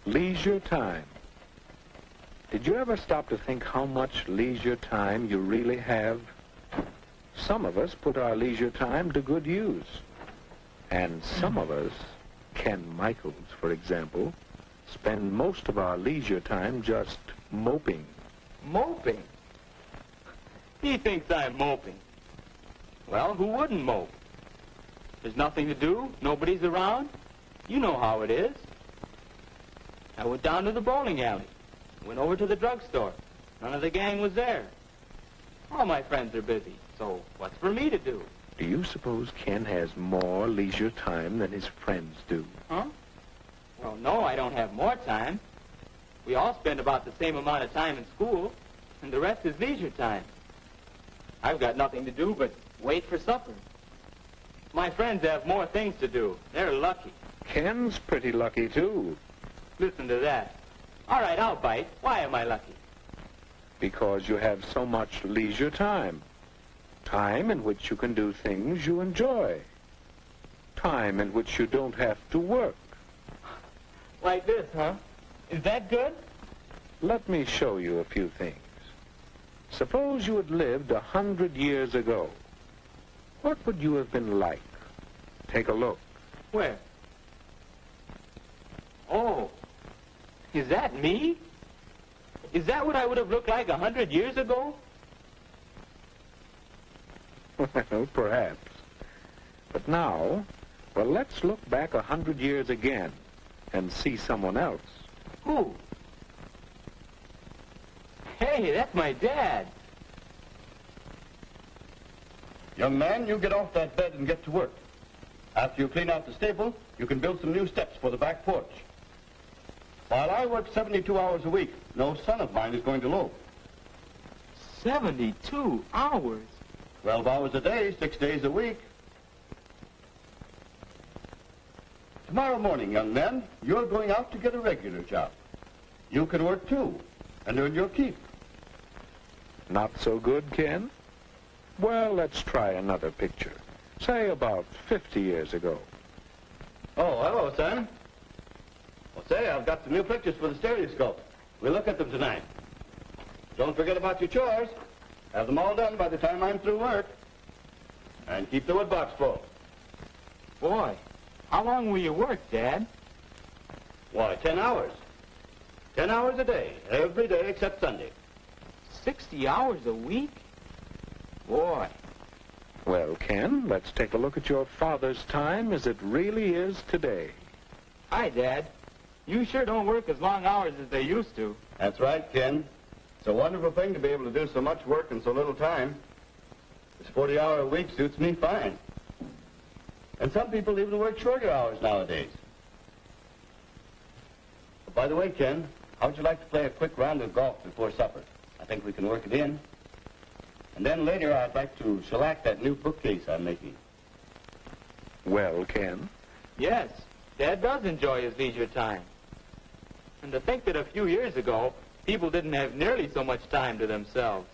Leisure time. Did you ever stop to think how much leisure time you really have? Some of us put our leisure time to good use. And some of us, Ken Michaels, for example, spend most of our leisure time just moping. Moping? He thinks I'm moping. Well, who wouldn't mope? There's nothing to do, nobody's around. You know how it is. I went down to the bowling alley, went over to the drugstore. None of the gang was there. All my friends are busy, so what's for me to do? Do you suppose Ken has more leisure time than his friends do? Huh? Well, no, I don't have more time. We all spend about the same amount of time in school, and the rest is leisure time. I've got nothing to do but wait for supper. My friends have more things to do. They're lucky. Ken's pretty lucky, too. Listen to that. All right, I'll bite. Why am I lucky? Because you have so much leisure time. Time in which you can do things you enjoy. Time in which you don't have to work. Like this, huh? Is that good? Let me show you a few things. Suppose you had lived 100 years ago. What would you have been like? Take a look. Where? Oh, is that me? Is that what I would have looked like 100 years ago? Well, perhaps. But now, well, let's look back 100 years again and see someone else. Who? Hey, that's my dad. Young man, you get off that bed and get to work. After you clean out the stable, you can build some new steps for the back porch. While I work 72 hours a week, no son of mine is going to loaf. 72 hours? 12 hours a day, 6 days a week. Tomorrow morning, young man, you're going out to get a regular job. You can work too, and earn your keep. Not so good, Ken? Well, let's try another picture. Say about 50 years ago. Oh, hello, son. Well, say, I've got some new pictures for the stereoscope. We'll look at them tonight. Don't forget about your chores. Have them all done by the time I'm through work. And keep the wood box full. Boy, how long will you work, Dad? Why, 10 hours. 10 hours a day, every day except Sunday. 60 hours a week? Boy. Well, Ken, let's take a look at your father's time as it really is today. Hi, Dad. You sure don't work as long hours as they used to. That's right, Ken. It's a wonderful thing to be able to do so much work in so little time. This 40-hour week suits me fine. And some people even work shorter hours nowadays. By the way, Ken, how'd you like to play a quick round of golf before supper? I think we can work it in. And then later I'd like to shellac that new bookcase I'm making. Well, Ken? Yes, Dad does enjoy his leisure time. And to think that a few years ago, people didn't have nearly so much time to themselves.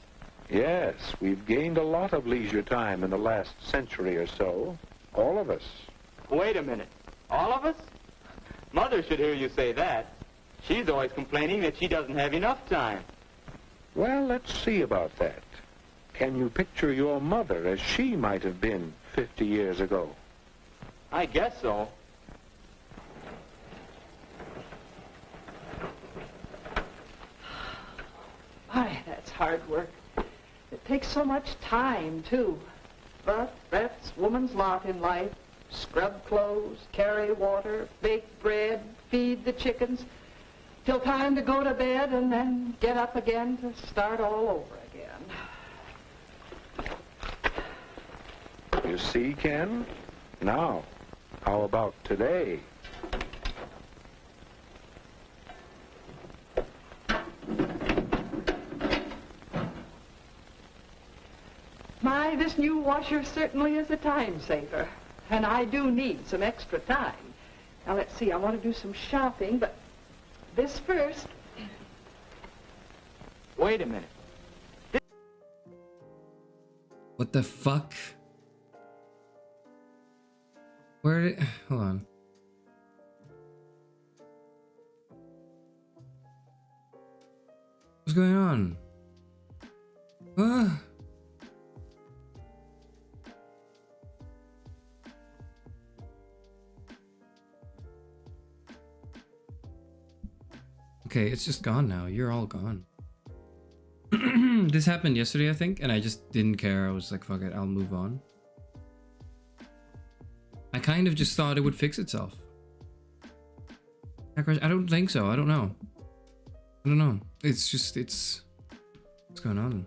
Yes, we've gained a lot of leisure time in the last century or so. All of us. Wait a minute. All of us? Mother should hear you say that. She's always complaining that she doesn't have enough time. Well, let's see about that. Can you picture your mother as she might have been 50 years ago? I guess so. My, that's hard work. It takes so much time, too. But that's woman's lot in life. Scrub clothes, carry water, bake bread, feed the chickens, till time to go to bed and then get up again to start all over again. You see, Ken? Now, how about today? My, this new washer certainly is a time saver. And I do need some extra time. Now, let's see, I want to do some shopping, but this first. Wait a minute. What the fuck? Where did... Hold on. What's going on? Ah. Okay, it's just gone now. You're all gone. This happened yesterday, I think, and I just didn't care. I was like, fuck it, I'll move on. I kind of just thought it would fix itself. I don't think so. I don't know. I don't know. It's just, what's going on?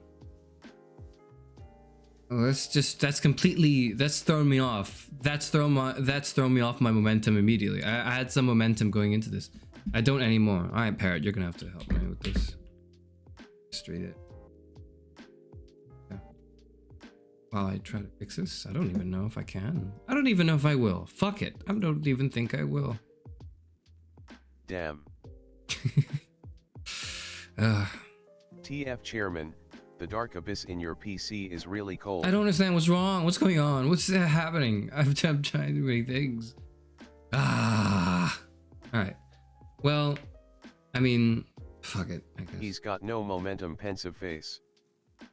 Oh, that's completely, that's thrown me off. That's thrown me off my momentum immediately. I had some momentum going into this. I don't anymore. All right, Parrot, you're gonna have to help me with this. Just read it. Yeah. While I try to fix this, I don't even know if I can. I don't even know if I will. Fuck it. I don't even think I will. Damn. TF Chairman, the dark abyss in your PC is really cold. I don't understand what's wrong. What's going on? What's happening? I'm trying too many things. All right. Well, I mean, fuck it, I guess. He's got no momentum, pensive face.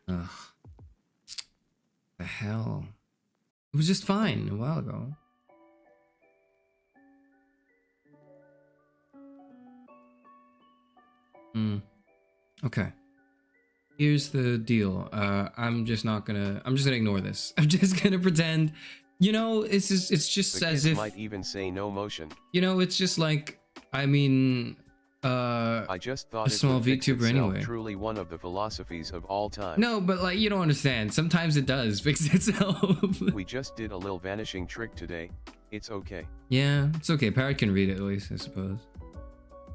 Ugh. The hell? It was just fine a while ago. Okay. Here's the deal. I'm just gonna ignore this. I'm just gonna pretend, you know, it's just The as kid if, might even say no motion. you know, it's just like, I mean, I just thought a small it would fix VTuber itself, anyway. truly one of the philosophies of all time. No, but like, you don't understand. Sometimes it does fix itself. We just did a little vanishing trick today. It's okay. Yeah, it's okay. Parrot can read it at least, I suppose.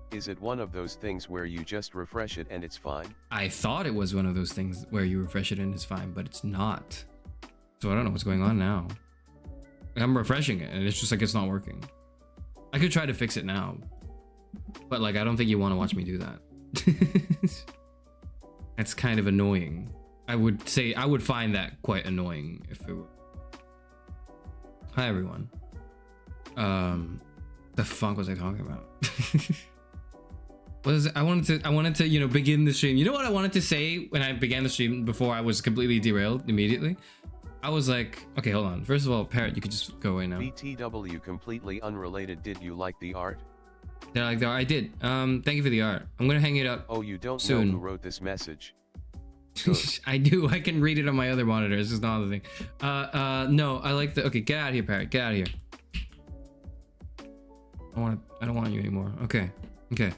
Is it one of those things where you just refresh it and it's fine? I thought it was one of those things where you refresh it and it's fine, but it's not. So I don't know what's going on now. I'm refreshing it and it's just like it's not working. I could try to fix it now, but like I don't think you want to watch me do that. That's kind of annoying. I would find that quite annoying if it were. Hi everyone. The fuck was I talking about? What is it? I wanted to, you know, begin the stream. You know what I wanted to say when I began the stream before I was completely derailed immediately? I was like, okay, hold on. First of all, Parrot, you could just go away now. BTW, completely unrelated. Did you like the art? Did I like the art? I did. Thank you for the art. I'm gonna hang it up. Oh, you don't soon. know who wrote this message? Good. I do. I can read it on my other monitor. It's just not the thing. No, I like the. Okay, get out of here, Parrot. Get out of here. I don't want you anymore. Okay. Okay.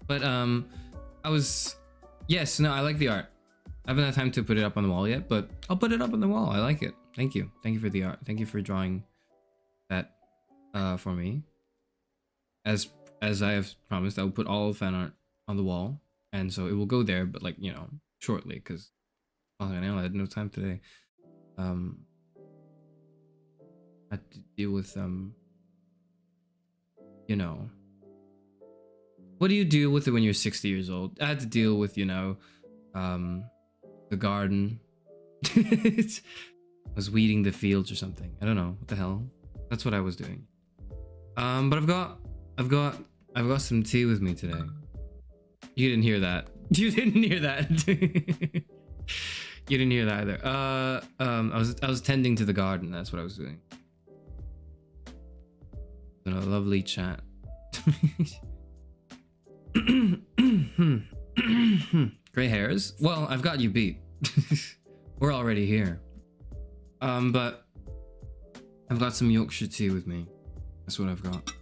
But yes, no, I like the art. I haven't had time to put it up on the wall yet, but I'll put it up on the wall. I like it. Thank you. Thank you for the art. Thank you for drawing that for me. As I have promised, I will put all fan art on the wall, and so it will go there, but like, you know, shortly, because I had no time today. I had to deal with you know, what do you deal with it when you're 60 years old? I had to deal with, you know, the garden. I was weeding the fields or something. I don't know what the hell. That's what I was doing. But I've got some tea with me today. You didn't hear that. You didn't hear that. You didn't hear that either. I was tending to the garden. That's what I was doing. In a lovely chat. Gray hairs? Well, I've got you beat. We're already here. But I've got some Yorkshire tea with me. That's what I've got.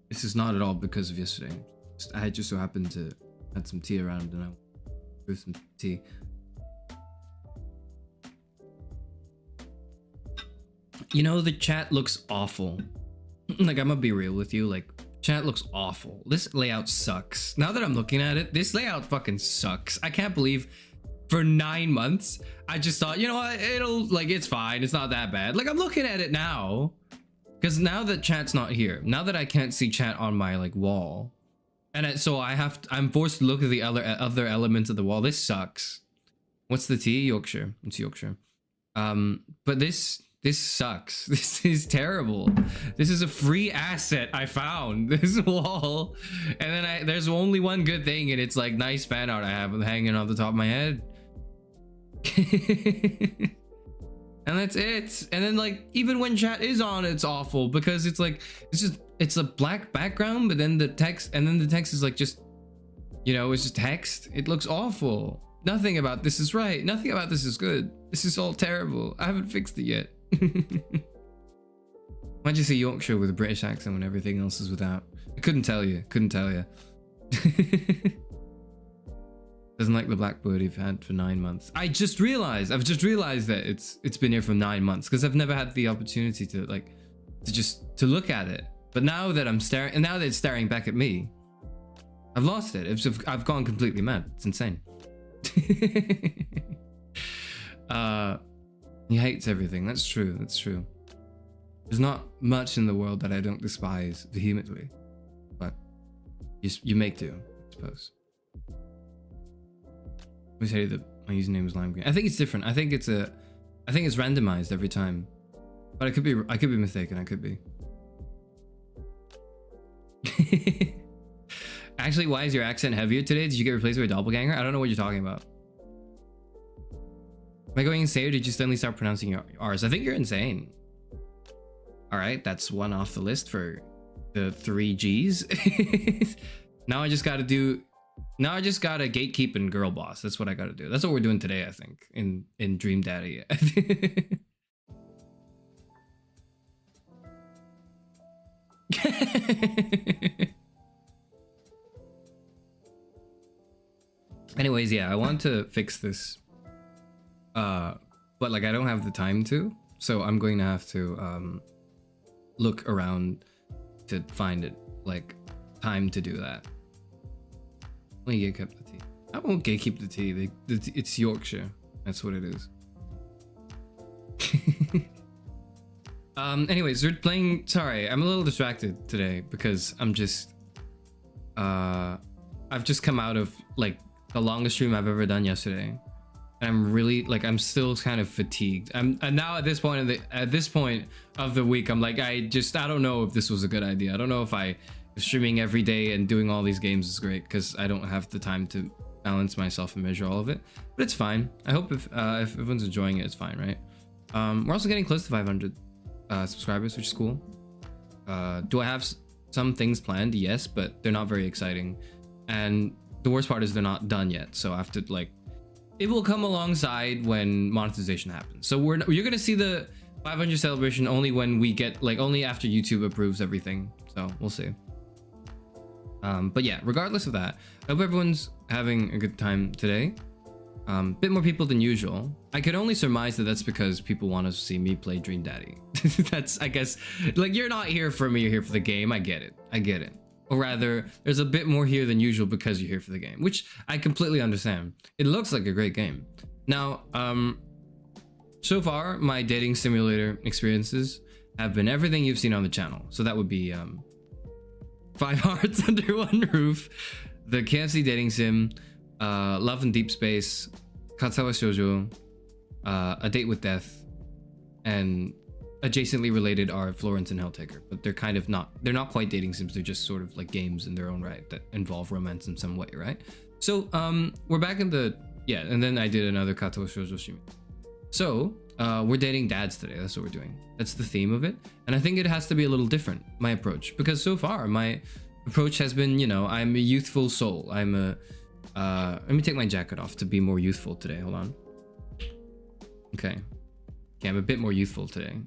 This is not at all because of yesterday. I just so happened to had some tea around and I threw some tea. You know, the chat looks awful. Like, I'm gonna be real with you, like, chat looks awful. This layout sucks. Now that I'm looking at it, this layout fucking sucks. I can't believe for 9 months, I just thought, you know what, it's fine, it's not that bad. Like, I'm looking at it now, because now that chat's not here, now that I can't see chat on my, like, wall, and so I'm forced to look at the other elements of the wall. This sucks. What's the tea? Yorkshire. It's Yorkshire. But this this sucks. This is terrible. This is a free asset I found. This wall. And then there's only one good thing, and it's like nice fan art I have hanging on the top of my head. And that's it. And then like even when chat is on, it's awful because it's like it's a black background, but then the text is like just, you know, it's just text. It looks awful. Nothing about this is right. Nothing about this is good. This is all terrible. I haven't fixed it yet. Why'd you say Yorkshire with a British accent when everything else is without? I couldn't tell you. Couldn't tell you. Doesn't like the blackbird you've had for 9 months. I've just realized that it's been here for 9 months because I've never had the opportunity to to look at it. But now that I'm staring, and now that it's staring back at me, I've lost it. I've gone completely mad. It's insane. He hates everything. That's true. That's true. There's not much in the world that I don't despise vehemently, but you make do, I suppose. Let me tell you that my username is Lime Green. I think it's different. I think it's randomized every time, but I could be mistaken. I could be. Actually, why is your accent heavier today? Did you get replaced by a doppelganger? I don't know what you're talking about. Am I going insane, or did you suddenly start pronouncing your R's? I think you're insane. All right, that's one off the list for the 3 G's. Now I just gotta gatekeep and girl boss. That's what I gotta do. That's what we're doing today, I think, in Dream Daddy. Anyways, yeah, I want to fix this. But like I don't have the time to, so I'm going to have to look around to find it, like time to do that. Let me gatekeep the tea. I won't gatekeep the tea. It's Yorkshire. That's what it is. Anyways, we're playing. Sorry, I'm a little distracted today because I'm just. I've just come out of like the longest stream I've ever done yesterday. I'm really like I'm still kind of fatigued. I'm now at this point of the week. I'm like I don't know if this was a good idea. I don't know if streaming every day and doing all these games is great because I don't have the time to balance myself and measure all of it. But it's fine. I hope if everyone's enjoying it, it's fine, right? We're also getting close to 500 subscribers, which is cool. Do I have some things planned? Yes, but they're not very exciting. And the worst part is they're not done yet. So I have to like. It will come alongside when monetization happens. So you're gonna see the 500 celebration only when we get only after YouTube approves everything. So we'll see. But yeah, regardless of that, I hope everyone's having a good time today. Bit more people than usual. I could only surmise that that's because people want to see me play Dream Daddy. That's, I guess, like you're not here for me, you're here for the game. I get it. Or rather, there's a bit more here than usual because you're here for the game, which I completely understand. It looks like a great game. Now, so far, my dating simulator experiences have been everything you've seen on the channel. So that would be 5 Hearts Under One Roof, the KFC dating sim, Love in Deep Space, Katsawa Shoujo, A Date with Death, and adjacently related are Florence and Helltaker, but they're not quite dating sims. They're just sort of like games in their own right that involve romance in some way, right? So we're back in and then I did another Kato Shoujo Shimi. So we're dating dads today. That's what we're doing. That's the theme of it, and I think it has to be a little different, my approach, because so far my approach has been, I'm a youthful soul. I'm a let me take my jacket off to be more youthful today. Hold on. Okay, I'm a bit more youthful today.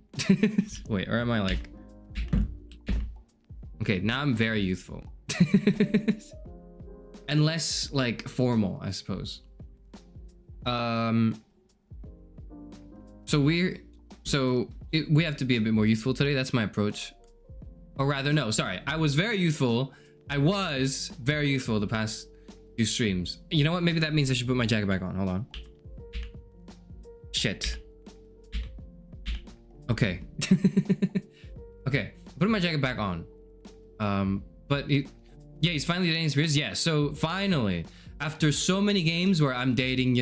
Wait, or am I like... Okay, now I'm very youthful. And less like formal, I suppose. So we have to be a bit more youthful today. That's my approach. Or rather, no, sorry. I was very youthful the past few streams. You know what? Maybe that means I should put my jacket back on. Hold on. Shit. Okay. Okay, putting my jacket back on. But he's finally dating experience. Yeah, so finally, after so many games where I'm dating,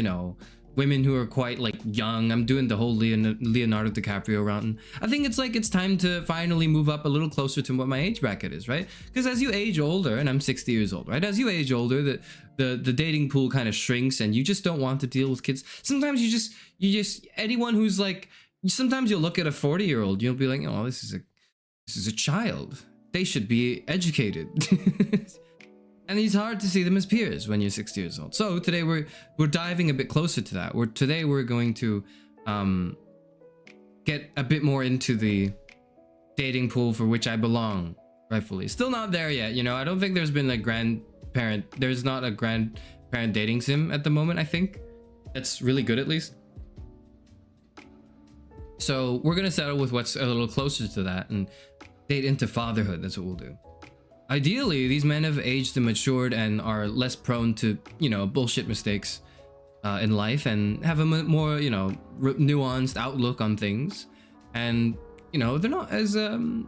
women who are quite like young. I'm doing the whole Leonardo DiCaprio route. I think it's like it's time to finally move up a little closer to what my age bracket is, right? Because as you age older, and I'm 60 years old, right? As you age older, the dating pool kind of shrinks, and you just don't want to deal with kids. Sometimes you just anyone who's like, sometimes you'll look at a 40-year-old, you'll be like, oh, this is a child. They should be educated. And it's hard to see them as peers when you're 60 years old. So today we're diving a bit closer to that. Today we're going to get a bit more into the dating pool for which I belong, rightfully. Still not there yet, you know. I don't think there's been a grandparent. There's not a grandparent dating sim at the moment, I think. That's really good, at least. So we're gonna settle with what's a little closer to that and date into fatherhood. That's what we'll do. Ideally, these men have aged and matured and are less prone to, you know, bullshit mistakes in life, and have a more, you know, nuanced outlook on things. And, you know, they're not as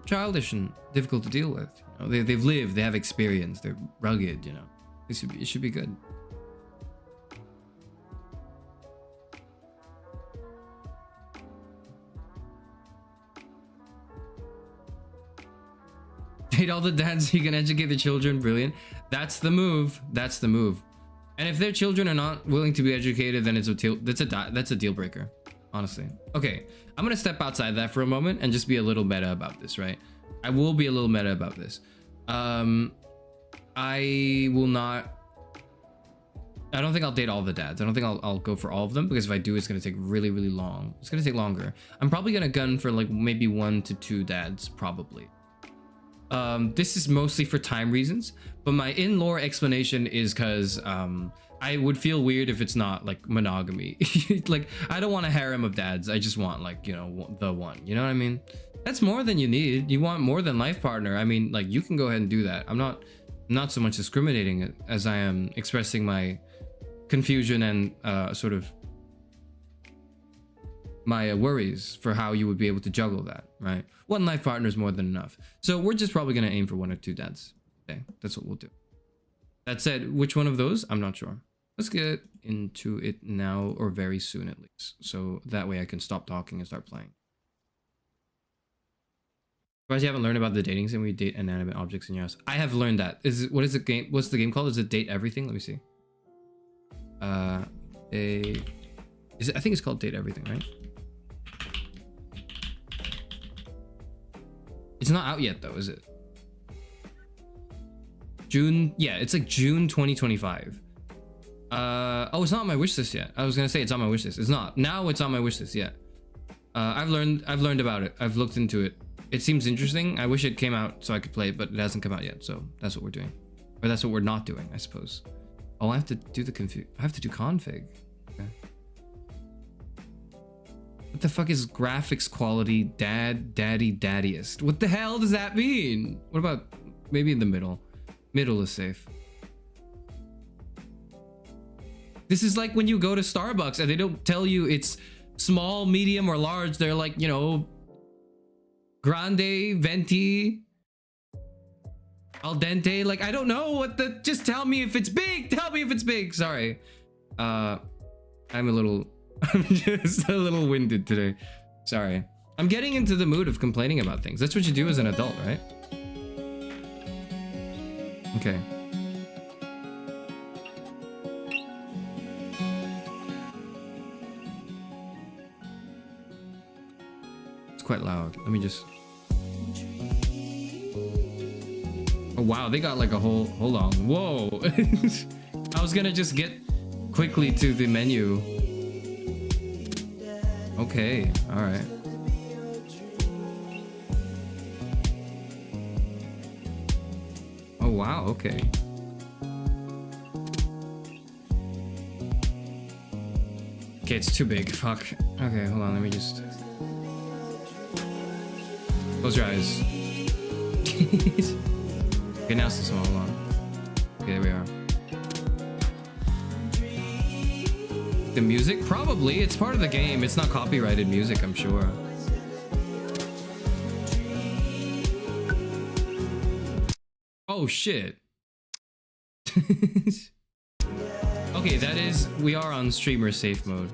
childish and difficult to deal with. You know, they've lived, they have experience, they're rugged, you know. It should be good. Date all the dads so you can educate the children. Brilliant. That's the move. That's the move. And if their children are not willing to be educated, then that's a deal breaker, honestly. Okay, I'm gonna step outside that for a moment and just be a little meta about this, right? I will be a little meta about this. I will not. I don't think I'll date all the dads. I don't think I'll go for all of them, because if I do, it's gonna take really, really long. It's gonna take longer. I'm probably gonna gun for like maybe 1 to 2 dads, probably. This is mostly for time reasons, but my in-lore explanation is because I would feel weird if it's not like monogamy. Like, I don't want a harem of dads. I just want, like, you know, the one. You know what I mean? That's more than you need. You want more than life partner. I mean, like, you can go ahead and do that. I'm not so much discriminating as I am expressing my confusion and sort of my worries for how you would be able to juggle that, right? One life partner is more than enough. So we're just probably going to aim for 1 or 2 dads. Okay, that's what we'll do. That said, which one of those? I'm not sure. Let's get into it now, or very soon at least. So that way I can stop talking and start playing. Surprised you haven't learned about the dating sim where you date inanimate objects in your house. I have learned that. What is the game? What's the game called? Is it Date Everything? Let me see. I think it's called Date Everything, right? It's not out yet though, is it? June, yeah, it's like June 2025. Oh, it's not on my wish list yet. I was gonna say it's on my wish list. It's not. Now it's on my wish list, yeah. I've learned about it. I've looked into it. It seems interesting. I wish it came out so I could play it, but it hasn't come out yet, so that's what we're doing. Or that's what we're not doing, I suppose. Oh, I have to do config. Okay. What the fuck is graphics quality daddiest? What the hell does that mean? What about maybe in the middle? Middle is safe. This is like when you go to Starbucks and they don't tell you it's small, medium, or large. They're like, you know, grande, venti, al dente. Like, I don't know what just tell me if it's big. Tell me if it's big. Sorry. I'm just a little winded today. Sorry. I'm getting into the mood of complaining about things. That's what you do as an adult, right? Okay. It's quite loud. Let me just... Oh, wow. They got like a whole... Hold on. Whoa. I was gonna just get quickly to the menu. Okay, all right. Oh, wow, okay. Okay, it's too big, fuck. Okay, hold on, let me just... Close your eyes. Okay, now it's too small, hold on. Okay, there we are. The music? Probably. It's part of the game. It's not copyrighted music, I'm sure. Oh, shit. Okay, that is, we are on streamer safe mode.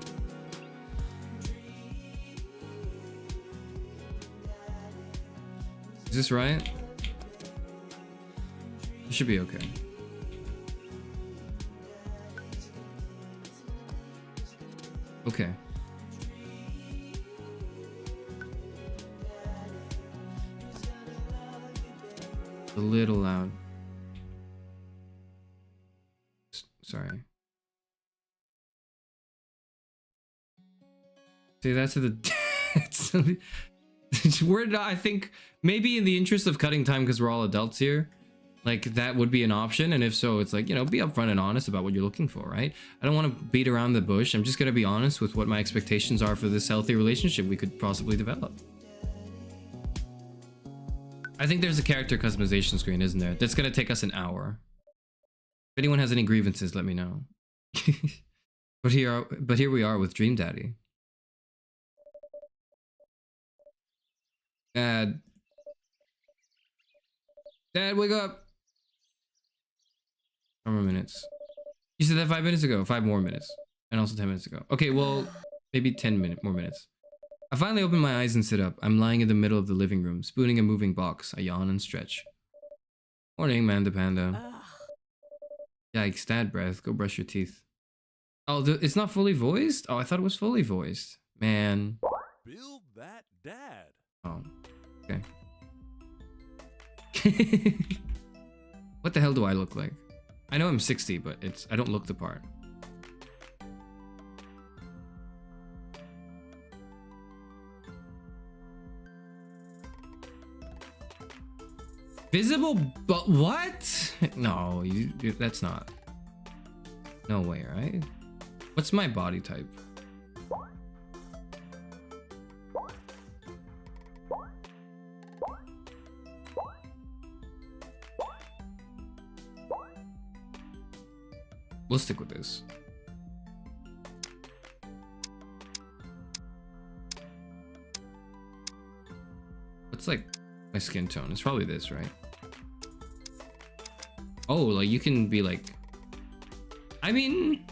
Is this right? It should be okay. Okay. A little loud. Sorry. See, that's the we're not, I think maybe in the interest of cutting time because we're all adults here, like that would be an option. And if so, it's like, you know, be upfront and honest about what you're looking for, right? I don't want to beat around the bush. I'm just gonna be honest with what my expectations are for this healthy relationship we could possibly develop. I think there's a character customization screen, isn't there? That's gonna take us an hour. If anyone has any grievances, let me know. But here we are with Dream Daddy. Dad, wake up! 5 more minutes. You said that 5 minutes ago. 5 more minutes, and also 10 minutes ago. Okay, well, maybe 10 more minutes. I finally open my eyes and sit up. I'm lying in the middle of the living room, spooning a moving box. I yawn and stretch. Morning, Manda Panda. Yikes, dad breath. Go brush your teeth. Oh, it's not fully voiced? Oh, I thought it was fully voiced. Man. Build that dad. Oh, okay. What the hell do I look like? I know I'm 60, but I don't look the part. Visible, but what? No, that's not. No way, right? What's my body type? We'll stick with this. What's like my skin tone? It's probably this, right? Oh, like you can be like, I mean,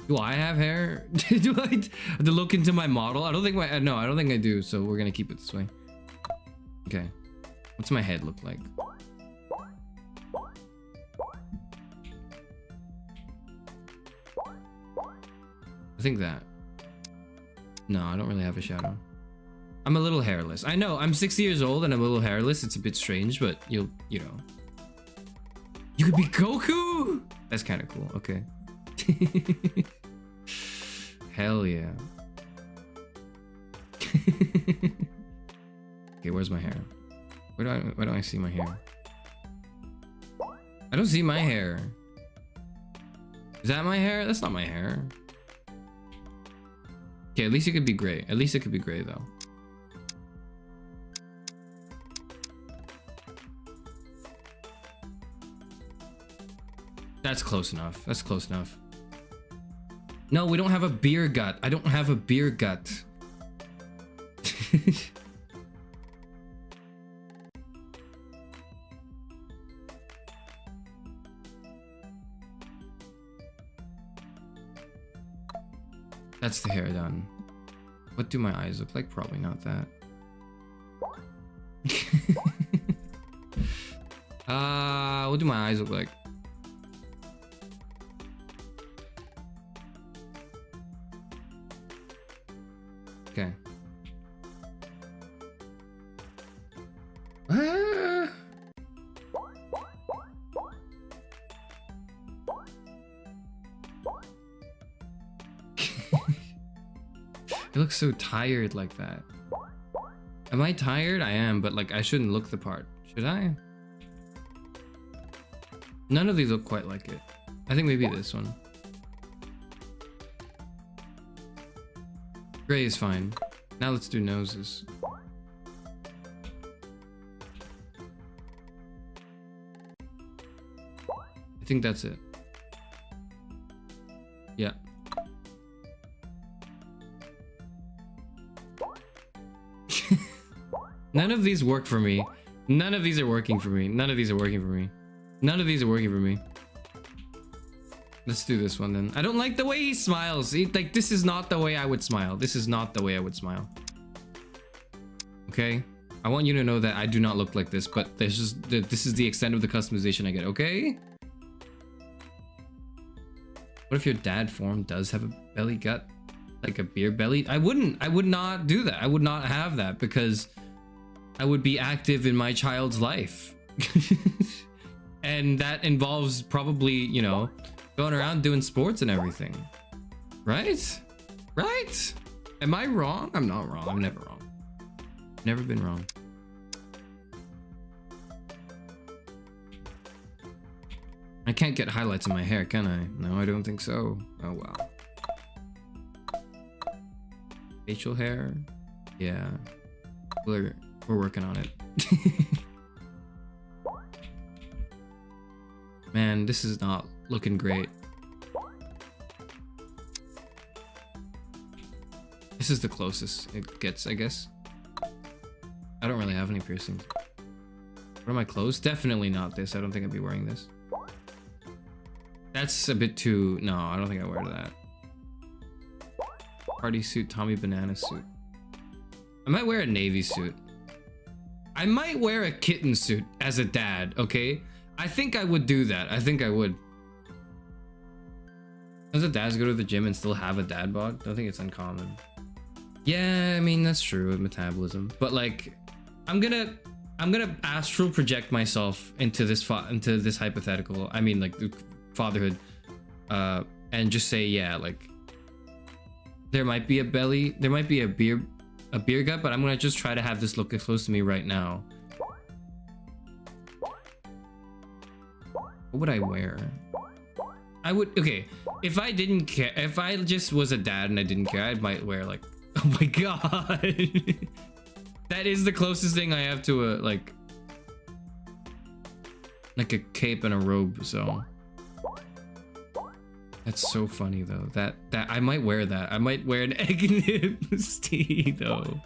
do I have hair? Do I have to look into my model? I don't think no, I don't think I do. So we're gonna keep it this way. Okay. What's my head look like? I think that. No, I don't really have a shadow. I'm a little hairless. I know, I'm 60 years old and I'm a little hairless. It's a bit strange, but you know. You could be Goku? That's kind of cool. Okay. Hell yeah. Okay, where's my hair? Where do I see my hair? I don't see my hair. Is that my hair? That's not my hair. Okay, at least it could be gray. At least it could be gray though. That's close enough. That's close enough. No, we don't have a beer gut. I don't have a beer gut. That's the hair done. What do my eyes look like? Probably not that. What do my eyes look like? Okay. It looks so tired like that. Am I tired? I am, but like I shouldn't look the part. Should I? None of these look quite like it. I think maybe this one. Gray is fine. Now let's do noses. I think that's it. Yeah. None of these work for me. None of these are working for me. None of these are working for me. None of these are working for me. Let's do this one then. I don't like the way he smiles. Like, this is not the way I would smile. This is not the way I would smile. Okay? I want you to know that I do not look like this, but this is the extent of the customization I get, okay? What if your dad form does have a belly gut? Like a beer belly? I would not do that. I would not have that because I would be active in my child's life. And that involves probably, you know, going around doing sports and everything. Right? Right? Am I wrong? I'm not wrong. I'm never wrong. Never been wrong. I can't get highlights in my hair, can I? No, I don't think so. Oh, wow. Facial hair? Yeah. We're working on it. Man, this is not looking great. This is the closest it gets, I guess. I don't really have any piercings. What are my clothes? Definitely not this. I don't think I'd be wearing this. That's a bit too... No, I don't think I wear that. Party suit, Tommy Banana suit. I might wear a navy suit. I might wear a kitten suit as a dad, okay? I think I would do that. I think I would. Does the dads go to the gym and still have a dad bod? I don't think it's uncommon. Yeah, I mean, that's true with metabolism. But like, I'm gonna astral project myself into this hypothetical. I mean, like fatherhood, and just say, yeah, like there might be a belly, there might be a beer gut, but I'm gonna just try to have this look close to me right now. What would I wear? I would, okay, if I didn't care, if I just was a dad and I didn't care, I might wear like, oh my god. That is the closest thing I have to a, like a cape and a robe, so. That's so funny though. That I might wear that. I might wear an egg nibs tee though.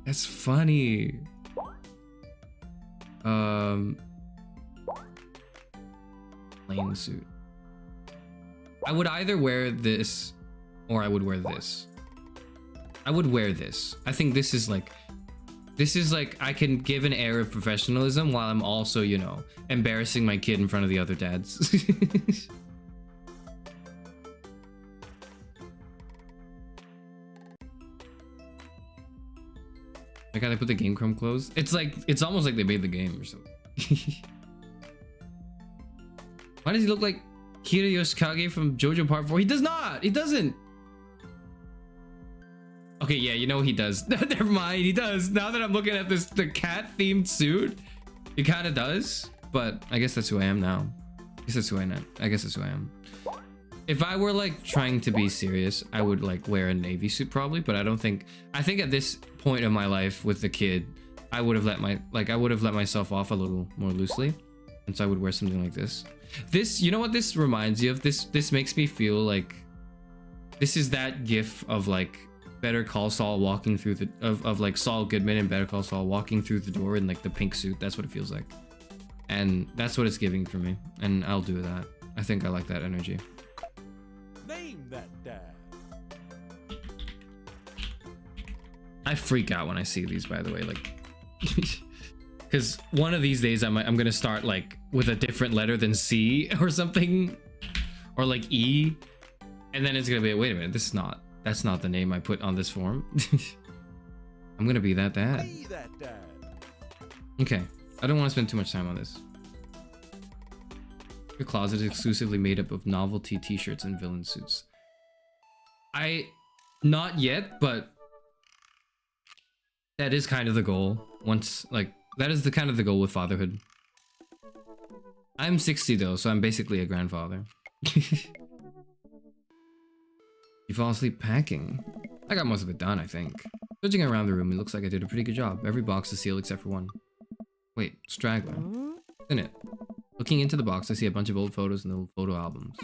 That's funny. Plain suit. I would either wear this or I would wear this. I would wear this. I think this is like I can give an air of professionalism while I'm also, you know, embarrassing my kid in front of the other dads. I gotta put the Game Chrome clothes. It's almost like they made the game or something. Why does he look like Kira Yoshikage from JoJo Part 4? He does not! He doesn't! Okay, yeah, you know he does. Never mind, he does. Now that I'm looking at the cat-themed suit, he kinda does. But I guess that's who I am now. I guess that's who I am. If I were like trying to be serious, I would like wear a navy suit probably, but I think at this point of my life with the kid, I would have let myself off a little more loosely. And so I would wear something like this. This, you know what this reminds you of? This makes me feel like this is that gif of like Better Call Saul walking through the of like Saul Goodman and Better Call Saul walking through the door in like the pink suit. That's what it feels like. And that's what it's giving for me. And I'll do that. I think I like that energy. Name that dad. I freak out when I see these, by the way, like because one of these days I'm gonna start like with a different letter than C or something, or like E, and then it's gonna be, wait a minute, that's not the name I put on this form. I'm gonna be that dad. Be that dad. Okay, I don't want to spend too much time on this. Your closet is exclusively made up of novelty t-shirts and villain suits. Not yet, but that is kind of the goal. That is the kind of the goal with fatherhood. I'm 60 though, so I'm basically a grandfather. You fall asleep packing? I got most of it done, I think. Searching around the room, it looks like I did a pretty good job. Every box is sealed except for one. Wait, straggler. Isn't it? Looking into the box, I see a bunch of old photos and old photo albums.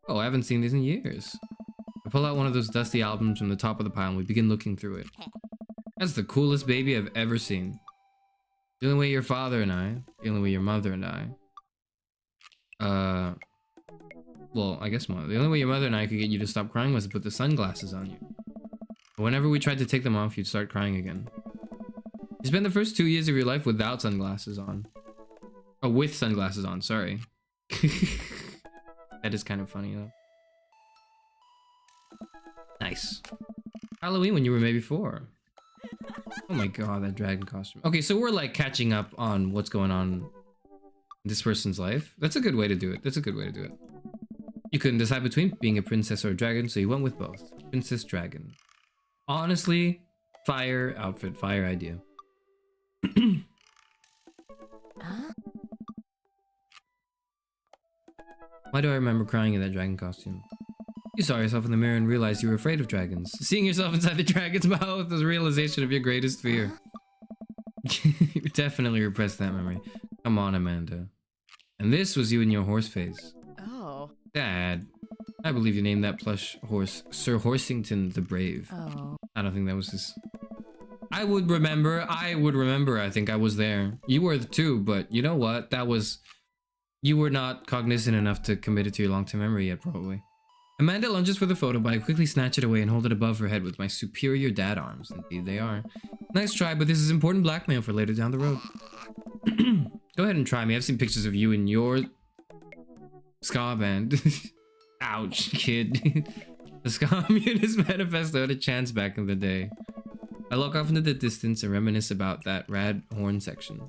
Oh, I haven't seen these in years. I pull out one of those dusty albums from the top of the pile and we begin looking through it. That's the coolest baby I've ever seen. Dealing with your father and I, dealing with your mother and I. Well, I guess the only way your mother and I could get you to stop crying was to put the sunglasses on you. But whenever we tried to take them off, you'd start crying again. You spent the first 2 years of your life without sunglasses on. Oh, with sunglasses on, sorry. That is kind of funny, though. Nice. Halloween when you were maybe 4. Oh my god, that dragon costume. Okay, so we're like catching up on what's going on in this person's life. That's a good way to do it. That's a good way to do it. You couldn't decide between being a princess or a dragon, so you went with both. Princess Dragon. Honestly, fire outfit, fire idea. Why do I remember crying in that dragon costume? You saw yourself in the mirror and realized you were afraid of dragons. Seeing yourself inside the dragon's mouth was a realization of your greatest fear. You definitely repressed that memory. Come on, Amanda. And this was you in your horse face. Oh. Dad, I believe you named that plush horse Sir Horsington the Brave. Oh. I don't think that was his... I would remember. I think I was there. You were too, but you know what? That was... You were not cognizant enough to commit it to your long-term memory yet, probably. Amanda lunges for the photo, but I quickly snatch it away and hold it above her head with my superior dad arms. Indeed they are. Nice try, but this is important blackmail for later down the road. Go ahead and try me. I've seen pictures of you in your... ska band. Ouch, kid. The ska communist manifesto had a chance back in the day. I look off into the distance and reminisce about that rad horn section.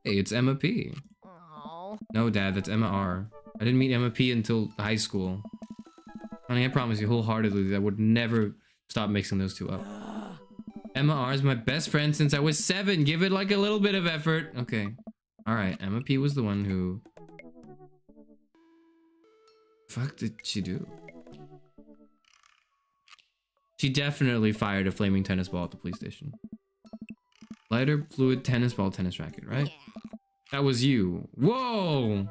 Hey, it's Emma P. Oh. No, Dad, that's Emma R. I didn't meet Emma P until high school. Honey, I promise you wholeheartedly that I would never stop mixing those two up. Emma R is my best friend since I was 7. Give it like a little bit of effort. Okay. Alright, Emma P was the one who... Fuck did she do? She definitely fired a flaming tennis ball at the police station. Lighter fluid tennis ball, tennis racket, right? That was you. Whoa!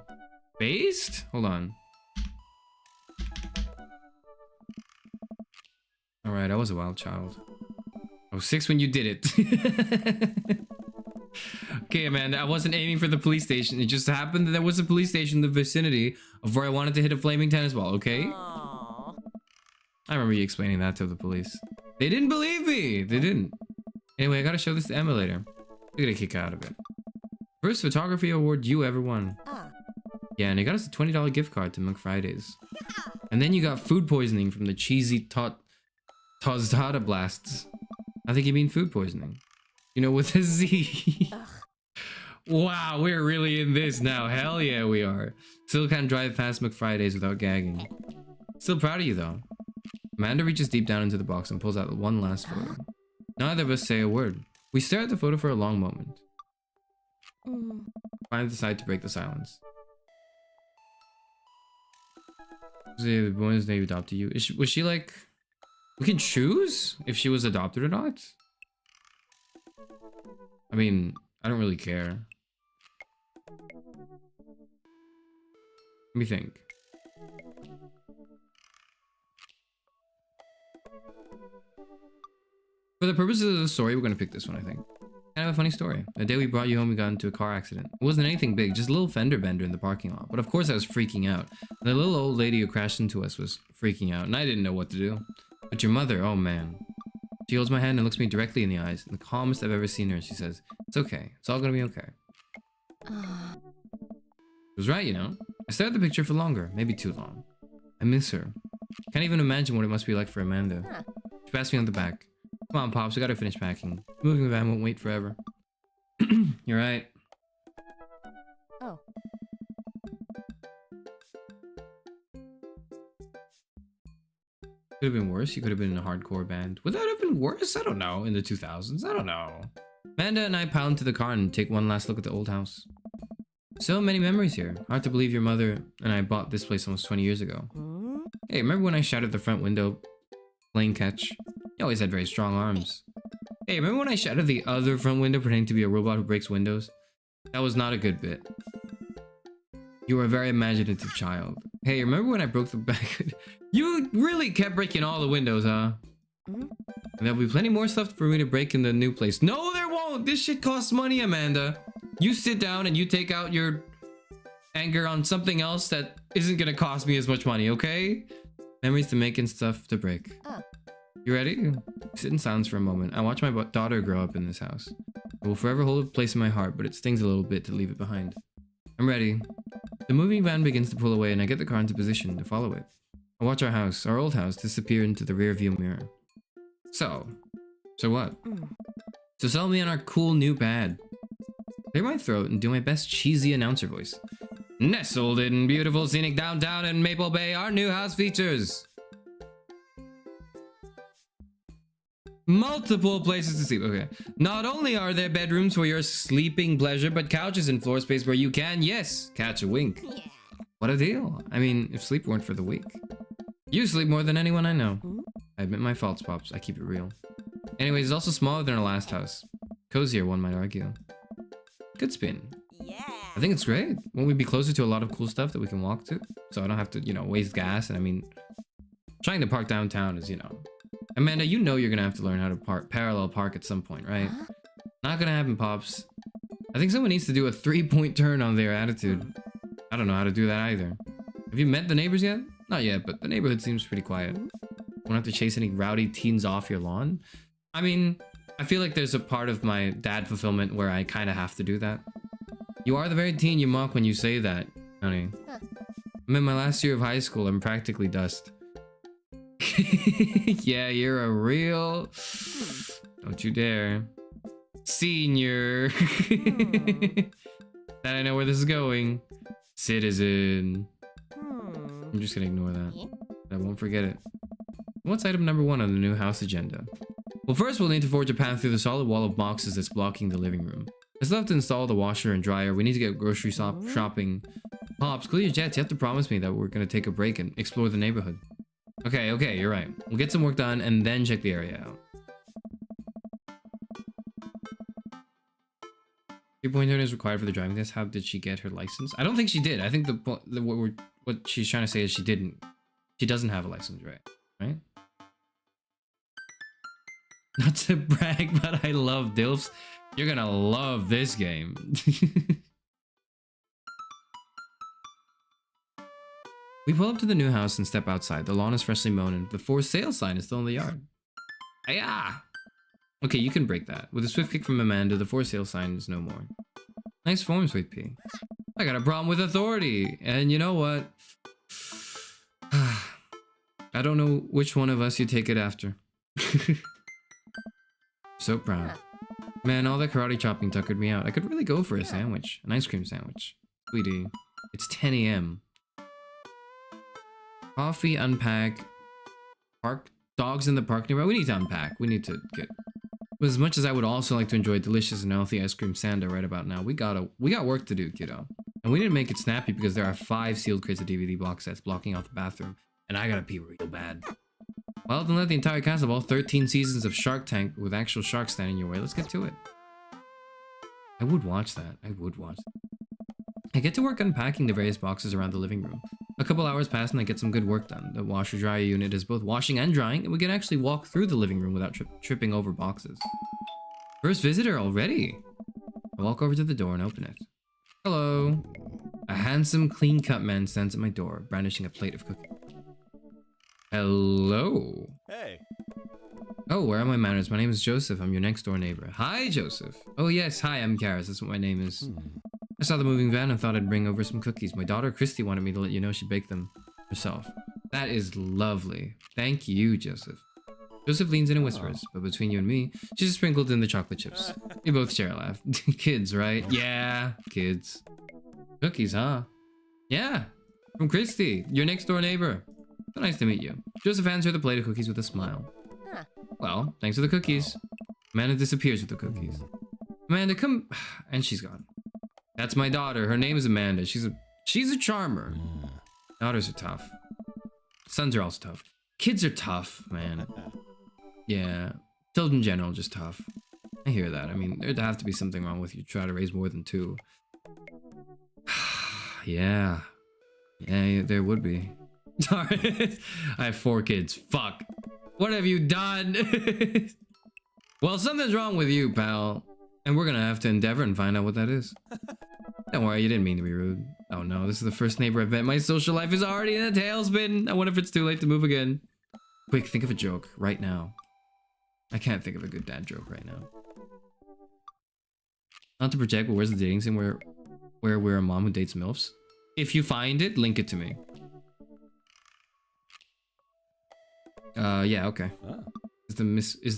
Based? Hold on. Alright, I was a wild child. I was 6 when you did it. Okay, Amanda, I wasn't aiming for the police station. It just happened that there was a police station in the vicinity of where I wanted to hit a flaming tennis ball, okay? Aww. I remember you explaining that to the police. They didn't believe me! They didn't. Anyway, I gotta show this to Emma later. We're gonna kick out of it. First photography award you ever won. Yeah, and they got us a $20 gift card to McFridays. And then you got food poisoning from the cheesy tostada blasts. I think you mean food poisoning. You know, with a Z. Wow, we're really in this now. Hell yeah, we are. Still can't drive past McFridays without gagging. Still proud of you, though. Amanda reaches deep down into the box and pulls out one last photo. Neither of us say a word. We stare at the photo for a long moment. Finally decide to break the silence. The woman's name adopted you. Was she like... We can choose if she was adopted or not? I mean, I don't really care. Let me think. For the purposes of the story, we're gonna pick this one, I think. Kind of a funny story. The day we brought you home, we got into a car accident. It wasn't anything big, just a little fender bender in the parking lot. But of course I was freaking out. And the little old lady who crashed into us was freaking out, and I didn't know what to do. But your mother, oh man. She holds my hand and looks me directly in the eyes. In the calmest I've ever seen her, she says, "It's okay. It's all gonna be okay." She was right, you know. I stared at the picture for longer, maybe too long. I miss her. Can't even imagine what it must be like for Amanda. She passed me on the back. Come on, Pops, we gotta finish packing. Moving the van won't wait forever. You're right. Oh. Could have been worse. You could have been in a hardcore band. Would that have been worse? I don't know. In the 2000s? I don't know. Amanda and I pile into the car and take one last look at the old house. So many memories here. Hard to believe your mother and I bought this place almost 20 years ago. Hey, remember when I shouted the front window playing catch? You always had very strong arms. Hey, remember when I shouted the other front window pretending to be a robot who breaks windows? That was not a good bit. You were a very imaginative child. Hey, remember when I broke the back? You really kept breaking all the windows, huh? And there'll be plenty more stuff for me to break in the new place. No, there won't! This shit costs money, Amanda. You sit down and you take out your anger on something else that isn't gonna cost me as much money, okay? Memories to make and stuff to break. Oh. You ready? Sit in silence for a moment. I watch my daughter grow up in this house. It will forever hold a place in my heart, but it stings a little bit to leave it behind. I'm ready. The moving van begins to pull away and I get the car into position to follow it. I watch our house, our old house, disappear into the rear view mirror. So what? So sell me on our cool new pad. Clear my throat and do my best cheesy announcer voice. Nestled in beautiful scenic downtown in Maple Bay, our new house features multiple places to sleep. Okay. Not only are there bedrooms for your sleeping pleasure, but couches and floor space where you can, yes, catch a wink. Yeah. What a deal. I mean, if sleep weren't for the weak. You sleep more than anyone I know. I admit my faults, Pops. I keep it real. Anyways, it's also smaller than our last house. Cozier, one might argue. Good spin. Yeah. I think it's great. Won't we be closer to a lot of cool stuff that we can walk to? So I don't have to, you know, waste gas. And I mean, trying to park downtown is, you know... Amanda, you know you're gonna have to learn how to parallel park at some point, right? Huh? Not gonna happen, Pops. I think someone needs to do a 3-point turn on their attitude. I don't know how to do that either. Have you met the neighbors yet? Not yet, but the neighborhood seems pretty quiet. Won't have to chase any rowdy teens off your lawn? I mean, I feel like there's a part of my dad fulfillment where I kind of have to do that. You are the very teen you mock when you say that, honey. Huh. I'm in my last year of high school. I'm practically dust. Yeah, you're a real... Don't you dare. Senior. That I know where this is going. Citizen. I'm just gonna ignore that. I won't forget it. What's item number 1 on the new house agenda? Well, first we'll need to forge a path through the solid wall of boxes that's blocking the living room. I still have to install the washer and dryer. We need to get grocery shopping. Pops, cool your jets. You have to promise me that we're gonna take a break and explore the neighborhood. Okay, you're right. We'll get some work done and then check the area out. 3-point turn is required for the driving test. How did she get her license? I don't think she did. I think what she's trying to say is she didn't. She doesn't have a license, right? Not to brag, but I love DILFs. You're gonna love this game. We pull up to the new house and step outside. The lawn is freshly mown and the for sale sign is still in the yard. Ayah! Okay, you can break that. With a swift kick from Amanda, the for sale sign is no more. Nice form, Sweet Pea. I got a problem with authority. And you know what? I don't know which one of us you take it after. So proud. Man, all that karate chopping tuckered me out. I could really go for a sandwich. An ice cream sandwich. Sweetie, it's 10 a.m. Coffee, unpack. Park. Dogs in the park nearby. We need to unpack. We need to get... But as much as I would also like to enjoy delicious and healthy ice cream sanda right about now, we got work to do, kiddo. And we didn't make it snappy because there are 5 sealed crates of DVD box sets blocking out the bathroom. And I gotta pee real bad. Well, then let the entire cast of all 13 seasons of Shark Tank with actual sharks standing in your way. Let's get to it. I would watch that. I get to work unpacking the various boxes around the living room. A couple hours pass and I get some good work done. The washer-dryer unit is both washing and drying, and we can actually walk through the living room without tripping over boxes. First visitor already. I walk over to the door and open it. Hello. A handsome, clean-cut man stands at my door, brandishing a plate of cookies. Hello. Hey. Oh, where are my manners? My name is Joseph. I'm your next door neighbor. Hi, Joseph. Oh, yes. Hi, I'm Karis. That's what my name is. I saw the moving van and thought I'd bring over some cookies. My daughter, Christy, wanted me to let you know she baked them herself. That is lovely. Thank you, Joseph. Joseph leans in and whispers, but between you and me, she just sprinkled in the chocolate chips. We both share a laugh. Kids, right? Yeah, kids. Cookies, huh? Yeah, from Christy, your next door neighbor. So nice to meet you. Joseph hands her the plate of cookies with a smile. Huh. Well, thanks for the cookies. Amanda disappears with the cookies. Amanda, come... And she's gone. That's my daughter. Her name is Amanda. She's a charmer. Daughters are tough. Sons are also tough. Kids are tough, man. Yeah. Children in general, just tough. I hear that. I mean, there'd have to be something wrong with you to try to raise more than 2. Yeah. Yeah, there would be. Sorry. I have 4 kids. Fuck. What have you done? Well, something's wrong with you, pal. And we're gonna have to endeavor and find out what that is. Don't worry, you didn't mean to be rude. Oh no, this is the first neighbor I've met. My social life is already in a tailspin. I wonder if it's too late to move again. Quick, think of a joke right now. I can't think of a good dad joke right now. Not to project, but where's the dating scene where we're a mom who dates MILFs? If you find it, link it to me. Yeah, okay. Ah, Is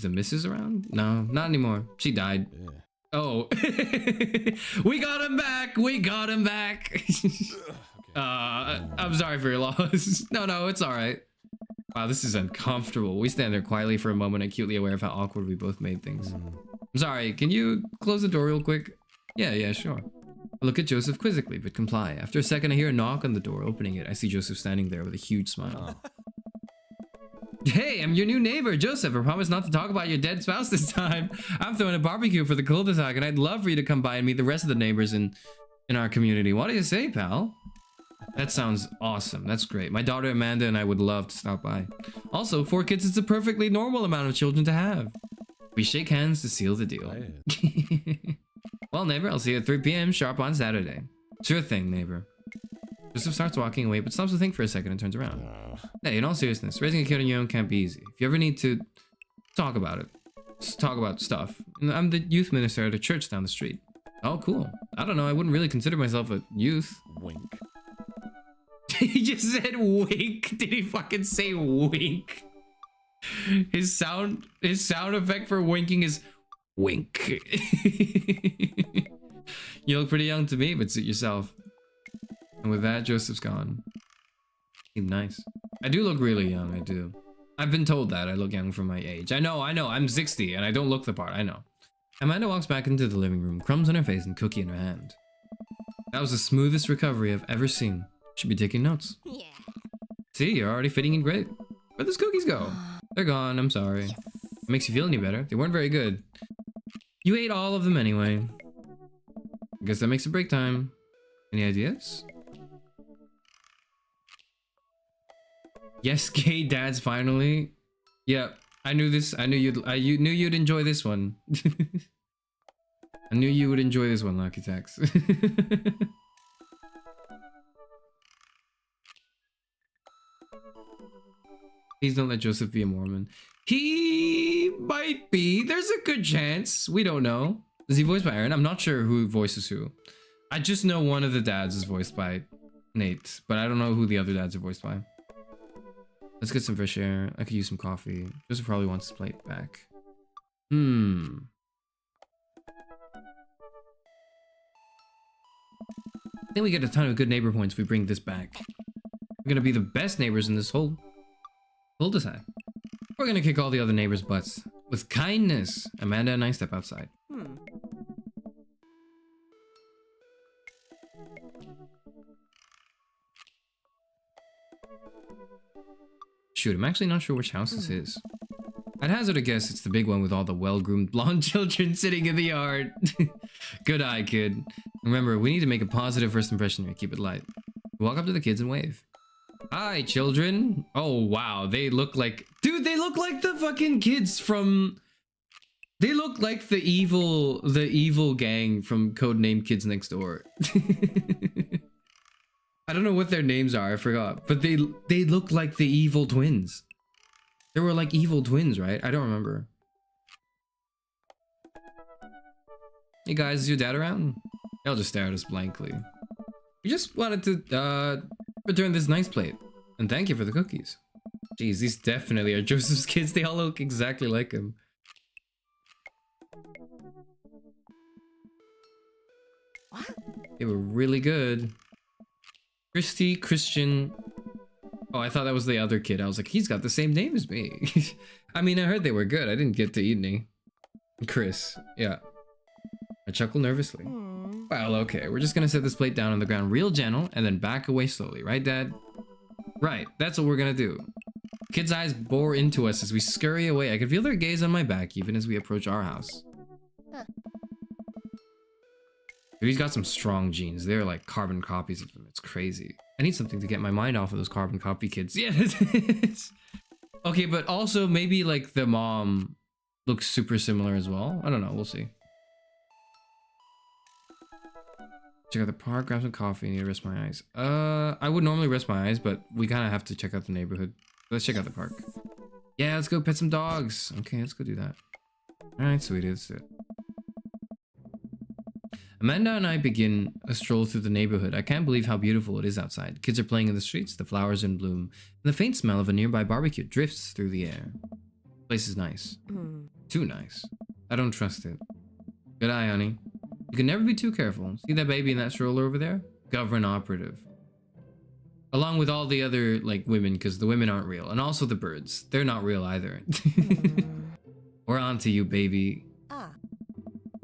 the missus around? No, not anymore. She died. yeah. Oh. We got him back! We got him back! I'm sorry for your loss. No, it's alright. Wow, this is uncomfortable. We stand there quietly for a moment, acutely aware of how awkward we both made things. I'm sorry, can you close the door real quick? Yeah, sure. I look at Joseph quizzically, but comply. After a second, I hear a knock on the door. Opening it, I see Joseph standing there with a huge smile. Hey, I'm your new neighbor, Joseph. I promise not to talk about your dead spouse this time. I'm throwing a barbecue for the cul-de-sac, and I'd love for you to come by and meet the rest of the neighbors in our community. What do you say, pal? That sounds awesome. That's great. My daughter Amanda and I would love to stop by. Also, 4 kids is a perfectly normal amount of children to have. We shake hands to seal the deal. Well, neighbor, I'll see you at 3 p.m. sharp on Saturday. Sure thing, neighbor. Joseph starts walking away, but stops to think for a second and turns around. Hey, in all seriousness, raising a kid on your own can't be easy. If you ever need to talk about it, just talk about stuff. I'm the youth minister at a church down the street. Oh, cool. I don't know, I wouldn't really consider myself a youth. Wink. He just said wink. Did he fucking say wink? His sound effect for winking is wink. You look pretty young to me, but suit yourself. And with that, Joseph's gone. Seemed nice. I do look really young, I do. I've been told that I look young for my age. I know, I'm 60 and I don't look the part, I know. Amanda walks back into the living room, crumbs on her face and cookie in her hand. That was the smoothest recovery I've ever seen. Should be taking notes. Yeah. See, you're already fitting in great. Where'd those cookies go? They're gone, I'm sorry. Yes. It makes you feel any better. They weren't very good. You ate all of them anyway. I guess that makes it break time. Any ideas? Yes, gay dads finally. Yep, I knew this. I knew you'd enjoy this one. I knew you would enjoy this one, Lucky Tex. Please don't let Joseph be a Mormon. He might be. There's a good chance. We don't know. Is he voiced by Aaron? I'm not sure who voices who. I just know one of the dads is voiced by Nate, but I don't know who the other dads are voiced by. Let's get some fresh air. I could use some coffee. Joseph probably wants his plate back. I think we get a ton of good neighbor points if we bring this back. We're gonna be the best neighbors in this whole cul-de-sac. We're gonna kick all the other neighbors' butts with kindness. Amanda and I step outside. Shoot, I'm actually not sure which house this is. I'd hazard a guess it's the big one with all the well-groomed blonde children sitting in the yard. Good eye, kid. Remember, we need to make a positive first impression here. Keep it light. Walk up to the kids and wave. Hi, children. Oh, wow. They look like... Dude, they look like the fucking kids from... They look like the evil gang from Codename Kids Next Door. I don't know what their names are, I forgot. But they look like the evil twins. They were like evil twins, right? I don't remember. Hey guys, is your dad around? They'll just stare at us blankly. We just wanted to return this nice plate. And thank you for the cookies. Jeez, these definitely are Joseph's kids. They all look exactly like him. What? They were really good. Christian. Oh, I thought that was the other kid. I was like, he's got the same name as me. I mean, I heard they were good. I didn't get to eat any. Chris, yeah. I chuckle nervously. Well, okay, we're just gonna set this plate down on the ground real gentle and then back away slowly, right, Dad? Right, that's what we're gonna do. Kids' eyes bore into us as we scurry away. I can feel their gaze on my back even as we approach our house. Huh. Dude, he's got some strong genes. They're like carbon copies of him. It's crazy. I need something to get my mind off of those carbon copy kids. Yeah, okay, but also maybe like the mom looks super similar as well. I don't know. We'll see. Check out the park, grab some coffee, need to rest my eyes. I would normally rest my eyes, but we kind of have to check out the neighborhood. Let's check out the park. Yeah, let's go pet some dogs. Okay, let's go do that. All right, sweetie, let's do it. Amanda and I begin a stroll through the neighborhood. I can't believe how beautiful it is outside. Kids are playing in the streets, the flowers in bloom, and the faint smell of a nearby barbecue drifts through the air. The place is nice. Too nice. I don't trust it. Good eye, honey. You can never be too careful. See that baby in that stroller over there? Government operative. Along with all the other, like, women, because the women aren't real. And also the birds. They're not real either. We're on to you, baby.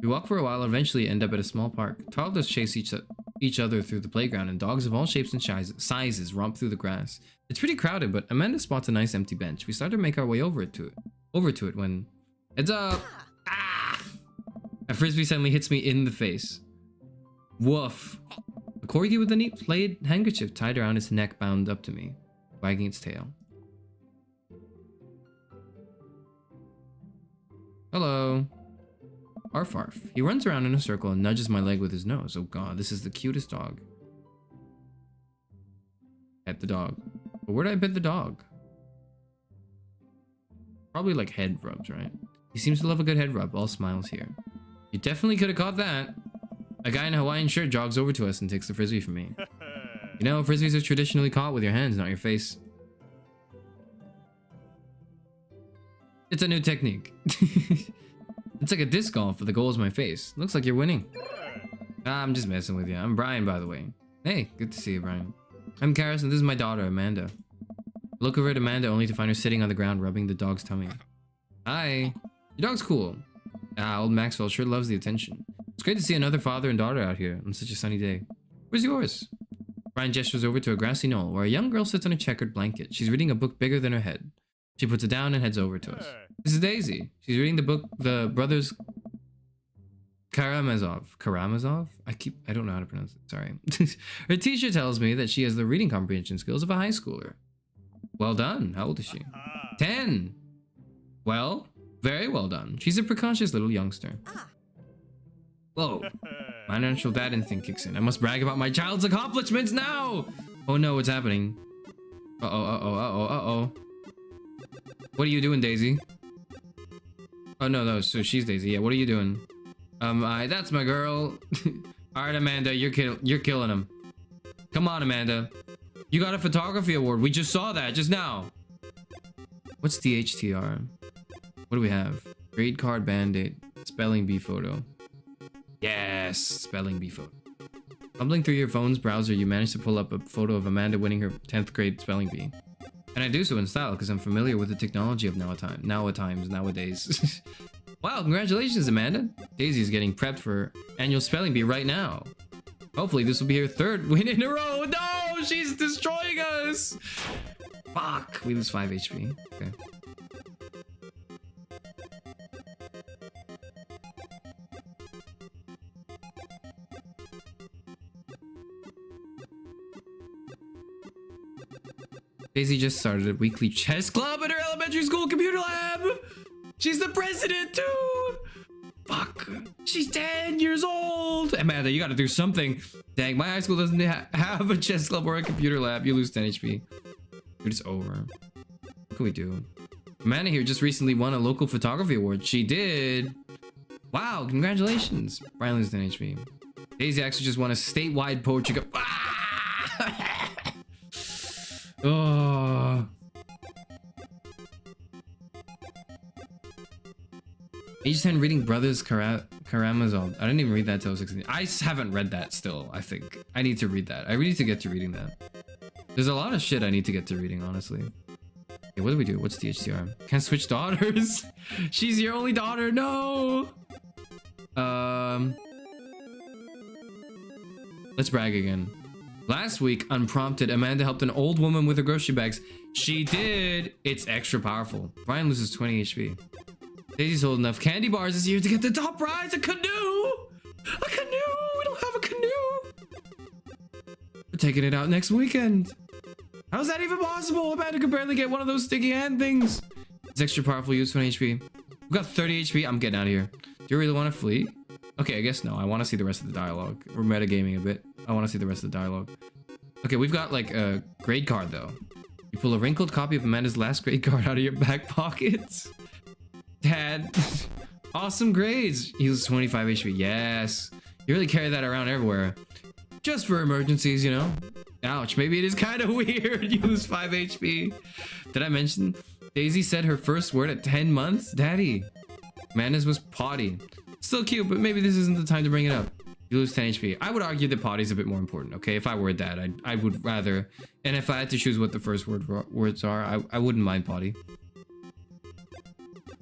We walk for a while and eventually end up at a small park. Toddlers chase each other through the playground, and dogs of all shapes and sizes romp through the grass. It's pretty crowded, but Amanda spots a nice empty bench. We start to make our way over to it when... Heads up! Ah! A frisbee suddenly hits me in the face. Woof. A corgi with a neat plaid handkerchief tied around its neck bound up to me, wagging its tail. Hello. Arf arf. He runs around in a circle and nudges my leg with his nose. Oh god, this is the cutest dog. Pet the dog. But where did I pet the dog? Probably like head rubs, right? He seems to love a good head rub. All smiles here. You definitely could have caught that. A guy in a Hawaiian shirt jogs over to us and takes the frisbee from me. You know, frisbees are traditionally caught with your hands, not your face. It's a new technique. It's like a disc golf, but the goal is my face. Looks like you're winning. I'm just messing with you. I'm Brian, by the way. Hey, good to see you, Brian. I'm Karis, and this is my daughter, Amanda. I look over at Amanda only to find her sitting on the ground rubbing the dog's tummy. Hi. Your dog's cool. Old Maxwell sure loves the attention. It's great to see another father and daughter out here on such a sunny day. Where's yours? Brian gestures over to a grassy knoll where a young girl sits on a checkered blanket. She's reading a book bigger than her head. She puts it down and heads over to us. This is Daisy. She's reading the book The Brothers Karamazov. Karamazov? I don't know how to pronounce it. Sorry. Her teacher tells me that she has the reading comprehension skills of a high schooler. Well done. How old is she? 10. Well, very well done. She's a precocious little youngster. Whoa. My natural dad instinct kicks in. I must brag about my child's accomplishments now. Oh no, what's happening? Uh-oh. What are you doing, Daisy? Oh, no, so she's Daisy. Yeah, what are you doing? That's my girl. Alright, Amanda, you're killing him. Come on, Amanda. You got a photography award. We just saw that just now. What's DHTR? What do we have? Grade card band-aid. Spelling bee photo. Yes, spelling bee photo. Fumbling through your phone's browser, you manage to pull up a photo of Amanda winning her 10th grade spelling bee. And I do so in style because I'm familiar with the technology of nowadays. Wow, congratulations, Amanda. Daisy's getting prepped for annual spelling bee right now. Hopefully this will be her 3rd win in a row. No, she's destroying us. Fuck, we lose 5 HP. Okay. Daisy just started a weekly chess club at her elementary school computer lab. She's the president too. Fuck. She's 10 years old. Amanda, you gotta do something. Dang, my high school doesn't have a chess club or a computer lab. You lose 10 HP. Dude, it's over. What can we do? Amanda here just recently won a local photography award. She did. Wow, congratulations. Brian loses 10 HP. Daisy actually just won a statewide poetry cup. Oh. Age 10 reading Brothers Karamazov. I didn't even read that till I was 16. I haven't read that still, I think. I need to read that. I really need to get to reading that. There's a lot of shit I need to get to reading, honestly. Okay, what do we do? What's the HTR? Can't switch daughters. She's your only daughter. No. Let's brag again. Last week, unprompted, Amanda helped an old woman with her grocery bags. She did. It's extra powerful. Brian loses 20 HP. Daisy's old enough. Candy bars is here to get the top prize. A canoe. A canoe. We don't have a canoe. We're taking it out next weekend. How's that even possible? Amanda could barely get one of those sticky hand things. It's extra powerful. Use 20 HP. We've got 30 HP. I'm getting out of here. Do you really want to flee? Okay, I guess no. I want to see the rest of the dialogue. We're metagaming a bit. I want to see the rest of the dialogue. Okay, we've got like a grade card though. You pull a wrinkled copy of Amanda's last grade card out of your back pocket. Dad, awesome grades. He was 25 HP. Yes, you really carry that around everywhere. Just for emergencies, you know. Ouch, maybe it is kind of weird. You lose 5 HP. Did I mention Daisy said her first word at 10 months? Daddy, Amanda's was potty. Still cute, but maybe this isn't the time to bring it up. You lose 10 HP. I would argue that potty's a bit more important, okay? If I were a dad, I would rather... And if I had to choose what the first words are, I wouldn't mind potty.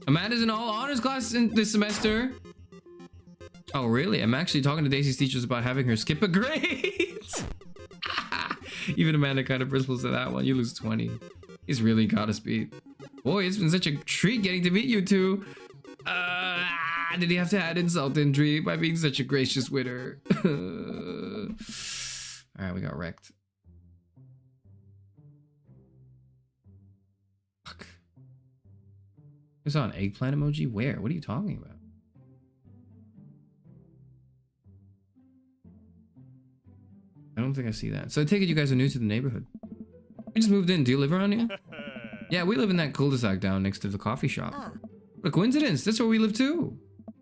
Amanda's in all honors class in this semester. Oh, really? I'm actually talking to Daisy's teachers about having her skip a grade. Even Amanda kind of bristles at that one. You lose 20. He's really got us beat. Boy, it's been such a treat getting to meet you two. Did he have to add insult injury by being such a gracious winner? Alright, we got wrecked. Fuck. I saw an eggplant emoji? Where? What are you talking about? I don't think I see that. So I take it you guys are new to the neighborhood. We just moved in. Do you live around here? Yeah, we live in that cul-de-sac down next to the coffee shop. What a coincidence. That's where we live too.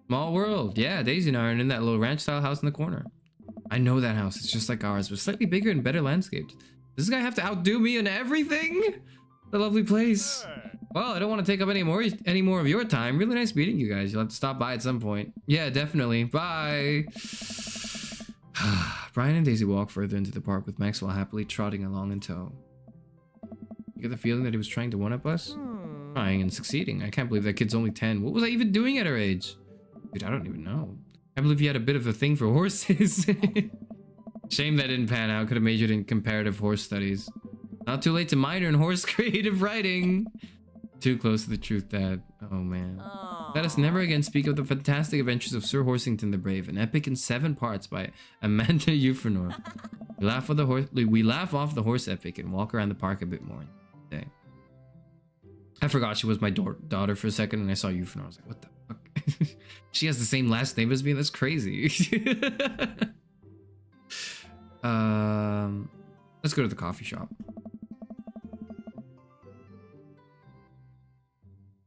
Small world. Yeah, Daisy and I are in that little ranch-style house in the corner. I know that house. It's just like ours, but slightly bigger and better landscaped. Does this guy have to outdo me in everything? The lovely place. Well, I don't want to take up any more of your time. Really nice meeting you guys. You'll have to stop by at some point. Yeah, definitely. Bye. Brian and Daisy walk further into the park with Maxwell happily trotting along in tow. You get the feeling that he was trying to one-up us? Trying and succeeding. I can't believe that kid's only 10. What was I even doing at her age? Dude, I don't even know. I believe he had a bit of a thing for horses. Shame that didn't pan out. Could have majored in comparative horse studies. Not too late to minor in horse creative writing. Too close to the truth, Dad. Oh, man. Let us never again speak of the fantastic adventures of Sir Horsington the Brave, an epic in 7 parts by Amanda Euphranor. We laugh off the horse epic and walk around the park a bit more today. I forgot she was my daughter for a second, and I saw Euphranor. I was like, what the fuck? She has the same last name as me? That's crazy. Let's go to the coffee shop.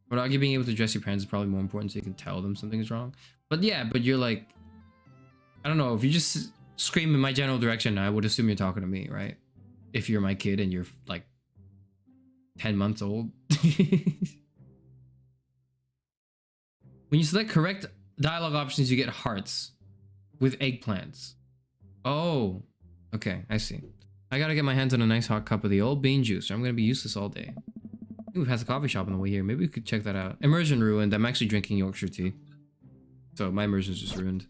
But argue being able to address your parents is probably more important so you can tell them something's wrong. But yeah, but you're like, I don't know, if you just scream in my general direction, I would assume you're talking to me, right? If you're my kid and you're like 10 months old. When you select correct dialogue options, you get hearts with eggplants. Oh, okay, I see. I gotta get my hands on a nice hot cup of the old bean juice, or I'm gonna be useless all day. We've had a coffee shop on the way here. Maybe we could check that out. Immersion ruined. I'm actually drinking Yorkshire tea. So my immersion's just ruined.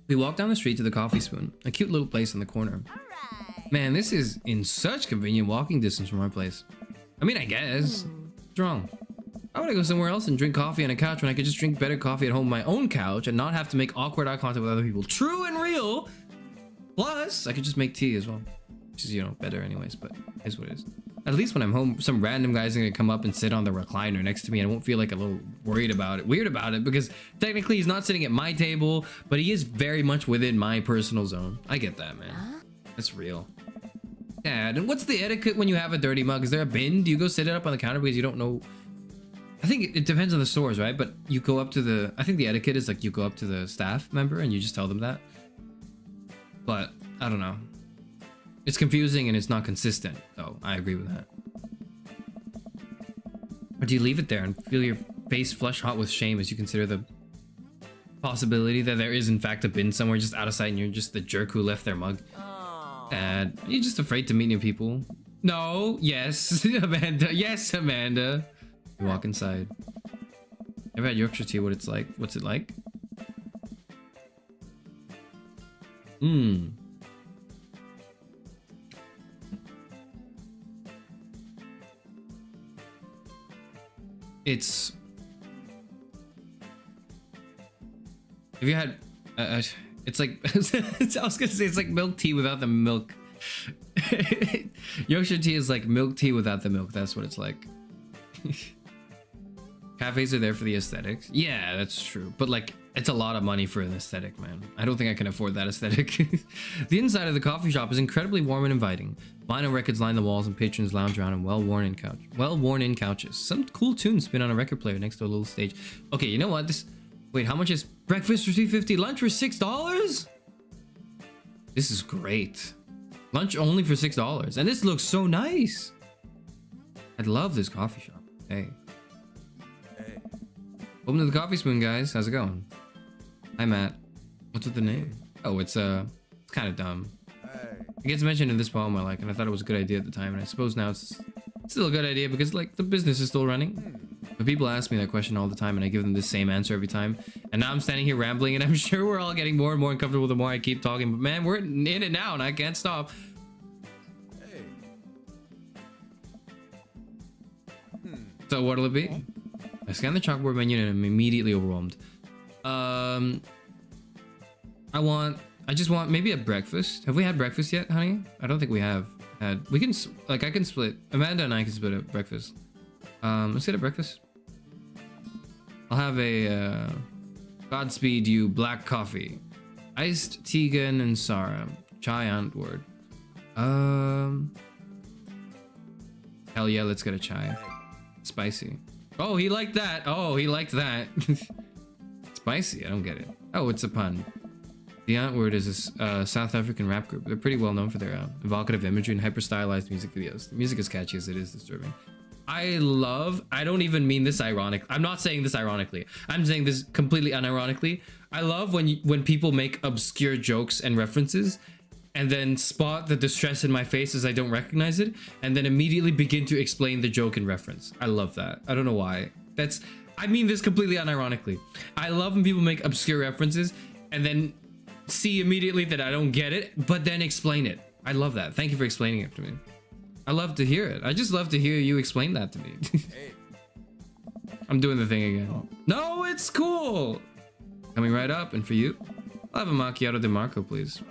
We walk down the street to the Coffee Spoon, a cute little place on the corner. Man, this is in such convenient walking distance from our place. I mean, I guess. What's wrong? Why would I go somewhere else and drink coffee on a couch when I could just drink better coffee at home on my own couch and not have to make awkward eye contact with other people? True and real! Plus, I could just make tea as well. Which is, you know, better anyways, but it is what it is. At least when I'm home, some random guy's gonna come up and sit on the recliner next to me and I won't feel like a little weird about it, because technically he's not sitting at my table, but he is very much within my personal zone. I get that, man. That's real. Dad, and what's the etiquette when you have a dirty mug? Is there a bin? Do you go sit it up on the counter because you don't know? I think it depends on the stores, right? But you go up to the, I think the etiquette is like you go up to the staff member and you just tell them that. But I don't know. It's confusing and it's not consistent, so I agree with that. Or do you leave it there and feel your face flush hot with shame as you consider the possibility that there is in fact a bin somewhere just out of sight and you're just the jerk who left their mug? Dad, you're just afraid to meet new people. No, yes, Amanda, yes, Amanda. You walk inside. Ever had Yorkshire tea? What it's like? What's it like? It's. Have you had? It's like I was gonna say it's like milk tea without the milk. Yorkshire tea is like milk tea without the milk. That's what it's like. Cafes are there for the aesthetics. Yeah, that's true. But like, it's a lot of money for an aesthetic, man. I don't think I can afford that aesthetic. The inside of the coffee shop is incredibly warm and inviting. Vinyl records line the walls and patrons lounge around on well-worn-in couches. Some cool tunes spin on a record player next to a little stage. Okay, you know what? Wait, how much is breakfast for $3.50? Lunch for $6? This is great. Lunch only for $6. And this looks so nice. I'd love this coffee shop. Hey. Welcome to the Coffee Spoon, guys. How's it going? Hi, Matt. What's with the name? Oh, it's kind of dumb. It gets mentioned in this poem I like, and I thought it was a good idea at the time, and I suppose now it's still a good idea because, like, the business is still running. But people ask me that question all the time, and I give them the same answer every time. And now I'm standing here rambling, and I'm sure we're all getting more and more uncomfortable the more I keep talking. But man, we're in it now, and I can't stop. So what'll it be? I scan the chalkboard menu and I'm immediately overwhelmed. I just want maybe a breakfast. Have we had breakfast yet, honey? I don't think we have had. We can, like, I can split. Amanda and I can split a breakfast. Let's get a breakfast. I'll have a Godspeed You black coffee, iced Tegan and Sarah, chai Antwoord. Hell yeah, let's get a chai. Spicy. Oh, he liked that. Oh, he liked that. Spicy. I don't get it. Oh, it's a pun. The Antwoord is a South African rap group. They're pretty well known for their evocative imagery and hyper-stylized music videos. The music is catchy as it is disturbing. I don't even mean this ironic. I'm not saying this ironically. I'm saying this completely unironically. I love when people make obscure jokes and references and then spot the distress in my face as I don't recognize it and then immediately begin to explain the joke and reference. I love that. I don't know why. I mean this completely unironically. I love when people make obscure references and then see immediately that I don't get it, but then explain it. I love that. Thank you for explaining it to me. I love to hear it. I just love to hear you explain that to me. I'm doing the thing again. No, it's cool. Coming right up, and for you, I'll have a macchiato de Marco, please.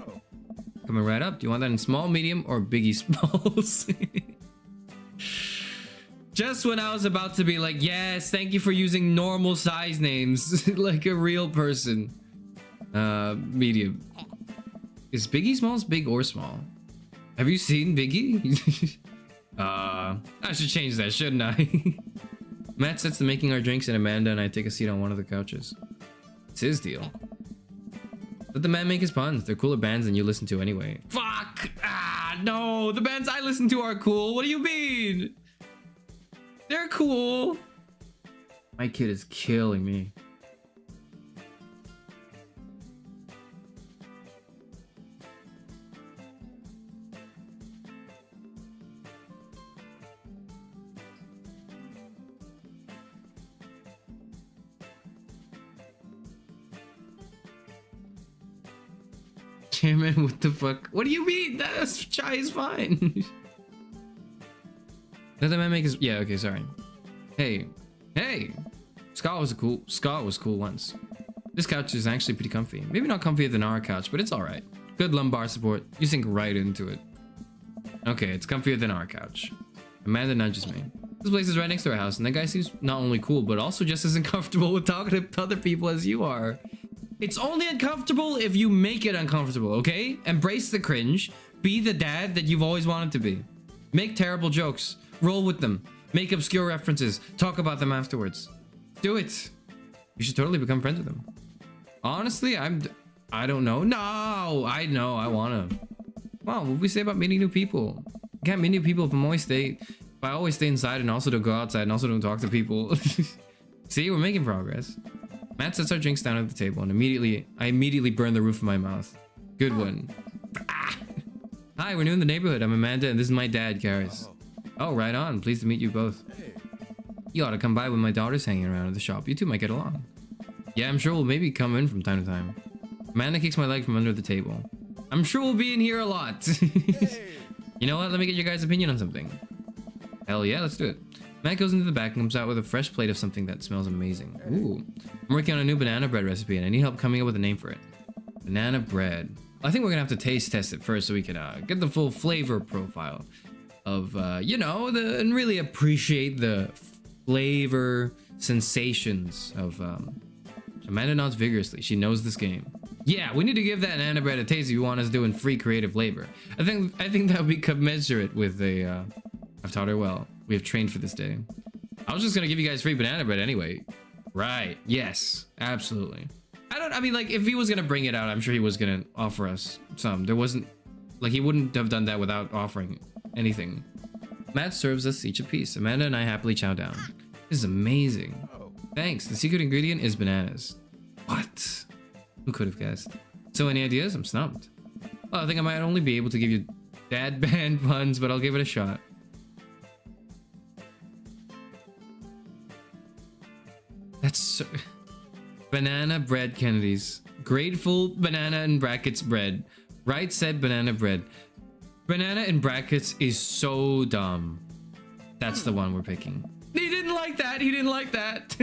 Coming right up. Do you want that in small, medium, or biggie smalls? Just when I was about to be like, yes, thank you for using normal size names like a real person. Medium. Is Biggie Smalls big or small? Have you seen Biggie? I should change that, shouldn't I? Matt sets the making our drinks and Amanda and I take a seat on one of the couches. It's his deal. Let the man make his puns. They're cooler bands than you listen to anyway. Fuck! Ah, no! The bands I listen to are cool. What do you mean? They're cool. My kid is killing me. Chairman, what the fuck? What do you mean? That chai is fine. Let the man make his... Yeah, okay, sorry. Hey. Scott was cool once. This couch is actually pretty comfy. Maybe not comfier than our couch, but it's alright. Good lumbar support. You sink right into it. Okay, it's comfier than our couch. Amanda nudges me. This place is right next to our house, and that guy seems not only cool, but also just as uncomfortable with talking to other people as you are. It's only uncomfortable if you make it uncomfortable, okay? Embrace the cringe. Be the dad that you've always wanted to be. Make terrible jokes. Roll with them. Make obscure references. Talk about them afterwards. Do it. You should totally become friends with them. Honestly, I don't know. No, I know. I wanna. Wow, what would we say about meeting new people? I can't meet new people if I always stay inside and also don't go outside and also don't talk to people. See, we're making progress. Matt sets our drinks down at the table and I immediately burn the roof of my mouth. Good one. Ah. Hi, we're new in the neighborhood. I'm Amanda and this is my dad, Karis. Oh, right on. Pleased to meet you both. You ought to come by when my daughter's hanging around at the shop. You two might get along. Yeah, I'm sure we'll maybe come in from time to time. Amanda kicks my leg from under the table. I'm sure we'll be in here a lot. You know what? Let me get your guys' opinion on something. Hell yeah, let's do it. Matt goes into the back and comes out with a fresh plate of something that smells amazing. Ooh. I'm working on a new banana bread recipe and I need help coming up with a name for it. Banana bread. I think we're gonna have to taste test it first so we can get the full flavor profile of, you know, and really appreciate the flavor sensations of Amanda nods vigorously. She knows this game. Yeah, we need to give that banana bread a taste if you want us doing free creative labor. I think that would be commensurate with a I've taught her well. We have trained for this day. I was just gonna give you guys free banana bread anyway. Right. Yes, absolutely. I mean, like, if he was gonna bring it out, I'm sure he was gonna offer us some. There wasn't, like, he wouldn't have done that without offering anything. Matt serves us each a piece. Amanda and I happily chow down. This is amazing. Thanks. The secret ingredient is bananas. What? Who could have guessed? So any ideas? I'm stumped. Well, I think I might only be able to give you dad band puns, but I'll give it a shot. That's so... Banana bread Kennedys. Grateful banana in brackets bread. Right said banana bread. Banana in brackets is so dumb. That's the one we're picking. He didn't like that. He didn't like that.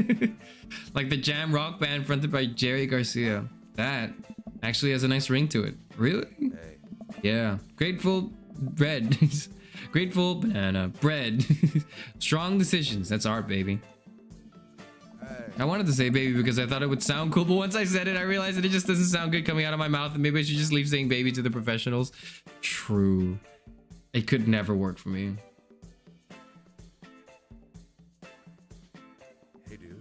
Like the jam rock band fronted by Jerry Garcia. That actually has a nice ring to it. Really? Hey. Yeah. Grateful bread. Grateful banana bread. Strong decisions. That's art, baby. I wanted to say baby because I thought it would sound cool, but once I said it, I realized that it just doesn't sound good coming out of my mouth, and maybe I should just leave saying baby to the professionals. True. It could never work for me. Hey, dude.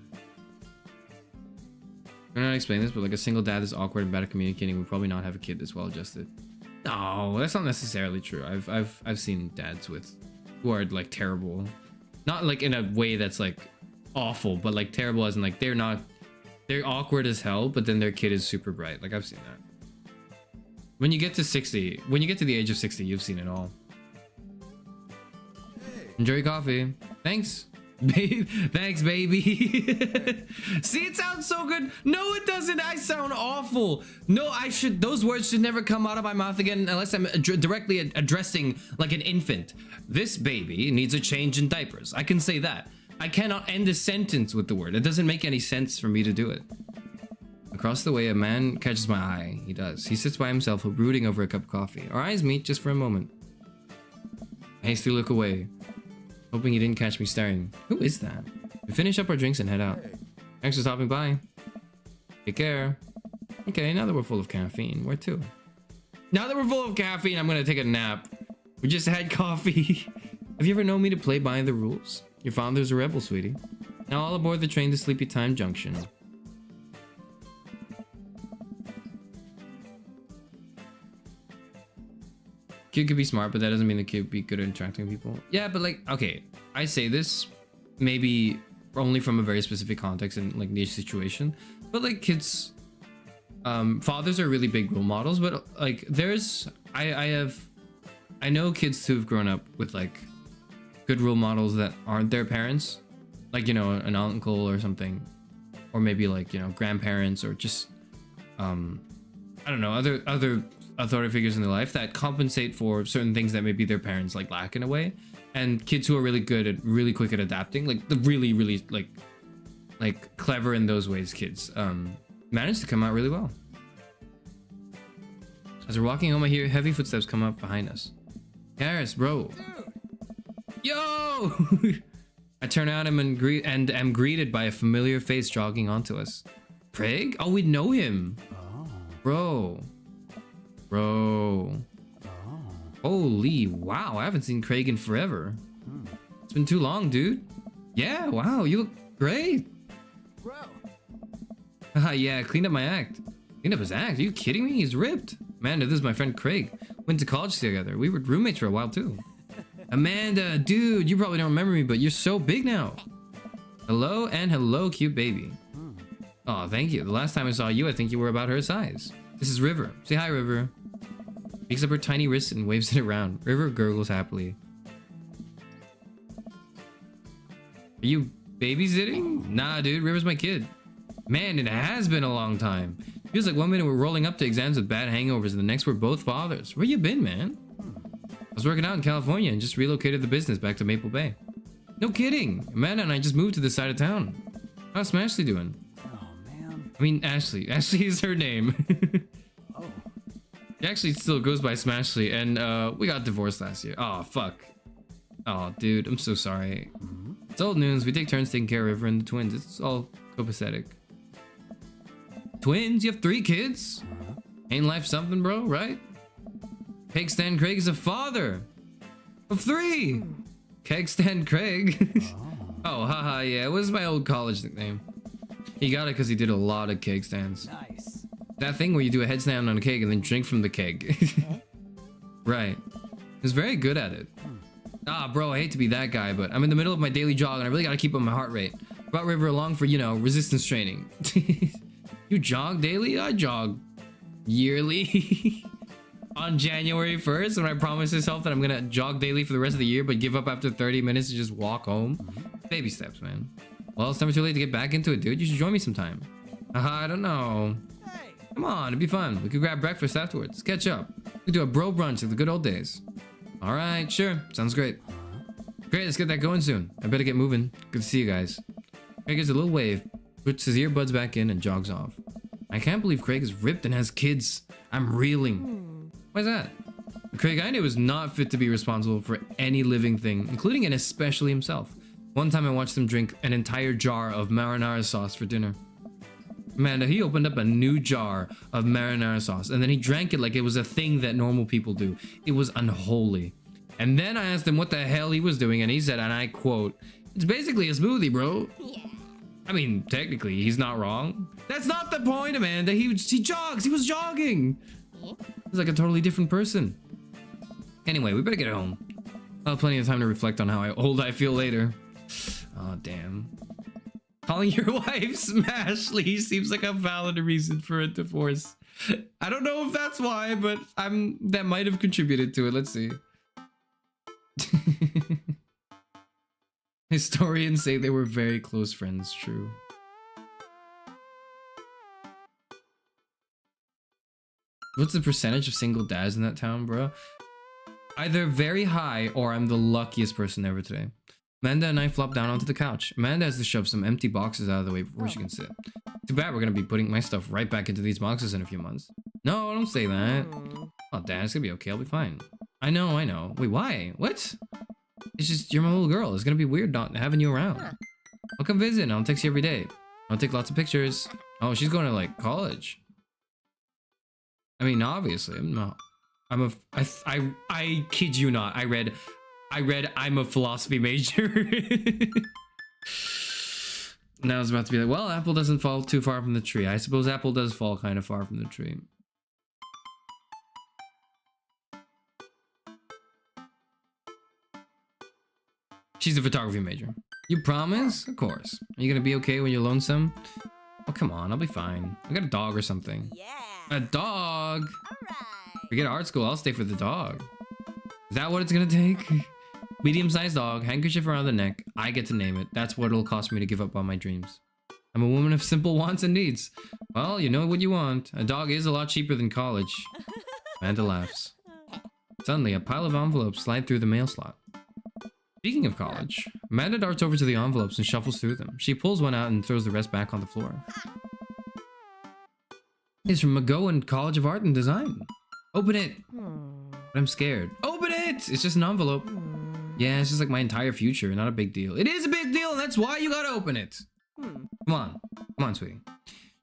I'm gonna explain this, but like a single dad is awkward and bad at communicating would probably not have a kid that's well adjusted. No, that's not necessarily true. I've seen dads with who are like terrible, not like in a way that's like awful, but like terrible as in like they're awkward as hell, but then their kid is super bright. Like I've seen that. When you get to 60, when you get to the age of 60, you've seen it all. Hey. Enjoy your coffee. Thanks. Thanks, baby. See, it sounds so good. No, it doesn't. I sound awful. No, those words should never come out of my mouth again unless I'm directly addressing like an infant. This baby needs a change in diapers. I can say that. I cannot end a sentence with the word. It doesn't make any sense for me to do it. Across the way, a man catches my eye. He does. He sits by himself, brooding over a cup of coffee. Our eyes meet just for a moment. I hastily look away, hoping he didn't catch me staring. Who is that? We finish up our drinks and head out. Thanks for stopping by. Take care. Okay, now that we're full of caffeine, where to? Now that we're full of caffeine, I'm gonna take a nap. We just had coffee. Have you ever known me to play by the rules? Your father's a rebel, sweetie. Now all aboard the train to Sleepy Time Junction. Kid could be smart, but that doesn't mean the kid would be good at interacting with people. Yeah, but like, okay, I say this maybe only from a very specific context and like niche situation, but like kids, fathers are really big role models, but like I know kids who've grown up with like good role models that aren't their parents, like, you know, an uncle or something, or maybe like, you know, grandparents, or just I don't know, other authority figures in their life that compensate for certain things that maybe their parents like lack in a way. And kids who are really good at really quick at adapting, like the really like clever in those ways, kids manage to come out really well. As we're walking home, I hear heavy footsteps come up behind us. Garrus, bro. Yo! I turn out and am greeted by a familiar face jogging onto us. Craig? Oh, we know him. Oh. Bro. Oh. Holy wow, I haven't seen Craig in forever. It's been too long, dude. Yeah, wow, you look great. Bro. Yeah, cleaned up my act. Cleaned up his act? Are you kidding me? He's ripped. Amanda, this is my friend Craig. Went to college together. We were roommates for a while too. Amanda, dude, you probably don't remember me, but you're so big now. Hello and hello, cute baby. Oh, thank you. The last time I saw you, I think you were about her size. This is River. Say hi, River. Picks up her tiny wrist and waves it around. River gurgles happily. Are you babysitting? Nah, dude, River's my kid. Man, it has been a long time. Feels like one minute we're rolling up to exams with bad hangovers and the next we're both fathers. Where you been, man? I was working out in California and just relocated the business back to Maple Bay. No kidding. Amanda and I just moved to this side of town. How's Smashley doing? Oh, man. I mean, Ashley. Ashley is her name. Oh. She actually still goes by Smashley, and we got divorced last year. Oh, fuck. Oh, dude, I'm so sorry. It's old news. We take turns taking care of River and the twins. It's all copacetic. Twins? You have 3 kids? Ain't life something, bro, right? Keg Stand Craig is a father of 3. Keg Stand Craig? Oh, haha, yeah. It was my old college nickname. He got it because he did a lot of keg stands. Nice. That thing where you do a headstand on a keg and then drink from the keg. Right. He was very good at it. Ah, bro, I hate to be that guy, but I'm in the middle of my daily jog and I really gotta keep up my heart rate. Brought River along for, you know, resistance training. You jog daily? I jog yearly. On January 1st, when I promised myself that I'm gonna jog daily for the rest of the year, but give up after 30 minutes and just walk home. Baby steps, man. Well, it's never too late to get back into it, dude. You should join me sometime. I don't know. Hey. Come on, it'd be fun. We could grab breakfast afterwards. Catch up. We could do a bro brunch like the good old days. All right, sure. Sounds great. Great, let's get that going soon. I better get moving. Good to see you guys. Craig gives a little wave, puts his earbuds back in, and jogs off. I can't believe Craig is ripped and has kids. I'm reeling. Why's that? The Craig I knew was not fit to be responsible for any living thing, including and especially himself. One time I watched him drink an entire jar of marinara sauce for dinner. Amanda, he opened up a new jar of marinara sauce and then he drank it like it was a thing that normal people do. It was unholy. And then I asked him what the hell he was doing and he said, and I quote, "It's basically a smoothie, bro." Yeah. I mean, technically, he's not wrong. That's not the point, Amanda. He jogs. He was jogging. He's like a totally different person. Anyway, we better get home. I'll have plenty of time to reflect on how old I feel later. Oh, damn. Calling your wife Smashley seems like a valid reason for a divorce. I don't know if that's why, but that might have contributed to it. Let's see. Historians say they were very close friends. True. What's the percentage of single dads in that town, bro? Either very high or I'm the luckiest person ever today. Amanda and I flop down onto the couch. Amanda has to shove some empty boxes out of the way before she can sit. Too bad we're gonna be putting my stuff right back into these boxes in a few months. No, don't say that. Oh, Dad, it's gonna be okay. I'll be fine. I know. Wait, why? What? It's just, you're my little girl. It's gonna be weird not having you around. I'll come visit and I'll text you every day. I'll take lots of pictures. Oh, she's going to, like, college. I mean, obviously, I kid you not. I read I'm a philosophy major. Now it's about to be like, well, apple doesn't fall too far from the tree. I suppose apple does fall kind of far from the tree. She's a photography major. You promise? Of course. Are you gonna be okay when you're lonesome? Oh, come on. I'll be fine. I got a dog or something. Yeah. A dog? Alright. Forget art school. I'll stay for the dog. Is that what it's gonna take? Medium-sized dog, handkerchief around the neck. I get to name it. That's what it'll cost me to give up on my dreams. I'm a woman of simple wants and needs. Well, you know what you want. A dog is a lot cheaper than college. Amanda laughs. Suddenly, a pile of envelopes slide through the mail slot. Speaking of college, Amanda darts over to the envelopes and shuffles through them. She pulls one out and throws the rest back on the floor. It's from McGowan College of Art and Design. Open it. But I'm scared. Open it! It's just an envelope. Yeah, it's just like my entire future. Not a big deal. It is a big deal, and that's why you gotta open it. Come on, sweetie.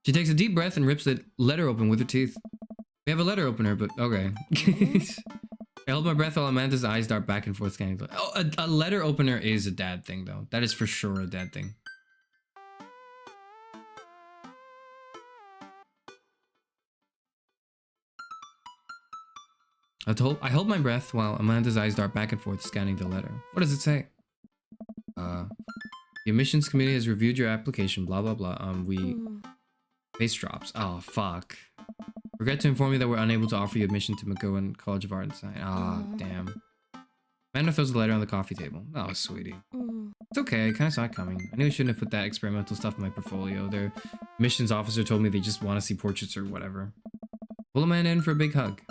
She takes a deep breath and rips the letter open with her teeth. We have a letter opener, but okay. I hold my breath while Amanda's eyes dart back and forth scanning. Oh, a letter opener is a dad thing, though. That is for sure a dad thing. I hold my breath while Amanda's eyes dart back and forth scanning the letter. What does it say? The admissions committee has reviewed your application, blah, blah, blah. Face drops. Oh, fuck. Regret to inform you that we're unable to offer you admission to McGowan College of Art and Design. Ah, damn. Amanda throws the letter on the coffee table. Oh, sweetie. It's okay, I kind of saw it coming. I knew I shouldn't have put that experimental stuff in my portfolio. Their admissions officer told me they just want to see portraits or whatever. Pull Amanda in for a big hug.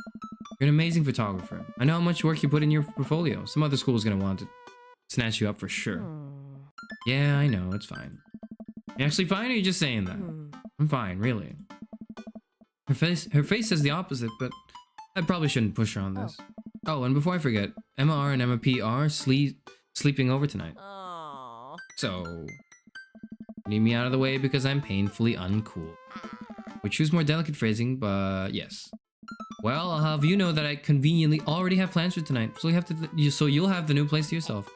You're an amazing photographer. I know how much work you put in your portfolio. Some other school's gonna want to snatch you up for sure. Yeah, I know, it's fine. You actually fine, or are you just saying that? I'm fine, really. Her face says the opposite, but I probably shouldn't push her on this. Oh, and before I forget, Emma R and Emma P are sleeping over tonight. Oh. So, need me out of the way because I'm painfully uncool. We choose more delicate phrasing, but yes. Well, I'll have you know that I conveniently already have plans for tonight, so you'll have the new place to yourself.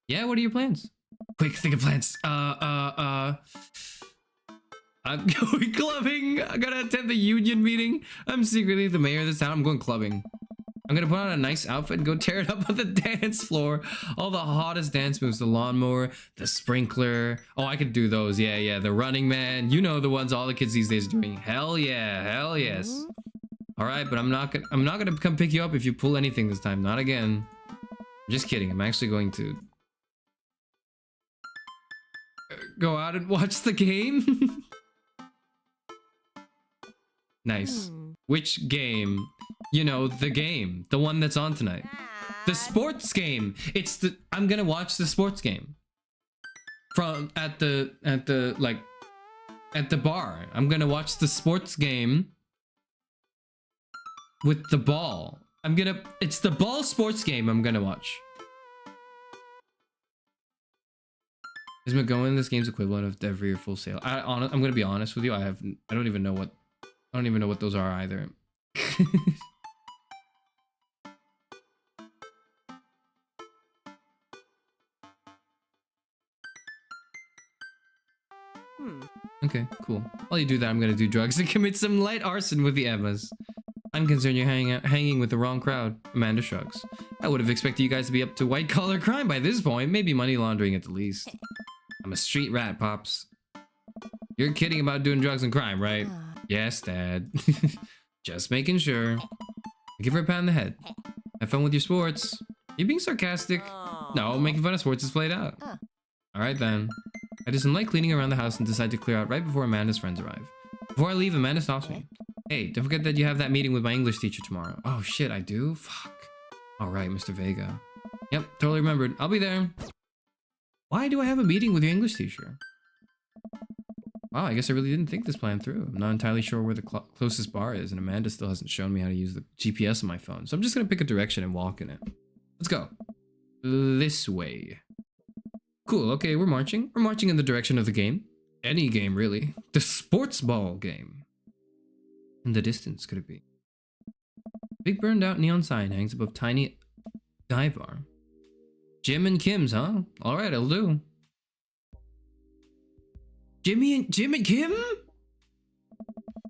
Yeah, what are your plans? Quick, think of plans. I'm going clubbing. I gotta attend the union meeting. I'm secretly the mayor of this town. I'm going clubbing. I'm gonna put on a nice outfit and go tear it up on the dance floor. All the hottest dance moves, the lawnmower, the sprinkler. Oh, I could do those. Yeah, the running man. You know the ones all the kids these days are doing. Hell yeah, hell yes. All right, but I'm not gonna come pick you up if you pull anything this time. Not again. I'm just kidding. I'm actually going to go out and watch the game. Nice. Which game? You know, the game. The one that's on tonight. The sports game. I'm gonna watch the sports game. At the bar. I'm gonna watch the sports game with the ball. It's the ball sports game I'm gonna watch. Is McGowan this game's equivalent of every Full Sail? I'm gonna be honest with you. I don't even know what those are either. Okay, cool. While you do that, I'm gonna do drugs and commit some light arson with the Emmas. I'm concerned you're hanging with the wrong crowd. Amanda shrugs. I would have expected you guys to be up to white-collar crime by this point. Maybe money laundering at the least. I'm a street rat, Pops. You're kidding about doing drugs and crime, right? Yes, Dad. Just making sure. Give her a pat on the head. Have fun with your sports. You being sarcastic? No, making fun of sports is played out. Alright then. I do some light cleaning around the house and decide to clear out right before Amanda's friends arrive. Before I leave, Amanda stops me. Hey, don't forget that you have that meeting with my English teacher tomorrow. Oh shit, I do? Fuck. Alright, Mr. Vega. Yep, totally remembered. I'll be there. Why do I have a meeting with your English teacher? Wow, I guess I really didn't think this plan through. I'm not entirely sure where the closest bar is, and Amanda still hasn't shown me how to use the GPS on my phone. So I'm just gonna pick a direction and walk in it. Let's go. This way. Cool, okay, we're marching. We're marching in the direction of the game. Any game, really. The sports ball game. In the distance, could it be? Big burned out neon sign hangs above tiny dive bar. Jim and Kim's, huh? Alright, I'll do. Jim and Kim?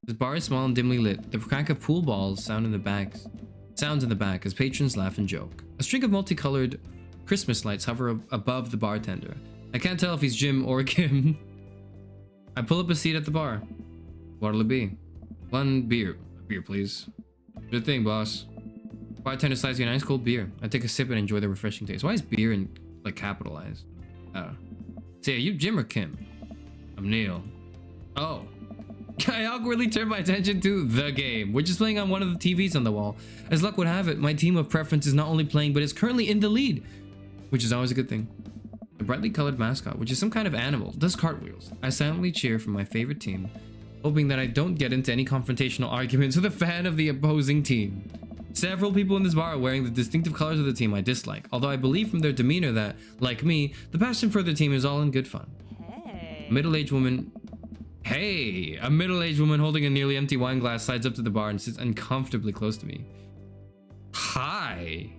The bar is small and dimly lit. The crack of pool balls sounds in the back as patrons laugh and joke. A string of multicolored Christmas lights hover above the bartender. I can't tell if he's Jim or Kim. I pull up a seat at the bar. What'll it be? One beer. A beer, please. Good thing, boss. Bartender slides you a nice cold beer. I take a sip and enjoy the refreshing taste. Why is beer in like capitalized? Oh. Say, are you Jim or Kim? I'm Neil. Oh. I awkwardly turn my attention to the game, which is playing on one of the TVs on the wall. As luck would have it, my team of preference is not only playing, but is currently in the lead, which is always a good thing. The brightly colored mascot, which is some kind of animal, does cartwheels. I silently cheer for my favorite team, hoping that I don't get into any confrontational arguments with a fan of the opposing team. Several people in this bar are wearing the distinctive colors of the team I dislike, although I believe from their demeanor that, like me, the passion for their team is all in good fun. A middle-aged woman holding a nearly empty wine glass slides up to the bar and sits uncomfortably close to me. Hi.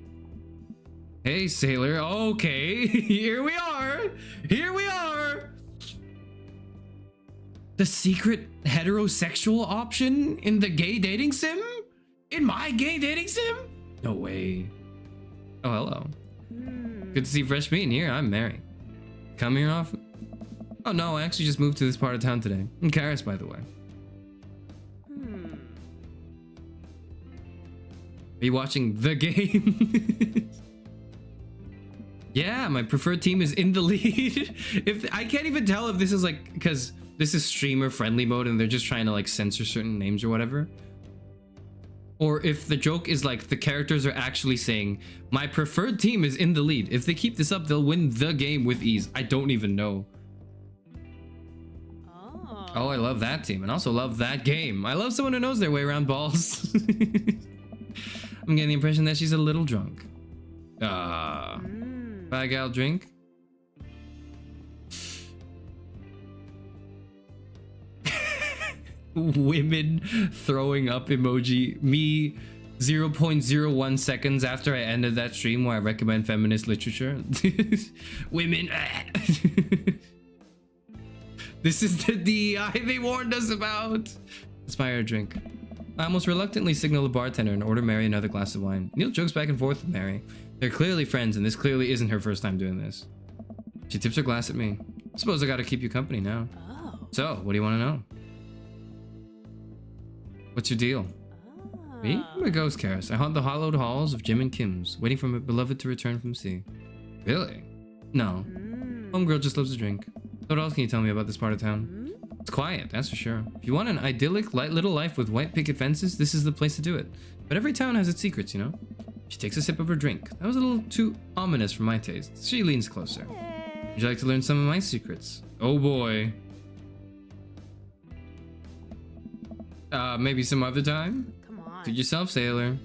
Hey, sailor. Okay, here we are. Here we are. The secret heterosexual option in the gay dating sim? In my gay dating sim? No way. Oh, hello. Good to see fresh meat in here. I'm Mary. Come here often? Oh no, I actually just moved to this part of town today. I'm Karis, by the way. Are you watching the game? Yeah, my preferred team is in the lead. I can't even tell if this is like, because this is streamer friendly mode and they're just trying to like censor certain names or whatever. Or if the joke is like the characters are actually saying, my preferred team is in the lead. If they keep this up, they'll win the game with ease. I don't even know. Oh, I love that team and also love that game. I love someone who knows their way around balls. I'm getting the impression that she's a little drunk. Bad gal drink? Women throwing up emoji. Me 0.01 seconds after I ended that stream where I recommend feminist literature. Women. This is the DEI they warned us about. Inspire a drink. I almost reluctantly signal the bartender and order Mary another glass of wine. Neil jokes back and forth with Mary. They're clearly friends, and this clearly isn't her first time doing this. She tips her glass at me. Suppose I gotta keep you company now. Oh. So, what do you want to know? What's your deal? Me? I'm a ghost, Karis. I haunt the hollowed halls of Jim and Kim's, waiting for my beloved to return from sea. Really? No. Homegirl just loves to drink. What else can you tell me about this part of town? It's quiet, that's for sure. If you want an idyllic, little life with white picket fences, this is the place to do it. But every town has its secrets, you know? She takes a sip of her drink. That was a little too ominous for my taste. She leans closer. Would you like to learn some of my secrets? Oh boy. Maybe some other time? Come on. Suit yourself, sailor.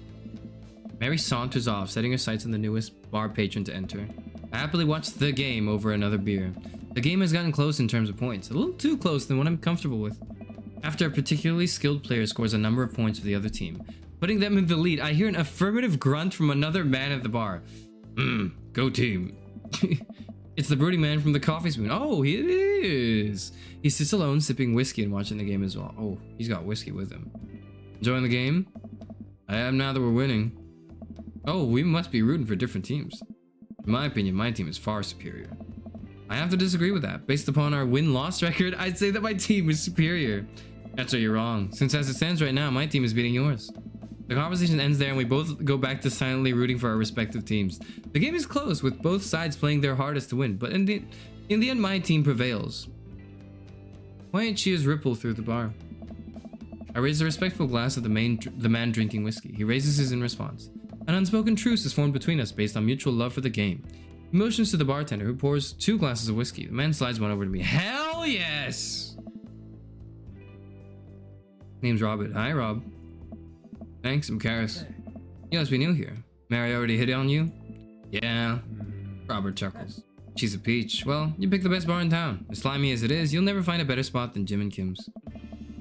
Mary saunters off, setting her sights on the newest bar patron to enter. I happily watch the game over another beer. The game has gotten close in terms of points, a little too close than what I'm comfortable with. After a particularly skilled player scores a number of points for the other team, putting them in the lead, I hear an affirmative grunt from another man at the bar. Go team. It's the brooding man from the coffee spoon. Oh, it is. He sits alone, sipping whiskey and watching the game as well. Oh, he's got whiskey with him. Enjoying the game? I am now that we're winning. Oh, we must be rooting for different teams. In my opinion, my team is far superior. I have to disagree with that. Based upon our win-loss record, I'd say that my team is superior. That's where you're wrong, since as it stands right now, my team is beating yours. The conversation ends there and we both go back to silently rooting for our respective teams. The game is close, with both sides playing their hardest to win, but in the end, my team prevails. Quiet cheers ripple through the bar. I raise a respectful glass of the man drinking whiskey. He raises his in response. An unspoken truce is formed between us based on mutual love for the game. He motions to the bartender, who pours 2 glasses of whiskey. The man slides one over to me. Hell yes! Name's Robert. Hi, Rob. Thanks, I'm Karis. You must be new here. Mary already hit on you? Yeah. Robert chuckles. She's a peach. Well, you picked the best bar in town. As slimy as it is, you'll never find a better spot than Jim and Kim's.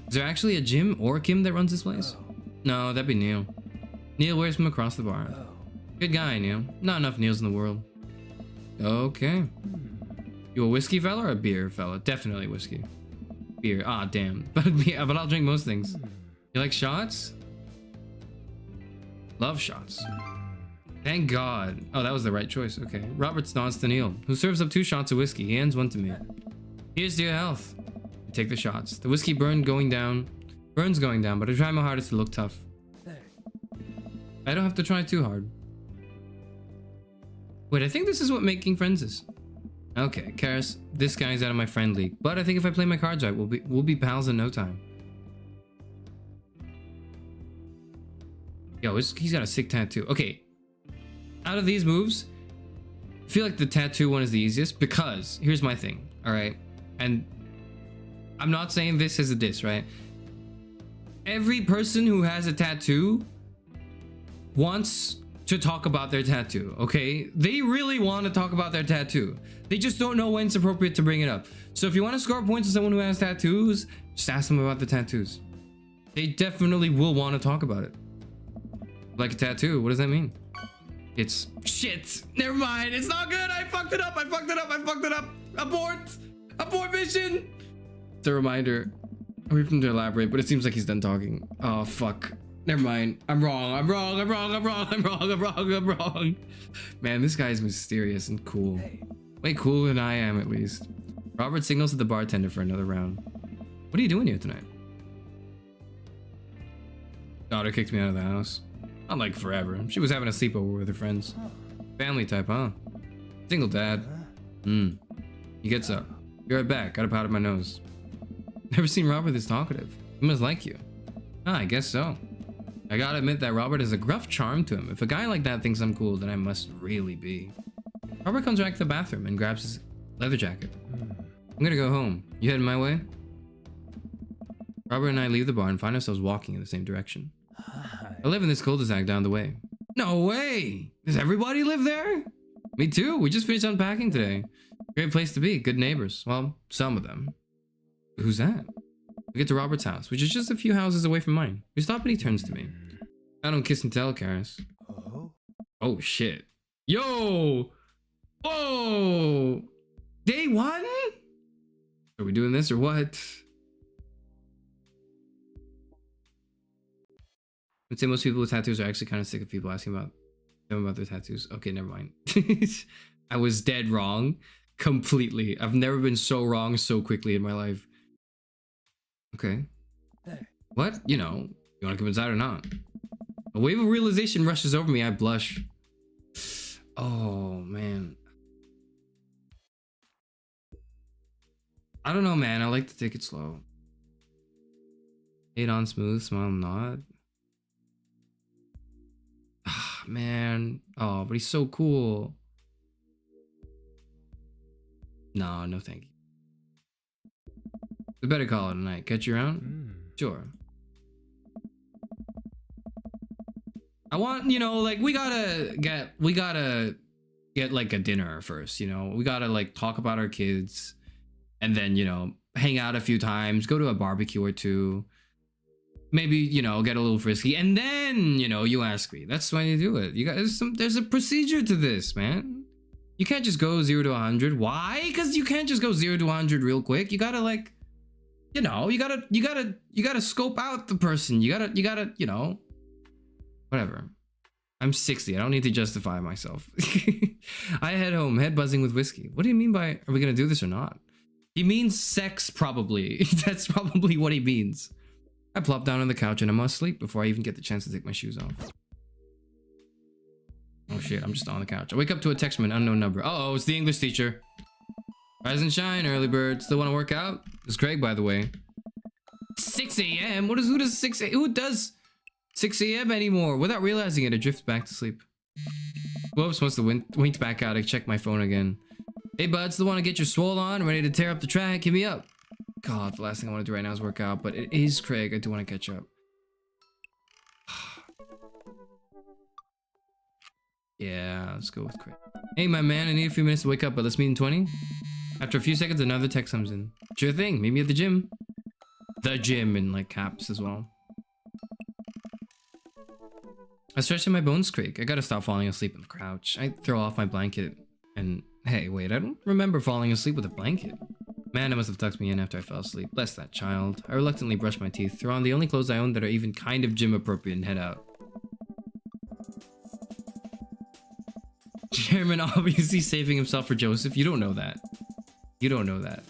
Is there actually a Jim or Kim that runs this place? No, that'd be Neil. Neil wears from across the bar. Good guy, Neil. Not enough Neils in the world. Okay. You a whiskey fella or a beer fella? Definitely whiskey. Beer. Ah, damn. But I'll drink most things. You like shots? Love shots. Thank God. Oh, that was the right choice. Okay. Robert nods to Neil, who serves up 2 shots of whiskey. He hands one to me. Here's to your health. I take the shots. The whiskey burns going down, but I try my hardest to look tough. I don't have to try too hard. Wait, I think this is what making friends is. Okay, Karis, this guy's out of my friend league, but I think if I play my cards right, we'll be pals in no time. Yo, he's got a sick tattoo. Okay, out of these moves, I feel like the tattoo one is the easiest because here's my thing, all right? And I'm not saying this as a diss, right? Every person who has a tattoo wants to talk about their tattoo, okay? They really want to talk about their tattoo. They just don't know when it's appropriate to bring it up. So if you want to score points with someone who has tattoos, just ask them about the tattoos. They definitely will want to talk about it. Like a tattoo, what does that mean? It's shit. Never mind. It's not good. I fucked it up. Abort mission. It's a reminder. I wait for him to elaborate, but it seems like he's done talking. Oh, fuck. Never mind. I'm wrong. Man, this guy is mysterious and cool. Way cooler than I am, at least. Robert signals to the bartender for another round. What are you doing here tonight? Daughter kicked me out of the house. Not like forever. She was having a sleepover with her friends. Family type, huh? Single dad. He gets up. Be right back. Got a powder my nose. Never seen Robert this talkative. He must like you. Ah, I guess so. I gotta admit that Robert has a gruff charm to him. If a guy like that thinks I'm cool, then I must really be. Robert comes back to the bathroom and grabs his leather jacket. I'm gonna go home. You heading my way? Robert and I leave the bar and find ourselves walking in the same direction. I live in this cul-de-sac down the way. No way! Does everybody live there? Me too. We just finished unpacking today. Great place to be. Good neighbors. Well, some of them. Who's that? We get to Robert's house, which is just a few houses away from mine. We stop and he turns to me. I don't kiss and tell, Karis. Oh shit. Yo! Whoa! Day one? Are we doing this or what? I'd say most people with tattoos are actually kind of sick of people asking about them about their tattoos. Okay, never mind. I was dead wrong. Completely. I've never been so wrong so quickly in my life. Okay. What? You know, you want to come inside or not? A wave of realization rushes over me. I blush. Oh, man. I don't know, man. I like to take it slow. Hate on smooth, smile nod. Ah, man. Oh, but he's so cool. No, no thank you. We better call it a night. Catch you around? Sure. I want, you know, like we gotta get like a dinner first, you know. We gotta like talk about our kids and then, you know, hang out a few times, go to a barbecue or two. Maybe, you know, get a little frisky and then, you know, you ask me. That's when you do it. You got there's a procedure to this, man. You can't just go 0 to 100. Why? Because you can't just go 0 to 100 real quick. You gotta like, you know, you gotta scope out the person. You gotta, you know, whatever. I'm 60. I don't need to justify myself. I head home, head buzzing with whiskey. What do you mean by, are we gonna do this or not? He means sex, probably. That's probably what he means. I plop down on the couch and I'm asleep before I even get the chance to take my shoes off. Oh shit, I'm just on the couch. I wake up to a text from an unknown number. Uh-oh, it's the English teacher. Rise and shine, early bird. Still want to work out? It's Craig, by the way. 6 a.m.? Who does 6 a.m.? Who does 6 a.m. anymore? Without realizing it, I drift back to sleep. Whoops, must have winked back out. I check my phone again. Hey, bud, still want to get your swole on? Ready to tear up the track? Hit me up. God, the last thing I want to do right now is work out, but it is Craig. I do want to catch up. Yeah, let's go with Craig. Hey, my man, I need a few minutes to wake up, but let's meet in 20. After a few seconds, another text comes in. Sure thing, meet me at the gym. The gym in like caps as well. I stretch in my bones, Craig. I gotta stop falling asleep on the couch. I throw off my blanket and hey, wait, I don't remember falling asleep with a blanket. Amanda must have tucked me in after I fell asleep. Bless that child. I reluctantly brush my teeth, throw on the only clothes I own that are even kind of gym appropriate and head out. Chairman obviously saving himself for Joseph. You don't know that. You don't know that.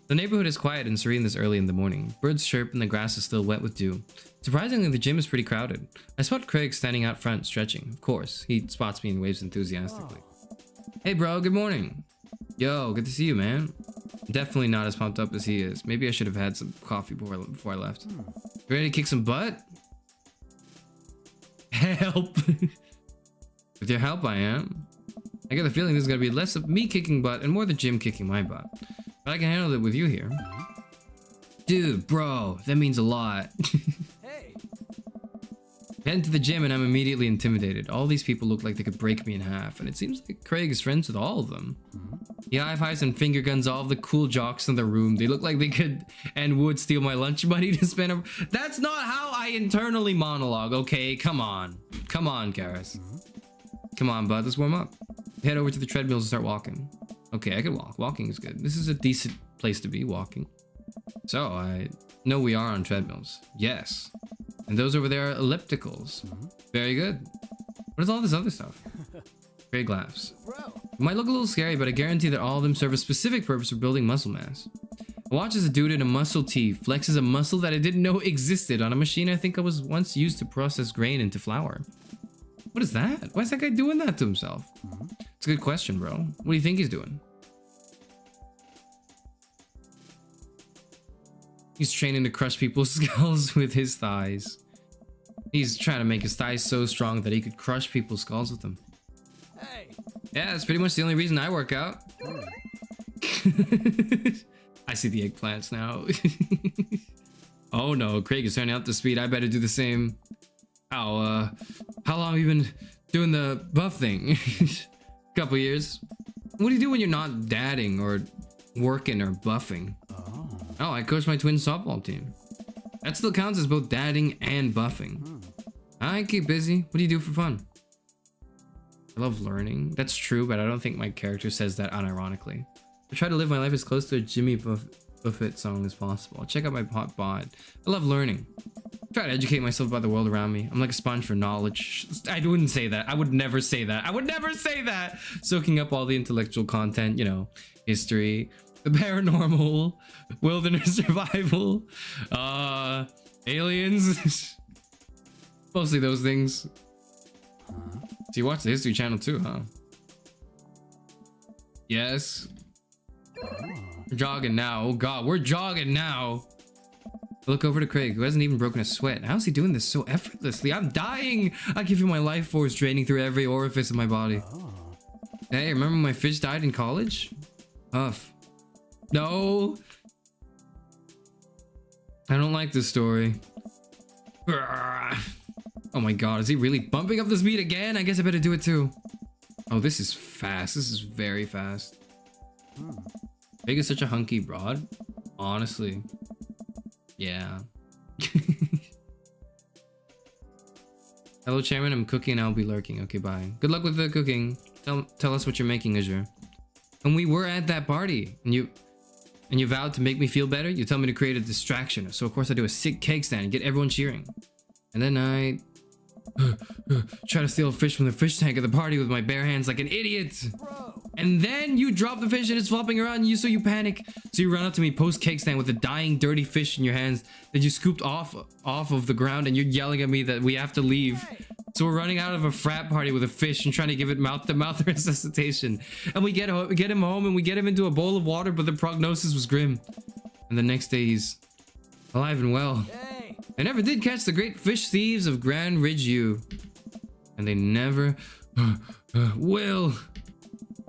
The neighborhood is quiet and serene this early in the morning. Birds chirp and the grass is still wet with dew. Surprisingly, the gym is pretty crowded. I spot Craig standing out front, stretching. Of course, he spots me and waves enthusiastically. Hey bro, good morning. Yo, good to see you, man. Definitely not as pumped up as he is. Maybe I should have had some coffee before I left. You ready to kick some butt? Help. With your help, I am. I get the feeling this is going to be less of me kicking butt and more the gym kicking my butt. But I can handle it with you here. Dude, bro, that means a lot. Hey. Head into the gym and I'm immediately intimidated. All these people look like they could break me in half, and it seems like Craig is friends with all of them. He high-fives and finger guns all of the cool jocks in the room. They look like they could and would steal my lunch money to spend. That's not how I internally monologue, okay? Come on. Come on, Karis. Come on, bud, let's warm up. Head over to the treadmills and start walking. Okay, I can walk. Walking is good. This is a decent place to be walking. So, I know we are on treadmills. Yes. And those over there are ellipticals. Very good. What is all this other stuff? Craig laughs. It might look a little scary, but I guarantee that all of them serve a specific purpose for building muscle mass. I watch as a dude in a muscle tee flexes a muscle that I didn't know existed on a machine I think I was once used to process grain into flour. What is that? Why is that guy doing that to himself? It's a good question, bro. What do you think he's doing? He's training to crush people's skulls with his thighs. He's trying to make his thighs so strong that he could crush people's skulls with them. Hey. Yeah, that's pretty much the only reason I work out. I see the eggplants now. Oh no, Craig is turning up the speed. I better do the same. How long have you been doing the buff thing? Couple years. What do you do when you're not dadding or working or buffing? Oh, I coach my twin softball team. That still counts as both dadding and buffing. I keep busy. What do you do for fun? I love learning. That's true, but I don't think my character says that unironically. I try to live my life as close to a Jimmy Buffett song as possible. Check out my hot bod. I love learning. I try to educate myself about the world around me. I'm like a sponge for knowledge. I wouldn't say that. I would never say that. I would never say that. Soaking up all the intellectual content, you know, history, the paranormal, wilderness survival, aliens. Mostly those things. So you watch the History Channel too, huh? Yes. We're jogging now. Oh god, we're jogging now. I look over to Craig, who hasn't even broken a sweat. How is he doing this so effortlessly? I'm dying! I can feel my life force draining through every orifice of my body. Hey, remember when my fish died in college? Huff. No! I don't like this story. Oh my god, is he really bumping up the speed again? I guess I better do it too. Oh, this is fast. This is very fast. Big is such a hunky broad. Honestly. Yeah. Hello, Chairman. I'm cooking. I'll be lurking. Okay, bye. Good luck with the cooking. Tell us what you're making, Azure. And we were at that party, and you vowed to make me feel better. You tell me to create a distraction, so of course I do a sick cake stand and get everyone cheering. And then I try to steal a fish from the fish tank at the party with my bare hands like an idiot. And then you drop the fish and it's flopping around you, so you panic. So you run up to me post cake stand with a dying dirty fish in your hands that you scooped off of the ground, and you're yelling at me that we have to leave. So we're running out of a frat party with a fish and trying to give it mouth-to-mouth resuscitation. And we get him home and we get him into a bowl of water, but the prognosis was grim. And the next day he's alive and well. I never did catch the great fish thieves of Grand Ridge U. And they never will.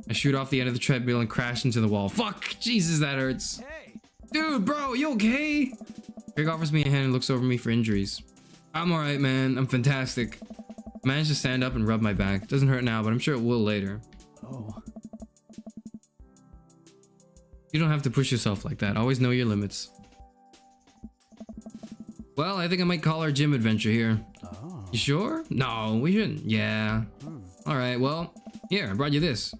I shoot off the end of the treadmill and crash into the wall. Fuck! Jesus, that hurts. Hey. Dude, bro, you okay? Greg offers me a hand and looks over me for injuries. I'm alright, man. I'm fantastic. I managed to stand up and rub my back. Doesn't hurt now, but I'm sure it will later. Oh. You don't have to push yourself like that. Always know your limits. Well, I think I might call our gym adventure here. Oh. You sure? No, we shouldn't. Yeah. Alright, well, here, I brought you this.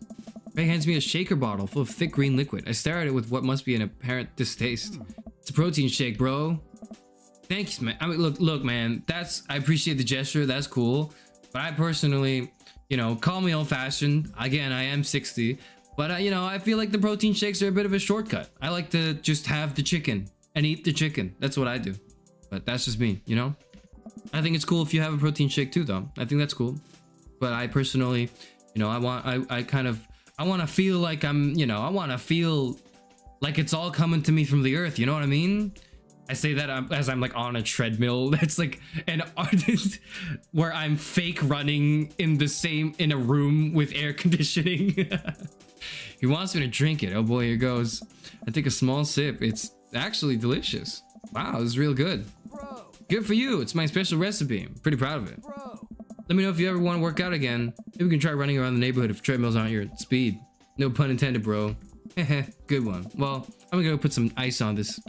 Ray hands me a shaker bottle full of thick green liquid. I stare at it with what must be an apparent distaste. It's a protein shake, bro. Thanks, man. I mean, look, man. I appreciate the gesture. That's cool. But I personally, you know, call me old-fashioned. Again, I am 60. But, you know, I feel like the protein shakes are a bit of a shortcut. I like to just have the chicken and eat the chicken. That's what I do. But that's just me, you know? I think it's cool if you have a protein shake too, though. I think that's cool. But I personally, you know, I want to feel like I'm, you know, I want to feel like it's all coming to me from the earth. You know what I mean? I say that as I'm like on a treadmill. That's like an artist where I'm fake running in a room with air conditioning. He wants me to drink it. Oh boy, here goes. I take a small sip. It's actually delicious. Wow, this is real good. Bro. Good for you. It's my special recipe. I'm pretty proud of it. Bro. Let me know if you ever want to work out again. Maybe we can try running around the neighborhood if treadmills aren't your speed. No pun intended, bro. Heh, good one. Well, I'm gonna go put some ice on this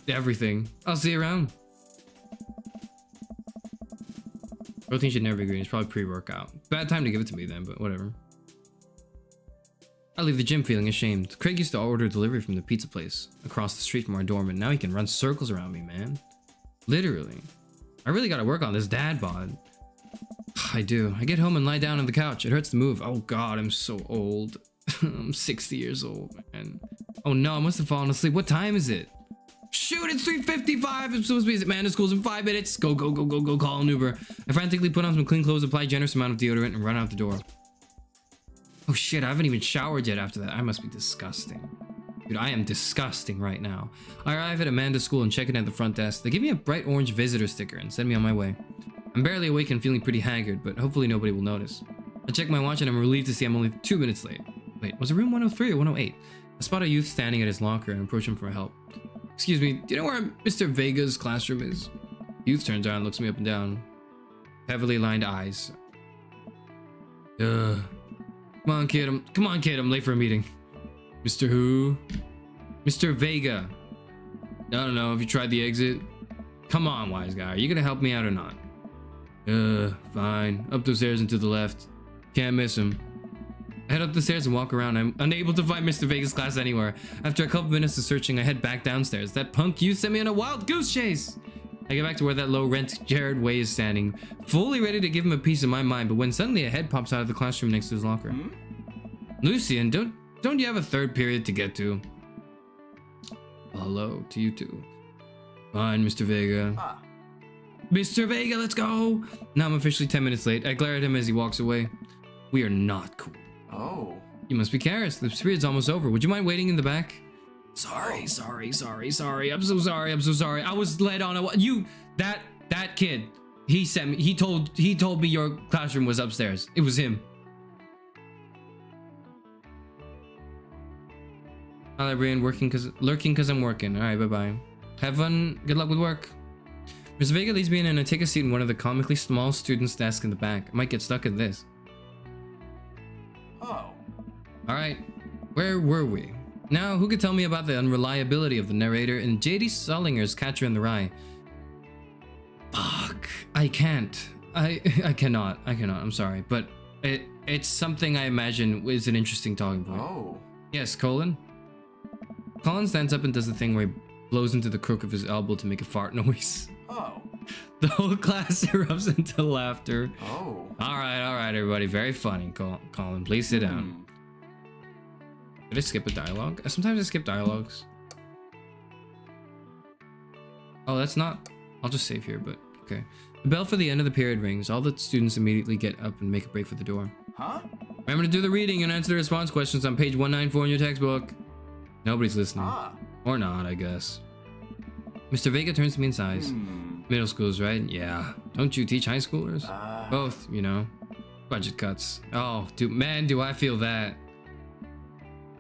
everything. I'll see you around. Protein should never be green. It's probably pre-workout. Bad time to give it to me then, but whatever. I leave the gym feeling ashamed. Craig used to order delivery from the pizza place across the street from our dorm, and now he can run circles around me, man. Literally. I really gotta work on this dad bod. I do. I get home and lie down on the couch. It hurts to move. Oh god, I'm so old. I'm 60 years old, man. Oh no, I must have fallen asleep. What time is it? Shoot, it's 3:55. I'm supposed to be at man to school's in 5 minutes. Go, call an Uber. I frantically put on some clean clothes, apply a generous amount of deodorant, and run out the door. Oh shit, I haven't even showered yet after that. I must be disgusting. Dude, I am disgusting right now. I arrive at Amanda's school and check in at the front desk. They give me a bright orange visitor sticker and send me on my way. I'm barely awake and feeling pretty haggard, but hopefully nobody will notice. I check my watch and I'm relieved to see I'm only 2 minutes late. Wait, was it room 103 or 108? I spot a youth standing at his locker and approach him for help. Excuse me, do you know where Mr. Vega's classroom is? The youth turns around and looks me up and down. Heavily lined eyes. Come on, kid. I'm late for a meeting. Mr. Who? Mr. Vega. I don't know. Have you tried the exit? Come on, wise guy. Are you gonna help me out or not? Fine. Up those stairs and to the left. Can't miss him. I head up the stairs and walk around. I'm unable to find Mr. Vega's class anywhere. After a couple minutes of searching, I head back downstairs. That punk youth sent me on a wild goose chase. I get back to where that low-rent Jared Way is standing, fully ready to give him a piece of my mind, but when suddenly a head pops out of the classroom next to his locker. Lucian, don't you have a third period to get to? Well, hello to you too. Fine, Mr. Vega. Mr. Vega, let's go! Now I'm officially 10 minutes late. I glare at him as he walks away. We are not cool. Oh. You must be Karis. The period's almost over. Would you mind waiting in the back? Sorry. I'm so sorry. I was led on that kid. He sent me. He told me your classroom was upstairs. It was him. Hi, librarian, lurking cause I'm working. All right, bye-bye. Have fun. Good luck with work. Mr. Vega leads me in and I take a seat in one of the comically small students' desks in the back. I might get stuck in this. Oh. All right, where were we? Now, who could tell me about the unreliability of the narrator in J.D. Salinger's Catcher in the Rye? Fuck, I can't. I cannot. I'm sorry, but it's something I imagine is an interesting talking point. Oh. Yes, Colin. Colin stands up and does the thing where he blows into the crook of his elbow to make a fart noise. Oh. The whole class erupts into laughter. Oh. All right, everybody. Very funny, Colin. Please sit down. Did I skip a dialogue? Sometimes I skip dialogues. Oh, that's not... I'll just save here, but okay. The bell for the end of the period rings. All the students immediately get up and make a break for the door. Huh? Remember to do the reading and answer the response questions on page 194 in your textbook. Nobody's listening. Or not, I guess. Mr. Vega turns to me and sighs. Middle schools, right? Yeah. Don't you teach high schoolers? Both, you know. Budget cuts. Oh, man, do I feel that.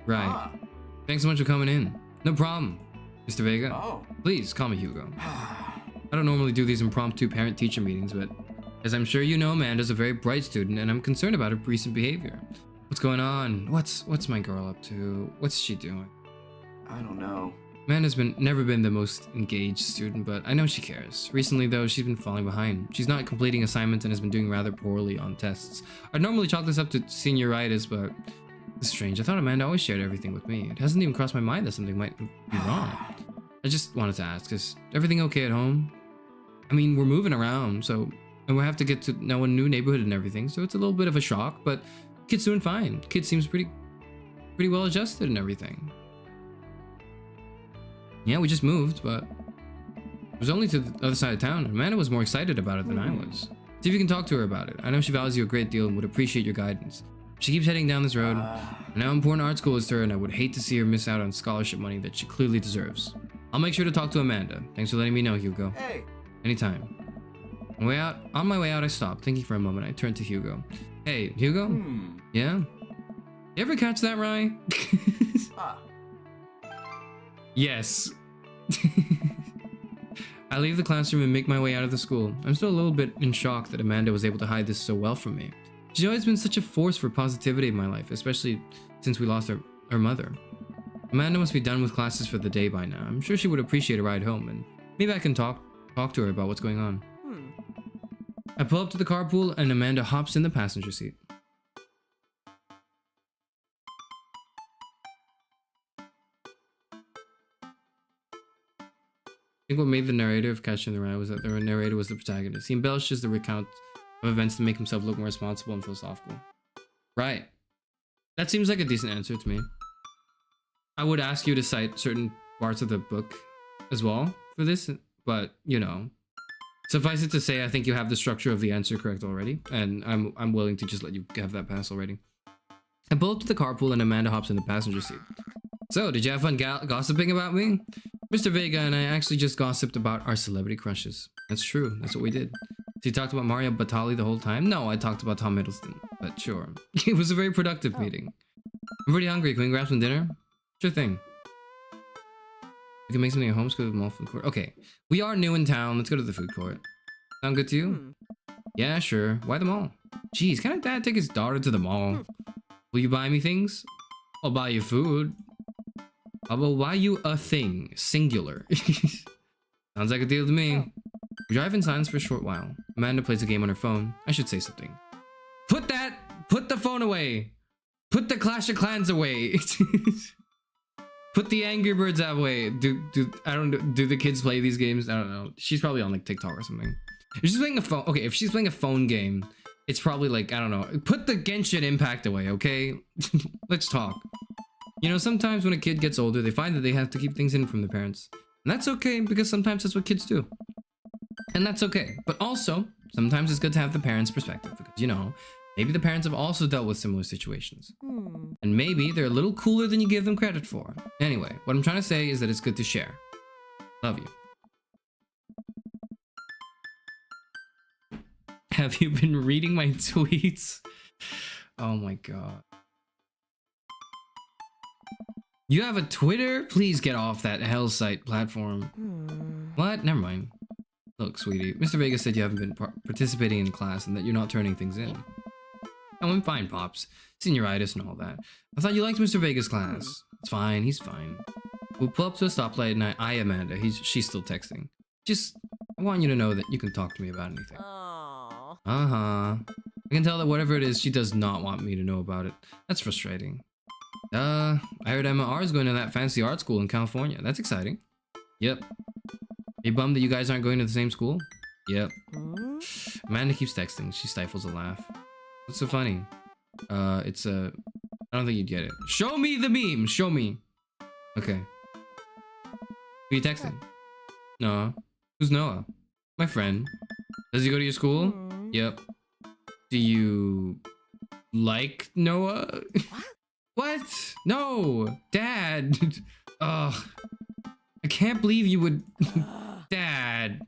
Right. Thanks so much for coming in. No problem, Mr. Vega. Oh. Please, call me Hugo. I don't normally do these impromptu parent-teacher meetings, but as I'm sure you know, Amanda's a very bright student, and I'm concerned about her recent behavior. What's going on? What's my girl up to? What's she doing? I don't know. Amanda's never been the most engaged student, but I know she cares. Recently, though, she's been falling behind. She's not completing assignments and has been doing rather poorly on tests. I'd normally chalk this up to senioritis, but it's strange. I thought Amanda always shared everything with me. It hasn't even crossed my mind that something might be wrong. I just wanted to ask, is everything okay at home? I mean, we're moving around, and we have to get to know a new neighborhood and everything, so it's a little bit of a shock, but kid's doing fine. Kid seems pretty well adjusted and everything. Yeah, we just moved, but it was only to the other side of town. Amanda was more excited about it than I was. See if you can talk to her about it. I know she values you a great deal and would appreciate your guidance. She keeps heading down this road, and how important art school is to her, and I would hate to see her miss out on scholarship money that she clearly deserves. I'll make sure to talk to Amanda. Thanks for letting me know, Hugo. Hey. Anytime. On my way out, I stopped, thinking for a moment. I turned to Hugo. Hey, Hugo? Yeah? You ever catch that, Rye? Yes. I leave the classroom and make my way out of the school. I'm still a little bit in shock that Amanda was able to hide this so well from me. She's always been such a force for positivity in my life, especially since we lost our mother. Amanda must be done with classes for the day by now. I'm sure she would appreciate a ride home, and maybe I can talk to her about what's going on. I pull up to the carpool, and Amanda hops in the passenger seat. I think what made the narrator of Catcher in the Rye was that the narrator was the protagonist. He embellishes the recount of events to make himself look more responsible and philosophical. Right. That seems like a decent answer to me. I would ask you to cite certain parts of the book as well for this, but, you know, suffice it to say, I think you have the structure of the answer correct already, and I'm willing to just let you have that pass already. I pull up to the carpool and Amanda hops in the passenger seat. So, did you have fun gossiping about me? Mr. Vega and I actually just gossiped about our celebrity crushes. That's true. That's what we did. So you talked about Mario Batali the whole time? No, I talked about Tom Hiddleston. But sure. It was a very productive meeting. I'm pretty hungry. Can we grab some dinner? Sure thing. We can make something at home. Let's go to the mall food court. Okay. We are new in town. Let's go to the food court. Sound good to you? Yeah, sure. Why the mall? Jeez, can't Dad take his daughter to the mall? Will you buy me things? I'll buy you food. I will buy you a thing. Singular. Sounds like a deal to me. We drive in silence for a short while. Amanda plays a game on her phone. I should say something. Put the phone away. Put the Clash of Clans away. Put the Angry Birds away. Do the kids play these games? I don't know. She's probably on like TikTok or something. If she's playing a phone, okay, if she's playing a phone game, it's probably like, I don't know. Put the Genshin Impact away, okay? Let's talk. You know, sometimes when a kid gets older, they find that they have to keep things in from their parents. And that's okay, because sometimes that's what kids do. And that's okay. But also, sometimes it's good to have the parents' perspective, because, you know, maybe the parents have also dealt with similar situations. And maybe they're a little cooler than you give them credit for. Anyway, what I'm trying to say is that it's good to share. Love you. Have you been reading my tweets? Oh my god. You have a Twitter? Please get off that hell site platform. What? Never mind. Look, sweetie, Mr. Vegas said you haven't been participating in class and that you're not turning things in. Oh, I'm fine, Pops. Senioritis and all that. I thought you liked Mr. Vegas' class. It's fine, he's fine. We'll pull up to a stoplight and I Amanda. She's still texting. Just, I want you to know that you can talk to me about anything. Uh-huh. I can tell that whatever it is, she does not want me to know about it. That's frustrating. I heard Emma R is going to that fancy art school in California. That's exciting. Yep. Are you bummed that you guys aren't going to the same school? Yep. Amanda keeps texting. She stifles a laugh. What's so funny? I don't think you'd get it. Show me the meme! Show me! Okay. Who are you texting? Noah. Who's Noah? My friend. Does he go to your school? Yep. Do you like Noah? What? No! Dad! Ugh. I can't believe you would... Dad.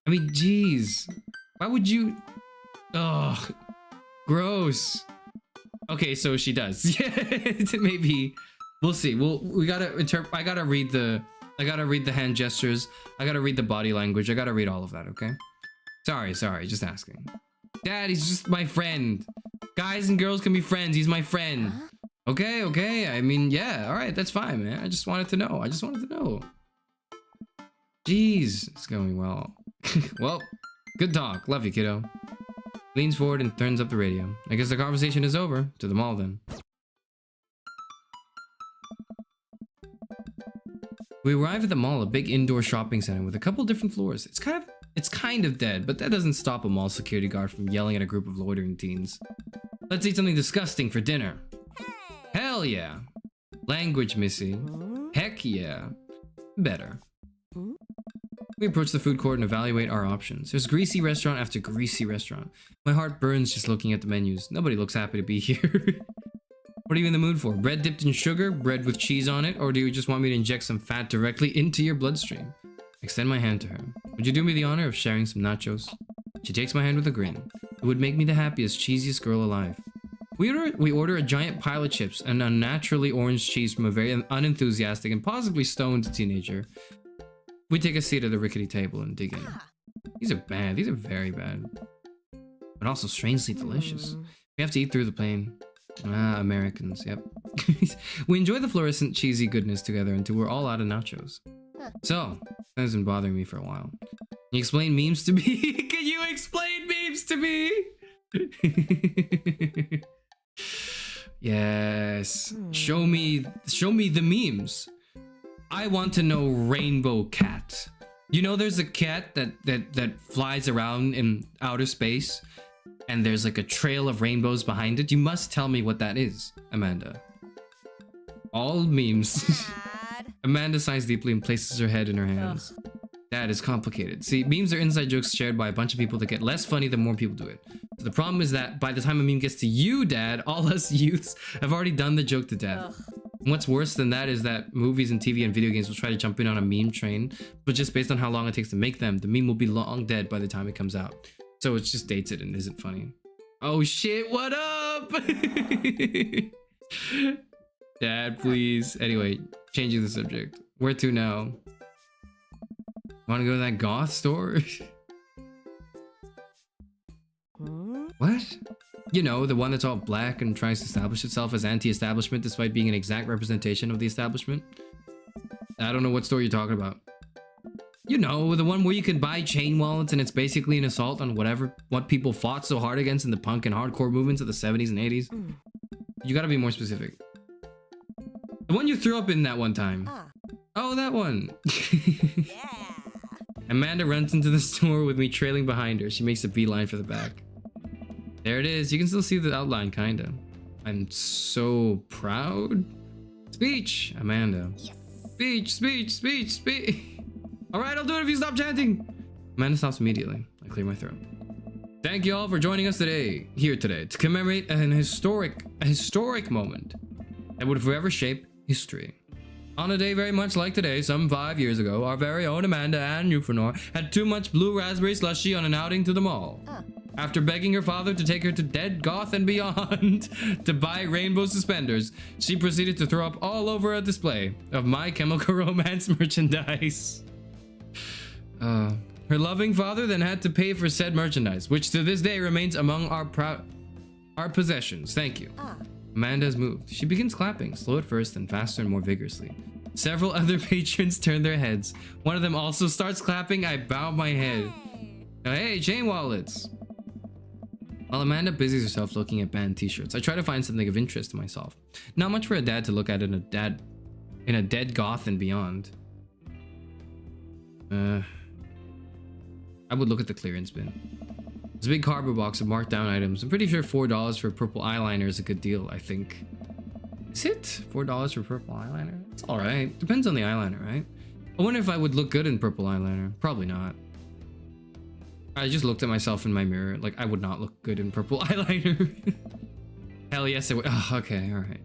I mean, jeez. Why would you... Ugh. Gross. Okay, so she does. Yeah, maybe. We'll see. We gotta interpret. I gotta read the hand gestures. I gotta read the body language. I gotta read all of that, okay? Sorry, just asking. Dad, he's just my friend. Guys and girls can be friends. He's my friend. Okay. I mean, yeah, alright, that's fine, man. I just wanted to know. Jeez, it's going well. Well, good talk. Love you, kiddo. Leans forward and turns up the radio. I guess the conversation is over. To the mall, then. We arrive at the mall, a big indoor shopping center with a couple different floors. It's kind of dead, but that doesn't stop a mall security guard from yelling at a group of loitering teens. Let's eat something disgusting for dinner. Hell yeah. Language, Missy. Heck yeah. Better. We approach the food court and evaluate our options. There's greasy restaurant after greasy restaurant. My heart burns just looking at the menus. Nobody looks happy to be here. What are you in the mood for? Bread dipped in sugar? Bread with cheese on it? Or do you just want me to inject some fat directly into your bloodstream? Extend my hand to her. Would you do me the honor of sharing some nachos? She takes my hand with a grin. It would make me the happiest, cheesiest girl alive. We order a giant pile of chips and unnaturally orange cheese from a very unenthusiastic and possibly stoned teenager. We take a seat at the rickety table and dig in. These are bad. These are very bad. But also strangely delicious. We have to eat through the plane. Ah, Americans, yep. We enjoy the fluorescent cheesy goodness together until we're all out of nachos. So, that has been bothering me for a while. Can you explain memes to me? Can you explain memes to me? Yes. Show me the memes. I want to know Rainbow Cat. You know there's a cat that flies around in outer space and there's like a trail of rainbows behind it? You must tell me what that is, Amanda. All memes. Amanda sighs deeply and places her head in her hands. That is complicated. See, memes are inside jokes shared by a bunch of people that get less funny the more people do it. So the problem is that by the time a meme gets to you, Dad, all us youths have already done the joke to death. And what's worse than that is that movies and TV and video games will try to jump in on a meme train, but just based on how long it takes to make them, the meme will be long dead by the time it comes out. So it just dates it and isn't funny. Oh shit, what up? Dad, please. Anyway, changing the subject. Where to now? Wanna go to that goth store? What? You know, the one that's all black and tries to establish itself as anti-establishment despite being an exact representation of the establishment? I don't know what store you're talking about. You know, the one where you can buy chain wallets and it's basically an assault on what people fought so hard against in the punk and hardcore movements of the 70s and 80s. You gotta be more specific. The one you threw up in that one time. Oh, that one. Amanda runs into the store with me trailing behind her. She makes a beeline for the back. There it is. You can still see the outline, kinda. I'm so proud. Speech, Amanda. Yes. Speech. All right, I'll do it if you stop chanting. Amanda stops immediately. I clear my throat. Thank you all for joining us here today, to commemorate a historic moment that would forever shape history. On a day very much like today, some 5 years ago, our very own Amanda Ann Newfoundland had too much blue raspberry slushy on an outing to the mall. After begging her father to take her to Dead Goth and Beyond to buy rainbow suspenders, she proceeded to throw up all over a display of My Chemical Romance merchandise. Her loving father then had to pay for said merchandise, which to this day remains among our possessions. Thank you. Amanda has moved. She begins clapping, slow at first, then faster and more vigorously. Several other patrons turn their heads. One of them also starts clapping. I bow my head. Hey, chain wallets. While Amanda busies herself looking at band t-shirts, I try to find something of interest to myself. Not much for a dad to look at in a Dead Goth and Beyond. I would look at the clearance bin. There's a big cardboard box of marked down items. I'm pretty sure $4 for purple eyeliner is a good deal, I think. Is it? $4 for purple eyeliner? It's alright. Depends on the eyeliner, right? I wonder if I would look good in purple eyeliner. Probably not. I just looked at myself in my mirror. Like, I would not look good in purple eyeliner. Hell yes, I would. Oh, okay, alright.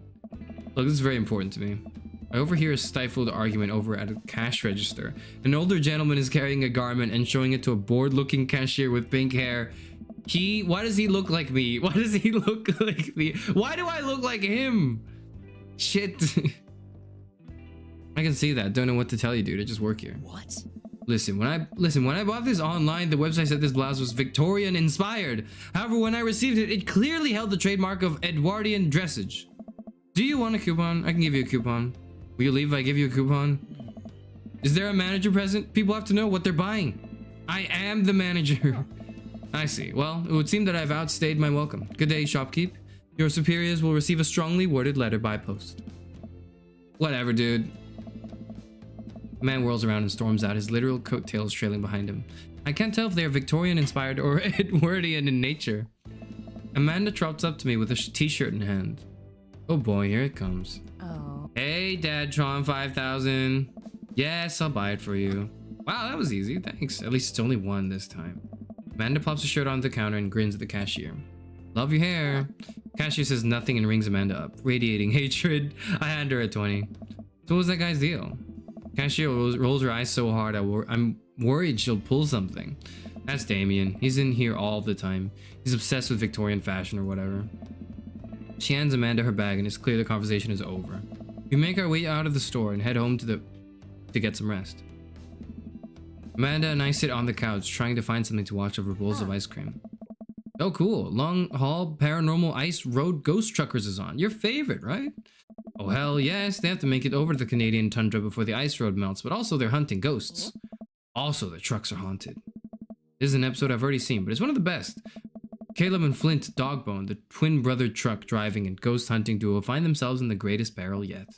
Look, this is very important to me. I overhear a stifled argument over at a cash register. An older gentleman is carrying a garment and showing it to a bored-looking cashier with pink hair. Why does he look like me? Why does he look like me? Why do I look like him? Shit. I can see that. Don't know what to tell you, dude. I just work here. What? Listen, when I bought this online, the website said this blouse was Victorian inspired. However, when I received it, it clearly held the trademark of Edwardian dressage. Do you want a coupon? I can give you a coupon. Will you leave if I give you a coupon? Is there a manager present? People have to know what they're buying. I am the manager. I see. Well, it would seem that I've outstayed my welcome. Good day, shopkeep. Your superiors will receive a strongly worded letter by post. Whatever, dude. The man whirls around and storms out, his literal coattails trailing behind him. I can't tell if they are Victorian inspired or Edwardian in nature. Amanda trots up to me with a t-shirt in hand. Oh boy, here it comes. Oh. Hey, Dadtron 5000. Yes, I'll buy it for you. Wow, that was easy. Thanks. At least it's only one this time. Amanda plops the shirt onto the counter and grins at the cashier. Love your hair. Cashier says nothing and rings Amanda up, radiating hatred. I hand her a 20. So what was that guy's deal? Cashier rolls her eyes so hard I'm worried she'll pull something. That's Damien. He's in here all the time. He's obsessed with Victorian fashion or whatever. She hands Amanda her bag and it's clear the conversation is over. We make our way out of the store and head home to get some rest. Amanda and I sit on the couch trying to find something to watch over bowls of ice cream. Oh cool, Long Haul Paranormal Ice Road Ghost Truckers is on. Your favorite, right? Oh hell yes, they have to make it over to the Canadian tundra before the ice road melts, but also they're hunting ghosts. Also, the trucks are haunted. This is an episode I've already seen, but it's one of the best. Caleb and Flint Dogbone, the twin brother truck driving and ghost hunting duo, find themselves in the greatest peril yet.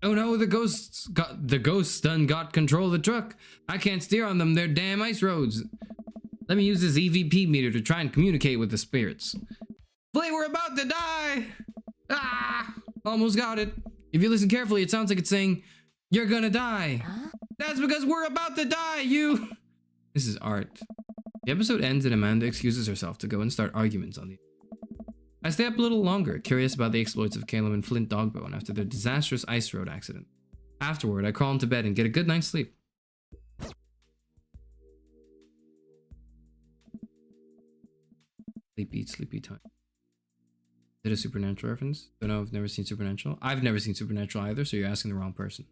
Oh no, the ghosts done got control of the truck. I can't steer on them, they're damn ice roads. Let me use this EVP meter to try and communicate with the spirits. Flint, we're about to die! Ah! Almost got it. If you listen carefully, it sounds like it's saying, you're gonna die. Huh? That's because we're about to die, you! This is art. The episode ends and Amanda excuses herself to go and start arguments on the... I stay up a little longer, curious about the exploits of Caleb and Flint Dogbone after their disastrous ice road accident. Afterward, I crawl into bed and get a good night's sleep. Sleepy time. Is it a Supernatural reference? Don't know, I've never seen Supernatural. I've never seen Supernatural either, so you're asking the wrong person.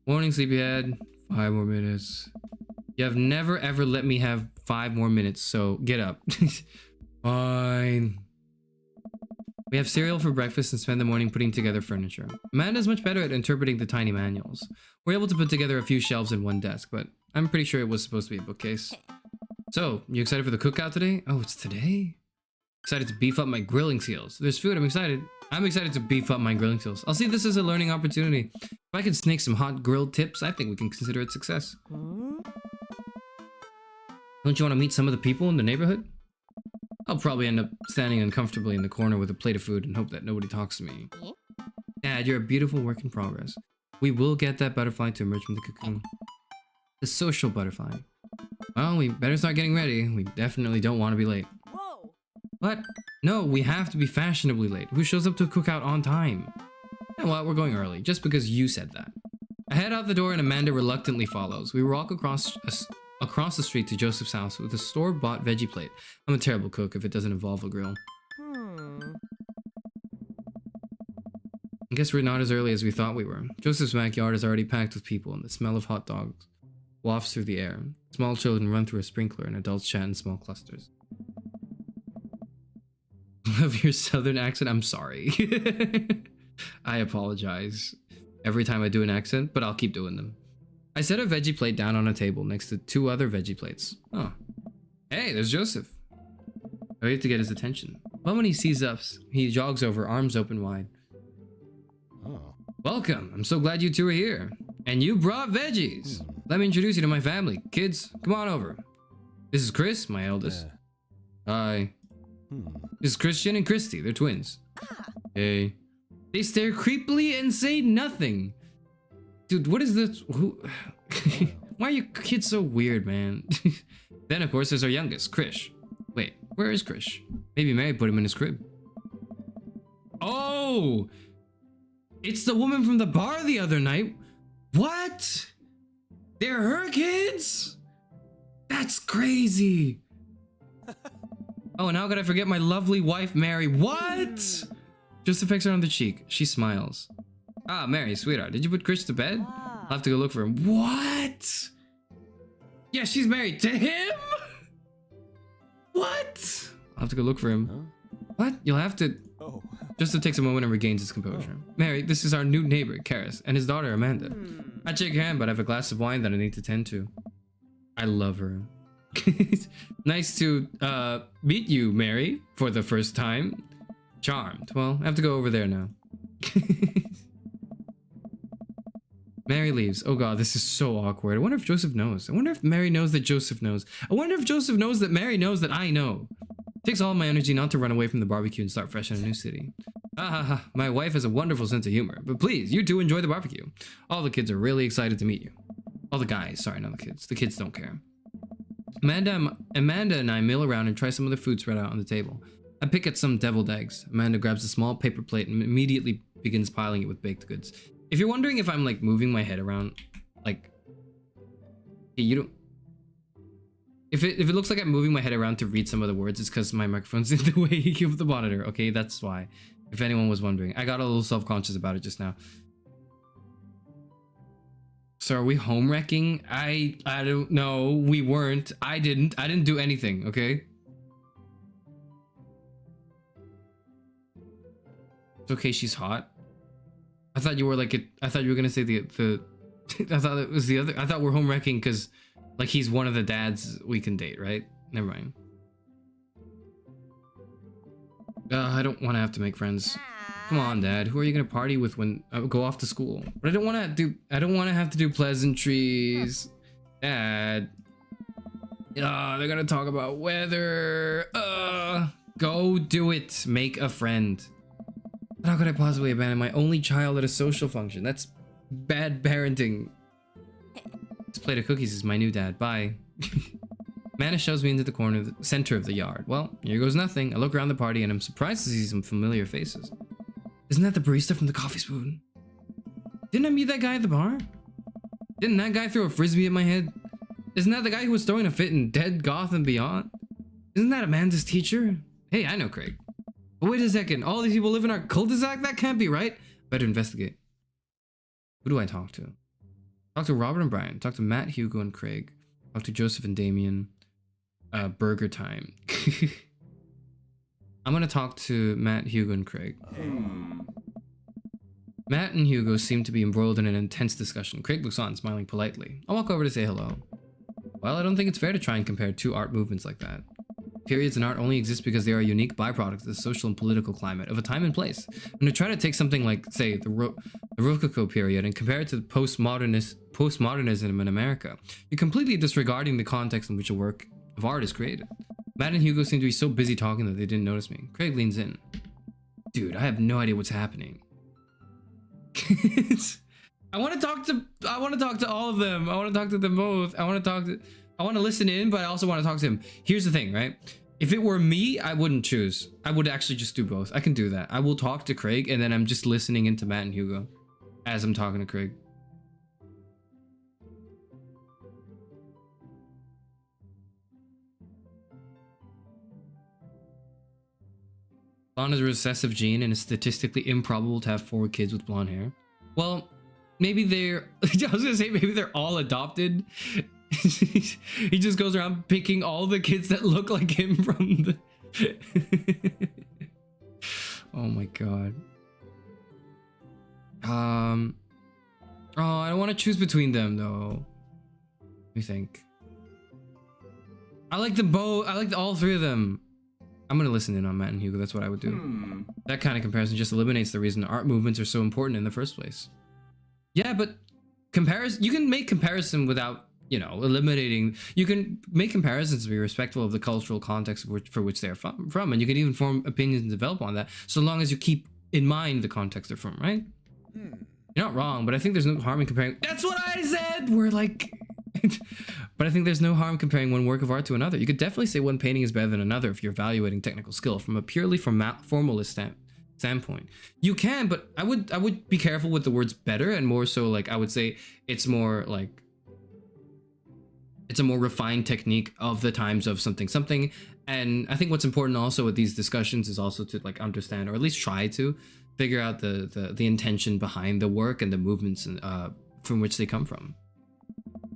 Morning, sleepyhead. 5 more minutes. You have never ever let me have 5 more minutes, so get up. Fine. We have cereal for breakfast and spend the morning putting together furniture. Amanda's much better at interpreting the tiny manuals. We're able to put together a few shelves in one desk, but I'm pretty sure it was supposed to be a bookcase. So, you excited for the cookout today? Oh, it's today? Excited to beef up my grilling skills. There's food, I'm excited. I'm excited to beef up my grilling skills. I'll see this as a learning opportunity. If I can snake some hot grilled tips, I think we can consider it success. Don't you want to meet some of the people in the neighborhood? I'll probably end up standing uncomfortably in the corner with a plate of food and hope that nobody talks to me. Dad, you're a beautiful work in progress. We will get that butterfly to emerge from the cocoon. The social butterfly. Well, we better start getting ready. We definitely don't want to be late. Whoa. What? No, we have to be fashionably late. Who shows up to a cookout on time? You know what? We're going early, just because you said that. I head out the door and Amanda reluctantly follows. We walk across the street to Joseph's house with a store-bought veggie plate. I'm a terrible cook if it doesn't involve a grill. I guess we're not as early as we thought we were. Joseph's backyard is already packed with people and the smell of hot dogs wafts through the air. Small children run through a sprinkler and adults chat in small clusters. Love your southern accent. I'm sorry. I apologize every time I do an accent, but I'll keep doing them. I set a veggie plate down on a table next to 2 other veggie plates. Oh. Hey, there's Joseph. I wait to get his attention. But when he sees us, he jogs over, arms open wide. Oh. Welcome. I'm so glad you two are here. And you brought veggies. Let me introduce you to my family. Kids, come on over. This is Chris, my eldest. Hi. This is Christian and Christy. They're twins. Hey. They stare creepily and say nothing. Dude, what is this? Who? Why are you kids so weird, man? Then, of course, there's our youngest, Krish. Wait, where is Krish? Maybe Mary put him in his crib. Oh! It's the woman from the bar the other night. What? They're her kids? That's crazy. Oh, and how could I forget my lovely wife, Mary? What? Just affects her on the cheek. She smiles. Ah, Mary, sweetheart, did you put Chris to bed? I'll have to go look for him. What? Yeah, she's married to him? What? I'll have to go look for him. Huh? What? You'll have to... Oh. Justin takes a moment and regains his composure. Mary, this is our new neighbor, Karis, and his daughter, Amanda. I'd shake your hand, but I have a glass of wine that I need to tend to. I love her. Nice to meet you, Mary, for the first time. Charmed. Well, I have to go over there now. Mary leaves. Oh god, this is so awkward. I wonder if Joseph knows. I wonder if Mary knows that Joseph knows. I wonder if Joseph knows that Mary knows that I know. It takes all my energy not to run away from the barbecue and start fresh in a new city. My wife has a wonderful sense of humor. But please, you two enjoy the barbecue. All the kids are really excited to meet you. All the guys, sorry, not the kids. The kids don't care. Amanda and I mill around and try some of the food spread out on the table. I pick at some deviled eggs. Amanda grabs a small paper plate and immediately begins piling it with baked goods. If you're wondering if I'm like moving my head around, like, you don't. If it looks like I'm moving my head around to read some of the words, it's because my microphone's in the way of the monitor. Okay, that's why. If anyone was wondering, I got a little self-conscious about it just now. So are we home wrecking? I don't know. We weren't. I didn't do anything. Okay. It's okay. She's hot. I thought you were like it. I thought you were gonna say the. I thought it was the other. I thought we're home wrecking because, like, he's one of the dads we can date, right? Never mind. I don't want to have to make friends. Come on, Dad. Who are you gonna party with when I go off to school? But I don't want to do. I don't want to have to do pleasantries, Dad. They're gonna talk about weather. Go do it. Make a friend. How could I possibly abandon my only child at a social function? That's bad parenting. This plate of cookies is my new dad. Bye. Amanda shoves me into the center of the yard. Well, here goes nothing. I look around the party and I'm surprised to see some familiar faces. Isn't that the barista from the Coffee Spoon? Didn't I meet that guy at the bar? Didn't that guy throw a frisbee at my head? Isn't that the guy who was throwing a fit in Dead Goth and Beyond? Isn't that Amanda's teacher? Hey, I know Craig. But wait a second, all these people live in our cul-de-sac? That can't be right. Better investigate. Who do I talk to? Talk to Robert and Brian. Talk to Matt, Hugo, and Craig. Talk to Joseph and Damien. Burger time. I'm gonna talk to Matt, Hugo, and Craig. Matt and Hugo seem to be embroiled in an intense discussion. Craig looks on, smiling politely. I'll walk over to say hello. Well, I don't think it's fair to try and compare two art movements like that. Periods in art only exist because they are unique byproducts of the social and political climate of a time and place. And to try to take something like, say, the Rococo period and compare it to the postmodernism in America, you're completely disregarding the context in which a work of art is created. Matt and Hugo seem to be so busy talking that they didn't notice me. Craig leans in. Dude, I have no idea what's happening. I want to talk to all of them. I want to talk to them both. I want to listen in, but I also want to talk to him. Here's the thing, right? If it were me, I wouldn't choose. I would actually just do both. I can do that. I will talk to Craig, and then I'm just listening into Matt and Hugo as I'm talking to Craig. Blonde is a recessive gene, and it's statistically improbable to have 4 kids with blonde hair. Well, maybe they're... I was gonna say maybe they're all adopted. He just goes around picking all the kids that look like him from the... Oh my god. Oh, I don't want to choose between them though. Let me think. I like them both. I like all 3 of them. I'm gonna listen in on Matt and Hugo. That's what I would do. That kind of comparison just eliminates the reason art movements are so important in the first place. Yeah, but comparison, you can make comparison without, you know, eliminating. You can make comparisons to be respectful of the cultural context for which they're from, and you can even form opinions and develop on that, so long as you keep in mind the context they're from, right? You're not wrong, but I think there's no harm in comparing. That's what I said. We're like. But I think there's no harm comparing one work of art to another. You could definitely say one painting is better than another if you're evaluating technical skill from a purely formalist standpoint. You can, but I would be careful with the words better, and more so like I would say it's more like it's a more refined technique of the times of something. And I think what's important also with these discussions is also to like understand, or at least try to figure out the intention behind the work and the movements and from which they come from.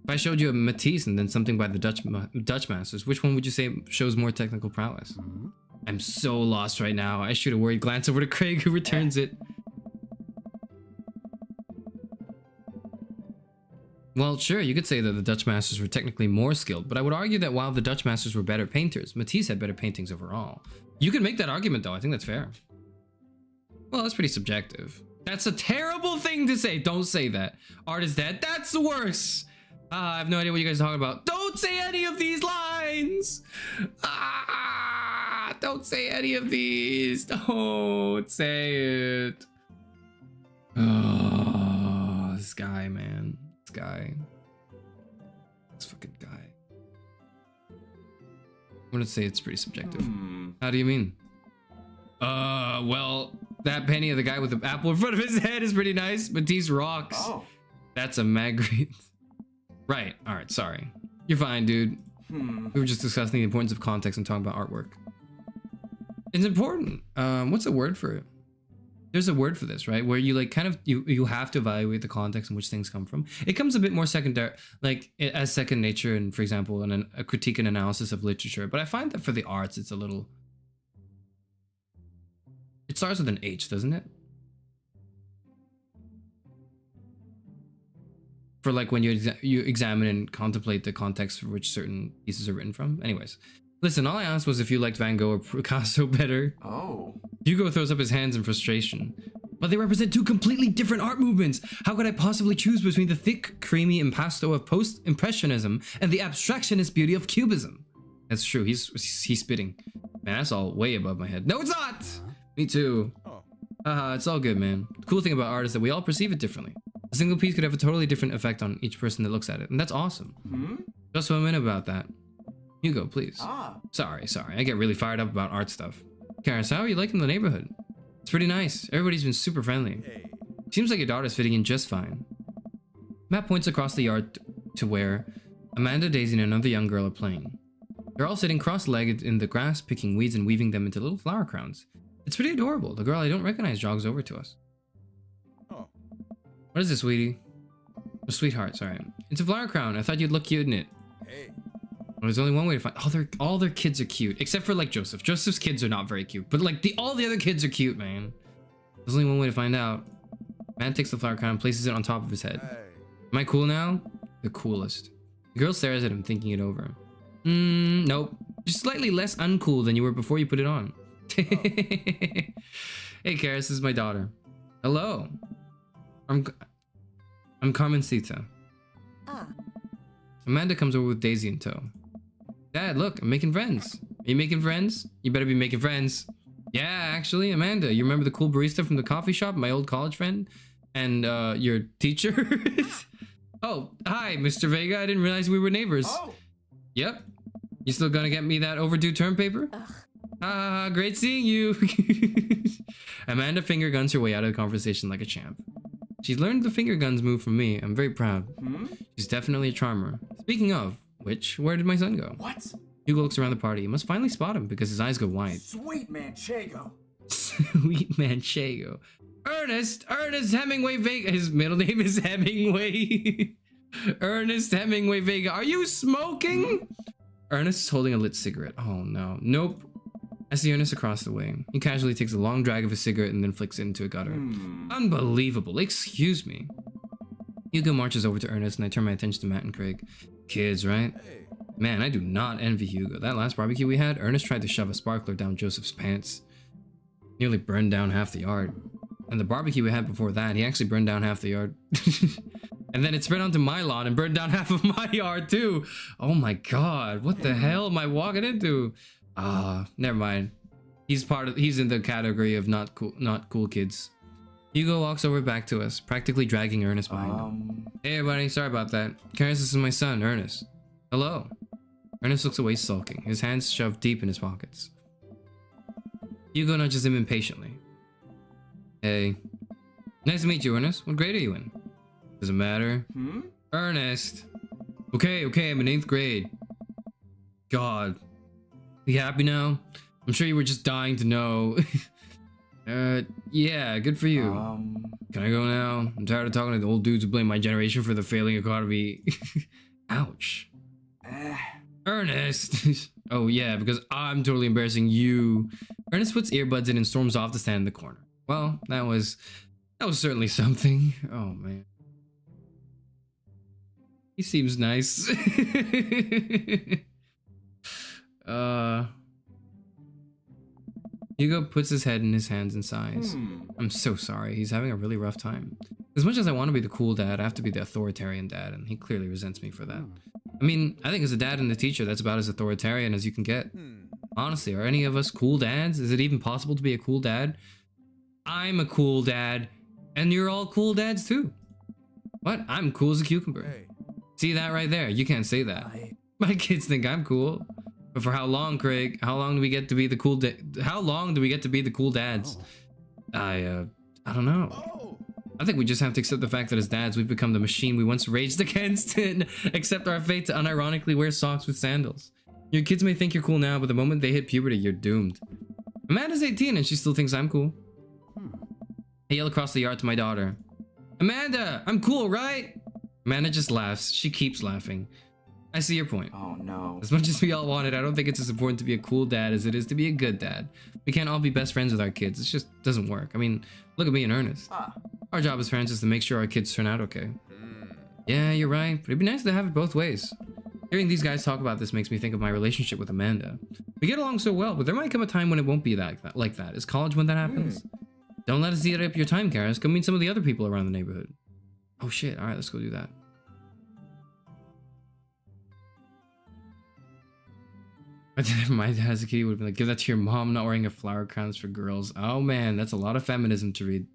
If I showed you a Matisse and then something by the Dutch masters, which one would you say shows more technical prowess? I'm so lost right now. I shoot a worried glance over to Craig, who returns it. Well, sure, you could say that the Dutch masters were technically more skilled, but I would argue that while the Dutch masters were better painters, Matisse had better paintings overall. You could make that argument, though. I think that's fair. Well, that's pretty subjective. That's a terrible thing to say. Don't say that. Art is dead. That's worse. I have no idea what you guys are talking about. Don't say any of these lines. Don't say any of these. Don't say it. Oh, this guy, man. This guy. This fucking guy. I'm gonna say it's pretty subjective. How do you mean? Well, that painting of the guy with the apple in front of his head is pretty nice. Matisse rocks. Oh. That's a Magritte. Right. All right. Sorry. You're fine, dude. We were just discussing the importance of context and talking about artwork. It's important. What's a word for it? There's a word for this, right? Where you like kind of you have to evaluate the context in which things come from. It comes a bit more secondary, like as second nature, and for example, in a critique and analysis of literature. But I find that for the arts, it's a little. It starts with an H, doesn't it? For like when you examine and contemplate the context for which certain pieces are written from. Anyways, listen, all I asked was if you liked Van Gogh or Picasso better. Oh. Hugo throws up his hands in frustration. But they represent 2 completely different art movements. How could I possibly choose between the thick, creamy impasto of post-impressionism and the abstractionist beauty of cubism? That's true. He's spitting. Man, that's all way above my head. No, it's not. Me too. It's all good, man. The cool thing about art is that we all perceive it differently. A single piece could have a totally different effect on each person that looks at it, and that's awesome. Just what I meant about that. Hugo, please. Sorry. I get really fired up about art stuff. Karis, how are you liking the neighborhood? It's pretty nice. Everybody's been super friendly. Seems like your daughter's fitting in just fine. Matt points across the yard to where Amanda, Daisy, and another young girl are playing. They're all sitting cross-legged in the grass, picking weeds and weaving them into little flower crowns. It's pretty adorable. The girl I don't recognize jogs over to us. What is this, sweetie? Oh, sweetheart, sorry. It's a flower crown. I thought you'd look cute in it. Well, there's only one way to find. All their kids are cute, except for like Joseph. Joseph's kids are not very cute, but like all the other kids are cute, man. There's only one way to find out. Man takes the flower crown and places it on top of his head. Am I cool now? The coolest. The girl stares at him, thinking it over. Nope. Just slightly less uncool than you were before you put it on. Hey, Karis, this is my daughter. Hello. I'm Carmencita. Ah. Amanda comes over with Daisy in tow. Dad, look, I'm making friends. Are you making friends? You better be making friends. Yeah, actually, Amanda, you remember the cool barista from the coffee shop, my old college friend? And your teacher? Oh, hi, Mr. Vega. I didn't realize we were neighbors. Oh. Yep. You still gonna get me that overdue term paper? Great seeing you. Amanda finger guns her way out of the conversation like a champ. She's learned the finger guns move from me. I'm very proud. She's definitely a charmer. Speaking of which, where did my son go? What? Hugo looks around the party. He must finally spot him because his eyes go wide. Sweet Manchego. Sweet Manchego. Ernest Hemingway Vega. His middle name is Hemingway. Ernest Hemingway Vega. Are you smoking? Ernest is holding a lit cigarette. Oh no. Nope. I see Ernest across the way. He casually takes a long drag of his cigarette and then flicks it into a gutter. Unbelievable. Excuse me. Hugo marches over to Ernest and I turn my attention to Matt and Craig. Kids, right? Man, I do not envy Hugo. That last barbecue we had, Ernest tried to shove a sparkler down Joseph's pants. Nearly burned down half the yard. And the barbecue we had before that, he actually burned down half the yard. And then it spread onto my lawn and burned down half of my yard too. Oh my god, what the hell am I walking into? Never mind. He's in the category of not cool kids. Hugo walks over back to us, practically dragging Ernest behind him. Hey everybody, sorry about that. Karis, this is my son, Ernest. Hello. Ernest looks away sulking, his hands shoved deep in his pockets. Hugo nudges him impatiently. Hey. Nice to meet you, Ernest. What grade are you in? Doesn't matter. Ernest. Okay, I'm in 8th grade. God. You happy now? I'm sure you were just dying to know. Yeah, good for you. Can I go now? I'm tired of talking to the old dudes who blame my generation for the failing economy. Ouch. Ernest. Oh yeah, because I'm totally embarrassing you. Ernest puts earbuds in and storms off to stand in the corner. Well, that was certainly something. Oh man. He seems nice. Hugo puts his head in his hands and sighs. I'm so sorry. He's having a really rough time. As much as I want to be the cool dad, I have to be the authoritarian dad, and he clearly resents me for that. I mean, I think as a dad and a teacher, that's about as authoritarian as you can get. Honestly, are any of us cool dads? Is it even possible to be a cool dad? I'm a cool dad, and you're all cool dads too. What? I'm cool as a cucumber. Hey. See that right there? You can't say that. My kids think I'm cool. But for how long, Craig? How long do we get to be the cool how long do we get to be the cool dads? I don't know. I think we just have to accept the fact that as dads, we've become the machine we once raged against and accept our fate to unironically wear socks with sandals. Your kids may think you're cool now, but the moment they hit puberty, you're doomed. Amanda's 18 and she still thinks I'm cool. I yell across the yard to my daughter. Amanda, I'm cool, right? Amanda just laughs. She keeps laughing. I see your point. Oh no. As much as we all want it, I don't think it's as important to be a cool dad as it is to be a good dad. We can't all be best friends with our kids. It just doesn't work. I mean, look at me and Ernest. Our job as parents is to make sure our kids turn out okay. Yeah, you're right, but it'd be nice to have it both ways. Hearing these guys talk about this makes me think of my relationship with Amanda. We get along so well, but there might come a time when it won't be like that. Is college when that happens? Don't let us eat up your time, Karis. Go meet some of the other people around the neighborhood. Oh shit, alright, let's go do that. My dad as a kid would have been like, give that to your mom, not wearing a flower crown is for girls. Oh man, that's a lot of feminism to read.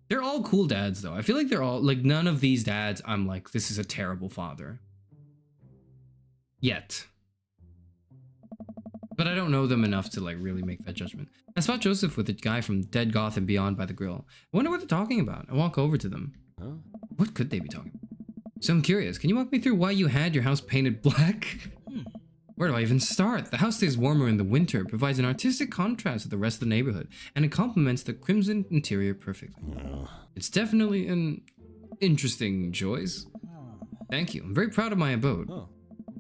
They're all cool dads though. I feel like they're all, like none of these dads I'm like, this is a terrible father. Yet. But I don't know them enough to like really make that judgment. I spot Joseph with a guy from Dead Goth and Beyond by the grill. I wonder what they're talking about. I walk over to them. What could they be talking about? So I'm curious, can you walk me through why you had your house painted black? Where do I even start? The house stays warmer in the winter, provides an artistic contrast to the rest of the neighborhood, and it complements the crimson interior perfectly. It's definitely an interesting choice. Thank you. I'm very proud of my abode. Oh.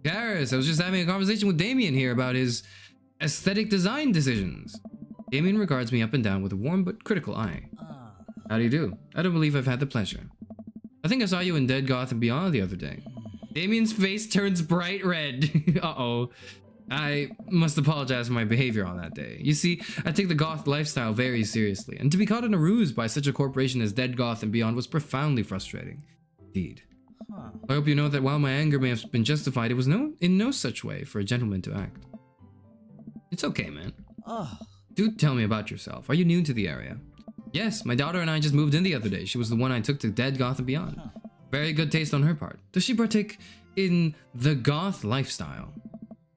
Garrus, I was just having a conversation with Damien here about his aesthetic design decisions. Damien regards me up and down with a warm but critical eye. How do you do? I don't believe I've had the pleasure. I think I saw you in Dead Goth and Beyond the other day. Damien's face turns bright red. Uh-oh. I must apologize for my behavior on that day. You see, I take the goth lifestyle very seriously, and to be caught in a ruse by such a corporation as Dead Goth and Beyond was profoundly frustrating. Indeed. I hope you know that while my anger may have been justified, it was in no such way for a gentleman to act. It's okay, man. Do tell me about yourself. Are you new to the area? Yes, my daughter and I just moved in the other day. She was the one I took to Dead Goth and Beyond. Very good taste on her part. Does she partake in the goth lifestyle?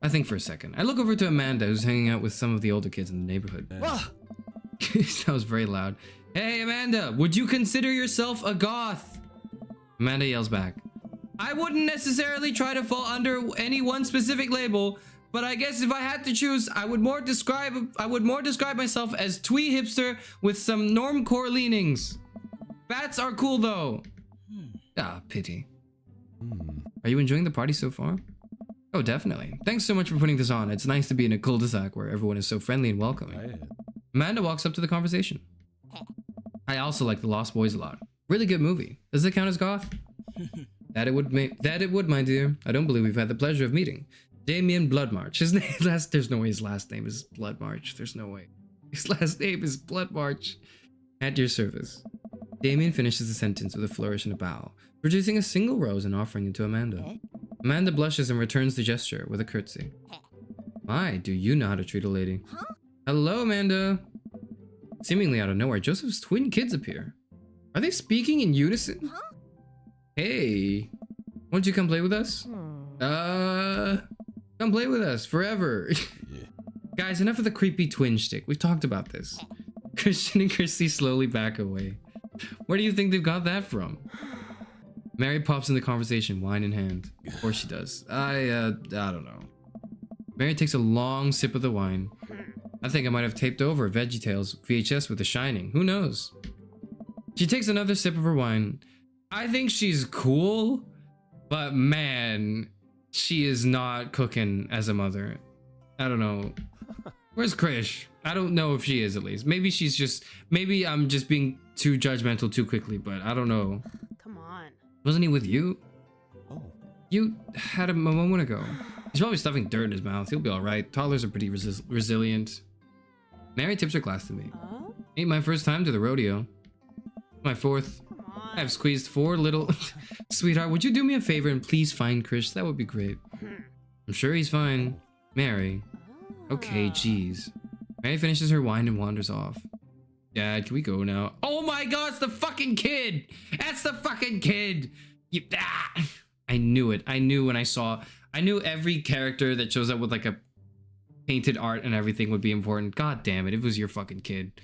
I think for a second. I look over to Amanda, who's hanging out with some of the older kids in the neighborhood. That was very loud. Hey, Amanda, would you consider yourself a goth? Amanda yells back. I wouldn't necessarily try to fall under any one specific label, but I guess if I had to choose, I would more describe myself as twee hipster with some normcore leanings. Bats are cool though. Ah, pity. Are you enjoying the party so far? Oh, definitely. Thanks so much for putting this on. It's nice to be in a cul-de-sac where everyone is so friendly and welcoming. Amanda walks up to the conversation. I also like The Lost Boys a lot. Really good movie. Does it count as goth? That it would, my dear. I don't believe we've had the pleasure of meeting. Damien Bloodmarch. His name there's no way his last name is Bloodmarch. There's no way. His last name is Bloodmarch. At your service. Damien finishes the sentence with a flourish and a bow, producing a single rose and offering it to Amanda. Amanda blushes and returns the gesture with a curtsy. My, do you know how to treat a lady? Hello, Amanda. Seemingly out of nowhere, Joseph's twin kids appear. Are they speaking in unison? Hey, won't you come play with us? Come play with us forever. Guys, enough of the creepy twin shtick. We've talked about this. Christian and Christy slowly back away. Where do you think they've got that from? Mary pops in the conversation, wine in hand. Of course she does. I don't know. Mary takes a long sip of the wine. I think I might have taped over VeggieTales VHS with The Shining. Who knows? She takes another sip of her wine. I think she's cool, but man, she is not cooking as a mother. I don't know. Where's Krish? I don't know if she is, at least. Maybe I'm just being too judgmental too quickly, but I don't know. Come on. Wasn't he with you? Oh. You had him a moment ago. He's probably stuffing dirt in his mouth. He'll be all right. Toddlers are pretty resilient. Mary tips her glass to me. Ain't my first time to the rodeo. My fourth. I've squeezed 4 little... Sweetheart, would you do me a favor and please find Krish? That would be great. I'm sure he's fine. Mary. Okay, geez. Mary finishes her wine and wanders off. Dad, can we go now? Oh my god, it's the fucking kid! That's the fucking kid! I knew it. I knew when I saw... I knew every character that shows up with like a painted art and everything would be important. God damn it, it was your fucking kid.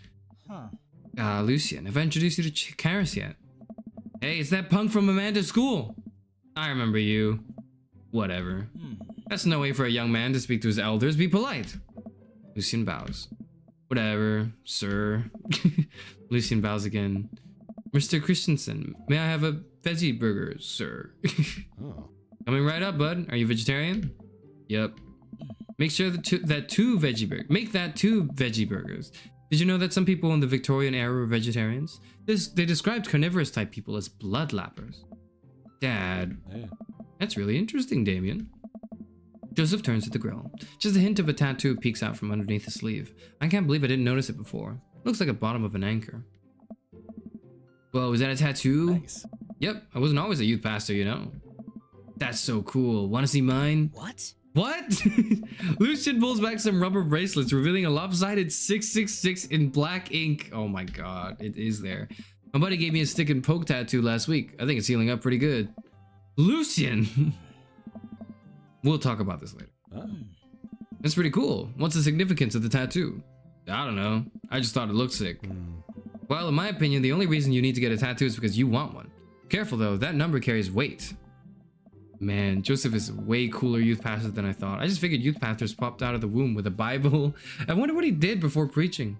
Lucian, have I introduced you to Karis yet? Hey, it's that punk from Amanda's school. I remember you. Whatever. That's no way for a young man to speak to his elders. Be polite. Lucian bows. Whatever, sir. Lucian bows again. Mr. Christensen, may I have a veggie burger, sir? Coming right up, bud. Are you vegetarian? Yep. Make sure that two veggie burgers. Make that 2 veggie burgers. Did you know that some people in the Victorian era were vegetarians? They described carnivorous type people as bloodlappers. Dad. That's really interesting, Damien. Joseph turns to the grill. Just a hint of a tattoo peeks out from underneath his sleeve. I can't believe I didn't notice it before. Looks like the bottom of an anchor. Whoa, is that a tattoo? Nice. Yep, I wasn't always a youth pastor, you know. That's so cool. Want to see mine? What? What? Lucian pulls back some rubber bracelets, revealing a lopsided 666 in black ink. Oh my god, it is there. My buddy gave me a stick and poke tattoo last week. I think it's healing up pretty good. Lucian! We'll talk about this later. That's pretty cool. What's the significance of the tattoo? I don't know. I just thought it looked sick. Well, in my opinion, the only reason you need to get a tattoo is because you want one. Careful though, that number carries weight. Man, Joseph is way cooler youth pastor than I thought. I just figured youth pastors popped out of the womb with a Bible. I wonder what he did before preaching.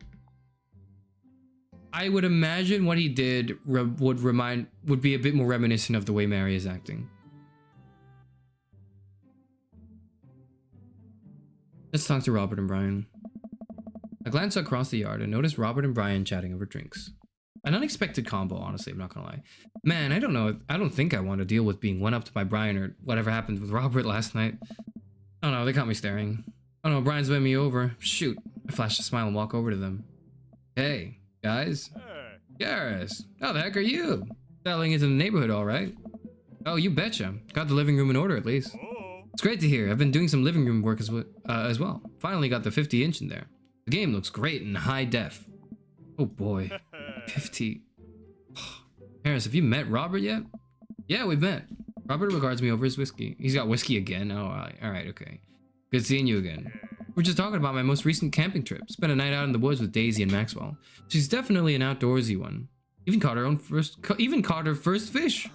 I would imagine what he did would be a bit more reminiscent of the way Mary is acting. Let's talk to Robert and Brian. I glanced across the yard and noticed Robert and Brian chatting over drinks. An unexpected combo, honestly, I'm not gonna lie. Man, I don't know. I don't think I want to deal with being one-upped by Brian or whatever happened with Robert last night. Oh no, they caught me staring. Oh no, Brian's winning me over. Shoot. I flashed a smile and walk over to them. Hey, guys. Garrus, how the heck are you? Settling into the neighborhood, all right? Oh, you betcha. Got the living room in order, at least. It's great to hear. I've been doing some living room work as well. Finally got the 50-inch in there. The game looks great in high def. Oh boy. 50. Harris, have you met Robert yet? Yeah, we've met. Robert regards me over his whiskey. He's got whiskey again? Oh, alright, okay. Good seeing you again. We're just talking about my most recent camping trip. Spent a night out in the woods with Daisy and Maxwell. She's definitely an outdoorsy one. Even caught her first fish.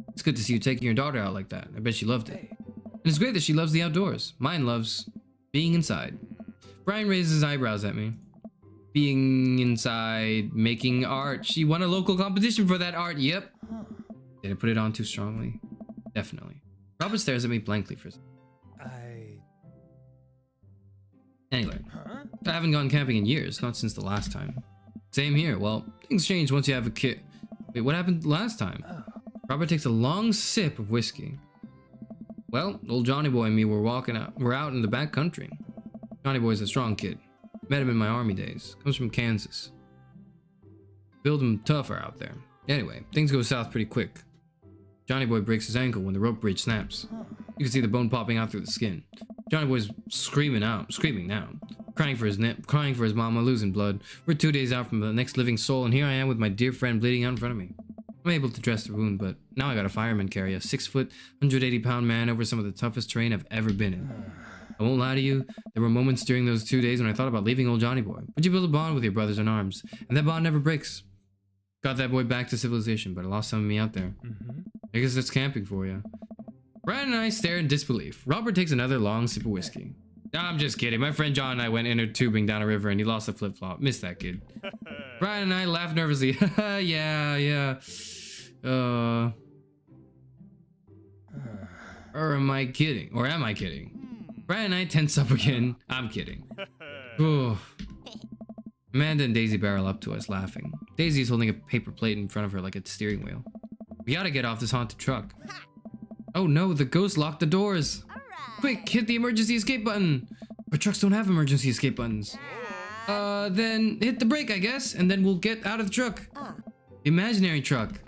It's good to see you taking your daughter out like that. I bet she loved it. And it's great that she loves the outdoors. Mine loves being inside. Brian raises his eyebrows at me. Being inside, making art. She won a local competition for that art. Yep. Did I put it on too strongly? Definitely. Robert stares at me blankly for a second. Anyway, I haven't gone camping in years, not since the last time. Same here. Well, things change once you have a kid. Wait, what happened last time? Robert takes a long sip of whiskey. Well, old Johnny Boy and me were out in the back country. Johnny Boy's a strong kid. Met him in my army days. Comes from Kansas. Build him tougher out there. Anyway, things go south pretty quick. Johnny Boy breaks his ankle when the rope bridge snaps. You can see the bone popping out through the skin. Johnny Boy's screaming now, crying for his mama, losing blood. We're 2 days out from the next living soul, and here I am with my dear friend bleeding out in front of me. I'm able to dress the wound, but now I got a fireman carry a 6 foot, 180-pound man over some of the toughest terrain I've ever been in. I won't lie to you, there were moments during those 2 days when I thought about leaving old Johnny Boy. But you build a bond with your brothers in arms, and that bond never breaks. Got that boy back to civilization, but I lost some of me out there. I guess that's camping for you. Brian and I stare in disbelief. Robert takes another long sip of whiskey. Nah, I'm just kidding. My friend John and I went inner tubing down a river and he lost a flip-flop. Missed that kid. Brian and I laugh nervously. yeah. Or am I kidding? Brian and I tense up again. I'm kidding. Ooh. Amanda and Daisy barrel up to us, laughing. Daisy's holding a paper plate in front of her like a steering wheel. We gotta get off this haunted truck. Oh no, the ghost locked the doors. Quick, hit the emergency escape button. Our trucks don't have emergency escape buttons. Then hit the brake, I guess, and then we'll get out of the truck. The imaginary truck.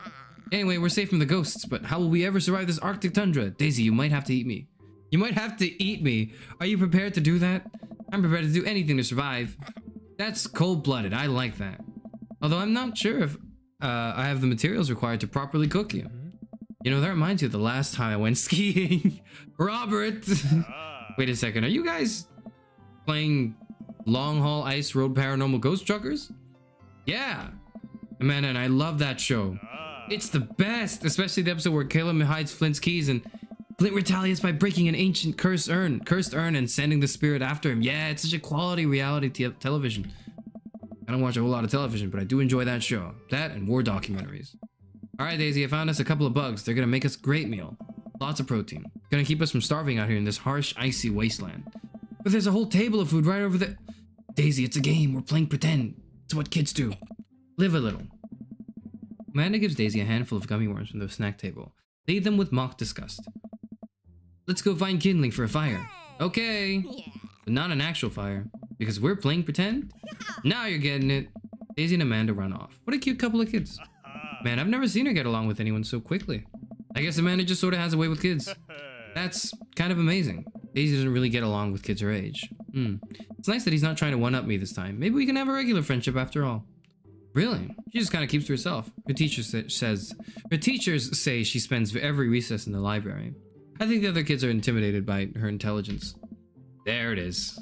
Anyway, we're safe from the ghosts, but how will we ever survive this Arctic tundra? Daisy, you might have to eat me. You might have to eat me. Are you prepared to do that? I'm prepared to do anything to survive. That's cold-blooded. I like that. Although I'm not sure if I have the materials required to properly cook you. You know, that reminds you of the last time I went skiing. Robert! Wait a second, are you guys playing Long Haul Ice Road Paranormal Ghost Truckers? Yeah! Amanda and I love that show. It's the best, especially the episode where Caleb hides Flint's keys and Flint retaliates by breaking an ancient cursed urn and sending the spirit after him. Yeah, it's such a quality reality television. I don't watch a whole lot of television, but I do enjoy that show. That and war documentaries. Alright, Daisy, I found us a couple of bugs. They're gonna make us a great meal. Lots of protein. Gonna keep us from starving out here in this harsh, icy wasteland. But there's a whole table of food right over there. Daisy, it's a game. We're playing pretend. It's what kids do. Live a little. Amanda gives Daisy a handful of gummy worms from the snack table. They eat them with mock disgust. Let's go find kindling for a fire. Okay. But not an actual fire. Because we're playing pretend? Now you're getting it. Daisy and Amanda run off. What a cute couple of kids. Man, I've never seen her get along with anyone so quickly. I guess Amanda just sort of has a way with kids. That's kind of amazing. Daisy doesn't really get along with kids her age. It's nice that he's not trying to one-up me this time. Maybe we can have a regular friendship after all. Really? She just kind of keeps to herself. Her teachers say she spends every recess in the library. I think the other kids are intimidated by her intelligence. There it is.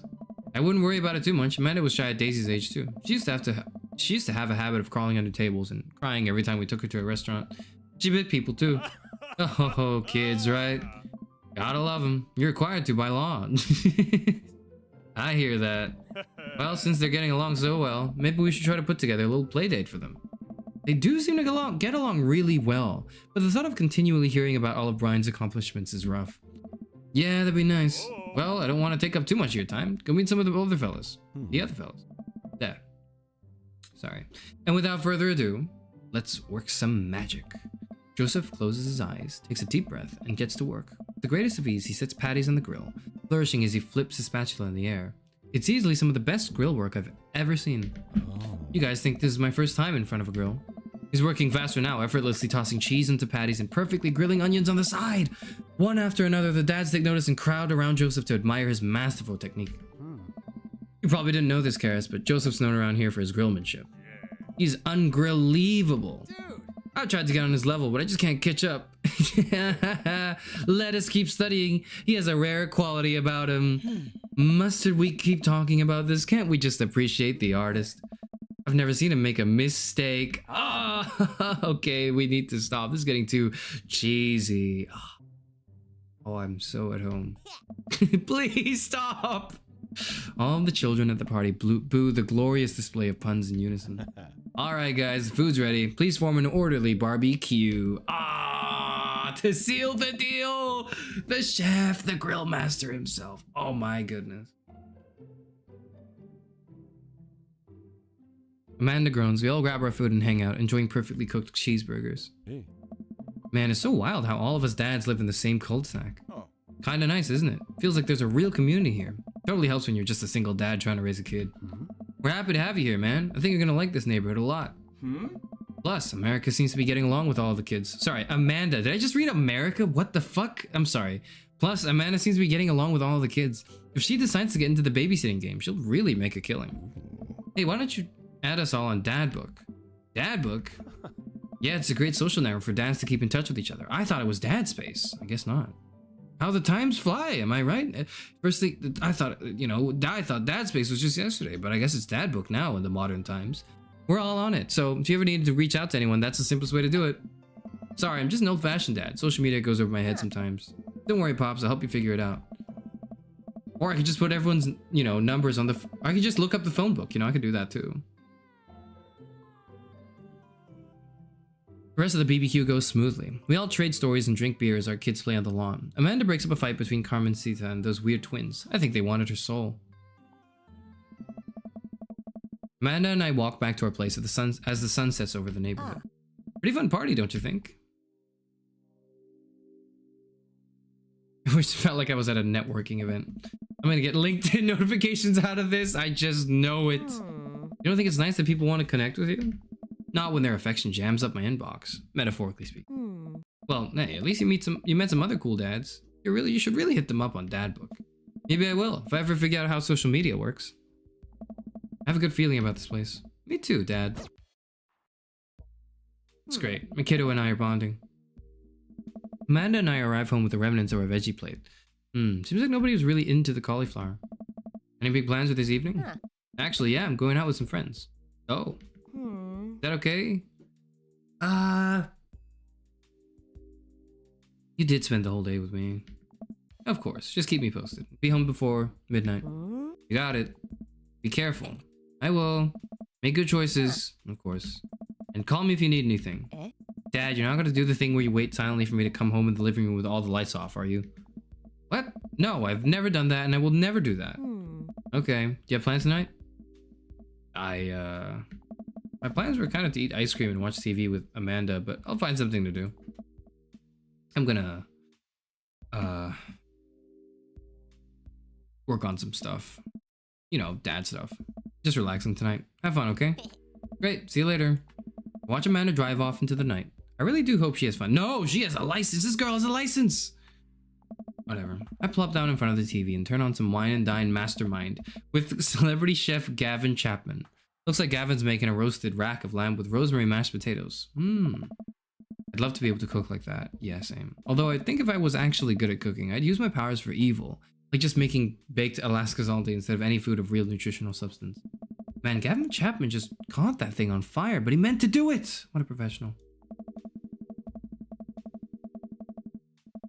I wouldn't worry about it too much. Amanda was shy at Daisy's age too. She used to have a habit of crawling under tables and crying every time we took her to a restaurant. She bit people too. Oh, kids, right? Gotta love them. You're required to by law. I hear that. Well, since they're getting along so well, maybe we should try to put together a little play date for them. They do seem to get along really well, but the thought of continually hearing about all of Brian's accomplishments is rough. Yeah, that'd be nice. Well, I don't want to take up too much of your time. Go meet some of the other fellas. The other fellas. Yeah. Sorry. And without further ado, let's work some magic. Joseph closes his eyes, takes a deep breath, and gets to work. With the greatest of ease, he sets patties on the grill, flourishing as he flips his spatula in the air. It's easily some of the best grill work I've ever seen. You guys think this is my first time in front of a grill? He's working faster now, effortlessly tossing cheese into patties and perfectly grilling onions on the side. One after another, the dads take notice and crowd around Joseph to admire his masterful technique. You probably didn't know this, Karis, but Joseph's known around here for his grillmanship. He's ungrillevable. I've tried to get on his level, but I just can't catch up. Let us keep studying. He has a rare quality about him. Mustn't we keep talking about this? Can't we just appreciate the artist? I've never seen him make a mistake. Okay, we need to stop. This is getting too cheesy. Oh, I'm so at home. Please stop. All the children at the party boo the glorious display of puns in unison. All right, guys, the food's ready. Please form an orderly barbecue. To seal the deal, the chef, the grill master himself. Oh my goodness. Amanda groans. We all grab our food and hang out, enjoying perfectly cooked cheeseburgers. Hey. Man, it's so wild how all of us dads live in the same cul-de-sac. Kinda nice, isn't it? Feels like there's a real community here. Totally helps when you're just a single dad trying to raise a kid. We're happy to have you here, man. I think you're gonna like this neighborhood a lot. Plus, America seems to be getting along with all the kids. Sorry, Amanda. Did I just read America? What the fuck? I'm sorry. Plus, Amanda seems to be getting along with all the kids. If she decides to get into the babysitting game, she'll really make a killing. Hey, why don't you add us all on Dadbook? Dadbook? Yeah, it's a great social network for dads to keep in touch with each other. I thought it was Dad Space. I guess not. How the times fly, am I right? Firstly, I thought Dad Space was just yesterday, but I guess it's Dadbook now in the modern times. We're all on it, so if you ever need to reach out to anyone, that's the simplest way to do it. Sorry, I'm just an old-fashioned dad. Social media goes over my head sometimes. Don't worry, Pops, I'll help you figure it out. Or I could just put everyone's, numbers on I could just look up the phone book, I could do that too. The rest of the BBQ goes smoothly. We all trade stories and drink beer as our kids play on the lawn. Amanda breaks up a fight between Carmencita and those weird twins. I think they wanted her soul. Amanda and I walk back to our place as the sun sets over the neighborhood. Pretty fun party, don't you think? I wish it felt like I was at a networking event. I'm gonna get LinkedIn notifications out of this. I just know it. You don't think it's nice that people want to connect with you? Not when their affection jams up my inbox, metaphorically speaking. Well, hey, at least you met some other cool dads. You should really hit them up on Dadbook. Maybe I will, if I ever figure out how social media works. I have a good feeling about this place. Me too, Dad. It's great. My kiddo and I are bonding. Amanda and I arrive home with the remnants of our veggie plate. Seems like nobody was really into the cauliflower. Any big plans for this evening? Actually, yeah, I'm going out with some friends. Oh. Is that okay? You did spend the whole day with me. Of course, just keep me posted. Be home before midnight. You got it. Be careful. I will. Make good choices, of course. And call me if you need anything. Dad, you're not gonna do the thing where you wait silently for me to come home in the living room with all the lights off, are you? What? No, I've never done that and I will never do that. Okay, do you have plans tonight? My plans were kind of to eat ice cream and watch TV with Amanda, but I'll find something to do. I'm gonna, work on some stuff. Dad stuff. Just relaxing tonight. Have fun, okay? Great, see you later. Watch Amanda drive off into the night. I really do hope she has fun. No, she has a license. This girl has a license. Whatever. I plop down in front of the TV and turn on some Wine and Dine Mastermind with celebrity chef Gavin Chapman. Looks like Gavin's making a roasted rack of lamb with rosemary mashed potatoes. I'd love to be able to cook like that. Yeah, same. Although I think if I was actually good at cooking, I'd use my powers for evil. Like just making baked Alaska Zaldi instead of any food of real nutritional substance. Man, Gavin Chapman just caught that thing on fire, but he meant to do it! What a professional.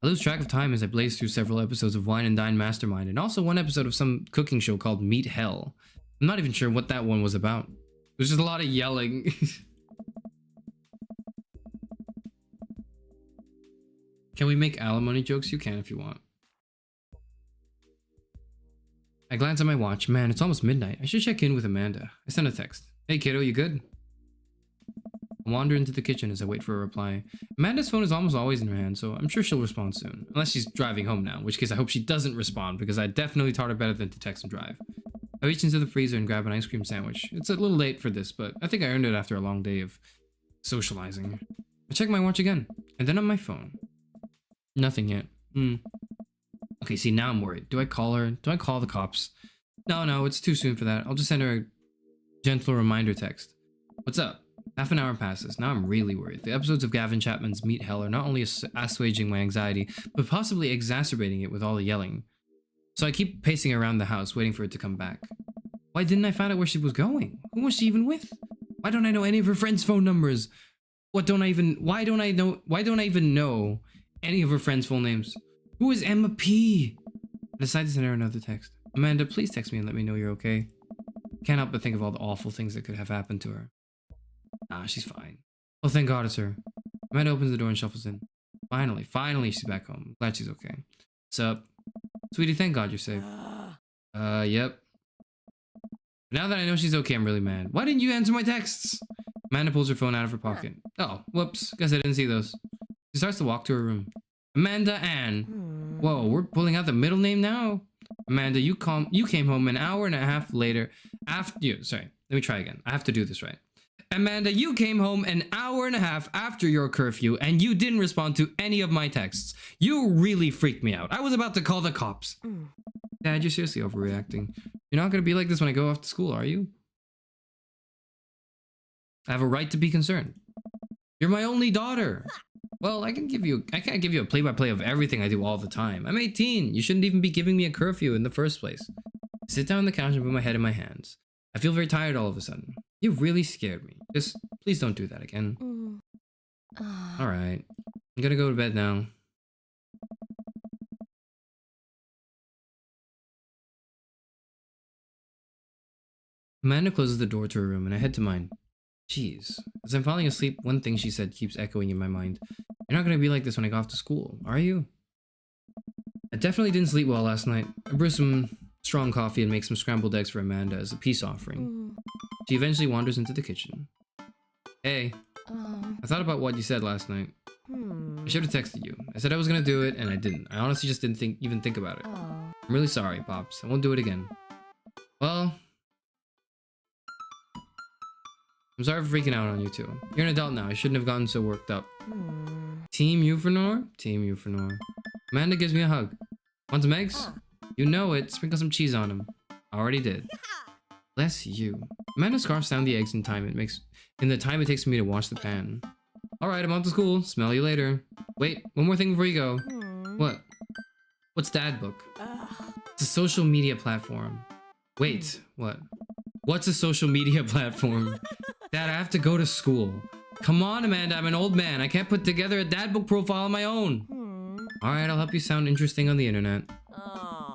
I lose track of time as I blaze through several episodes of Wine and Dine Mastermind, and also one episode of some cooking show called Meat Hell. I'm not even sure what that one was about. There's just a lot of yelling. Can we make alimony jokes? You can if you want. I glance at my watch. Man, it's almost midnight. I should check in with Amanda. I send a text. Hey kiddo, you good? I wander into the kitchen as I wait for a reply. Amanda's phone is almost always in her hand, so I'm sure she'll respond soon. Unless she's driving home now, in which case I hope she doesn't respond, because I definitely taught her better than to text and drive. I reach into the freezer and grab an ice cream sandwich. It's a little late for this, but I think I earned it after a long day of socializing. I check my watch again, and then on my phone. Nothing yet. Okay, see, now I'm worried. Do I call her? Do I call the cops? No, it's too soon for that. I'll just send her a gentle reminder text. What's up? Half an hour passes. Now I'm really worried. The episodes of Gavin Chapman's Meet Hell are not only assuaging my anxiety, but possibly exacerbating it with all the yelling. So I keep pacing around the house, waiting for it to come back. Why didn't I find out where she was going? Who was she even with? Why don't I know any of her friends' phone numbers? Why don't I even know any of her friends' full names? Who is Emma P? I decide to send her another text. Amanda, please text me and let me know you're okay. Can't help but think of all the awful things that could have happened to her. Nah, she's fine. Oh, thank God it's her. Amanda opens the door and shuffles in. Finally, she's back home. Glad she's okay. Sup? Sweetie, thank God you're safe. Yep. Now that I know she's okay, I'm really mad. Why didn't you answer my texts? Amanda pulls her phone out of her pocket. Oh, whoops. Guess I didn't see those. She starts to walk to her room. Amanda Ann. Whoa, we're pulling out the middle name now? Amanda, you came home an hour and a half later after you. Sorry, let me try again. I have to do this right. Amanda, you came home an hour and a half after your curfew and you didn't respond to any of my texts. You really freaked me out. I was about to call the cops. Dad, you're seriously overreacting. You're not going to be like this when I go off to school, are you? I have a right to be concerned. You're my only daughter. Well, I can't give you a play-by-play of everything I do all the time. I'm 18. You shouldn't even be giving me a curfew in the first place. I sit down on the couch and put my head in my hands. I feel very tired all of a sudden. You really scared me. Just please don't do that again. Alright. I'm gonna go to bed now. Amanda closes the door to her room and I head to mine. Jeez. As I'm falling asleep, one thing she said keeps echoing in my mind. You're not gonna be like this when I go off to school, are you? I definitely didn't sleep well last night. I brewed some strong coffee and make some scrambled eggs for Amanda as a peace offering. She eventually wanders into the kitchen. Hey, I thought about what you said last night. I should have texted you. I said I was gonna do it and I didn't. I honestly just didn't even think about it. I'm really sorry, Pops. I won't do it again. Well, I'm sorry for freaking out on you too. You're an adult now. I shouldn't have gotten so worked up. Team Euphranor? Team Euphranor. Amanda gives me a hug. Want some eggs? You know it. Sprinkle some cheese on them. I already did. Bless you. Amanda scarfs down the eggs in the time it takes for me to wash the pan. Alright, I'm off to school. Smell you later. Wait, one more thing before you go. What? What's Dad Book? It's a social media platform. Wait, what? What's a social media platform? Dad, I have to go to school. Come on, Amanda, I'm an old man. I can't put together a Dad Book profile on my own. Alright, I'll help you sound interesting on the internet.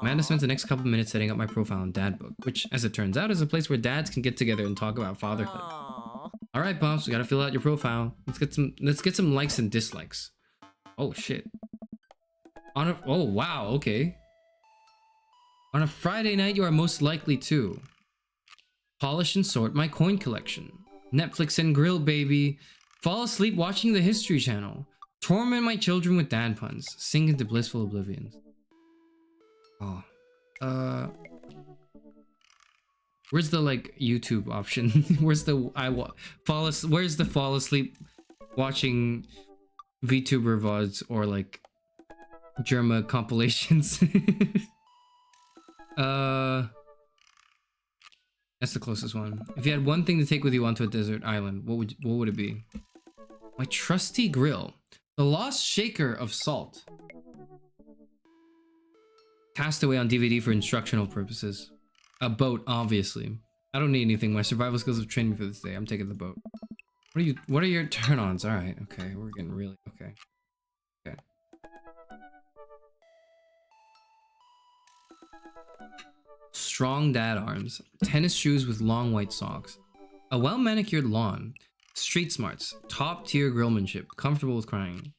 Amanda spends the next couple minutes setting up my profile on Dad Book, which, as it turns out, is a place where dads can get together and talk about fatherhood. Alright, Pops, we gotta fill out your profile. Let's get some likes and dislikes. Oh, shit. Oh, wow, okay. On a Friday night, you are most likely to polish and sort my coin collection. Netflix and grill, baby. Fall asleep watching the History Channel. Torment my children with dad puns. Sink into blissful oblivions. Oh. Where's the, like, YouTube option? Where's the fall asleep watching VTuber VODs or, like, Germa compilations? That's the closest one. If you had one thing to take with you onto a desert island, what would it be? My trusty grill. The Lost Shaker of Salt. Cast away on DVD for instructional purposes. A boat, obviously. I don't need anything. My survival skills have trained me for this day. I'm taking the boat. What are your turn-ons? Alright, okay. We're getting really... Okay. Okay. Strong dad arms. Tennis shoes with long white socks. A well-manicured lawn. Street smarts. Top-tier grillmanship. Comfortable with crying.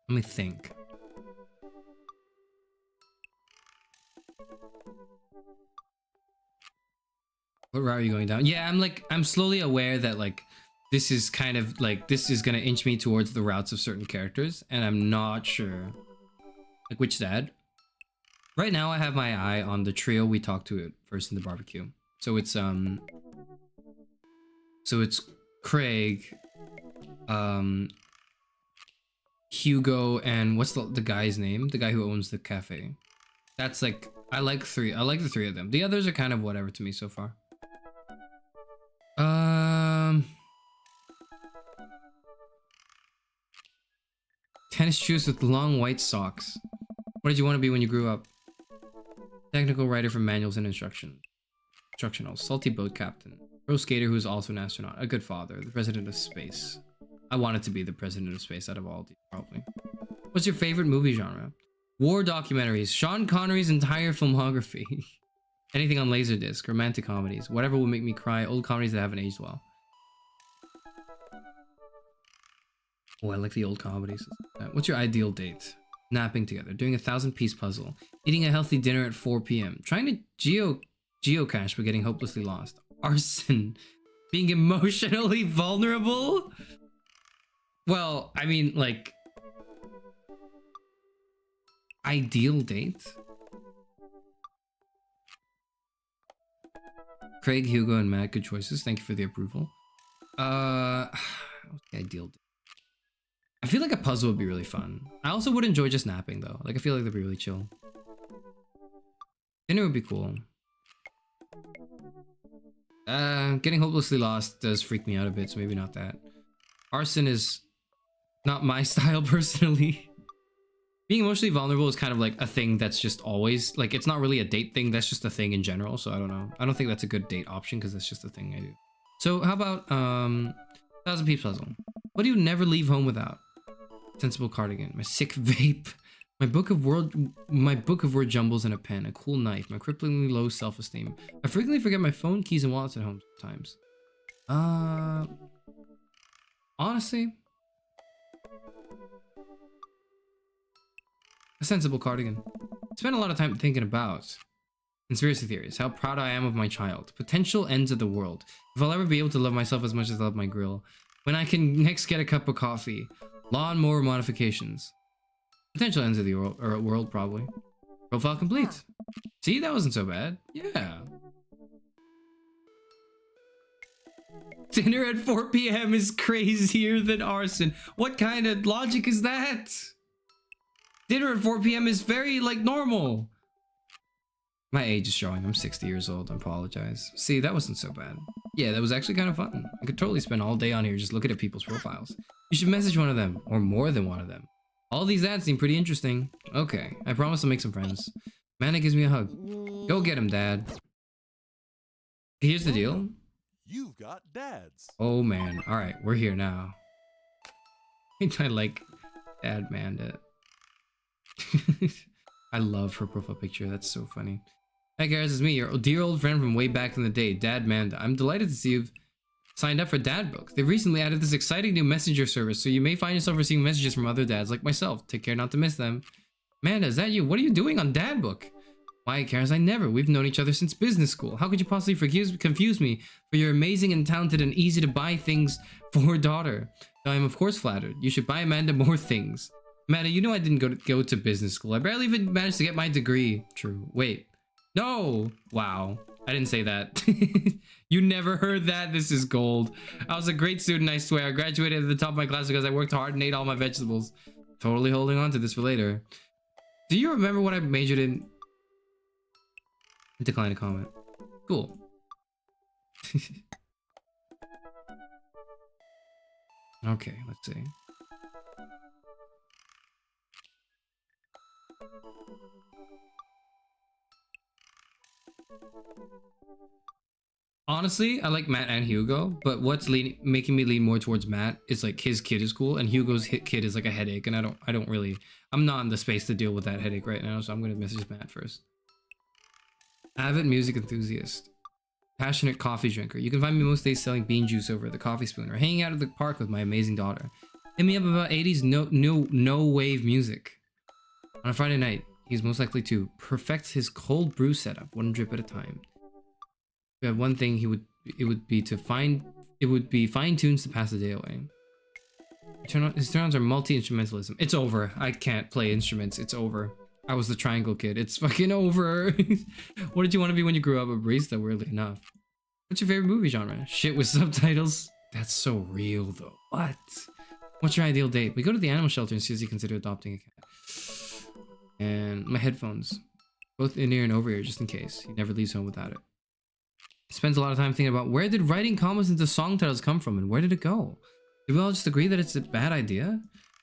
Let me think. What route are you going down? Yeah, I'm slowly aware that like this is kind of like this is gonna inch me towards the routes of certain characters, and I'm not sure like which dad. Right now, I have my eye on the trio we talked to at first in the barbecue. So it's Craig, Hugo, and what's the guy's name? The guy who owns the cafe. That's like I like the three of them. The others are kind of whatever to me so far. Tennis shoes with long white socks. What did you want to be when you grew up? Technical writer for manuals and instructionals. Salty boat captain. Pro skater who is also an astronaut. A good father. The president of space. I wanted to be the president of space out of all these, probably. What's your favorite movie genre? War documentaries. Sean Connery's entire filmography. Anything on Laserdisc. Romantic comedies. Whatever will make me cry. Old comedies that haven't aged well. Oh, I like the old comedies. What's your ideal date? Napping together. Doing a 1,000-piece puzzle. Eating a healthy dinner at 4 p.m. Trying to geocache but getting hopelessly lost. Arson. Being emotionally vulnerable? Well, I mean, like... Ideal date? Craig, Hugo, and Matt, good choices. Thank you for the approval. What's the ideal date? I feel like a puzzle would be really fun. I also would enjoy just napping though. Like I feel like that'd be really chill. Dinner would be cool. Getting hopelessly lost does freak me out a bit, so maybe not that. Arson is not my style personally. Being emotionally vulnerable is kind of like a thing that's just always like it's not really a date thing, that's just a thing in general, so I don't know. I don't think that's a good date option because that's just a thing I do. So how about 1,000-piece puzzle? What do you never leave home without? Sensible cardigan, my sick vape, my book of word jumbles and a pen, a cool knife, my cripplingly low self-esteem. I frequently forget my phone, keys, and wallets at home sometimes. Honestly, a sensible cardigan. I spent a lot of time thinking about conspiracy theories, how proud I am of my child, potential ends of the world, if I'll ever be able to love myself as much as I love my grill, when I can next get a cup of coffee, lawnmower modifications, potential ends of the world probably. Profile complete. See, that wasn't so bad. Yeah. Dinner at 4 p.m. is crazier than arson. What kind of logic is that? Dinner at 4 p.m. is very, like, normal. My age is showing. I'm 60 years old. I apologize. See, that wasn't so bad. Yeah, that was actually kind of fun. I could totally spend all day on here just looking at people's profiles. You should message one of them, or more than one of them. All these ads seem pretty interesting. Okay, I promise I'll make some friends. Manna gives me a hug. Go get him, Dad. Here's the deal. You've got dads. Oh man, alright, we're here now. I like Dad Manda. I love her profile picture, that's so funny. Hi guys, it's me, your dear old friend from way back in the day, Dad Manda. I'm delighted to see you've signed up for Dad Book. They've recently added this exciting new messenger service, so you may find yourself receiving messages from other dads like myself. Take care not to miss them. Manda, is that you? What are you doing on Dad Book? Why, Karis, I never. We've known each other since business school. How could you possibly confuse me for your amazing and talented and easy to buy things for daughter? I am of course flattered. You should buy Amanda more things. Amanda, you know I didn't go to business school. I barely even managed to get my degree. True. Wait. No. Wow. I didn't say that. You never heard that? This is gold. I was a great student, I swear. I graduated at the top of my class because I worked hard and ate all my vegetables. Totally holding on to this for later. Do you remember what I majored in? Decline to comment. Cool. Okay, let's see. Honestly, I like Matt and Hugo, but what's making me lean more towards Matt is like his kid is cool and Hugo's kid is like a headache, and I'm not in the space to deal with that headache right now, so I'm gonna message Matt first. Avid music enthusiast. Passionate coffee drinker. You can find me most days selling bean juice over at the coffee spoon or hanging out at the park with my amazing daughter. Hit me up about 80s no wave music. On a Friday night, he's most likely to perfect his cold brew setup, one drip at a time. If we had one thing, it would be fine-tuned to pass the day away. His turn-ons are multi-instrumentalism. It's over. I can't play instruments. It's over. I was the triangle kid. It's fucking over. What did you want to be when you grew up? A barista, weirdly enough. What's your favorite movie genre? Shit with subtitles? That's so real, though. What? What's your ideal date? We go to the animal shelter and seriously consider adopting a cat. And my headphones. Both in-ear and over-ear, just in case. He never leaves home without it. He spends a lot of time thinking about where did writing comments into song titles come from and where did it go? Did we all just agree that it's a bad idea?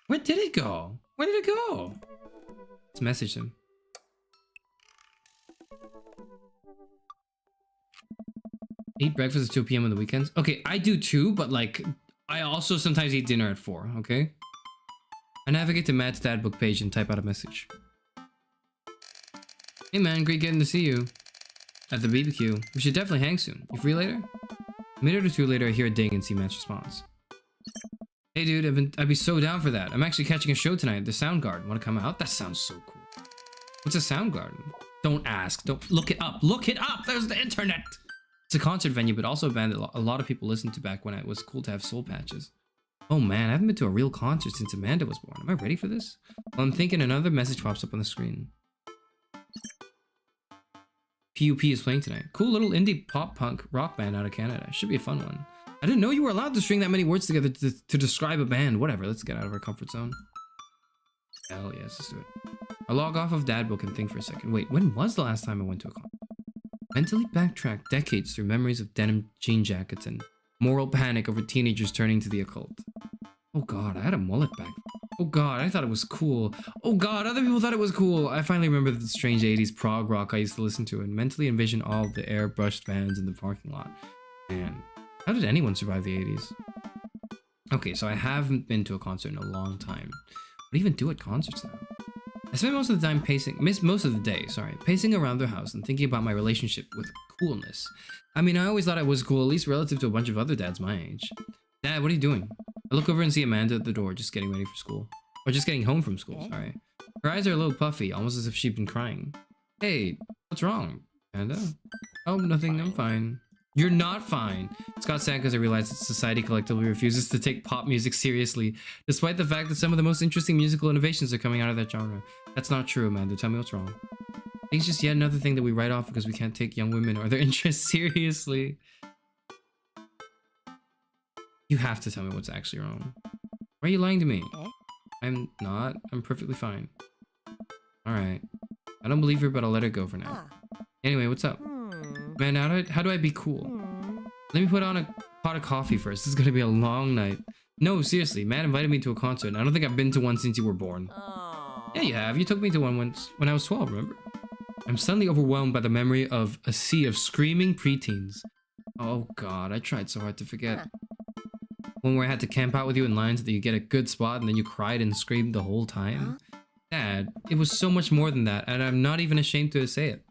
Where did it go? Where did it go? Let's message him. Eat breakfast at 2 p.m. on the weekends? Okay, I do too, but like, I also sometimes eat dinner at 4, okay? I navigate to Matt's dad book page and type out a message. Hey man, great getting to see you. At the BBQ. We should definitely hang soon. You free later? A minute or two later, I hear a ding and see Matt's response. Hey dude, I'd be so down for that. I'm actually catching a show tonight at the Soundgarden. Want to come out? That sounds so cool. What's a Soundgarden? Don't ask. Don't look it up. Look it up. There's the internet. It's a concert venue, but also a band that a lot of people listened to back when it was cool to have soul patches. Oh man, I haven't been to a real concert since Amanda was born. Am I ready for this? Well, I'm thinking another message pops up on the screen. PUP is playing tonight. Cool little indie pop punk rock band out of Canada. Should be a fun one. I didn't know you were allowed to string that many words together to describe a band. Whatever, let's get out of our comfort zone. Hell yes, let's do it. I log off of Dad Book and think for a second. Wait, when was the last time I went to a concert? Mentally backtrack decades through memories of denim jean jackets and moral panic over teenagers turning to the occult. Oh god, I had a mullet back. Oh god, I thought it was cool. Oh god, other people thought it was cool. I finally remember the strange 80s prog rock I used to listen to and mentally envision all of the airbrushed vans in the parking lot. Man, how did anyone survive the 80s? Okay, so I haven't been to a concert in a long time. What do you even do at concerts now? I spend most of the time pacing around the house and thinking about my relationship with coolness. I mean, I always thought I was cool, at least relative to a bunch of other dads my age. Dad, what are you doing? I look over and see Amanda at the door, just getting ready for school. Or just getting home from school, sorry. Her eyes are a little puffy, almost as if she'd been crying. Hey, what's wrong, Amanda? Oh, nothing, I'm fine. You're not fine. Scott sad because I realize that society collectively refuses to take pop music seriously, despite the fact that some of the most interesting musical innovations are coming out of that genre. That's not true, Amanda. Tell me what's wrong. I think it's just yet another thing that we write off because we can't take young women or their interests seriously. You have to tell me what's actually wrong. Why are you lying to me? I'm not. I'm perfectly fine. Alright. I don't believe her, but I'll let her go for now. Anyway, what's up? Man, how do I be cool? Let me put on a pot of coffee first. This is gonna be a long night. No, seriously, Matt invited me to a concert, and I don't think I've been to one since you were born. Yeah, you have. You took me to one once when I was 12, remember? I'm suddenly overwhelmed by the memory of a sea of screaming preteens. Oh god, I tried so hard to forget. One where I had to camp out with you in line so that you get a good spot and then you cried and screamed the whole time. Dad, it was so much more than that, and I'm not even ashamed to say it.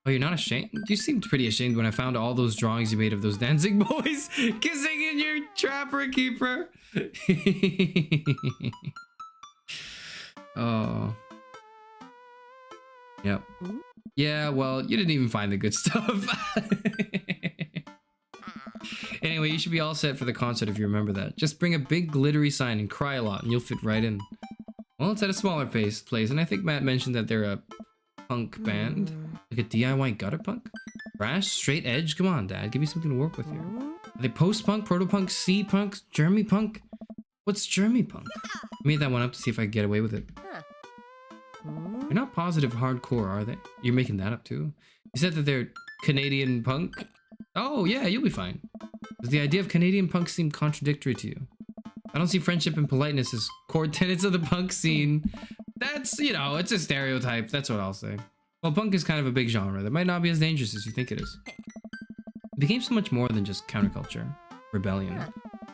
Oh, you're not ashamed? You seemed pretty ashamed when I found all those drawings you made of those dancing boys kissing in your trapper keeper. Oh. Yep. Yeah, well, you didn't even find the good stuff. Anyway, you should be all set for the concert if you remember that. Just bring a big glittery sign and cry a lot and you'll fit right in. Well, it's at a smaller place, and I think Matt mentioned that they're a punk band. Like a DIY gutter punk? Brash? Straight edge? Come on, Dad. Give me something to work with here. Are they post-punk, proto-punk, C-punk, Jeremy punk? What's Jeremy punk? I made that one up to see if I could get away with it. They're not positive hardcore, are they? You're making that up too? You said that they're Canadian punk? Oh, yeah, you'll be fine. Does the idea of Canadian punk seem contradictory to you? I don't see friendship and politeness as core tenets of the punk scene. That's, you know, it's a stereotype. That's what I'll say. Well, punk is kind of a big genre that might not be as dangerous as you think it is. It became so much more than just counterculture, rebellion. What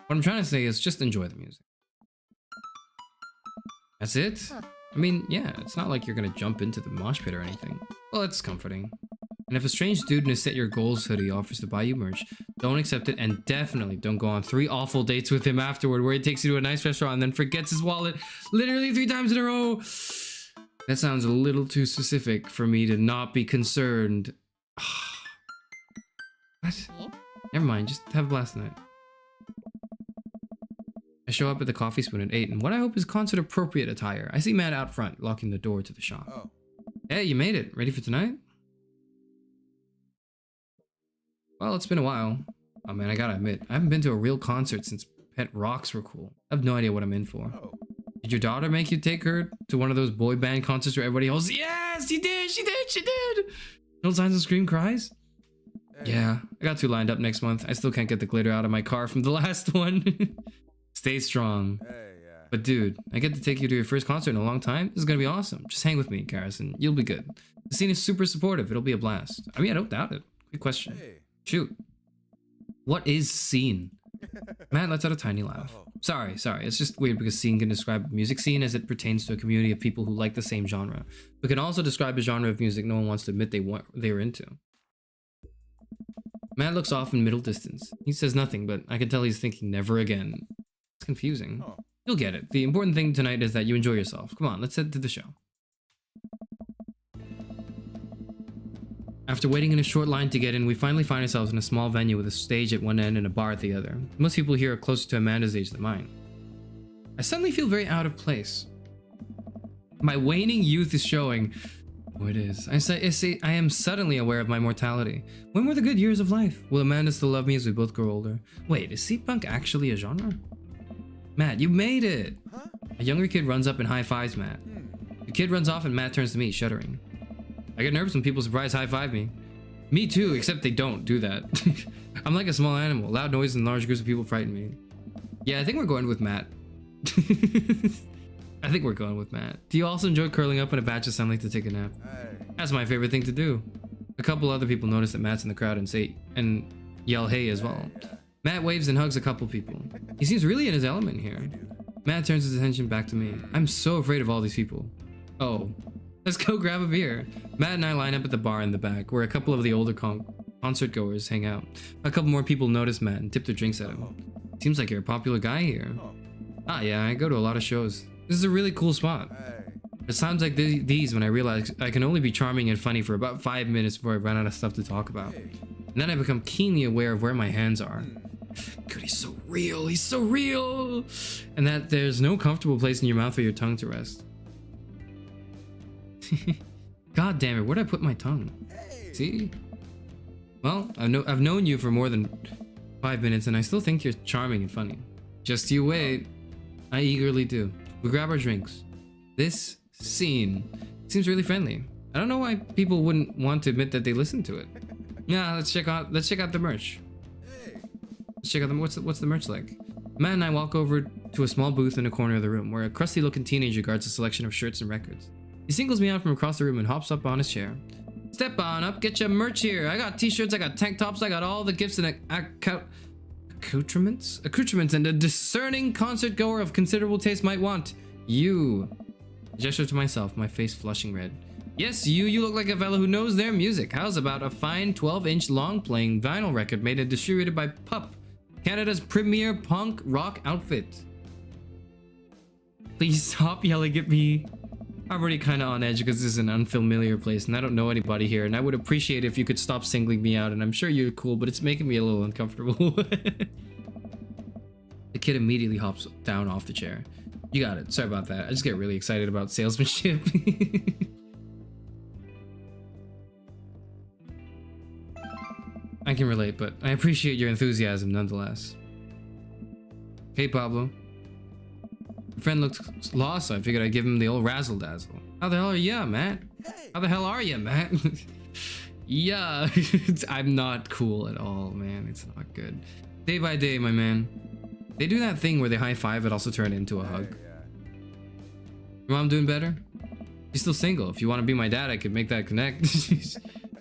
I'm trying to say is just enjoy the music. That's it? I mean, yeah, it's not like you're gonna jump into the mosh pit or anything. Well, it's comforting. And if a strange dude in a Set Your Goals hoodie offers to buy you merch, don't accept it, and definitely don't go on 3 awful dates with him afterward where he takes you to a nice restaurant and then forgets his wallet literally 3 times in a row. That sounds a little too specific for me to not be concerned. What? Never mind, just have a blast tonight. I show up at the Coffee Spoon at 8 in what I hope is concert appropriate attire. I see Matt out front, locking the door to the shop. Oh. Hey, you made it. Ready for tonight? Well, it's been a while. Oh man, I gotta admit, I haven't been to a real concert since Pet Rocks were cool. I have no idea what I'm in for. Oh. Did your daughter make you take her to one of those boy band concerts where everybody yells, yes, she did, she did, she did? No signs of scream cries? Hey. Yeah, I got 2 lined up next month. I still can't get the glitter out of my car from the last one. Stay strong. Hey, yeah. But dude, I get to take you to your first concert in a long time. This is gonna be awesome. Just hang with me, Garrison. You'll be good. The scene is super supportive. It'll be a blast. I mean, I don't doubt it. Quick question. Hey. Shoot. What is scene? Matt lets out a tiny laugh. Oh. Sorry. It's just weird because scene can describe a music scene as it pertains to a community of people who like the same genre, but can also describe a genre of music no one wants to admit they were into. Matt looks off in middle distance. He says nothing, but I can tell he's thinking never again. It's confusing. Oh. You'll get it. The important thing tonight is that you enjoy yourself. Come on, let's head to the show. After waiting in a short line to get in, we finally find ourselves in a small venue with a stage at one end and a bar at the other. Most people here are closer to Amanda's age than mine. I suddenly feel very out of place. My waning youth is showing. Oh, it is. I am suddenly aware of my mortality. When were the good years of life? Will Amanda still love me as we both grow older? Wait, is seatpunk actually a genre? Matt, you made it! Huh? A younger kid runs up and high-fives Matt. The kid runs off and Matt turns to me, shuddering. I get nervous when people surprise high-five me. Me too, except they don't do that. I'm like a small animal. Loud noises and large groups of people frighten me. Yeah, I think we're going with Matt. I think we're going with Matt. Do you also enjoy curling up in a batch of sunlight to take a nap? Hey. That's my favorite thing to do. A couple other people notice that Matt's in the crowd and yell hey as well. Yeah. Matt waves and hugs a couple people. He seems really in his element here. Matt turns his attention back to me. I'm so afraid of all these people. Oh, let's go grab a beer. Matt and I line up at the bar in the back, where a couple of the older concert goers hang out. A couple more people notice Matt and tip their drinks at him. Seems like you're a popular guy here. Oh. Ah, yeah, I go to a lot of shows. This is a really cool spot. Hey. It sounds like these when I realize I can only be charming and funny for about 5 minutes before I run out of stuff to talk about. And then I become keenly aware of where my hands are. God, he's so real. He's so real. And that there's no comfortable place in your mouth for your tongue to rest. God damn it, where'd I put my tongue? See? Well, I've known you for more than 5 minutes and I still think you're charming and funny. Just you wait. I eagerly do. We grab our drinks. This scene seems really friendly. I don't know why people wouldn't want to admit that they listen to it. Yeah, let's check out the merch. Let's check out what's the merch like. Matt and I walk over to a small booth in a corner of the room where a crusty looking teenager guards a selection of shirts and records. He singles me out from across the room and hops up on his chair. Step on up, get your merch here. I got t-shirts, I got tank tops, I got all the gifts and accoutrements and a discerning concert goer of considerable taste might want. You. I gesture to myself, my face flushing red. Yes, you look like a fellow who knows their music. How's about a fine 12-inch long-playing vinyl record made and distributed by Pup, Canada's premier punk rock outfit? Please stop yelling at me. I'm already kind of on edge because this is an unfamiliar place and I don't know anybody here, and I would appreciate it if you could stop singling me out, and I'm sure you're cool, but it's making me a little uncomfortable. The kid immediately hops down off the chair. You got it. Sorry about that. I just get really excited about salesmanship. I can relate, but I appreciate your enthusiasm nonetheless. Hey, Pablo. My friend looked lost, so I figured I'd give him the old razzle dazzle. How the hell are ya, Matt? How the hell are you, Matt? Yeah, I'm not cool at all, man. It's not good. Day by day, my man. They do that thing where they high five but also turn it into a hug. Your mom doing better? She's still single. If you want to be my dad, I could make that connect.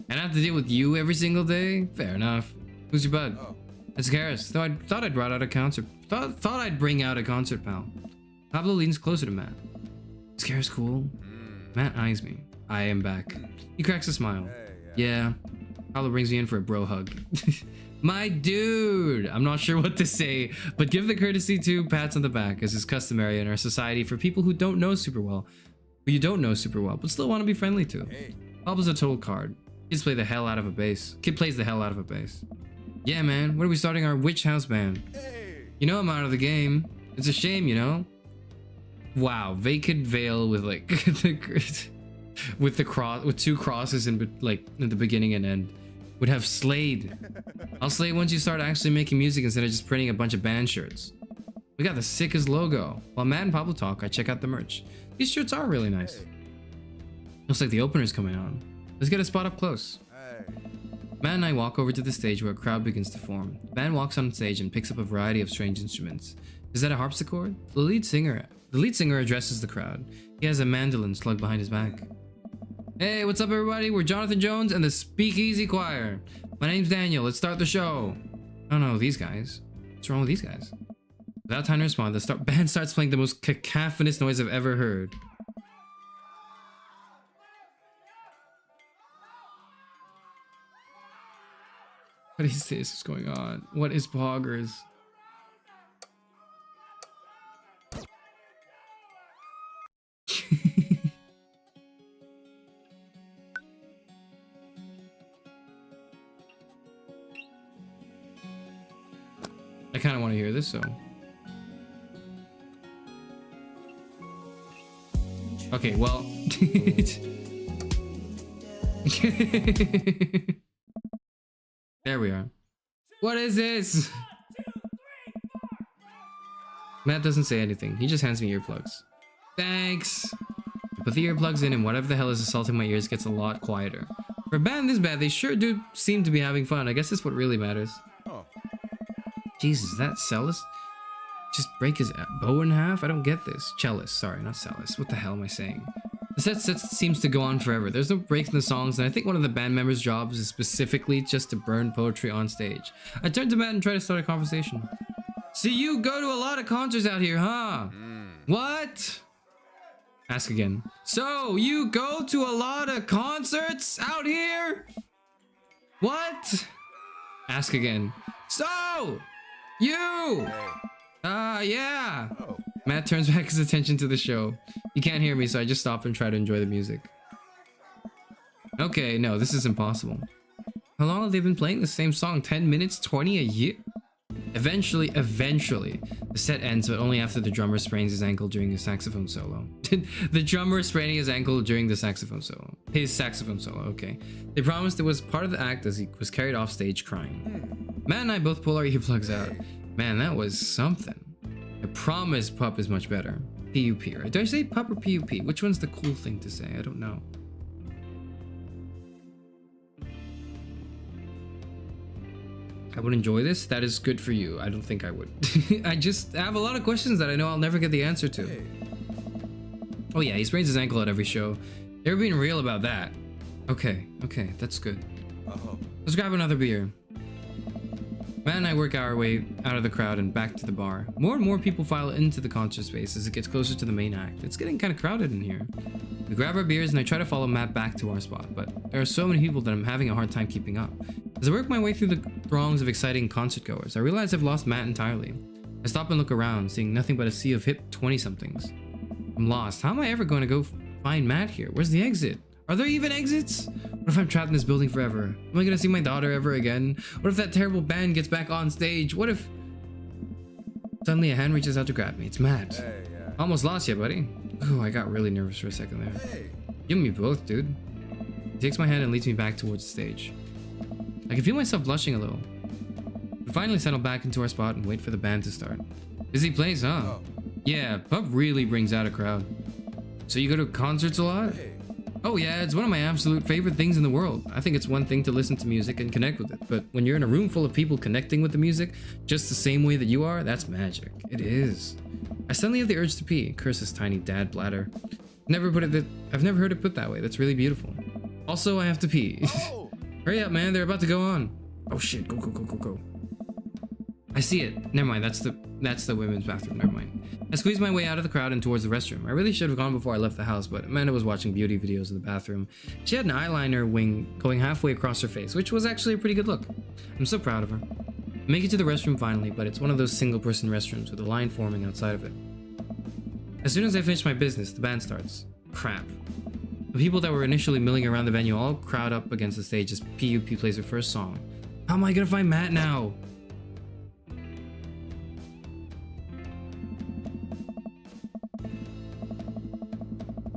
And I have to deal with you every single day? Fair enough. Who's your bud? Oh. It's Garrus. Thought I'd brought out a concert. Thought I'd bring out a concert pal. Pablo leans closer to Matt. Is Garrus cool? Matt eyes me. I am back. He cracks a smile. Yeah. Pablo brings me in for a bro hug. My dude! I'm not sure what to say, but give the courtesy to pats on the back, as is customary in our society for people who don't know super well. Who you don't know super well, but still want to be friendly to. Pablo's a total card. Kids play the hell out of a bass. Kid plays the hell out of a bass. Yeah, man. When are we starting our witch house band? You know I'm out of the game. It's a shame, you know? Wow, vacant veil with like with the cross, with 2 crosses in like in the beginning and end. Would have slayed. I'll slay once you start actually making music instead of just printing a bunch of band shirts. We got the sickest logo. While Matt and Pablo talk, I check out the merch. These shirts are really nice. Looks like the opener's coming on. Let's get a spot up close. Matt and I walk over to the stage where a crowd begins to form. The band walks on stage and picks up a variety of strange instruments. Is that a harpsichord? The lead singer addresses the crowd. He has a mandolin slugged behind his back. Hey, what's up everybody? We're Jonathan Jones and the Speakeasy Choir. My name's Daniel. Let's start the show. Oh no, these guys. What's wrong with these guys? Without time to respond, the band starts playing the most cacophonous noise I've ever heard. What is this? What's going on? What is Poggers? I kind of want to hear this, so. Okay, well. There we are. What is this? Matt doesn't say anything. He just hands me earplugs. Thanks. I put the earplugs in and whatever the hell is assaulting my ears gets a lot quieter. For a band this bad, they sure do seem to be having fun. I guess that's what really matters. Jesus, that cellist? Just break his bow in half? I don't get this. Cellist, sorry, not cellist. What the hell am I saying? The set seems to go on forever. There's no breaks in the songs, and I think one of the band members' jobs is specifically just to burn poetry on stage. I turn to Matt and try to start a conversation. So you go to a lot of concerts out here, huh? What? Ask again. So you go to a lot of concerts out here? What? Ask again. So you? Yeah. Matt turns back his attention to the show. He can't hear me, so I just stop and try to enjoy the music. Okay, no, this is impossible. How long have they been playing the same song? 10 minutes? 20 a year? Eventually, the set ends, but only after the drummer sprains his ankle during the saxophone solo. The drummer spraining his ankle during the saxophone solo. His saxophone solo, okay. They promised it was part of the act as he was carried off stage crying. Matt and I both pull our earplugs out. Man, that was something. I promise pup is much better. PUP, right? Do I say pup or PUP? Which one's the cool thing to say? I don't know. I would enjoy this. That is good for you. I don't think I would. I have a lot of questions that I know I'll never get the answer to. Oh yeah, he sprains his ankle at every show. They're being real about that. Okay, that's good. Let's grab another beer. Matt and I work our way out of the crowd and back to the bar. More and more people file into the concert space as it gets closer to the main act. It's getting kind of crowded in here. We grab our beers and I try to follow Matt back to our spot, but there are so many people that I'm having a hard time keeping up. As I work my way through the throngs of exciting concert goers, I realize I've lost Matt entirely. I stop and look around, seeing nothing but a sea of hip 20-somethings. I'm lost. How am I ever going to go find Matt here? Where's the exit? Are there even exits? What if I'm trapped in this building forever? Am I gonna see my daughter ever again? What if that terrible band gets back on stage? What if... Suddenly a hand reaches out to grab me. It's Matt. Hey, yeah. Almost lost you, buddy. Oh, I got really nervous for a second there. Hey. You and me both, dude. He takes my hand and leads me back towards the stage. I can feel myself blushing a little. We finally settle back into our spot and wait for the band to start. Busy place, huh? Oh. Yeah, pub really brings out a crowd. So you go to concerts a lot? Hey. Oh yeah, it's one of my absolute favorite things in the world. I think it's one thing to listen to music and connect with it, but when you're in a room full of people connecting with the music just the same way that you are, that's magic. It is. I suddenly have the urge to pee. Curse this tiny dad bladder. I've never heard it put that way. That's really beautiful. Also, I have to pee. Oh. Hurry up, man. They're about to go on. Oh shit, go. I see it. Never mind. That's the women's bathroom. Never mind. I squeezed my way out of the crowd and towards the restroom. I really should have gone before I left the house, but Amanda was watching beauty videos in the bathroom. She had an eyeliner wing going halfway across her face, which was actually a pretty good look. I'm so proud of her. I make it to the restroom finally, but it's one of those single-person restrooms with a line forming outside of it. As soon as I finish my business, the band starts. Crap. The people that were initially milling around the venue all crowd up against the stage as PUP plays their first song. How am I gonna find Matt now?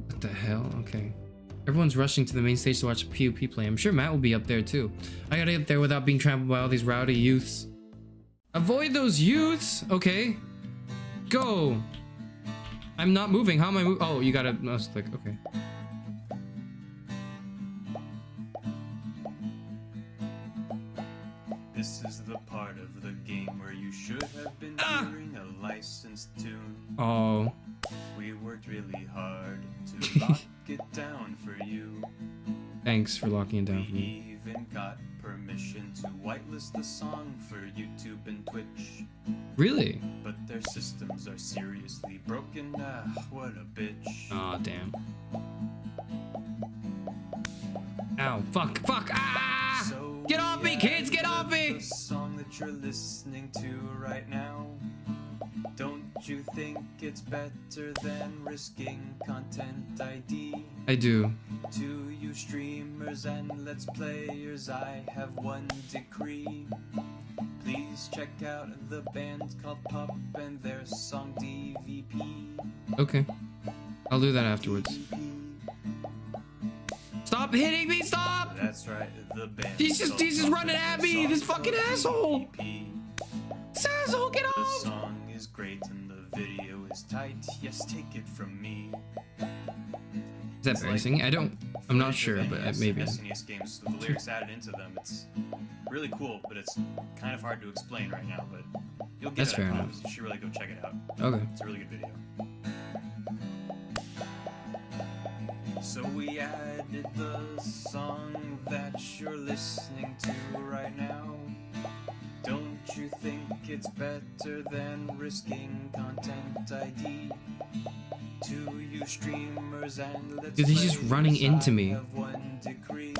What the hell? Okay. Everyone's rushing to the main stage to watch PUP play. I'm sure Matt will be up there too. I gotta get there without being trampled by all these rowdy youths. Avoid those youths! Okay. Go! I'm not moving. How am I moving? Oh, you gotta mouse click. Okay. This is the part of the game where you should have been hearing a licensed tune. Oh. We worked really hard to lock it down for you. Thanks for locking it down for We me. even got permission to whitelist the song for YouTube and Twitch. Really? But their systems are seriously broken. What a bitch. Aw, damn. Ow, fuck, fuck, ah! So Get off me, kids, get off me! The song that you're listening to right now. Don't you think it's better than risking content ID? I do. To you streamers and let's players, I have one decree. Please check out the band called Pup and their song DVP. Okay. I'll do that afterwards. Stop hitting me, stop! That's right, the band. He's just running at me, this fucking asshole! This asshole, get The off! song is great and the video is tight. Yes, take it from me. Is that Barry singing? I'm not sure, but maybe. SNES games with the lyrics added into them. It's really cool, but it's kind of hard to explain right now. But you'll get That's it. fair I enough. promise. You should really go check it out. Okay. It's a really good video. So we added the song that you're listening to right now. Don't you think it's better than risking content ID? To you streamers and let's Dude, he's just running players, into I me. have one decree.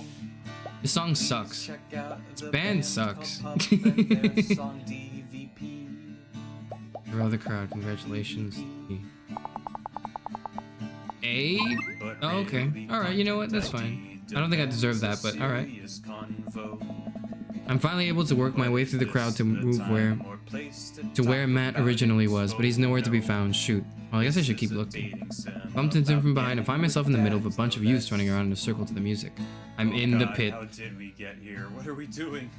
This song sucks. Check out This the band sucks. called Pup and their song DVP. For all the crowd, congratulations. A? But Oh, okay. really, Alright, you know what? That's content fine. I don't think I deserve that, but alright. serious convo. I'm finally able to work my way through the crowd to move where Matt originally was, but he's nowhere to be found. Shoot. Well, I guess I should keep looking. Bumped into him from behind and find myself in the middle of a bunch of youths running around in a circle to the music. I'm in the pit. How did we get here? What are we doing?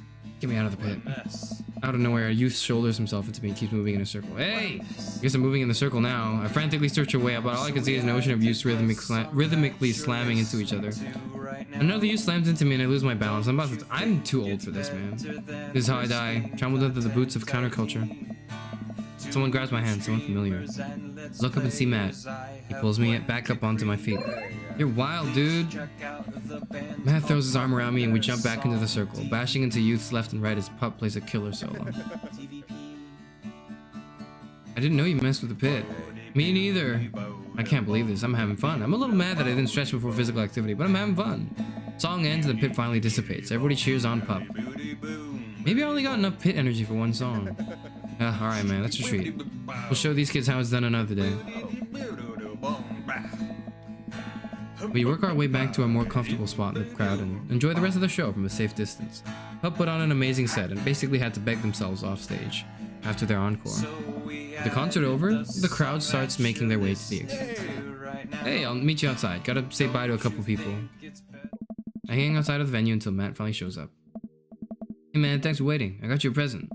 Get me out of the pit. What a mess. Out of nowhere, a youth shoulders himself into me and keeps moving in a circle. Hey! I guess I'm moving in the circle now. I frantically search your way up, but all I can see is an ocean of youths rhythmically slamming into each other. Another youth slams into me and I lose my balance. I'm too old for this, man. This is how I die, trampled under the boots of counterculture. Someone grabs my hand, someone familiar. Look up and see Matt. He pulls me back up onto my feet. You're wild, dude. Matt throws his arm around me and we jump back into the circle, bashing into youths left and right as Pup plays a killer solo. I didn't know you messed with the pit. Me neither. I can't believe this. I'm having fun. I'm a little mad that I didn't stretch before physical activity, but I'm having fun. Song ends and the pit finally dissipates. Everybody cheers on Pup. Maybe I only got enough pit energy for one song. Alright, man, let's retreat. We'll show these kids how it's done another day. We work our way back to a more comfortable spot in the crowd and enjoy the rest of the show from a safe distance. Pup put on an amazing set and basically had to beg themselves off stage after their encore. With the concert over, the crowd starts making their way to the exit. Hey, I'll meet you outside. Gotta say bye to a couple people. I hang outside of the venue until Matt finally shows up. Hey man, thanks for waiting. I got you a present.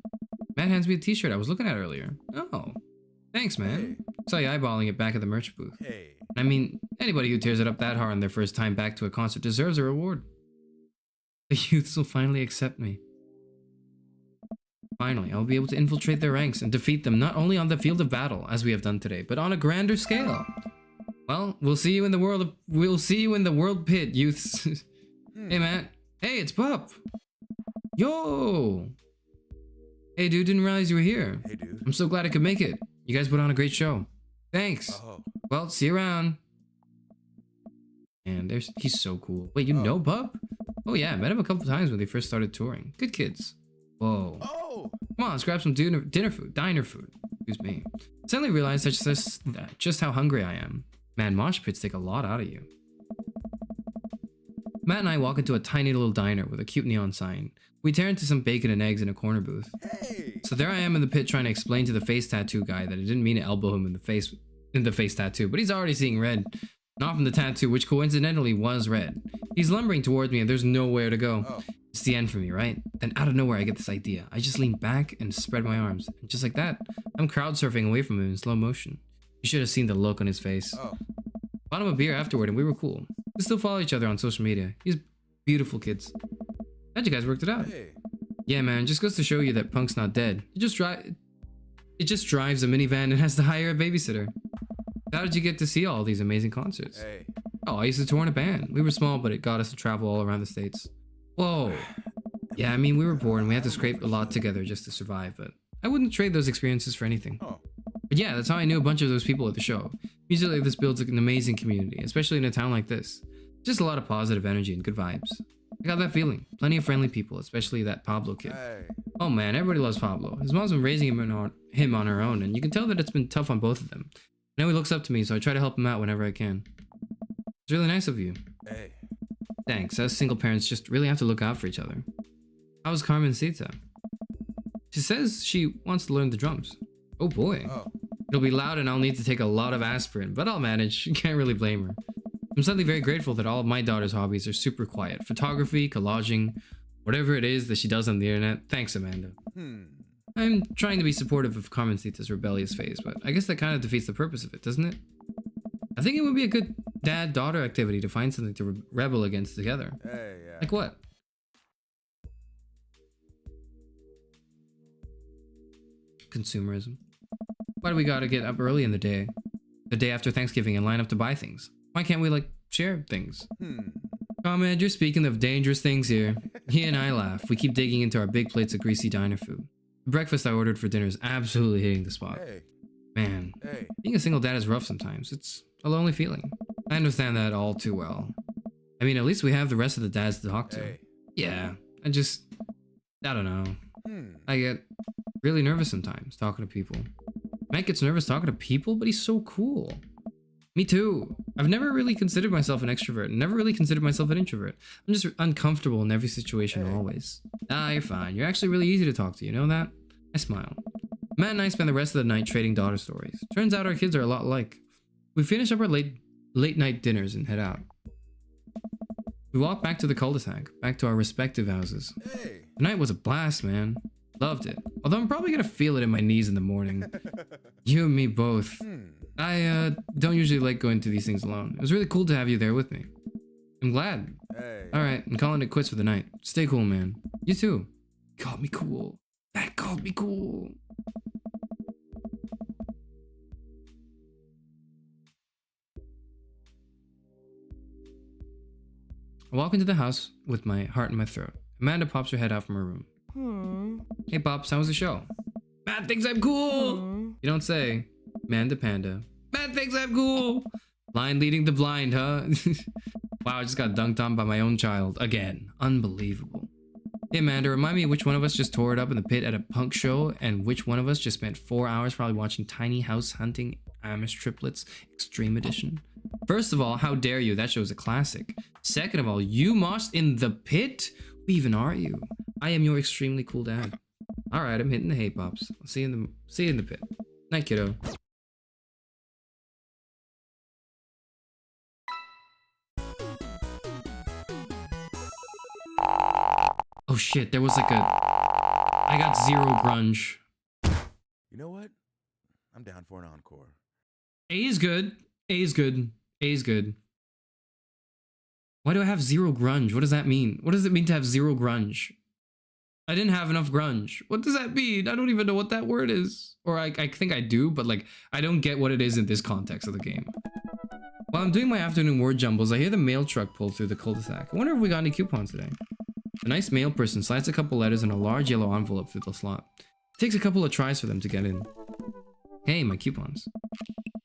Matt hands me a t-shirt I was looking at earlier. Oh, thanks man. Saw you eyeballing it back at the merch booth. Hey. I mean, anybody who tears it up that hard on their first time back to a concert deserves a reward. The youths will finally accept me. Finally, I will be able to infiltrate their ranks and defeat them not only on the field of battle, as we have done today, but on a grander scale. Well, we'll see you in the world pit, youths. Hey, Matt. Hey, it's Pup. Yo! Hey, dude, didn't realize you were here. Hey, dude. I'm so glad I could make it. You guys put on a great show. Thanks. Oh. Well, see you around. And he's so cool. Wait, you know Bub? Oh yeah, I met him a couple times when they first started touring. Good kids. Whoa. Oh. Come on, let's grab some diner food. Excuse me. Suddenly realized just how hungry I am. Man, mosh pits take a lot out of you. Matt and I walk into a tiny little diner with a cute neon sign. We tear into some bacon and eggs in a corner booth. Hey. So there I am in the pit trying to explain to the face tattoo guy that I didn't mean to elbow him in the face tattoo, but he's already seeing red. Not from the tattoo, which coincidentally was red. He's lumbering towards me and there's nowhere to go. Oh. It's the end for me, right? Then out of nowhere I get this idea. I just lean back and spread my arms. And just like that, I'm crowd surfing away from him in slow motion. You should have seen the look on his face. Oh. Bought him a beer afterward and we were cool. We still follow each other on social media. He's beautiful kids. Glad you guys worked it out. Hey. Yeah, man, just goes to show you that punk's not dead. It just drives a minivan and has to hire a babysitter. How did you get to see all these amazing concerts? Hey. Oh, I used to tour in a band. We were small, but it got us to travel all around the States. Whoa. Yeah, I mean, we were poor and we had to scrape a lot together just to survive, but I wouldn't trade those experiences for anything. Oh. But yeah, that's how I knew a bunch of those people at the show. Music like this builds an amazing community, especially in a town like this. Just a lot of positive energy and good vibes. I got that feeling. Plenty of friendly people, especially that Pablo kid. Hey. Oh man, everybody loves Pablo. His mom's been raising him on her own, and you can tell that it's been tough on both of them. I know he looks up to me, so I try to help him out whenever I can. It's really nice of you. Hey. Thanks. Us single parents just really have to look out for each other. How's Carmencita? She says she wants to learn the drums. Oh boy. Oh. It'll be loud and I'll need to take a lot of aspirin, but I'll manage. You can't really blame her. I'm suddenly very grateful that all of my daughter's hobbies are super quiet. Photography, collaging, whatever it is that she does on the internet. Thanks, Amanda. I'm trying to be supportive of Carmencita's rebellious phase, but I guess that kind of defeats the purpose of it, doesn't it? I think it would be a good dad-daughter activity to find something to rebel against together. Hey, yeah. Like what? Consumerism. Why do we gotta get up early in the day after Thanksgiving, and line up to buy things? Why can't we, like, share things? Comment, you're speaking of dangerous things here. He and I laugh. We keep digging into our big plates of greasy diner food. The breakfast I ordered for dinner is absolutely hitting the spot. Hey. Man, Hey. being a single dad is rough sometimes. It's a lonely feeling. I understand that all too well. I mean, at least we have the rest of the dads to talk to. Hey. Yeah, I don't know. Hmm. I get really nervous sometimes talking to people. Matt gets nervous talking to people, but he's so cool. Me too. I've never really considered myself an extrovert and never really considered myself an introvert. I'm just uncomfortable in every situation always. Ah, you're fine. You're actually really easy to talk to, you know that? I smile. Matt and I spend the rest of the night trading daughter stories. Turns out our kids are a lot alike. We finish up our late night dinners and head out. We walk back to the cul-de-sac, back to our respective houses. Hey. The night was a blast, man. Loved it. Although I'm probably gonna feel it in my knees in the morning. You and me both. I don't usually like going to these things alone. It was really cool to have you there with me. I'm glad. Hey. Alright, I'm calling it quits for the night. Stay cool, man. You too. Called me cool. That called me cool. I walk into the house with my heart in my throat. Amanda pops her head out from her room. Hey Pops, how was the show? Matt thinks I'm cool! You don't say. Amanda Panda. Matt thinks I'm cool! Blind leading the blind, huh? Wow, I just got dunked on by my own child. Again. Unbelievable. Hey Amanda, remind me which one of us just tore it up in the pit at a punk show and which one of us just spent 4 hours probably watching Tiny House Hunting Amish Triplets Extreme Edition. First of all, how dare you? That show's a classic. Second of all, you moshed in the pit? Who even are you? I am your extremely cool dad. Alright, I'm hitting the hay pops. I'll see you in the pit. Night, kiddo. Oh shit, there was like I got 0 grunge. You know what? I'm down for an encore. A is good. A is good. A is good. Why do I have 0 grunge? What does that mean? What does it mean to have 0 grunge? I didn't have enough grunge. What does that mean? I don't even know what that word is. Or I think I do, but like, I don't get what it is in this context of the game. While I'm doing my afternoon word jumbles, I hear the mail truck pull through the cul-de-sac. I wonder if we got any coupons today. A nice mail person slides a couple letters in a large yellow envelope through the slot. It takes a couple of tries for them to get in. Hey, my coupons.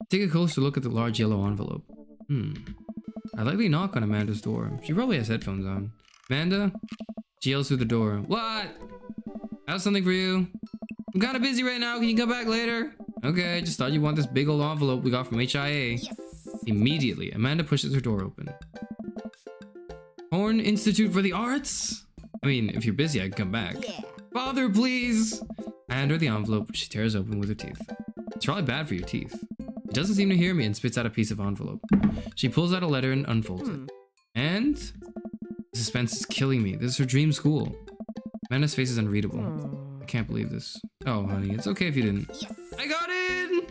Take a closer look at the large yellow envelope. I lightly knock on Amanda's door. She probably has headphones on. Amanda? She yells through the door. What? I have something for you. I'm kind of busy right now. Can you come back later? Okay, just thought you want this big old envelope we got from HIA. Yes. Immediately, Amanda pushes her door open. Horn Institute for the Arts? I mean, if you're busy, I can come back. Yeah. Father, please! I hand her the envelope, which she tears open with her teeth. It's probably bad for your teeth. She doesn't seem to hear me and spits out a piece of envelope. She pulls out a letter and unfolds it. And? The suspense is killing me. This is her dream school. Amanda's face is unreadable. I can't believe this. Oh, honey, it's okay if you didn't. Yes. I got in!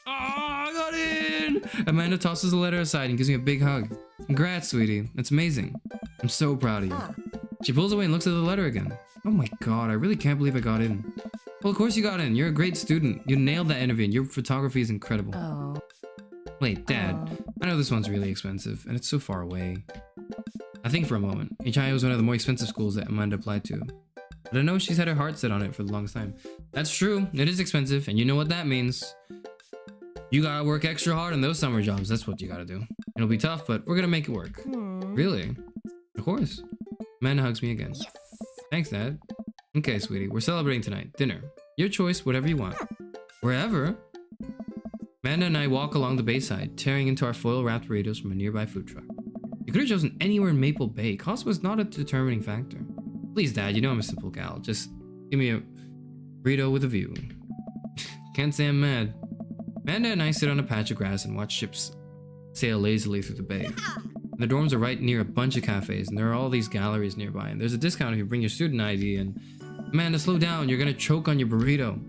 Oh, I got in! Amanda tosses the letter aside and gives me a big hug. Congrats, sweetie. That's amazing. I'm so proud of you. She pulls away and looks at the letter again. Oh my god, I really can't believe I got in. Well, of course you got in. You're a great student. You nailed that interview and your photography is incredible. Oh. Wait, Dad, I know this one's really expensive and it's so far away. I think for a moment, HIA was one of the more expensive schools that Amanda applied to. But I know she's had her heart set on it for the longest time. That's true, it is expensive, and you know what that means. You gotta work extra hard on those summer jobs, that's what you gotta do. It'll be tough, but we're gonna make it work. Really? Of course. Amanda hugs me again. Yes. Thanks, Dad. Okay, sweetie, we're celebrating tonight. Dinner. Your choice, whatever you want. Wherever. Amanda and I walk along the bayside, tearing into our foil-wrapped burritos from a nearby food truck. You could have chosen anywhere in Maple Bay. Cost was not a determining factor. Please, Dad, you know I'm a simple gal. Just give me a burrito with a view. Can't say I'm mad. Amanda and I sit on a patch of grass and watch ships sail lazily through the bay. The dorms are right near a bunch of cafes, and there are all these galleries nearby, and there's a discount if you bring your student ID, and Amanda, slow down, you're gonna choke on your burrito.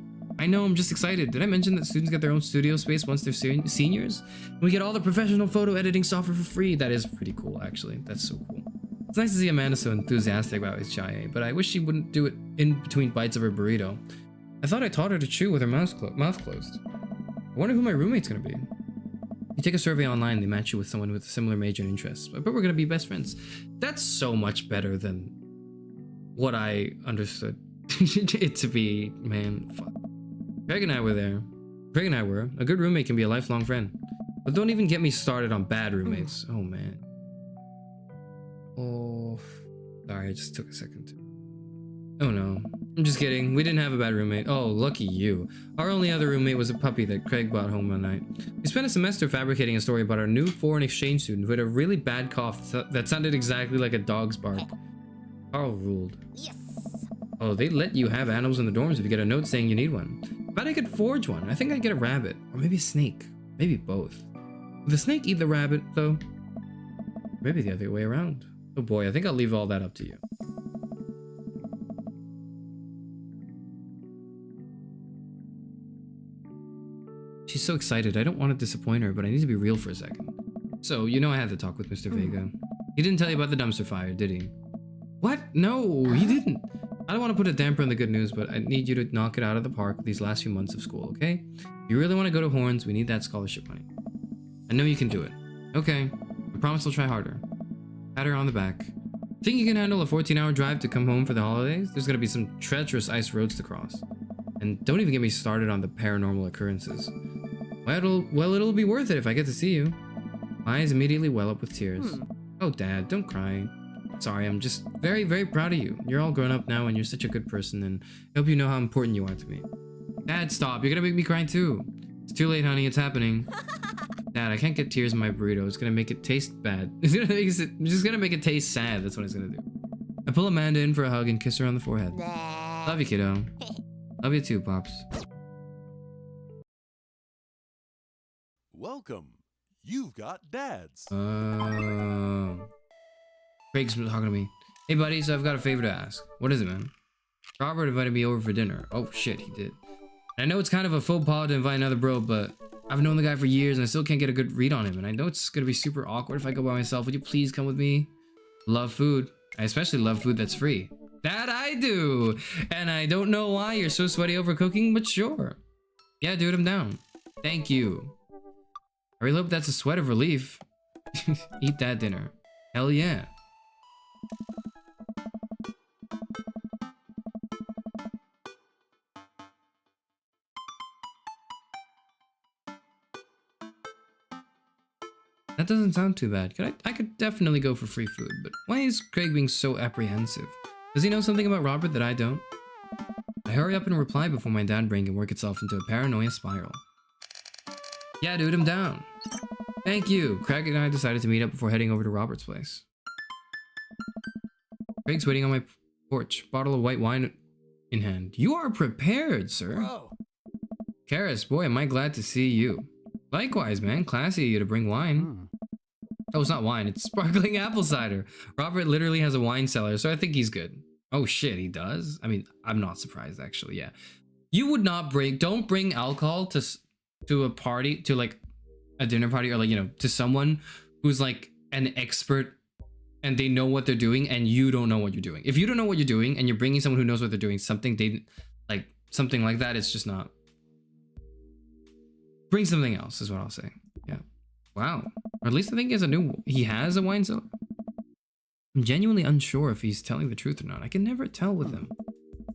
I know, I'm just excited. Did I mention that students get their own studio space once they're seniors? We get all the professional photo editing software for free. That is pretty cool, actually. That's so cool. It's nice to see Amanda so enthusiastic about HIA, but I wish she wouldn't do it in between bites of her burrito. I thought I taught her to chew with her mouth closed. I wonder who my roommate's gonna be. You take a survey online, they match you with someone with a similar major and interests, but we're gonna be best friends. That's so much better than what I understood it to be, man. Fuck. Craig and I were there. Craig and I were. A good roommate can be a lifelong friend. But don't even get me started on bad roommates. Oh, man. Oh. Sorry, I just took a second. Oh, no. I'm just kidding. We didn't have a bad roommate. Oh, lucky you. Our only other roommate was a puppy that Craig brought home one night. We spent a semester fabricating a story about our new foreign exchange student who had a really bad cough that sounded exactly like a dog's bark. Carl ruled. Yes. Oh, they let you have animals in the dorms if you get a note saying you need one. Bet I could forge one. I think I'd get a rabbit. Or maybe a snake. Maybe both. Would the snake eat the rabbit, though? Maybe the other way around. Oh boy, I think I'll leave all that up to you. She's so excited. I don't want to disappoint her, but I need to be real for a second. So, you know I had to talk with Mr. Vega. He didn't tell you about the dumpster fire, did he? What? No, he didn't. I don't want to put a damper on the good news, but I need you to knock it out of the park these last few months of school, okay? If you really want to go to Horns, we need that scholarship money. I know you can do it. Okay, I promise I'll try harder. Pat her on the back. Think you can handle a 14-hour drive to come home for the holidays? There's gonna be some treacherous ice roads to cross. And don't even get me started on the paranormal occurrences. Well, it'll be worth it if I get to see you. My eyes immediately well up with tears. Oh, Dad, don't cry. Sorry, I'm just very, very proud of you. You're all grown up now and you're such a good person, and I hope you know how important you are to me. Dad, stop. You're gonna make me cry too. It's too late, honey. It's happening. Dad, I can't get tears in my burrito. It's gonna make it taste bad. It's just gonna make it taste sad. That's what it's gonna do. I pull Amanda in for a hug and kiss her on the forehead. Love you, kiddo. Love you too, Pops. Welcome. You've got dads. Craig's talking to me. Hey, buddy, so I've got a favor to ask. What is it, man? Robert invited me over for dinner. Oh, shit, he did. I know it's kind of a faux pas to invite another bro, but I've known the guy for years and I still can't get a good read on him. And I know it's gonna be super awkward if I go by myself. Would you please come with me? Love food. I especially love food that's free. That I do! And I don't know why you're so sweaty over cooking, but sure. Yeah, dude, I'm down. Thank you. I really hope that's a sweat of relief. Eat that dinner. Hell yeah. That doesn't sound too bad. I could definitely go for free food, but why is Craig being so apprehensive? Does he know something about Robert that I don't? I hurry up and reply before my dad brain can work itself into a paranoia spiral. Yeah, dude, I'm down. Thank you. Craig and I decided to meet up before heading over to Robert's place. Craig's waiting on my porch, bottle of white wine in hand. You are prepared, sir. Bro. Karis, boy, am I glad to see you. Likewise, man. Classy of you to bring wine. Oh, it's not wine. It's sparkling apple cider. Robert literally has a wine cellar, so I think he's good. Oh, shit, he does? I mean, I'm not surprised, actually, yeah. You would not don't bring alcohol to a party, to like a dinner party, or like, you know, to someone who's like an expert and they know what they're doing and you don't know what you're doing. If you don't know what you're doing and you're bringing someone who knows what they're doing, something like that, it's just not. Bring something else is what I'll say. Yeah. Wow. Or at least I think he has a wine cellar. I'm genuinely unsure if he's telling the truth or not. I can never tell with him.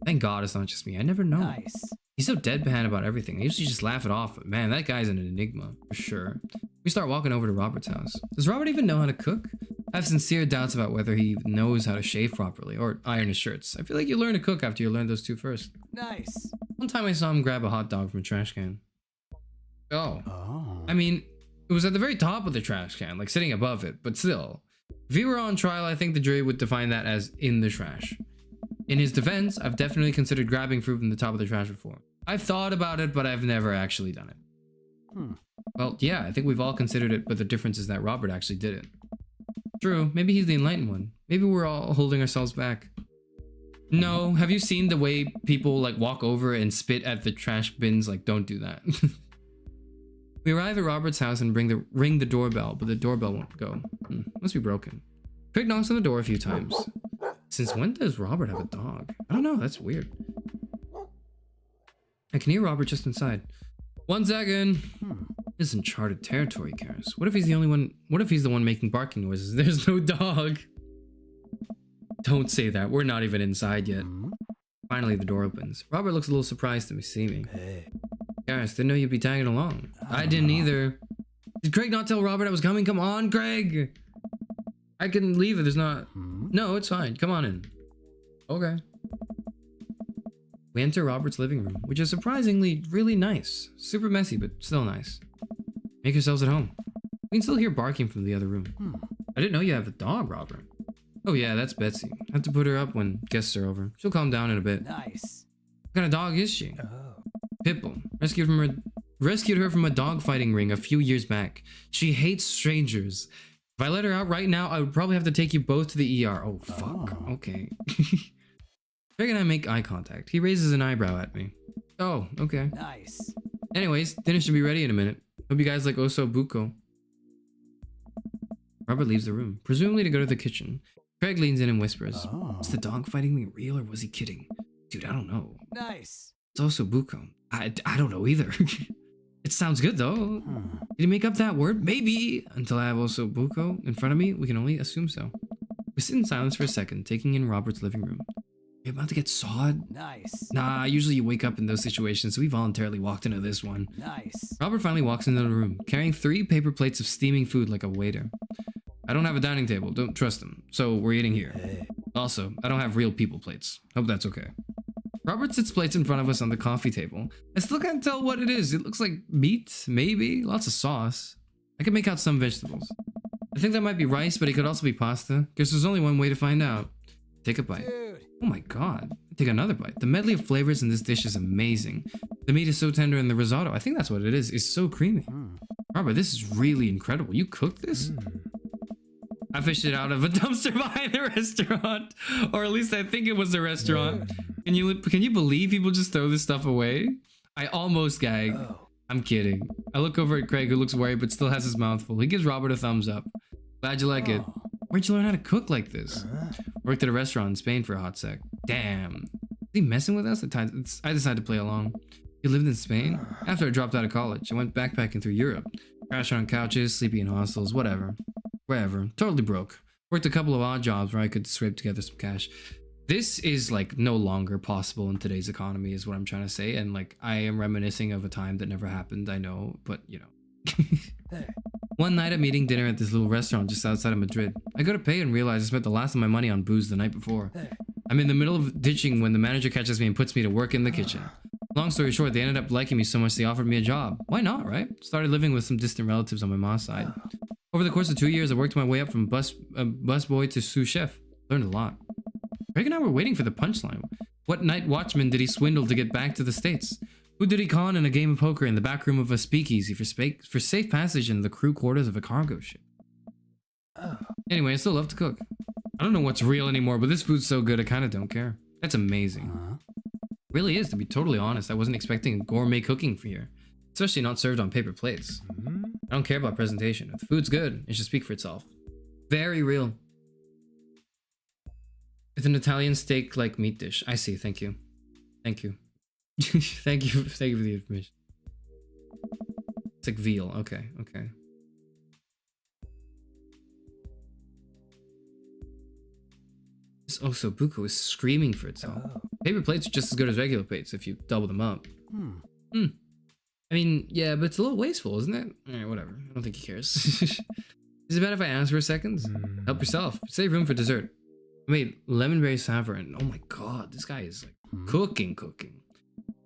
Thank God it's not just me. I never know. Nice. He's so deadpan about everything. I usually just laugh it off, but man, that guy's an enigma, for sure. We start walking over to Robert's house. Does Robert even know how to cook? I have sincere doubts about whether he even knows how to shave properly or iron his shirts. I feel like you learn to cook after you learn those two first. Nice. One time I saw him grab a hot dog from a trash can. Oh. I mean, it was at the very top of the trash can, like sitting above it, but still. If he were on trial, I think the jury would define that as in the trash. In his defense, I've definitely considered grabbing fruit from the top of the trash before. I've thought about it, but I've never actually done it. Well, yeah, I think we've all considered it, but the difference is that Robert actually did it. True, maybe he's the enlightened one. Maybe we're all holding ourselves back. No, have you seen the way people like walk over and spit at the trash bins? Like, don't do that. We arrive at Robert's house and ring the doorbell, but the doorbell won't go. Must be broken. Craig knocks on the door a few times. Since when does Robert have a dog? I don't know, that's weird. I can hear Robert just inside. 1 second. This is uncharted territory, Karis. What if he's the only one? What if he's the one making barking noises? There's no dog. Don't say that. We're not even inside yet. Finally, the door opens. Robert looks a little surprised to see me. Hey. Karis, didn't know you'd be tagging along. I didn't either. Did Craig not tell Robert I was coming? Come on, Craig. I can leave if there's not. No, it's fine. Come on in. Okay. We enter Robert's living room, which is surprisingly really nice. Super messy, but still nice. Make yourselves at home. We can still hear barking from the other room. I didn't know you have a dog, Robert. Oh yeah, that's Betsy. I have to put her up when guests are over. She'll calm down in a bit. Nice. What kind of dog is she? Pitbull. Rescued her from a dog fighting ring a few years back. She hates strangers. If I let her out right now, I would probably have to take you both to the ER. Oh, fuck. Okay. Craig and I make eye contact. He raises an eyebrow at me. Oh, okay. Nice. Anyways, dinner should be ready in a minute. Hope you guys like osso buco. Robert leaves the room, presumably to go to the kitchen. Craig leans in and whispers, Was the dog fighting thing real or was he kidding? Dude, I don't know. Nice. It's osso buco. I don't know either. It sounds good though. Did he make up that word? Maybe. Until I have osso buco in front of me, we can only assume so. We sit in silence for a second, taking in Robert's living room. Are you about to get sawed? Nice. Nah, usually you wake up in those situations, so we voluntarily walked into this one. Nice. Robert finally walks into the room, carrying 3 paper plates of steaming food like a waiter. I don't have a dining table, don't trust him, so we're eating here. Also, I don't have real people plates. Hope that's okay. Robert sits plates in front of us on the coffee table. I still can't tell what it is. It looks like meat, maybe, lots of sauce. I can make out some vegetables. I think that might be rice, but it could also be pasta, because there's only one way to find out. Take a bite. Dude. Oh my god. Take another bite. The medley of flavors in this dish is amazing. The meat is so tender and the risotto, I think that's what it is so creamy. Robert, this is really incredible. You cooked this? I fished it out of a dumpster behind the restaurant. Or at least I think it was the restaurant. Can you believe people just throw this stuff away? I almost gagged. I'm kidding. I look over at Craig, who looks worried but still has his mouth full. He gives Robert a thumbs up. Glad you like it. Where'd you learn how to cook like this? Worked at a restaurant in Spain for a hot sec. Damn. Is he messing with us? At times, I decided to play along. You lived in Spain? After I dropped out of college, I went backpacking through Europe. Crashed on couches, sleeping in hostels, whatever. Wherever. Totally broke. Worked a couple of odd jobs where I could scrape together some cash. This is like no longer possible in today's economy is what I'm trying to say. And like I am reminiscing of a time that never happened, I know, but you know. One night I'm eating dinner at this little restaurant just outside of Madrid. I go to pay and realize I spent the last of my money on booze the night before. I'm in the middle of ditching when the manager catches me and puts me to work in the kitchen. Long story short, they ended up liking me so much they offered me a job. Why not, right? Started living with some distant relatives on my mom's side. Over the course of 2 years, I worked my way up from bus boy to sous chef. Learned a lot. Greg and I were waiting for the punchline. What night watchman did he swindle to get back to the States? Who did he con in a game of poker in the back room of a speakeasy for safe passage in the crew quarters of a cargo ship? Anyway, I still love to cook. I don't know what's real anymore, but this food's so good I kind of don't care. That's amazing. Really is, to be totally honest. I wasn't expecting gourmet cooking for here, especially not served on paper plates. I don't care about presentation. If the food's good, it should speak for itself. Very real. It's an Italian steak-like meat dish. I see. Thank you. Thank you. Thank you for the information. It's like veal. Okay. Okay. This osobuco is screaming for itself. Paper plates are just as good as regular plates if you double them up. I mean, yeah, but it's a little wasteful, isn't it? Alright, whatever. I don't think he cares. Is it bad if I ask for a second? Help yourself. Save room for dessert. I made lemonberry saffron. Oh my god, this guy is like cooking.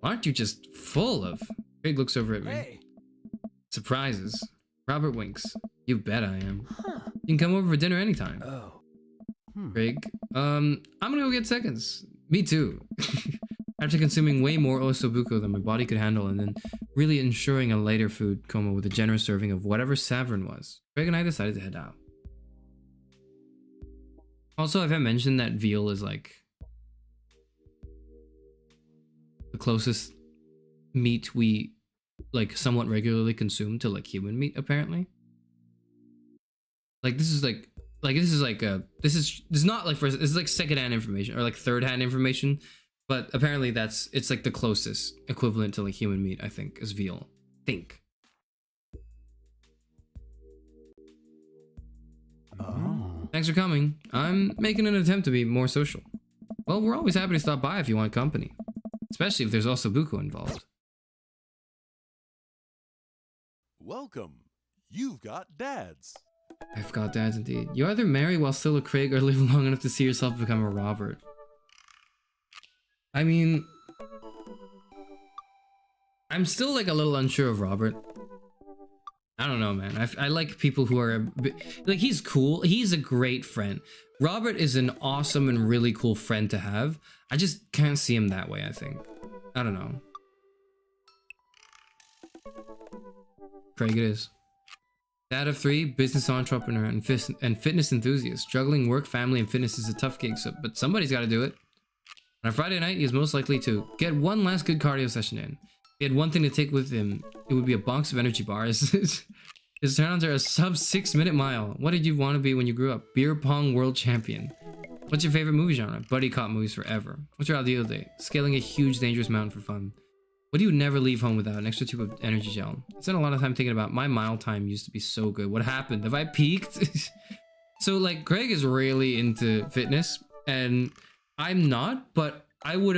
Aren't you just full of... Craig looks over at me. Hey. Surprises. Robert winks. You bet I am. You can come over for dinner anytime. Craig, I'm gonna go get seconds. Me too. After consuming way more osobuco than my body could handle and then really ensuring a lighter food coma with a generous serving of whatever saffron was, Craig and I decided to head out. Also, have I mentioned that veal is like the closest meat we like somewhat regularly consume to like human meat, apparently? Like this is not like this is like secondhand information or like third-hand information, but apparently it's like the closest equivalent to like human meat, I think, is veal. Thanks for coming. I'm making an attempt to be more social. Well, we're always happy to stop by if you want company, especially if there's also buko involved. Welcome. You've got dads. I've got dads indeed. You either marry while still a Craig or live long enough to see yourself become a Robert. I mean, I'm still like a little unsure of Robert. I don't know, man. I like people who are like, he's cool. He's a great friend. Robert is an awesome and really cool friend to have. I just can't see him that way, I think. I don't know. Craig it is. Dad of 3, business entrepreneur, and fitness enthusiast. Juggling work, family, and fitness is a tough gig, but somebody's got to do it. On a Friday night, he is most likely to get one last good cardio session in. If he had one thing to take with him, it would be a box of energy bars. His turn-ons are a sub 6-minute mile. What did you want to be when you grew up? Beer pong world champion. What's your favorite movie genre? Buddy cop movies forever. What's your ideal day? Scaling a huge dangerous mountain for fun. What do you never leave home without? An extra tube of energy gel. I spent a lot of time thinking about my mile time used to be so good. What happened? Have I peaked? So like Greg is really into fitness and I'm not, but I would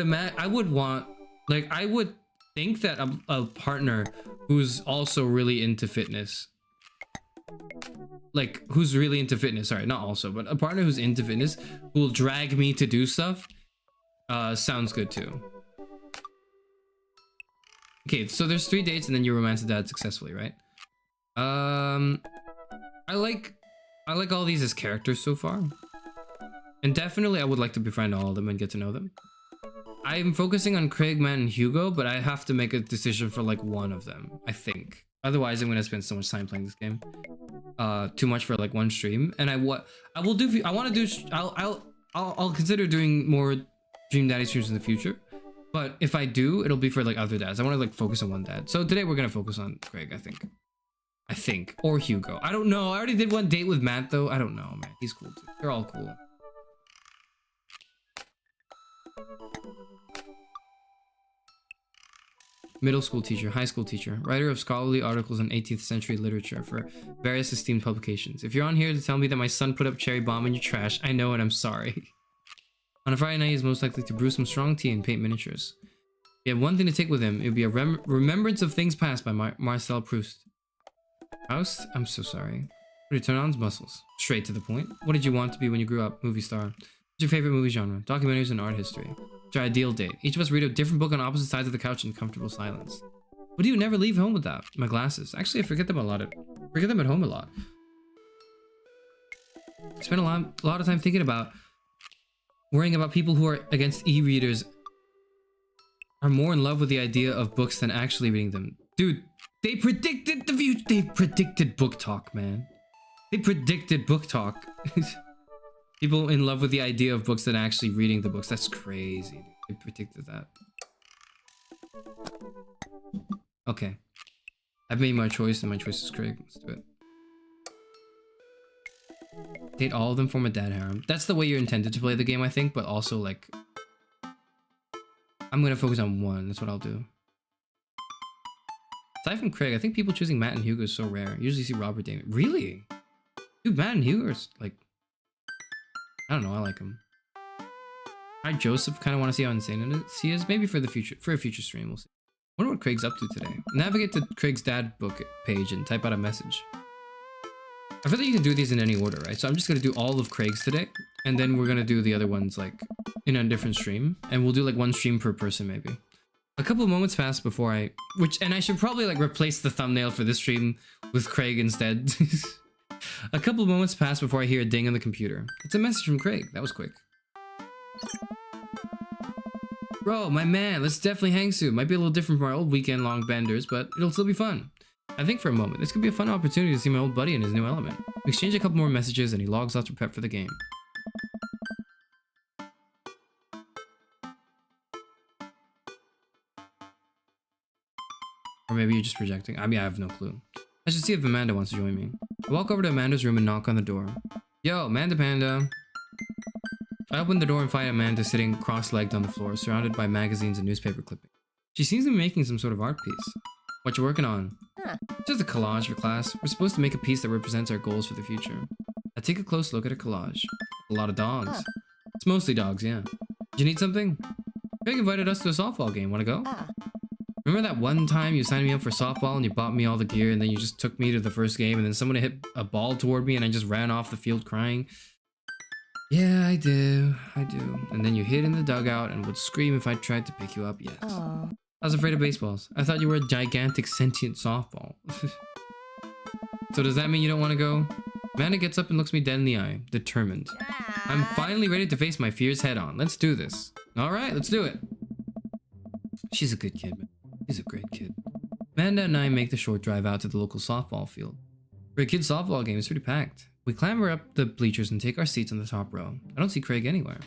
think that a partner who's also really into fitness, like who's really into fitness, sorry, not also, but a partner who's into fitness who will drag me to do stuff, sounds good too. Okay, so there's 3 dates and then you romance the dad successfully, right? I like all these as characters so far. And definitely I would like to befriend all of them and get to know them. I'm focusing on Craig, Matt, and Hugo, but I have to make a decision for like one of them, I think. Otherwise I'm gonna spend so much time playing this game. Too much for like one stream. And I'll consider doing more Dream Daddy streams in the future. But if I do, it'll be for like other dads. I want to like focus on one dad. So today we're gonna focus on Craig, I think, or Hugo. I don't know. I already did one date with Matt though. I don't know, man. He's cool too. They're all cool. Middle school teacher, high school teacher, writer of scholarly articles on 18th century literature for various esteemed publications. If you're on here to tell me that my son put up cherry bomb in your trash, I know and I'm sorry. On a Friday night, he's most likely to brew some strong tea and paint miniatures. If he had one thing to take with him, it would be a remembrance of things past by Marcel Proust. House? I'm so sorry. What did you turn on? Muscles. Straight to the point. What did you want to be when you grew up? Movie star. What's your favorite movie genre? Documentaries and art history. What's your ideal date? Each of us read a different book on opposite sides of the couch in comfortable silence. What do you never leave home without? My glasses. Actually, I forget them a lot. Forget them at home a lot. I spend a lot of time thinking about worrying about people who are against e-readers are more in love with the idea of books than actually reading them. Dude, they predicted the future. They predicted book talk, man. They predicted book talk. People in love with the idea of books than actually reading the books. That's crazy, dude. They predicted that. Okay. I've made my choice and my choice is Craig. Let's do it. Date all of them, form a dad harem. That's the way you're intended to play the game, I think, but also like I'm gonna focus on one. That's what I'll do. Aside from Craig, I think people choosing Matt and Hugo is so rare. You usually see Robert Damon. Really? Dude, Matt and Hugo are like, I don't know, I like him. I Joseph kind of want to see how insane he is. Maybe for the future, for a future stream, we'll see. I wonder what Craig's up to today. Navigate to Craig's dad book page and type out a message. I feel like you can do these in any order, right? So I'm just gonna do all of Craig's today, and then we're gonna do the other ones like in a different stream, and we'll do like one stream per person maybe. A couple of moments passed before I should probably like replace the thumbnail for this stream with Craig instead. A couple of moments passed before I hear a ding on the computer. It's a message from Craig. That was quick. Bro, my man, let's definitely hang soon. Might be a little different from our old weekend-long benders, but it'll still be fun. I think for a moment, this could be a fun opportunity to see my old buddy in his new element. We exchange a couple more messages and he logs off to prep for the game. Or maybe you're just projecting. I mean, I have no clue. I should see if Amanda wants to join me. I walk over to Amanda's room and knock on the door. Yo, Amanda Panda. I open the door and find Amanda sitting cross-legged on the floor, surrounded by magazines and newspaper clippings. She seems to be making some sort of art piece. What you working on? Just a collage for class. We're supposed to make a piece that represents our goals for the future. I take a close look at her collage. A lot of dogs. It's mostly dogs, yeah. Do you need something? Craig invited us to a softball game. Wanna go? Remember that one time you signed me up for softball and you bought me all the gear and then you just took me to the first game and then someone hit a ball toward me and I just ran off the field crying? Yeah, I do. And then you hid in the dugout and would scream if I tried to pick you up, yes. Aww. I was afraid of baseballs. I thought you were a gigantic sentient softball. So does that mean you don't want to go? Amanda gets up and looks me dead in the eye, determined. I'm finally ready to face my fears head on. Let's do this. All right, let's do it. She's a good kid, man. She's a great kid. Amanda and I make the short drive out to the local softball field. For a kid's softball game, it's pretty packed. We clamber up the bleachers and take our seats on the top row. I don't see Craig anywhere.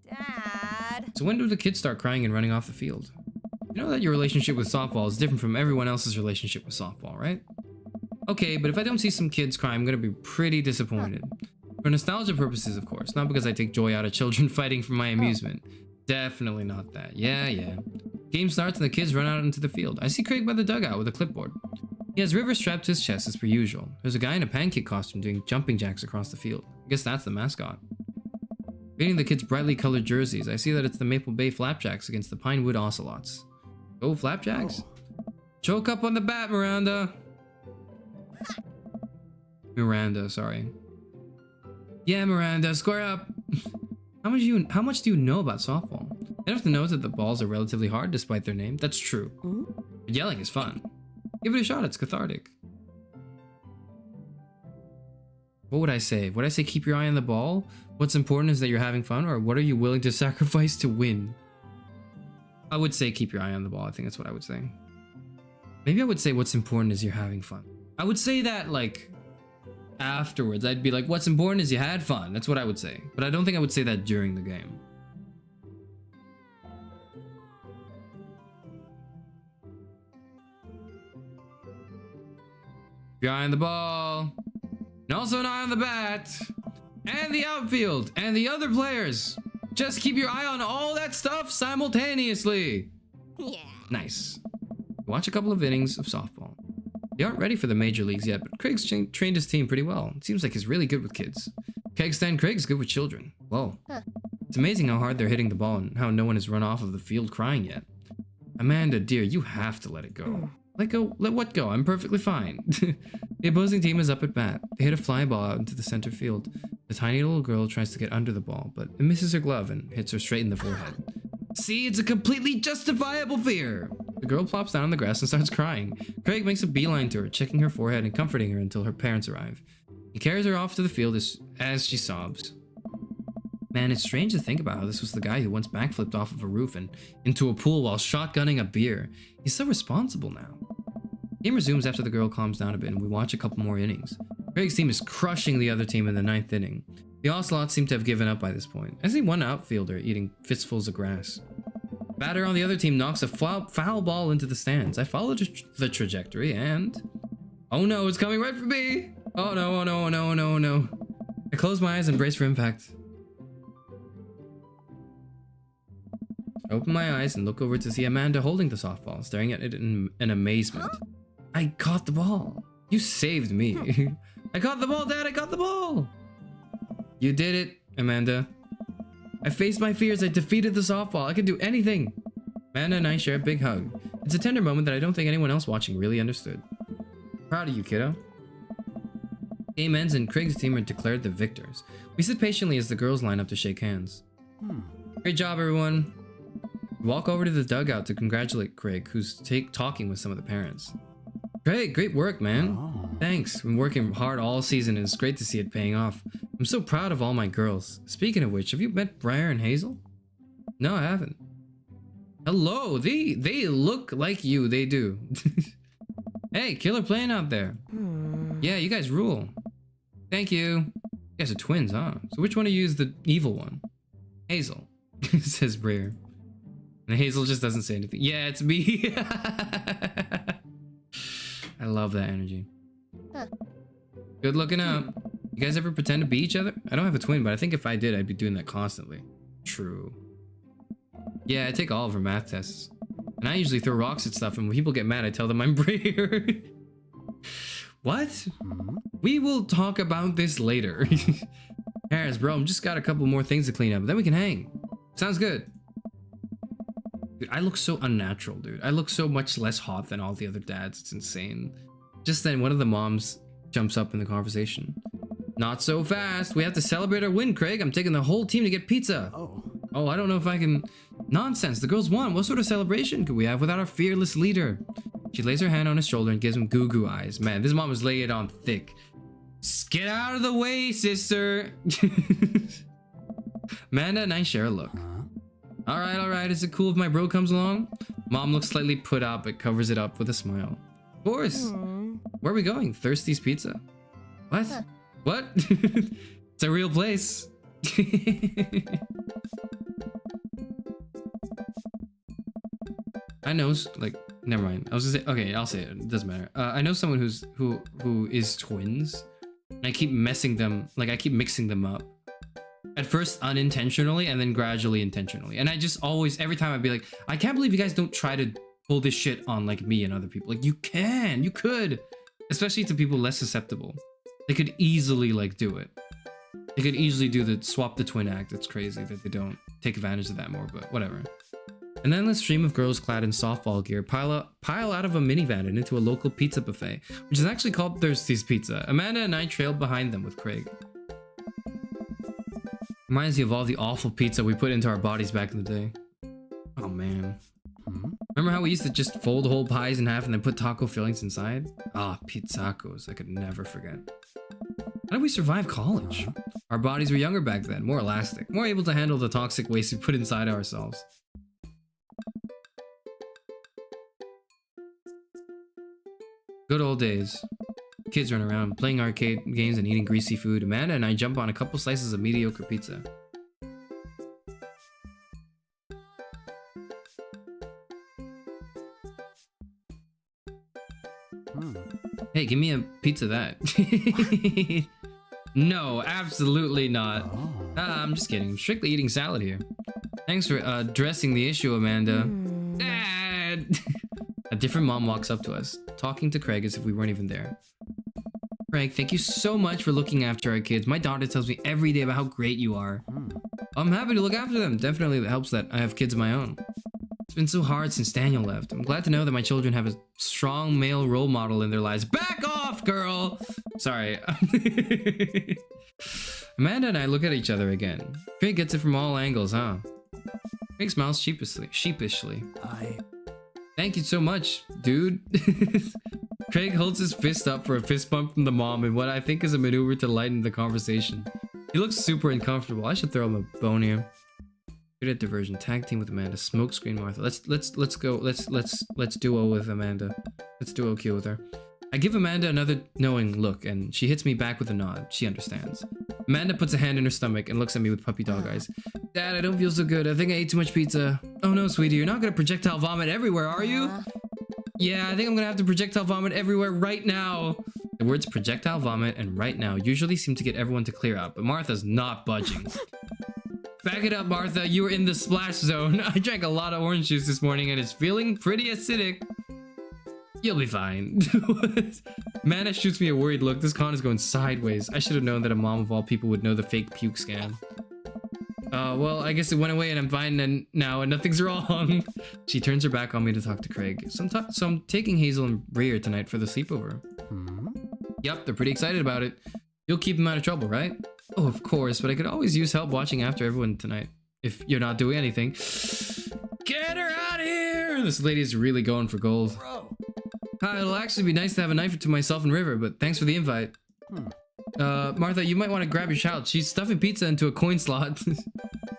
Dad. So when do the kids start crying and running off the field? You know that your relationship with softball is different from everyone else's relationship with softball, right? Okay, but if I don't see some kids cry, I'm gonna be pretty disappointed. For nostalgia purposes, of course, not because I take joy out of children fighting for my amusement. Definitely not that. Yeah. Game starts and the kids run out into the field. I see Craig by the dugout with a clipboard. He has River strapped to his chest as per usual. There's a guy in a pancake costume doing jumping jacks across the field. I guess that's the mascot. Reading the kids' brightly colored jerseys, I see that it's the Maple Bay Flapjacks against the Pinewood Ocelots. Go Flapjacks. Choke up on the bat, Miranda. Miranda, sorry. Yeah, Miranda, square up. How much do you know about softball? Enough to know that the balls are relatively hard despite their name. That's true. But yelling is fun. Give it a shot, it's cathartic. What would I say? Would I say keep your eye on the ball? What's important is that you're having fun, or what are you willing to sacrifice to win? I would say keep your eye on the ball. I think that's what I would say. Maybe I would say what's important is you're having fun. I would say that like afterwards. I'd be like, what's important is you had fun. That's what I would say. But I don't think I would say that during the game. Keep your eye on the ball. And also an eye on the bat. And the outfield. And the other players. Just keep your eye on all that stuff simultaneously. Yeah. Nice. Watch a couple of innings of softball. They aren't ready for the major leagues yet, but Craig's trained his team pretty well. It seems like he's really good with kids. Kegstand Craig's good with children. Whoa. It's amazing how hard they're hitting the ball and how no one has run off of the field crying yet. Amanda, dear, you have to let it go. Let go. Let what go? I'm perfectly fine. The opposing team is up at bat. They hit a fly ball out into the center field. The tiny little girl tries to get under the ball, but it misses her glove and hits her straight in the forehead. See, it's a completely justifiable fear. The girl plops down on the grass and starts crying. Craig makes a beeline to her, checking her forehead and comforting her until her parents arrive. He carries her off to the field as she sobs. Man, it's strange to think about how this was the guy who once backflipped off of a roof and into a pool while shotgunning a beer. He's so responsible now. The game resumes after the girl calms down a bit and we watch a couple more innings. Craig's team is crushing the other team in the 9th inning. The Ocelots seem to have given up by this point. I see one outfielder eating fistfuls of grass. Batter on the other team knocks a foul ball into the stands. I follow the trajectory and... Oh no, it's coming right for me! Oh no, oh no, oh no, oh no, oh no. I close my eyes and brace for impact. I open my eyes and look over to see Amanda holding the softball, staring at it in amazement. I caught the ball. You saved me. I caught the ball, Dad, I caught the ball! You did it, Amanda. I faced my fears, I defeated the softball, I can do anything. Amanda and I share a big hug. It's a tender moment that I don't think anyone else watching really understood. Proud of you, kiddo. Game ends and Craig's team are declared the victors. We sit patiently as the girls line up to shake hands. Great job, everyone. We walk over to the dugout to congratulate Craig, who's talking with some of the parents. Craig, great work, man. Thanks. Been working hard all season and it's great to see it paying off. I'm so proud of all my girls. Speaking of which, have you met Briar and Hazel? No, I haven't. Hello, they look like you, they do. Hey, killer plane out there. Yeah, you guys rule. Thank you. You guys are twins, huh? So which one of you is the evil one? Hazel, says Briar. And Hazel just doesn't say anything. Yeah, it's me. I love that energy. Good looking out. You guys ever pretend to be each other? I don't have a twin, but I think if I did, I'd be doing that constantly. True. Yeah, I take all of her math tests. And I usually throw rocks at stuff, and when people get mad, I tell them I'm Briar. What? We will talk about this later. Harris, bro, I'm just got a couple more things to clean up, then we can hang. Sounds good. Dude, I look so unnatural, dude. I look so much less hot than all the other dads. It's insane. Just then, one of the moms jumps up in the conversation. Not so fast. We have to celebrate our win, Craig. I'm taking the whole team to get pizza. Oh, I don't know if I can... Nonsense. The girls won. What sort of celebration could we have without our fearless leader? She lays her hand on his shoulder and gives him goo-goo eyes. Man, this mom is laying it on thick. Get out of the way, sister. Amanda and I share a look. All right. Is it cool if my bro comes along? Mom looks slightly put out, but covers it up with a smile. Of course. Where are we going? Thirsty's Pizza? What? What? It's a real place. I know, like, never mind. I was gonna say, okay, I'll say it. It doesn't matter. I know someone who is twins, and I keep mixing them up. At first unintentionally, and then gradually intentionally. And I just always, every time I'd be like, I can't believe you guys don't try to pull this shit on like me and other people. Like, you could, especially to people less susceptible. They could easily like do it. They could easily do the swap the twin act. It's crazy that they don't take advantage of that more, but whatever. An endless stream of girls clad in softball gear pile out of a minivan and into a local pizza buffet, which is actually called Thirsty's Pizza. Amanda and I trailed behind them with Craig. Reminds me of all the awful pizza we put into our bodies back in the day. Oh man. Remember how we used to just fold whole pies in half and then put taco fillings inside? Ah, pizzacos. I could never forget. How did we survive college? Our bodies were younger back then, more elastic, more able to handle the toxic waste we put inside ourselves. Good old days. Kids run around, playing arcade games and eating greasy food. Amanda and I jump on a couple slices of mediocre pizza. Hey, give me a pizza that. No, absolutely not. I'm just kidding. I'm strictly eating salad here. Thanks for addressing the issue, Amanda. Dad! A different mom walks up to us, talking to Craig as if we weren't even there. Craig, thank you so much for looking after our kids. My daughter tells me every day about how great you are. I'm happy to look after them. Definitely it helps that I have kids of my own. It's been so hard since Daniel left. I'm glad to know that my children have a strong male role model in their lives. Back off, girl! Sorry. Amanda and I look at each other again. Craig gets it from all angles, huh? Craig smiles sheepishly. Thank you so much, dude. Craig holds his fist up for a fist bump from the mom in what I think is a maneuver to lighten the conversation. He looks super uncomfortable. I should throw him a bone here. Good at diversion. Tag team with Amanda. Smoke screen Martha. Let's go. Let's duo with Amanda. Let's duo kill with her. I give Amanda another knowing look, and she hits me back with a nod. She understands. Amanda puts a hand in her stomach and looks at me with puppy dog eyes. Dad, I don't feel so good. I think I ate too much pizza. Oh no, sweetie, you're not gonna projectile vomit everywhere, are you? Yeah, I think I'm gonna have to projectile vomit everywhere right now. The words projectile vomit and right now usually seem to get everyone to clear out, but Martha's not budging. Back it up, Martha. You were in the splash zone. I drank a lot of orange juice this morning and it's feeling pretty acidic. You'll be fine. Mana shoots me a worried look. This con is going sideways. I should have known that a mom of all people would know the fake puke scan. Well, I guess it went away and I'm fine now and nothing's wrong. She turns her back on me to talk to Craig. So I'm taking Hazel and Rhea tonight for the sleepover. Yep, they're pretty excited about it. You'll keep them out of trouble, right? Oh, of course, but I could always use help watching after everyone tonight. If you're not doing anything. Get her out of here! This lady is really going for gold. Hi, it'll actually be nice to have a knife to myself and River, but thanks for the invite. Martha, you might want to grab your child. She's stuffing pizza into a coin slot.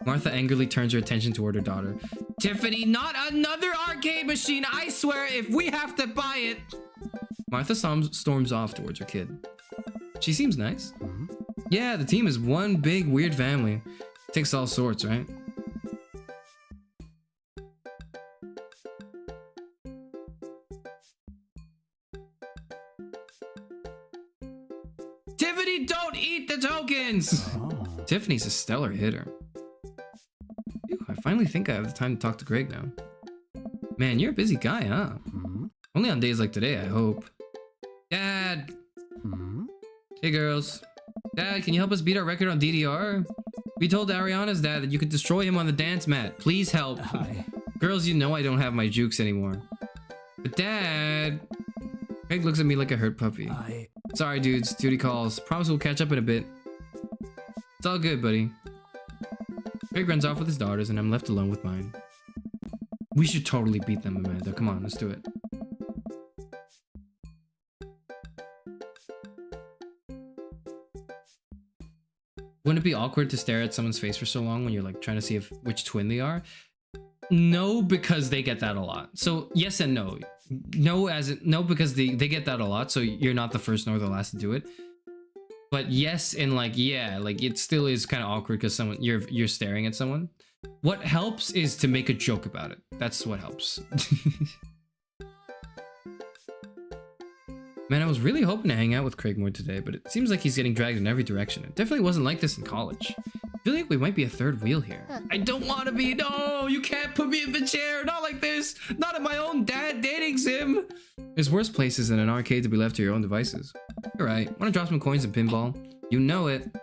Martha angrily turns her attention toward her daughter. Tiffany, not another arcade machine, I swear, if we have to buy it. Martha storms off towards her kid. She seems nice. Yeah, the team is one big weird family. Takes all sorts, right? Tiffany, don't eat the tokens! Tiffany's a stellar hitter. Phew, I finally think I have the time to talk to Greg now. Man, you're a busy guy, huh? Only on days like today, I hope. Dad! Hey, girls. Dad, can you help us beat our record on DDR? We told Ariana's dad that you could destroy him on the dance mat. Please help. Girls, you know I don't have my jukes anymore. But Dad... Greg looks at me like a hurt puppy. Sorry, dudes. Duty calls. Promise we'll catch up in a bit. It's all good, buddy. Greg runs off with his daughters, and I'm left alone with mine. We should totally beat them, Amanda. Come on, let's do it. Wouldn't it be awkward to stare at someone's face for so long when you're like trying to see which twin they are? No, because they get that a lot. So yes and no. No, because they get that a lot. So you're not the first nor the last to do it. But yes, and like, yeah, like it still is kind of awkward because you're staring at someone. What helps is to make a joke about it. That's what helps. Man, I was really hoping to hang out with Craig more today, but it seems like he's getting dragged in every direction. It definitely wasn't like this in college. I feel like we might be a third wheel here. I don't want to be. No, you can't put me in the chair. Not like this. Not at my own dad dating sim. There's worse places than an arcade to be left to your own devices. You're right. Want to drop some coins in pinball? You know it.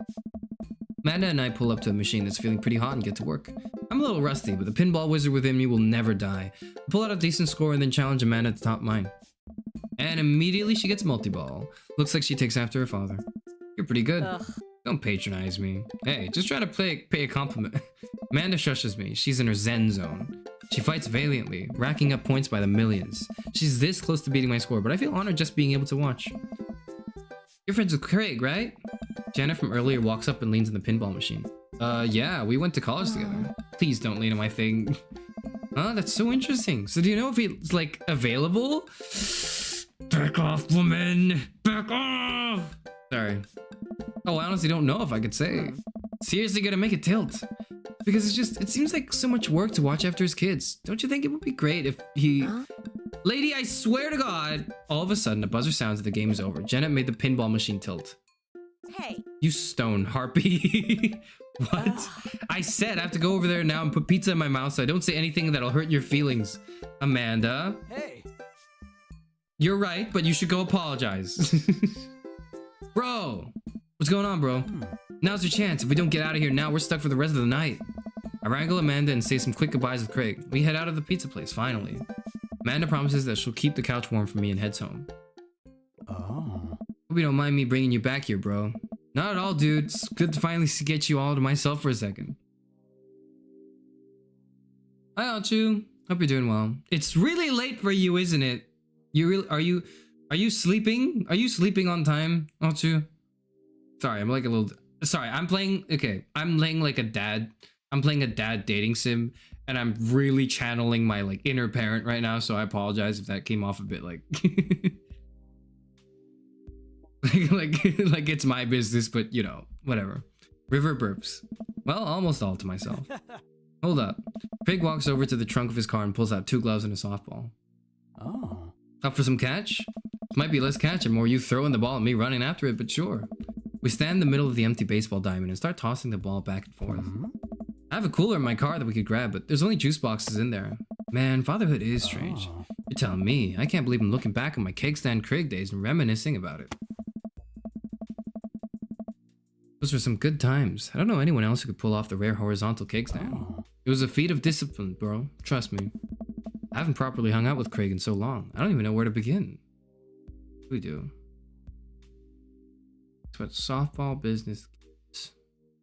Amanda and I pull up to a machine that's feeling pretty hot and get to work. I'm a little rusty, but the pinball wizard within me will never die. I pull out a decent score and then challenge Amanda to top mine. And immediately she gets multi-ball. Looks like she takes after her father. You're pretty good. Ugh. Don't patronize me. Hey, just trying to pay a compliment. Amanda shushes me. She's in her zen zone. She fights valiantly, racking up points by the millions. She's this close to beating my score, but I feel honored just being able to watch. You're friends with Craig, right? Janet from earlier walks up and leans in the pinball machine. Yeah, we went to college together. Please don't lean on my thing. Oh, that's so interesting. So do you know if he's, like, available? Back off, woman! Back off! Sorry. Oh, I honestly don't know if I could say. Seriously gonna make it tilt. Because it seems like so much work to watch after his kids. Don't you think it would be great if he... Lady, I swear to God! All of a sudden, a buzzer sounds that the game is over. Janet made the pinball machine tilt. Hey. You stone harpy. What? I said I have to go over there now and put pizza in my mouth so I don't say anything that'll hurt your feelings. Amanda. Hey. You're right, but you should go apologize. Bro. What's going on, bro? Now's your chance. If we don't get out of here now, we're stuck for the rest of the night. I wrangle Amanda and say some quick goodbyes with Craig. We head out of the pizza place, finally. Amanda promises that she'll keep the couch warm for me and heads home. Oh. Hope you don't mind me bringing you back here, bro. Not at all, dude. It's good to finally get you all to myself for a second. Hi, Achu. Hope you're doing well. It's really late for you, isn't it? Are you sleeping? Are you sleeping on time, Achu? Sorry, I'm like a little... Sorry, I'm playing like a dad. I'm playing a dad dating sim, and I'm really channeling my like inner parent right now, so I apologize if that came off a bit like... like it's my business, but you know, whatever. River burps. Well, almost all to myself. Hold up. Craig walks over to the trunk of his car and pulls out 2 gloves and a softball. Oh. Up for some catch? Might be less catch and more you throwing the ball and me running after it, but sure. We stand in the middle of the empty baseball diamond and start tossing the ball back and forth. I have a cooler in my car that we could grab, but there's only juice boxes in there. Man, fatherhood is strange. You're telling me. I can't believe I'm looking back on my cake stand Craig days and reminiscing about it. Those were some good times. I don't know anyone else who could pull off the rare horizontal cake stand. It was a feat of discipline, bro. Trust me. I haven't properly hung out with Craig in so long. I don't even know where to begin. We do. It's what softball business kids.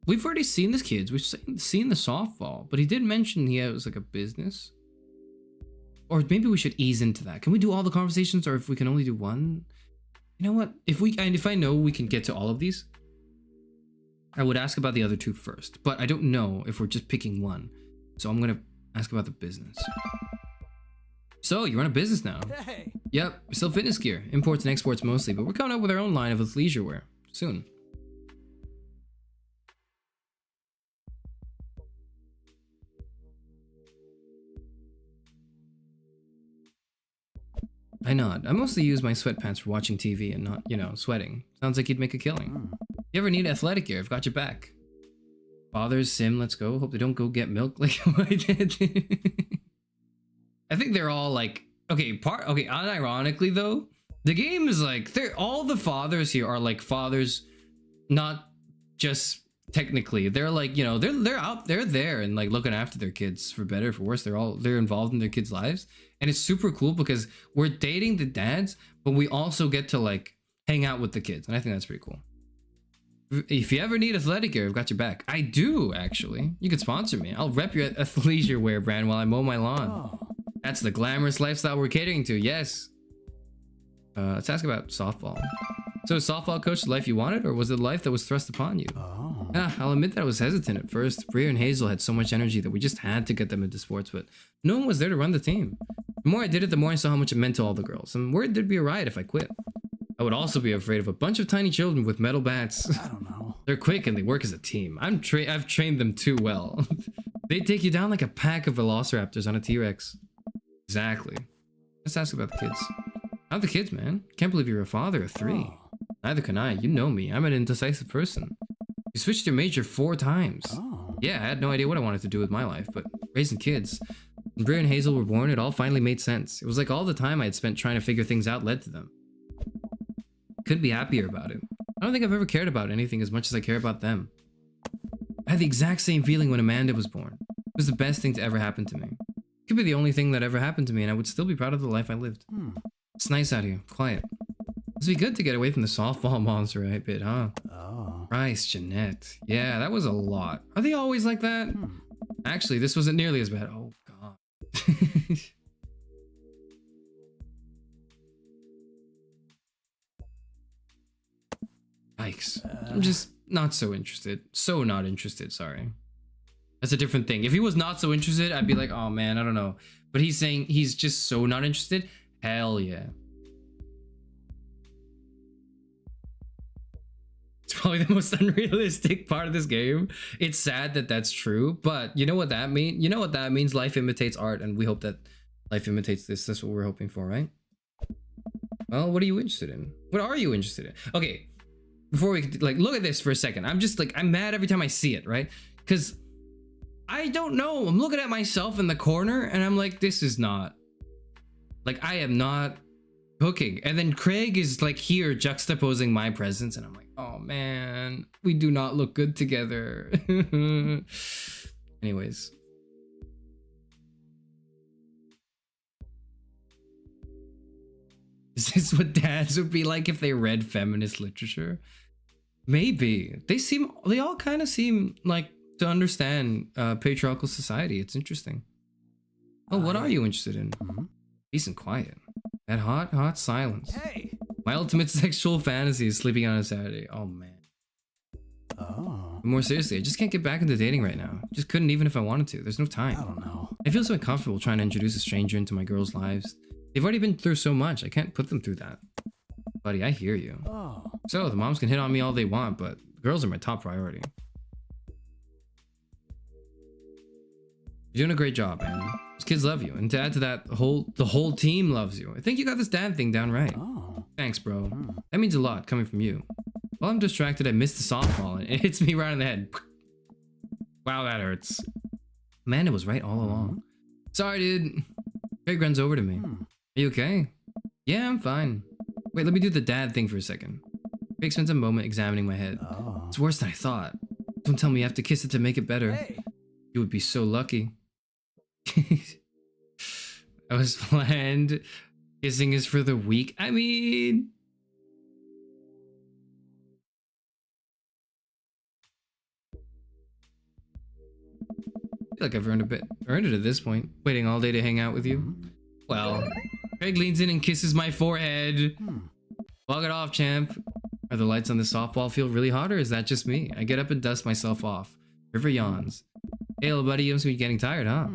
We've already seen this, kids. We've seen the softball, but he did mention he has like a business. Or maybe we should ease into that. Can we do all the conversations, or if we can only do one? You know what? If I know we can get to all of these, I would ask about the other 2 first, but I don't know if we're just picking one. So I'm gonna ask about the business. So you run a business now? Hey. Yep, we sell fitness gear, imports and exports mostly, but we're coming up with our own line of leisure wear soon. I nod. I mostly use my sweatpants for watching TV and not, you know, sweating. Sounds like you'd make a killing. If you ever need athletic gear, I've got your back. Fathers, sim, let's go. Hope they don't go get milk like I did. I think they're all like, okay, unironically though, the game is like, all the fathers here are like fathers, not just technically. They're like, you know, they're there and like looking after their kids for better or for worse. They're involved in their kids' lives. And it's super cool because we're dating the dads, but we also get to like hang out with the kids. And I think that's pretty cool. If you ever need athletic gear, I've got your back. I do, actually. You could sponsor me. I'll rep your athleisure wear brand while I mow my lawn. That's the glamorous lifestyle we're catering to, yes. Let's ask about softball. So, softball coach the life you wanted, or was it the life that was thrust upon you? I'll admit that I was hesitant at first. Bria and Hazel had so much energy that we just had to get them into sports, but no one was there to run the team. The more I did it, the more I saw how much it meant to all the girls. I'm worried there'd be a riot if I quit. I would also be afraid of a bunch of tiny children with metal bats. I don't know. They're quick and they work as a team. I've trained them too well. They'd take you down like a pack of velociraptors on a T-Rex. Exactly. Let's ask about the kids. How are the kids, man? Can't believe you're a father of 3. Neither can I. You know me. I'm an indecisive person. You switched your major 4 times. Yeah, I had no idea what I wanted to do with my life, but raising kids. When Bria and Hazel were born, it all finally made sense. It was like all the time I had spent trying to figure things out led to them. Couldn't be happier about it. I don't think I've ever cared about anything as much as I care about them. I had the exact same feeling when Amanda was born. It was the best thing to ever happen to me. It could be the only thing that ever happened to me, and I would still be proud of the life I lived. It's nice out here, quiet. It'd be good to get away from the softball monster a bit, huh? Christ, Jeanette. Yeah, that was a lot. Are they always like that? Actually, this wasn't nearly as bad. Oh, God. Yikes. I'm just not so interested. So not interested, sorry. That's a different thing. If he was not so interested, I'd be like, oh man, I don't know. But he's saying he's just so not interested. Hell yeah. It's probably the most unrealistic part of this game. It's sad that that's true, but you know what that means? You know what that means? Life imitates art, and we hope that life imitates this. That's what we're hoping for, right? Well, what are you interested in? What are you interested in? Okay, before we like look at this for a second, I'm just like, I'm mad every time I see it, right? Because I don't know. I'm looking at myself in the corner, and I'm like, this is not, like, I am not cooking. And then Craig is like here juxtaposing my presence, and I'm like, oh man, we do not look good together. Anyways. Is this what dads would be like if they read feminist literature? Maybe. They all kind of seem like to understand patriarchal society. It's interesting. Oh, what are you interested in? Peace and quiet. That hot silence. Hey. My ultimate sexual fantasy is sleeping on a Saturday. Oh, man. Oh. More seriously, I just can't get back into dating right now. Just couldn't even if I wanted to. There's no time. I don't know. I feel so uncomfortable trying to introduce a stranger into my girls' lives. They've already been through so much. I can't put them through that. Buddy, I hear you. Oh. So, the moms can hit on me all they want, but girls are my top priority. You're doing a great job, man. Those kids love you. And to add to that, the whole team loves you. I think you got this dad thing down right. Oh. Thanks, bro. That means a lot coming from you. While I'm distracted, I missed the softball and it hits me right in the head. Wow, that hurts. Amanda was right all along. Sorry, dude. Craig runs over to me. Are you okay? Yeah, I'm fine. Wait, let me do the dad thing for a second. Craig spends a moment examining my head. Oh. It's worse than I thought. Don't tell me you have to kiss it to make it better. Hey. You would be so lucky. That was planned. Kissing is for the weak. I mean... I feel like I've earned it at this point. Waiting all day to hang out with you. Well, Craig leans in and kisses my forehead. Log it off, champ. Are the lights on the softball field really hot, or is that just me? I get up and dust myself off. River yawns. Hey, little buddy, you must be getting tired, huh?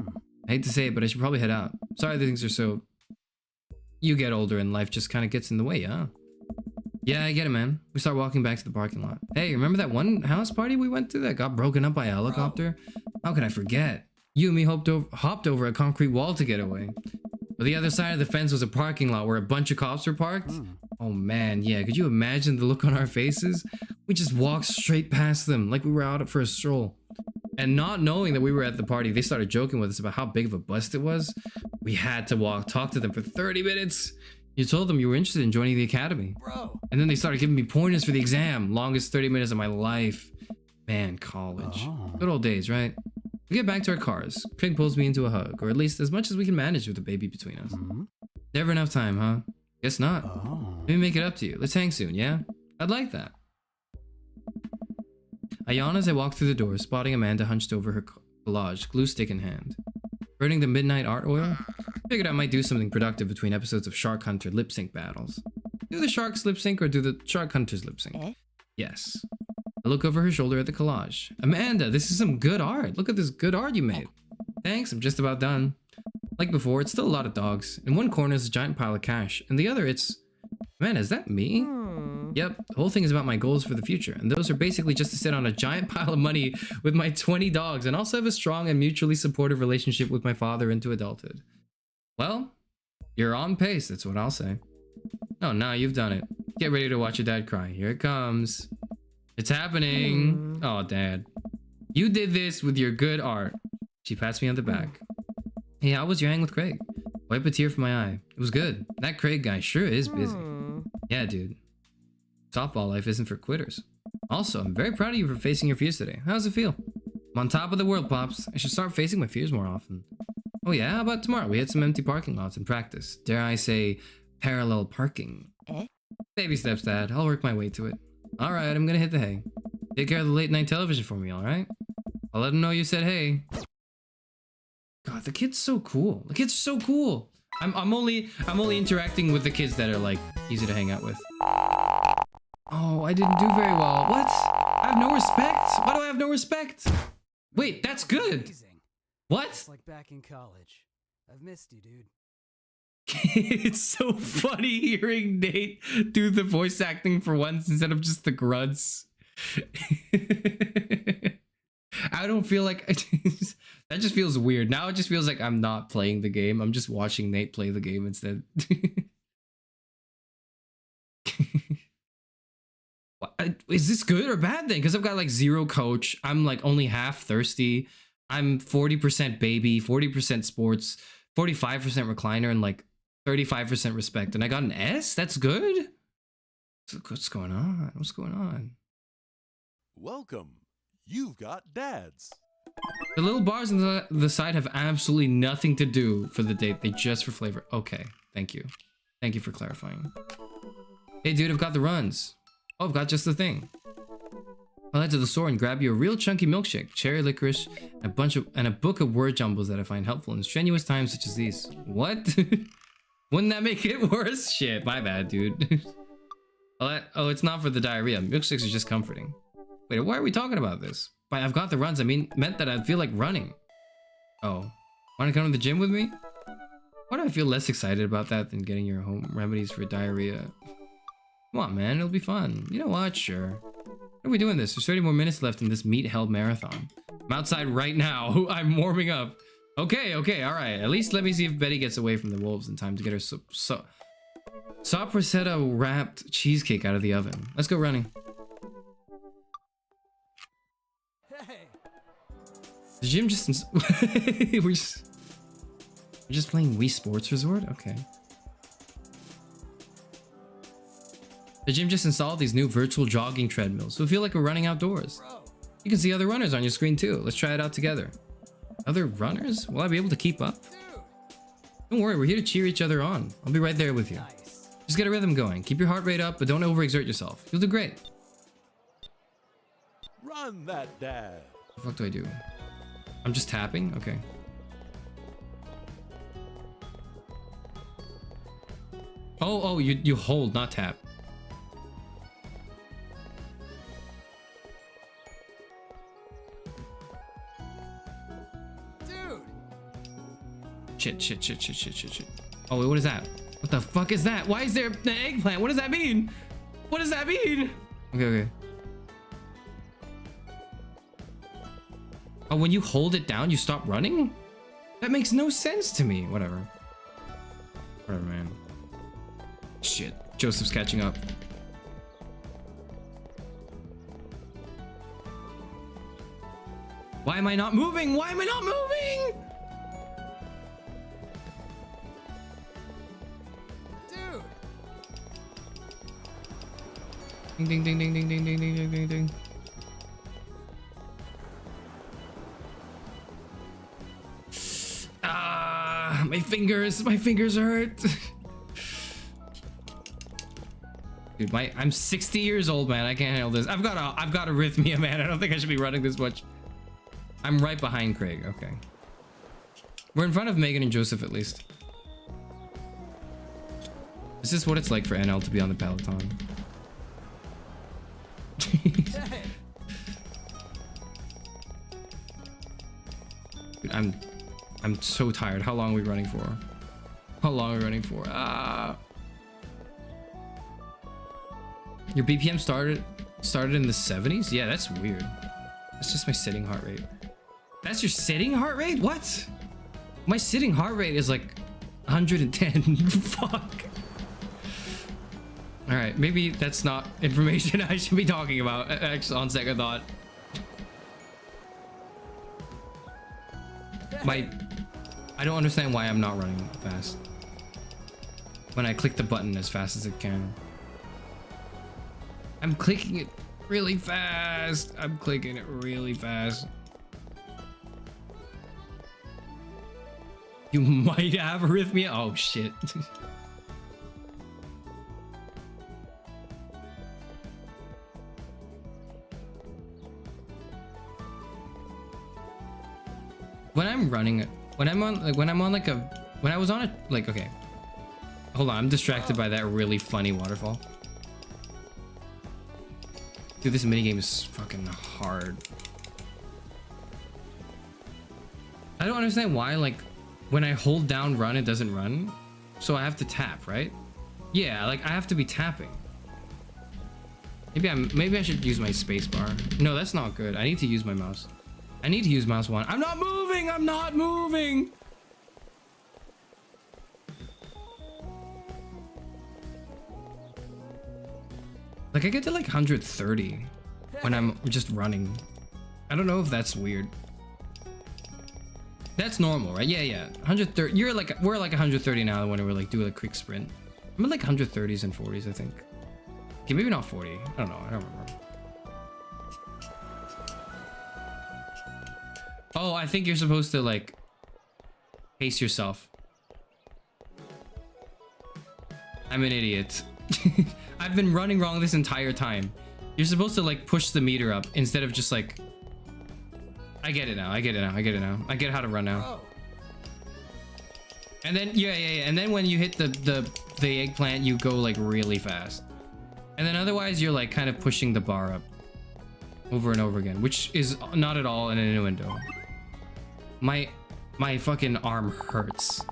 I hate to say it, but I should probably head out. Sorry that things are so... You get older and life just kind of gets in the way, huh? Yeah, I get it, man. We start walking back to the parking lot. Hey, remember that one house party we went to that got broken up by a helicopter? How could I forget? You and me hopped over a concrete wall to get away. But the other side of the fence was a parking lot where a bunch of cops were parked. Oh man, yeah, could you imagine the look on our faces? We just walked straight past them like we were out for a stroll. And not knowing that we were at the party, they started joking with us about how big of a bust it was. We had to talk to them for 30 minutes. You told them you were interested in joining the academy. Bro. And then they started giving me pointers for the exam. Longest 30 minutes of my life. Man, college. Good old days, right? We get back to our cars. Craig pulls me into a hug, or at least as much as we can manage with the baby between us. Never enough time, huh? Guess not. Let me make it up to you. Let's hang soon, yeah? I'd like that. I yawn as I walk through the door, spotting Amanda hunched over her collage, glue stick in hand. Burning the midnight art oil? Figured I might do something productive between episodes of Shark Hunter lip sync battles. Do the sharks lip sync or do the Shark Hunters lip sync? Yes. I look over her shoulder at the collage. Amanda, this is some good art. Look at this good art you made. Thanks, I'm just about done. Like before, it's still a lot of dogs. In one corner is a giant pile of cash. In the other, it's... Amanda, is that me? Yep, the whole thing is about my goals for the future. And those are basically just to sit on a giant pile of money with my 20 dogs and also have a strong and mutually supportive relationship with my father into adulthood. Well, you're on pace, that's what I'll say. Oh, now you've done it. Get ready to watch your dad cry. Here it comes. It's happening. Oh, Dad. You did this with your good art. She pats me on the back. Hey, how was your hang with Craig? Wipe a tear from my eye. It was good. That Craig guy sure is busy. Yeah, dude. Softball life isn't for quitters. Also, I'm very proud of you for facing your fears today. How's it feel? I'm on top of the world, Pops. I should start facing my fears more often. Oh yeah, how about tomorrow? We had some empty parking lots in practice. Dare I say, parallel parking. Baby steps, Dad. I'll work my way to it. Alright, I'm gonna hit the hay. Take care of the late night television for me, alright? I'll let him know you said hey. God, the kid's so cool. The kid's so cool. I'm only interacting with the kids that are like easy to hang out with. Oh, I didn't do very well. What? I have no respect? Why do I have no respect? Wait, that's good. Amazing. What? It's like back in college. I've missed you, dude. It's so funny hearing Nate do the voice acting for once instead of just the grunts. I don't feel like that just feels weird. Now it just feels like I'm not playing the game. I'm just watching Nate play the game instead. Is this good or bad then? Because I've got like zero coach. I'm like only half thirsty. I'm 40% baby, 40% sports, 45% recliner, and like 35% respect. And I got an S? That's good? What's going on? What's going on? Welcome. You've got dads. The little bars on the side have absolutely nothing to do for the date. They just for flavor. Okay, thank you. Thank you for clarifying. Hey dude, I've got the runs. Oh, I've got just the thing. I'll head to the store and grab you a real chunky milkshake, cherry licorice, and a book of word jumbles that I find helpful in strenuous times such as these. What? Wouldn't that make it worse? Shit, my bad, dude. Oh, it's not for the diarrhea. Milkshakes are just comforting. Wait, why are we talking about this? By I've got the runs, I meant that I feel like running. Oh, want to come to the gym with me? Why do I feel less excited about that than getting your home remedies for diarrhea? Come on, man, it'll be fun. You know what? Sure. What are we doing this? There's 30 more minutes left in this meat-held marathon. I'm outside right now. I'm warming up. Okay, all right. At least let me see if Betty gets away from the wolves in time to get her sopressata wrapped cheesecake out of the oven. Let's go running. Hey. The gym just we're just playing Wii Sports Resort? Okay. The gym just installed these new virtual jogging treadmills, so feel like we're running outdoors. You can see other runners on your screen too. Let's try it out together. Other runners? Will I be able to keep up? Don't worry, we're here to cheer each other on. I'll be right there with you. Nice. Just get a rhythm going. Keep your heart rate up, but don't overexert yourself. You'll do great. Run that dad. What the fuck do I do? I'm just tapping? Okay. Oh, you hold, not tap. Dude. Shit. Oh, wait, what is that? What the fuck is that? Why is there an eggplant? What does that mean? What does that mean? Okay. Oh, when you hold it down, you stop running? That makes no sense to me. Whatever, man. Shit, Joseph's catching up. Why am I not moving? Dude. Ding. Ah, my fingers hurt. Dude, I'm 60 years old, man. I can't handle this. I've got arrhythmia, man. I don't think I should be running this much. I'm right behind Craig. Okay. We're in front of Megan and Joseph at least. Is this what it's like for NL to be on the Peloton? Hey. Dude, I'm so tired. How long are we running for? Ah. Your BPM started in the 70s? Yeah, that's weird. That's just my sitting heart rate. That's your sitting heart rate? What? My sitting heart rate is like 110. Fuck. All right, maybe that's not information I should be talking about, actually, on second thought. I don't understand why I'm not running fast when I click the button as fast as it can. I'm clicking it really fast. You might have arrhythmia. Oh shit. When I was on a, like, okay. Hold on, I'm distracted by that really funny waterfall. Dude, this minigame is fucking hard. I don't understand why, like, when I hold down run, it doesn't run. So I have to tap, right? Yeah, like, I have to be tapping. Maybe I should use my space bar. No, that's not good. I need to use my mouse. I need to use mouse one. I'm not moving! Like, I get to like 130 when I'm just running. I don't know if that's weird. That's normal, right? Yeah. 130. We're like 130 now when we're like doing a quick sprint. I'm at like 130s and 40s, I think. Okay, maybe not 40. I don't know. I don't remember. Oh, I think you're supposed to like pace yourself. I'm an idiot. I've been running wrong this entire time. You're supposed to like push the meter up instead of just like... I get it now. I get it now. I get it now. I get how to run now. And then yeah. And then when you hit the eggplant, you go like really fast. And then otherwise you're like kind of pushing the bar up over and over again, which is not at all an innuendo. My fucking arm hurts.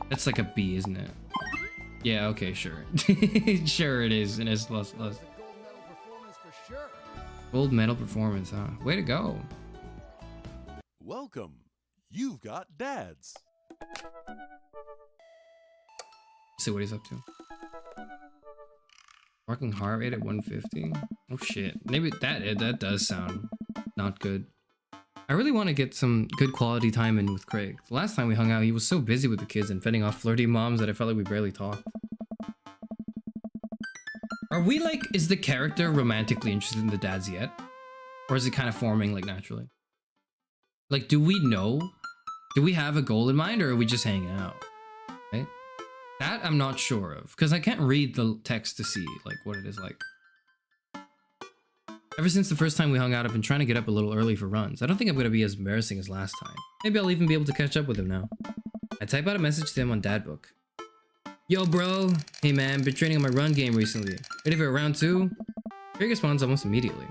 That's like a B, isn't it? Yeah, okay, sure. Sure it is in S++. Gold medal performance, huh? Way to go. Welcome. You've got dads. See what he's up to. Working heart rate at 150. Oh shit. Maybe that does sound not good. I really want to get some good quality time in with Craig. The last time we hung out, he was so busy with the kids and fending off flirty moms that I felt like we barely talked. Are we like, is the character romantically interested in the dads yet? Or is it kind of forming like naturally? Like, do we know? Do we have a goal in mind, or are we just hanging out? Right? That I'm not sure of, because I can't read the text to see like what it is like. Ever since the first time we hung out, I've been trying to get up a little early for runs. I don't think I'm going to be as embarrassing as last time. Maybe I'll even be able to catch up with him now. I type out a message to him on Dadbook. Yo, bro. Hey, man. Been training on my run game recently. Ready for a round 2? Craig responds almost immediately.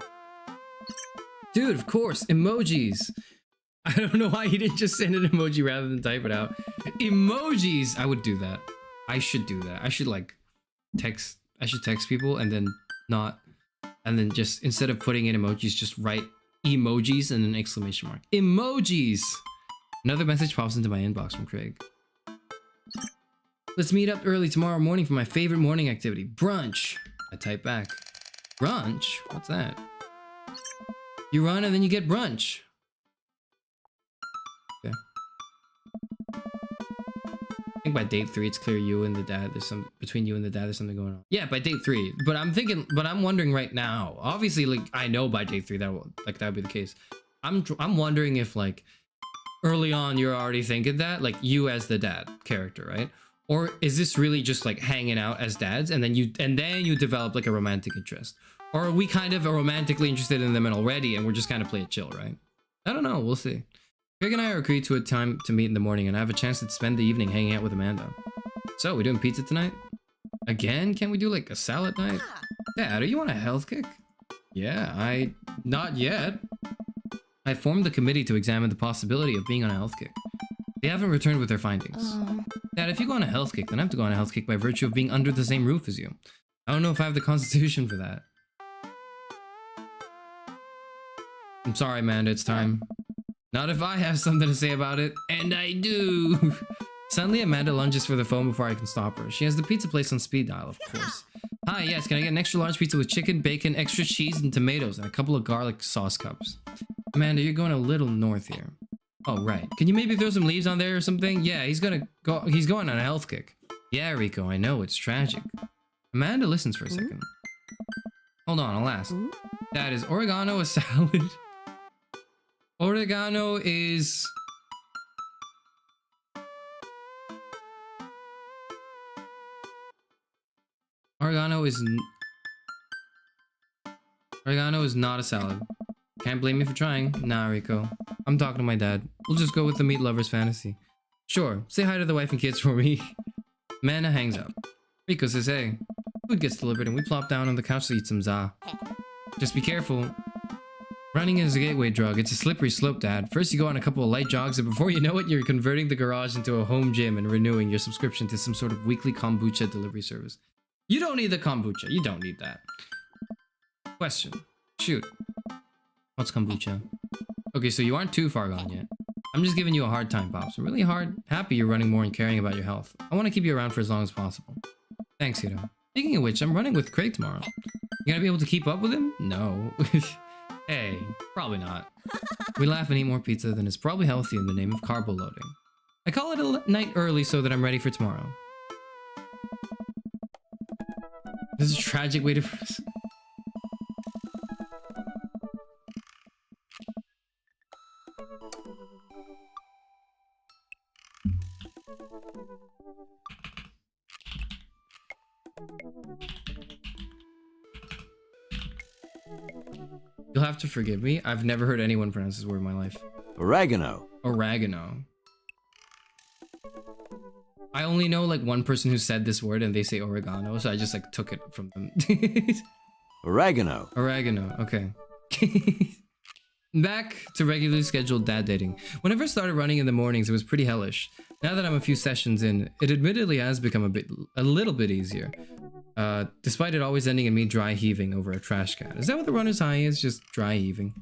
Dude, of course. Emojis. I don't know why he didn't just send an emoji rather than type it out. Emojis! I would do that. I should do that. I should like text. I should text people and then not... And then just, instead of putting in emojis, just write emojis and an exclamation mark. Emojis! Another message pops into my inbox from Craig. Let's meet up early tomorrow morning for my favorite morning activity, brunch. I type back. Brunch? What's that? You run and then you get brunch. Okay. I think by date 3, it's clear you and the dad, between you and the dad, there's something going on. Yeah, by date 3. But I'm wondering right now. Obviously, like, I know by date 3 that would be the case. I'm wondering if, like, early on you're already thinking that, like, you as the dad character, right? Or is this really just like hanging out as dads and then you develop like a romantic interest? Or are we kind of romantically interested in them already and we're just kind of play it chill, right? I don't know, we'll see. Craig and I are agreed to a time to meet in the morning and I have a chance to spend the evening hanging out with Amanda. So, we doing pizza tonight? Again? Can't we do like a salad night? Dad, are you on a health kick? Yeah, not yet. I formed the committee to examine the possibility of being on a health kick. They haven't returned with their findings. Dad, if you go on a health kick, then I have to go on a health kick by virtue of being under the same roof as you. I don't know if I have the constitution for that. I'm sorry, Amanda, it's time. Not if I have something to say about it, and I do! Suddenly, Amanda lunges for the phone before I can stop her. She has the pizza place on speed dial, of course. Hi, yes, can I get an extra large pizza with chicken, bacon, extra cheese, and tomatoes, and a couple of garlic sauce cups? Amanda, you're going a little north here. Oh, right. Can you maybe throw some leaves on there or something? Yeah, he's going on a health kick. Yeah, Rico, I know, it's tragic. Amanda listens for a second. Hold on, I'll ask. Dad, is oregano a salad? Oregano is... Oregano is not a salad. Can't blame me for trying. Nah, Rico. I'm talking to my dad. We'll just go with the meat lover's fantasy. Sure, say hi to the wife and kids for me. Amanda hangs up. Rico says, hey. Food gets delivered and we plop down on the couch to eat some za. Just be careful. Running is a gateway drug. It's a slippery slope, Dad. First you go on a couple of light jogs and before you know it, you're converting the garage into a home gym and renewing your subscription to some sort of weekly kombucha delivery service. You don't need the kombucha. You don't need that. Question. Shoot. What's kombucha? Okay, so you aren't too far gone yet. I'm just giving you a hard time, Pops. I'm really happy you're running more and caring about your health. I want to keep you around for as long as possible. Thanks, Hito. Speaking of which, I'm running with Craig tomorrow. You gonna be able to keep up with him? No. Hey, probably not. We laugh and eat more pizza than is probably healthy in the name of carbo loading. I call it a night early so that I'm ready for tomorrow. This is a tragic way to... You'll have to forgive me. I've never heard anyone pronounce this word in my life. Oregano. Oregano. I only know like one person who said this word and they say oregano, so I just like took it from them. Oregano. Oregano, okay. Back to regularly scheduled dad dating. When I first started running in the mornings, it was pretty hellish. Now that I'm a few sessions in, it admittedly has become a little bit easier. Despite it always ending in me dry heaving over a trash can. Is that what the runner's high is? Just dry heaving.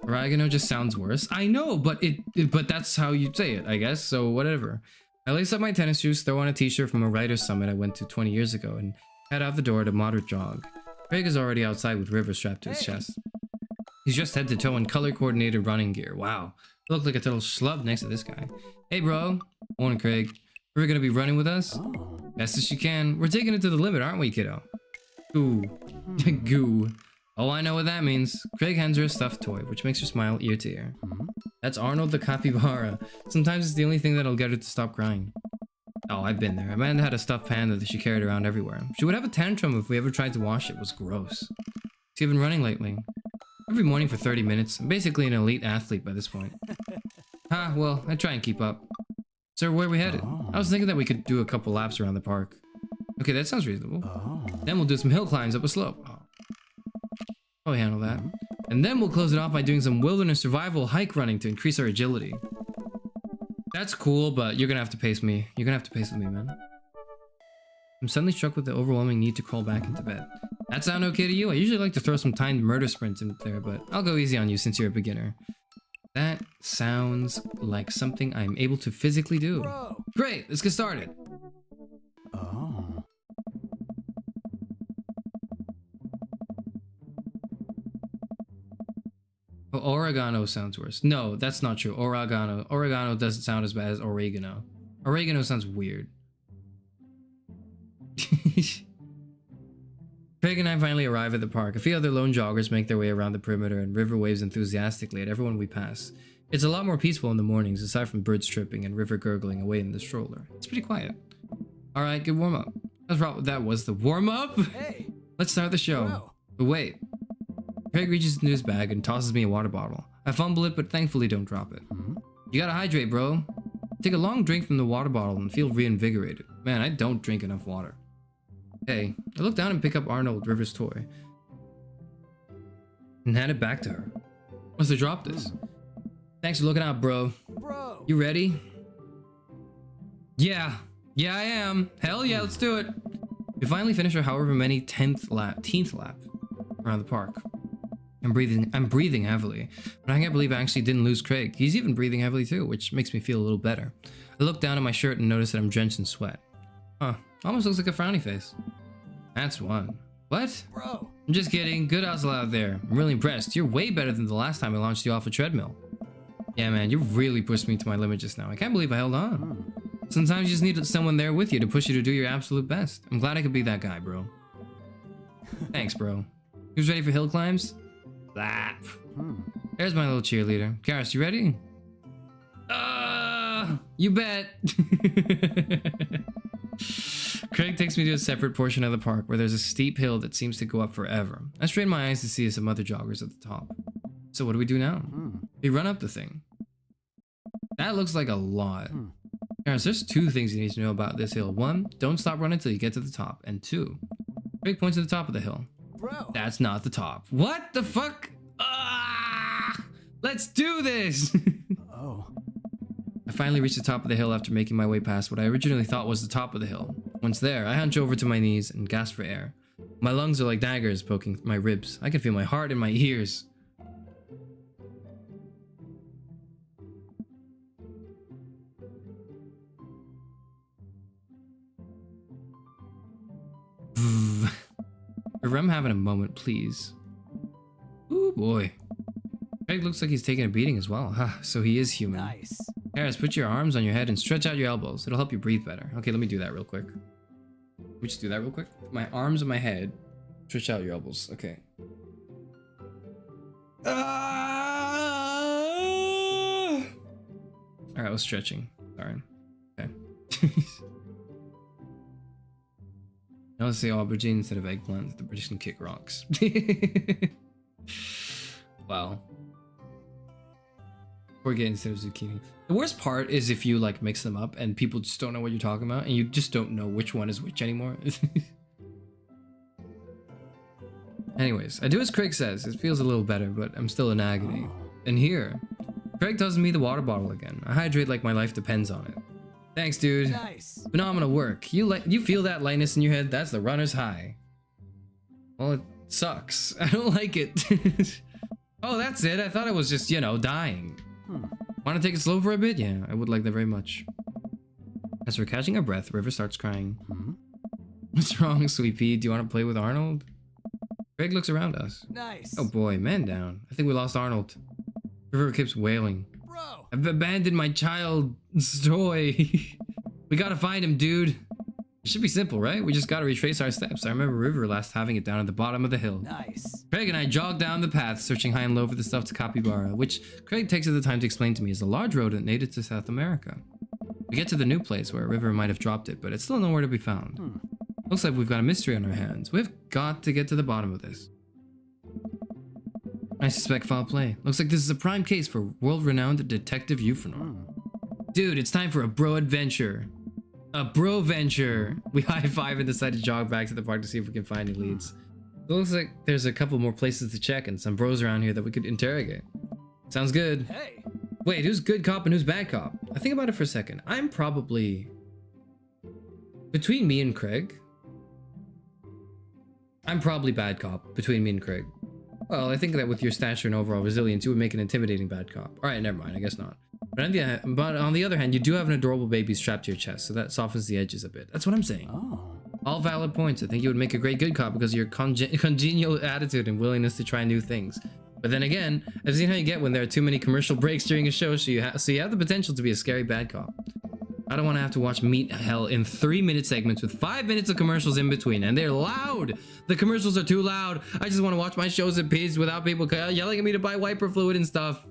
Oregano just sounds worse. I know, but but that's how you say it, I guess, so whatever. I lace up my tennis shoes, throw on a t-shirt from a writer's summit I went to 20 years ago, and head out the door at a moderate jog. Craig is already outside with River strapped to his chest. He's just head to toe in color-coordinated running gear. Wow. I look like a total schlub next to this guy. Hey, bro. Morning, Craig. We're gonna be running with us? Best as you can. We're taking it to the limit, aren't we, kiddo? Goo. Goo. Oh, I know what that means. Craig hands her a stuffed toy, which makes her smile ear to ear. That's Arnold the capybara. Sometimes it's the only thing that'll get her to stop crying. Oh, I've been there. Amanda had a stuffed panda that she carried around everywhere. She would have a tantrum if we ever tried to wash it. It was gross. She's been running lately. Every morning for 30 minutes. I'm basically an elite athlete by this point. Well, I try and keep up. So where are we headed? I was thinking that we could do a couple laps around the park. Okay, that sounds reasonable. Then we'll do some hill climbs up a slope. Probably handle that. And then we'll close it off by doing some wilderness survival hike running to increase our agility. That's cool, but you're gonna have to pace me. You're gonna have to pace with me, man. I'm suddenly struck with the overwhelming need to crawl back into bed. That sound okay to you? I usually like to throw some timed murder sprints in there, but I'll go easy on you since you're a beginner. That sounds like something I'm able to physically do. Bro. Great, let's get started. Oh, oregano sounds worse. No, that's not true. Oregano. Oregano doesn't sound as bad as oregano. Oregano sounds weird. Craig and I finally arrive at the park. A few other lone joggers make their way around the perimeter, and River waves enthusiastically at everyone we pass. It's a lot more peaceful in the mornings, aside from birds chirping and River gurgling away in the stroller. It's pretty quiet. Alright, good warm-up. That was the warm-up? Hey. Let's start the show. Bro. But wait. Craig reaches into his bag and tosses me a water bottle. I fumble it, but thankfully don't drop it. You gotta hydrate, bro. Take a long drink from the water bottle and feel reinvigorated. Man, I don't drink enough water. Hey, I look down and pick up Arnold, River's toy, and hand it back to her. Must have dropped this. Thanks for looking out, bro. Bro. You ready? Yeah, I am. Hell yeah, let's do it. We finally finish our however many 10th lap around the park. I'm breathing heavily, but I can't believe I actually didn't lose Craig. He's even breathing heavily too, which makes me feel a little better. I look down at my shirt and notice that I'm drenched in sweat. Huh, almost looks like a frowny face. That's one. What? Bro. I'm just kidding. Good hustle out there. I'm really impressed. You're way better than the last time I launched you off a treadmill. Yeah, man, you really pushed me to my limit just now. I can't believe I held on. Sometimes you just need someone there with you to push you to do your absolute best. I'm glad I could be that guy, bro. Thanks, bro. Who's ready for hill climbs? Lap. There's my little cheerleader. Karis, you ready? You bet. Craig takes me to a separate portion of the park where there's a steep hill that seems to go up forever. I strain my eyes to see some other joggers at the top. So what do we do now? We run up the thing. That looks like a lot. Karis, there's two things you need to know about this hill. One, don't stop running until you get to the top. And two, Craig points to the top of the hill. Bro. That's not the top. What the fuck? Let's do this! I finally reached the top of the hill after making my way past what I originally thought was the top of the hill. Once there, I hunch over to my knees and gasp for air. My lungs are like daggers poking my ribs. I can feel my heart in my ears. If I'm having a moment, please. Ooh boy. Craig looks like he's taking a beating as well. So he is human. Nice. Harris, put your arms on your head and stretch out your elbows. It'll help you breathe better. Okay, let me do that real quick. Let me just do that real quick. My arms on my head. Stretch out your elbows. Okay. Alright, I was stretching. Sorry. Okay. I'll say aubergine instead of eggplant. The British can kick rocks. Wow. Courgette instead of zucchini. The worst part is if you like mix them up and people just don't know what you're talking about and you just don't know which one is which anymore. Anyways, I do as Craig says. It feels a little better, but I'm still in agony. And here, Craig tells me the water bottle again. I hydrate like my life depends on it. Thanks, dude. Nice. Phenomenal work. You feel that lightness in your head? That's the runner's high. Well, it sucks. I don't like it. Oh, that's it. I thought it was just, you know, dying. Want to take it slow for a bit? Yeah, I would like that very much. As we're catching our breath, River starts crying. What's wrong, Sweet Pea? Do you want to play with Arnold? Craig looks around us. Nice. Oh boy, man down. I think we lost Arnold. River keeps wailing. Bro. I've abandoned my child's toy. We gotta find him, dude. It should be simple, right? We just gotta retrace our steps. I remember River last having it down at the bottom of the hill. Nice. Craig and I jogged down the path, searching high and low for the stuffed capybara, which Craig takes the time to explain to me is a large rodent native to South America. We get to the new place where River might have dropped it, but it's still nowhere to be found. Looks like we've got a mystery on our hands. We've got to get to the bottom of this. I suspect foul play. Looks like this is a prime case for world-renowned Detective Euphranor. Dude, it's time for a bro adventure. A bro venture. We high-five and decide to jog back to the park to see if we can find any leads. It looks like there's a couple more places to check and some bros around here that we could interrogate. Sounds good. Hey. Wait, who's good cop and who's bad cop? I think about it for a second. I'm probably... Between me and Craig... I'm probably bad cop between me and Craig. Well, I think that with your stature and overall resilience, you would make an intimidating bad cop. Alright, never mind, I guess not. But on the other hand, you do have an adorable baby strapped to your chest, so that softens the edges a bit. That's what I'm saying. All valid points. I think you would make a great good cop because of your congenial attitude and willingness to try new things. But then again, I've seen how you get when there are too many commercial breaks during a show, so you have the potential to be a scary bad cop. I don't want to have to watch Meat Hell in 3-minute segments with 5 minutes of commercials in between, and they're loud! The commercials are too loud! I just want to watch my shows in peace without people yelling at me to buy wiper fluid and stuff.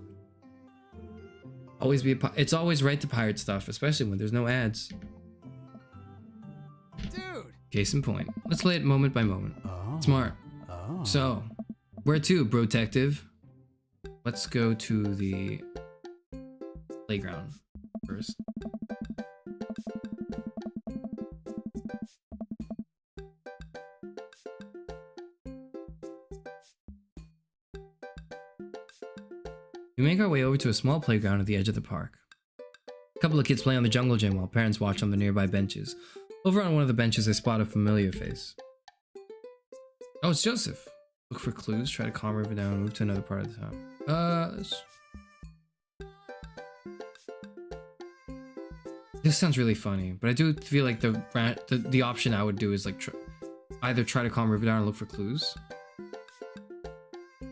It's always right to pirate stuff, especially when there's no ads. Dude! Case in point. Let's play it moment by moment. Smart. So, where to, bro-tective? Let's go to the playground first. We make our way over to a small playground at the edge of the park. A couple of kids play on the jungle gym while parents watch on the nearby benches. Over on one of the benches, I spot a familiar face. Oh, it's Joseph. Look for clues, try to calm River down, move to another part of the town. This sounds really funny, but I do feel like the option I would do is like either try to calm River down or look for clues.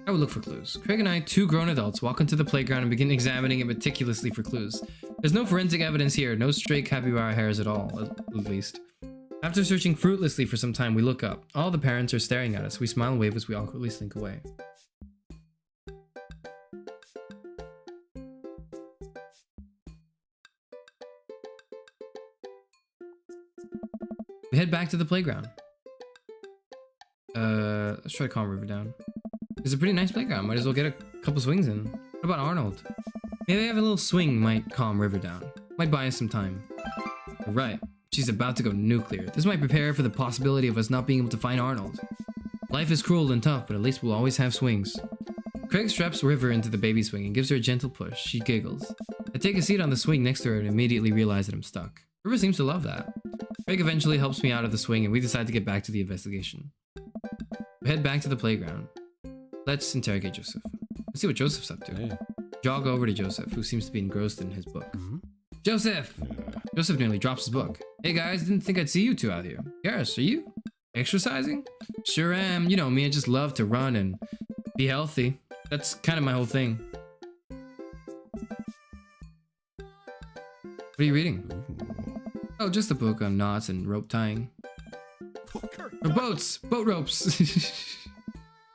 I would look for clues. Craig and I, 2 grown adults, walk onto the playground and begin examining it meticulously for clues. There's no forensic evidence here, no stray capybara hairs at all, at least. After searching fruitlessly for some time, we look up. All the parents are staring at us. We smile and wave as we awkwardly slink away. We head back to the playground. Let's try to calm River down. It's a pretty nice playground. Might as well get a couple swings in. What about Arnold? Maybe having a little swing might calm River down. Might buy us some time. You're right. She's about to go nuclear. This might prepare her for the possibility of us not being able to find Arnold. Life is cruel and tough, but at least we'll always have swings. Craig straps River into the baby swing and gives her a gentle push. She giggles. I take a seat on the swing next to her and immediately realize that I'm stuck. River seems to love that. Craig eventually helps me out of the swing and we decide to get back to the investigation. We head back to the playground. Let's interrogate Joseph. Let's see what Joseph's up to. Hey. Jog over to Joseph, who seems to be engrossed in his book. Joseph! Joseph nearly drops his book. Hey guys, didn't think I'd see you 2 out here. Garrus, are you exercising? Sure am. You know me, I just love to run and be healthy. That's kind of my whole thing. What are you reading? Oh, just a book on knots and rope tying. Or boats! Boat ropes!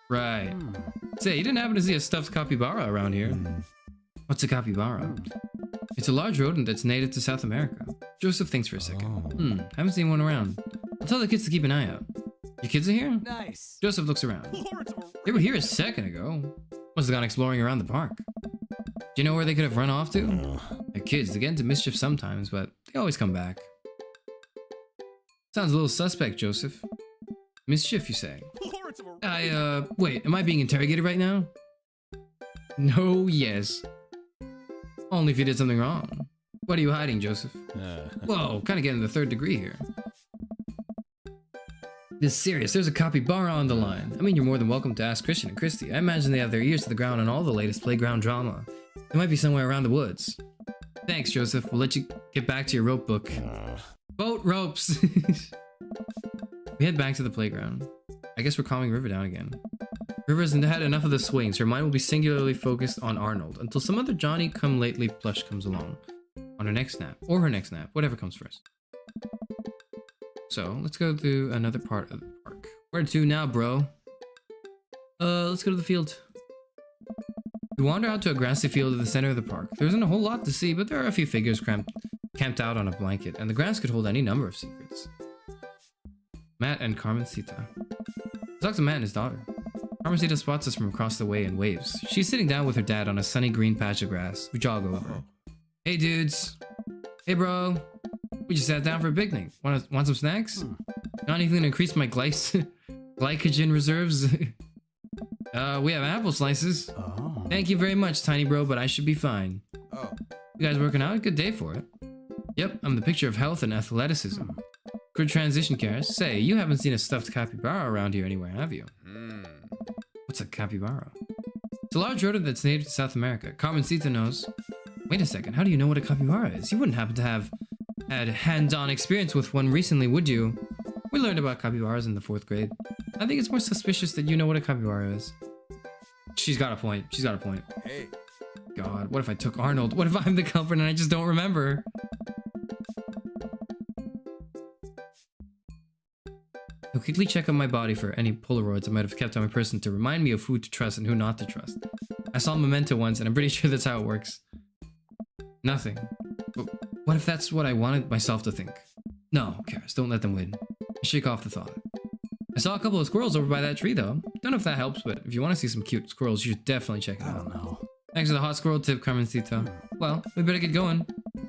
Right. Say, you didn't happen to see a stuffed capybara around here. What's a capybara? It's a large rodent that's native to South America. Joseph thinks for a second. Haven't seen one around. I'll tell the kids to keep an eye out. Your kids are here? Nice. Joseph looks around. Lords of They were here a second ago. Must have gone exploring around the park. Do you know where they could have run off to? They're kids. They get into mischief sometimes, but they always come back. Sounds a little suspect, Joseph. Mischief, you say? Lords of Wait, am I being interrogated right now? No, yes. Only if you did something wrong. What are you hiding, Joseph? Whoa, kind of getting the third degree here. This is serious. There's a capybara on the line. I mean, you're more than welcome to ask Christian and Christy. I imagine they have their ears to the ground on all the latest playground drama. They might be somewhere around the woods. Thanks, Joseph. We'll let you get back to your rope book. Boat ropes! We head back to the playground. I guess we're calming River down again. River hasn't had enough of the swings. Her mind will be singularly focused on Arnold until some other Johnny-come-lately plush comes along. On her next nap. Or her next nap. Whatever comes first. So, let's go to another part of the park. Where to now, bro? Let's go to the field. We wander out to a grassy field at the center of the park. There isn't a whole lot to see, but there are a few figures camped out on a blanket, and the grass could hold any number of secrets. Matt and Carmencita. Talk to Matt and his daughter. Carmencita spots us from across the way and waves. She's sitting down with her dad on a sunny green patch of grass. We jog over. Hey, dudes. Hey, bro. We just sat down for a picnic. Want some snacks? Got anything to increase my glycogen reserves? We have apple slices. Thank you very much, tiny bro, but I should be fine. You guys working out? Good day for it. Yep, I'm the picture of health and athleticism. Good transition, Karis. Say, you haven't seen a stuffed capybara around here anywhere, have you? What's a capybara? It's a large rodent that's native to South America. Carmencita knows. Wait a second, how do you know what a capybara is? You wouldn't happen to have had hands-on experience with one recently, would you? We learned about capybaras in the 4th grade. I think it's more suspicious that you know what a capybara is. She's got a point. She's got a point. Hey. God, what if I took Arnold? What if I'm the culprit and I just don't remember? I'll quickly check on my body for any Polaroids I might have kept on my person to remind me of who to trust and who not to trust. I saw Memento once and I'm pretty sure that's how it works. Nothing. But what if that's what I wanted myself to think? No, Karis, don't let them win. Shake off the thought. I saw a couple of squirrels over by that tree though. Don't know if that helps, but if you want to see some cute squirrels, you should definitely check it out. I don't know. Thanks for the hot squirrel tip, Carmencita. Well, we better get going.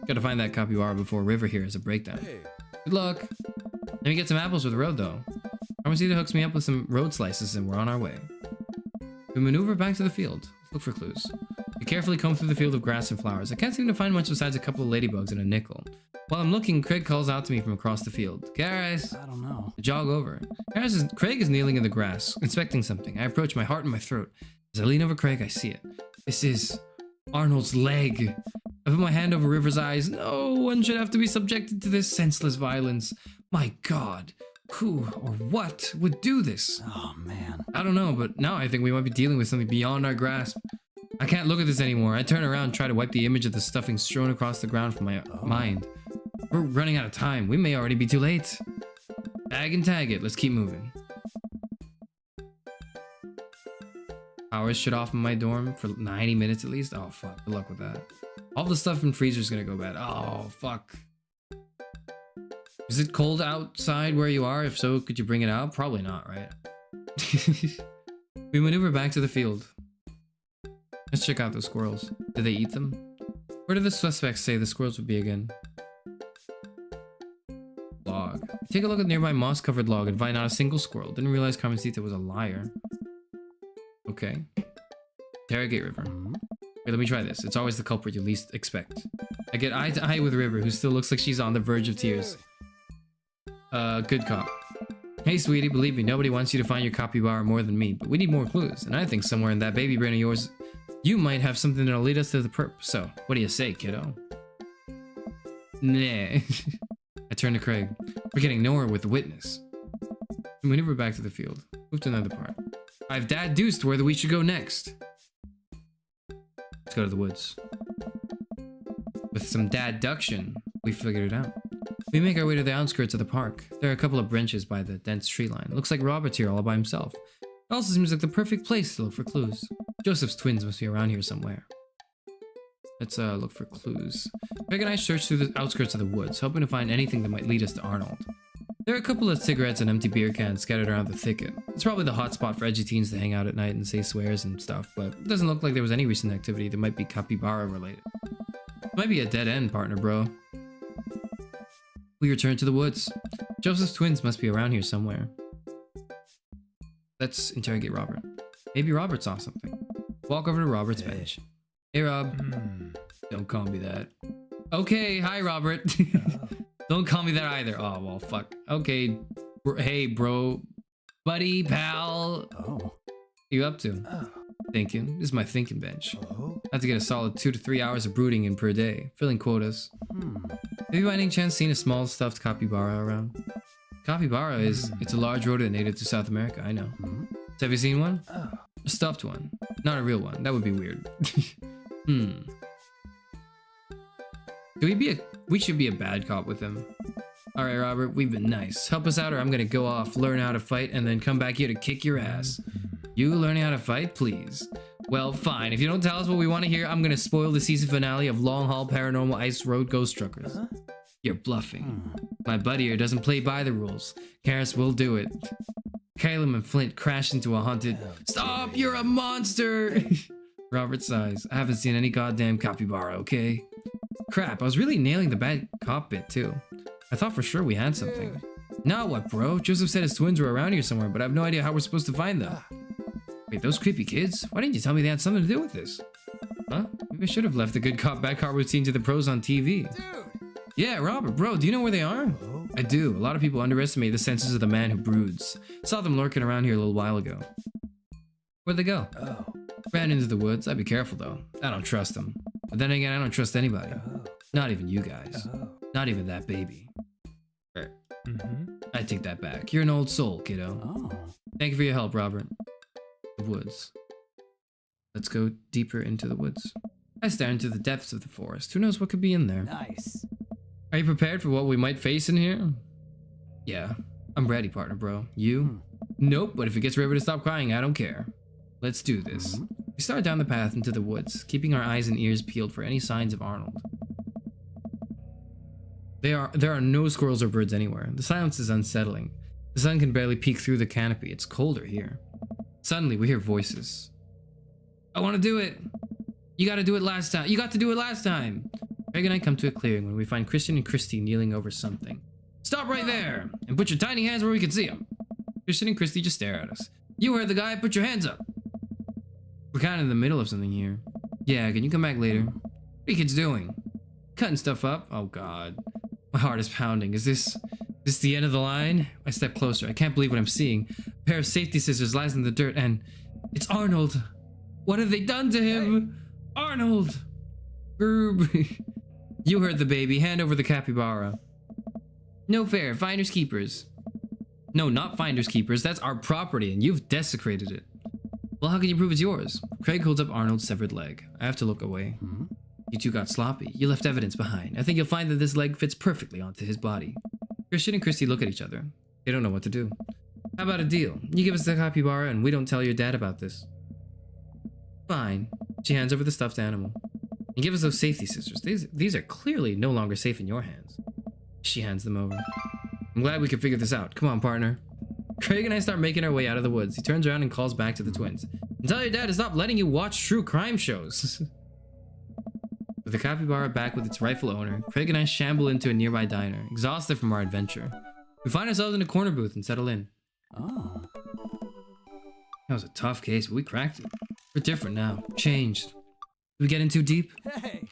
Gotta find that capybara before River here has a breakdown. Hey. Good luck. Let me get some apples for the road though. Carmencita hooks me up with some road slices and we're on our way. We maneuver back to the field. Let's look for clues. We carefully comb through the field of grass and flowers. I can't seem to find much besides a couple of ladybugs and a nickel. While I'm looking, Craig calls out to me from across the field. Karis! I don't know. I jog over. Craig is kneeling in the grass, inspecting something. I approach, my heart in my throat. As I lean over Craig, I see it. This is Arnold's leg. I put my hand over River's eyes. No one should have to be subjected to this senseless violence. My God. Who or what would do this? Oh, man. I don't know, but now I think we might be dealing with something beyond our grasp. I can't look at this anymore. I turn around and try to wipe the image of the stuffing strewn across the ground from my mind. We're running out of time. We may already be too late. Bag and tag it. Let's keep moving. Power's shut off in my dorm for 90 minutes at least. Oh, fuck. Good luck with that. All the stuff in freezer's gonna go bad. Oh, fuck. Is it cold outside where you are? If so, could you bring it out? Probably not, right? We maneuver back to the field. Let's check out the squirrels. Did they eat them? Where did the suspects say the squirrels would be again? Log. Take a look at the nearby moss-covered log and find not a single squirrel. Didn't realize Carmencita was a liar. Okay. Interrogate River. Wait, let me try this. It's always the culprit you least expect. I get eye to eye with River, who still looks like she's on the verge of tears. Good cop. Hey, sweetie, believe me, nobody wants you to find your capybara more than me, but we need more clues, and I think somewhere in that baby brain of yours, you might have something that'll lead us to the perp. So, what do you say, kiddo? Nah. I turn to Craig. We're getting nowhere with the witness. We maneuver back to the field. Move to another part. I've dad-deuced where we should go next. Let's go to the woods. With some dad-duction, we figured it out. We make our way to the outskirts of the park. There are a couple of benches by the dense tree line. Looks like Robert's here all by himself. It also seems like the perfect place to look for clues. Joseph's twins must be around here somewhere. Let's look for clues. Craig and I search through the outskirts of the woods, hoping to find anything that might lead us to Arnold. There are a couple of cigarettes and empty beer cans scattered around the thicket. It's probably the hot spot for edgy teens to hang out at night and say swears and stuff, but it doesn't look like there was any recent activity that might be capybara related. Might be a dead end, partner, bro. We return to the woods. Joseph's twins must be around here somewhere. Let's interrogate Robert. Maybe Robert saw something. Walk over to Robert's bench. Hey, Rob. Don't call me that. Okay, hi, Robert. Don't call me that either. Oh, well, fuck. Okay. Hey, bro. Buddy, pal. Oh. What are you up to? Thinking. This is my thinking bench. Oh. I have to get a solid 2 to 3 hours of brooding in per day, filling quotas. Have you by any chance seen a small stuffed capybara around? Capybara it's a large rodent native to South America, I know. So have you seen one? A stuffed one. Not a real one. That would be weird. We should be a bad cop with him. Alright, Robert, we've been nice. Help us out or I'm gonna go off, learn how to fight, and then come back here to kick your ass. You learning how to fight, please? Well, fine. If you don't tell us what we want to hear, I'm gonna spoil the season finale of Long Haul Paranormal Ice Road Ghost Truckers. You're bluffing. My buddy here doesn't play by the rules. Karis will do it. Caleb and Flint crashed into a haunted... Stop! You're a monster! Robert sighs. I haven't seen any goddamn capybara, okay? Crap, I was really nailing the bad cop bit, too. I thought for sure we had something. Now what, bro? Joseph said his twins were around here somewhere, but I have no idea how we're supposed to find them. Wait, those creepy kids? Why didn't you tell me they had something to do with this? Huh? Maybe I should have left the good cop, bad cop routine to the pros on TV. Dude! Yeah, Robert, bro, do you know where they are? I do. A lot of people underestimate the senses of the man who broods. Saw them lurking around here a little while ago. Where'd they go? Ran into the woods. I'd be careful, though. I don't trust them. But then again, I don't trust anybody. Not even you guys. Not even that baby. I take that back. You're an old soul, kiddo. Thank you for your help, Robert. The woods. Let's go deeper into the woods. I stare into the depths of the forest. Who knows what could be in there? Nice. Are you prepared for what we might face in here? Yeah, I'm ready, partner, bro. You? Nope, but if it gets River to stop crying, I don't care. Let's do this. We start down the path into the woods, keeping our eyes and ears peeled for any signs of Arnold. There are no squirrels or birds anywhere. The silence is unsettling. The sun can barely peek through the canopy. It's colder here. Suddenly, we hear voices. I want to do it. You got to do it last time. You got to do it last time. Craig and I come to a clearing when we find Christian and Christy kneeling over something. Stop right there and put your tiny hands where we can see them. Christian and Christy just stare at us. You heard the guy. Put your hands up. We're kind of in the middle of something here. Yeah, can you come back later? What are you kids doing? Cutting stuff up? Oh God. My heart is pounding. Is this the end of the line? I step closer. I can't believe what I'm seeing. A pair of safety scissors lies in the dirt and it's Arnold. What have they done to him? Hey. Arnold! Gerb. You heard the baby. Hand over the capybara. No fair. Finders keepers. No, not finders keepers. That's our property and you've desecrated it. Well, how can you prove it's yours? Craig holds up Arnold's severed leg. I have to look away. You two got sloppy. You left evidence behind. I think you'll find that this leg fits perfectly onto his body. Christian and Christy look at each other. They don't know what to do. How about a deal? You give us the capybara and we don't tell your dad about this. Fine. She hands over the stuffed animal. And give us those safety scissors. These are clearly no longer safe in your hands. She hands them over. I'm glad we could figure this out. Come on, partner. Craig and I start making our way out of the woods. He turns around and calls back to the twins. And tell your dad to stop letting you watch true crime shows. With the capybara back with its rightful owner, Craig and I shamble into a nearby diner, exhausted from our adventure. We find ourselves in a corner booth and settle in. Oh. That was a tough case, but we cracked it. We're different now. Changed. Did we get in too deep? Hey!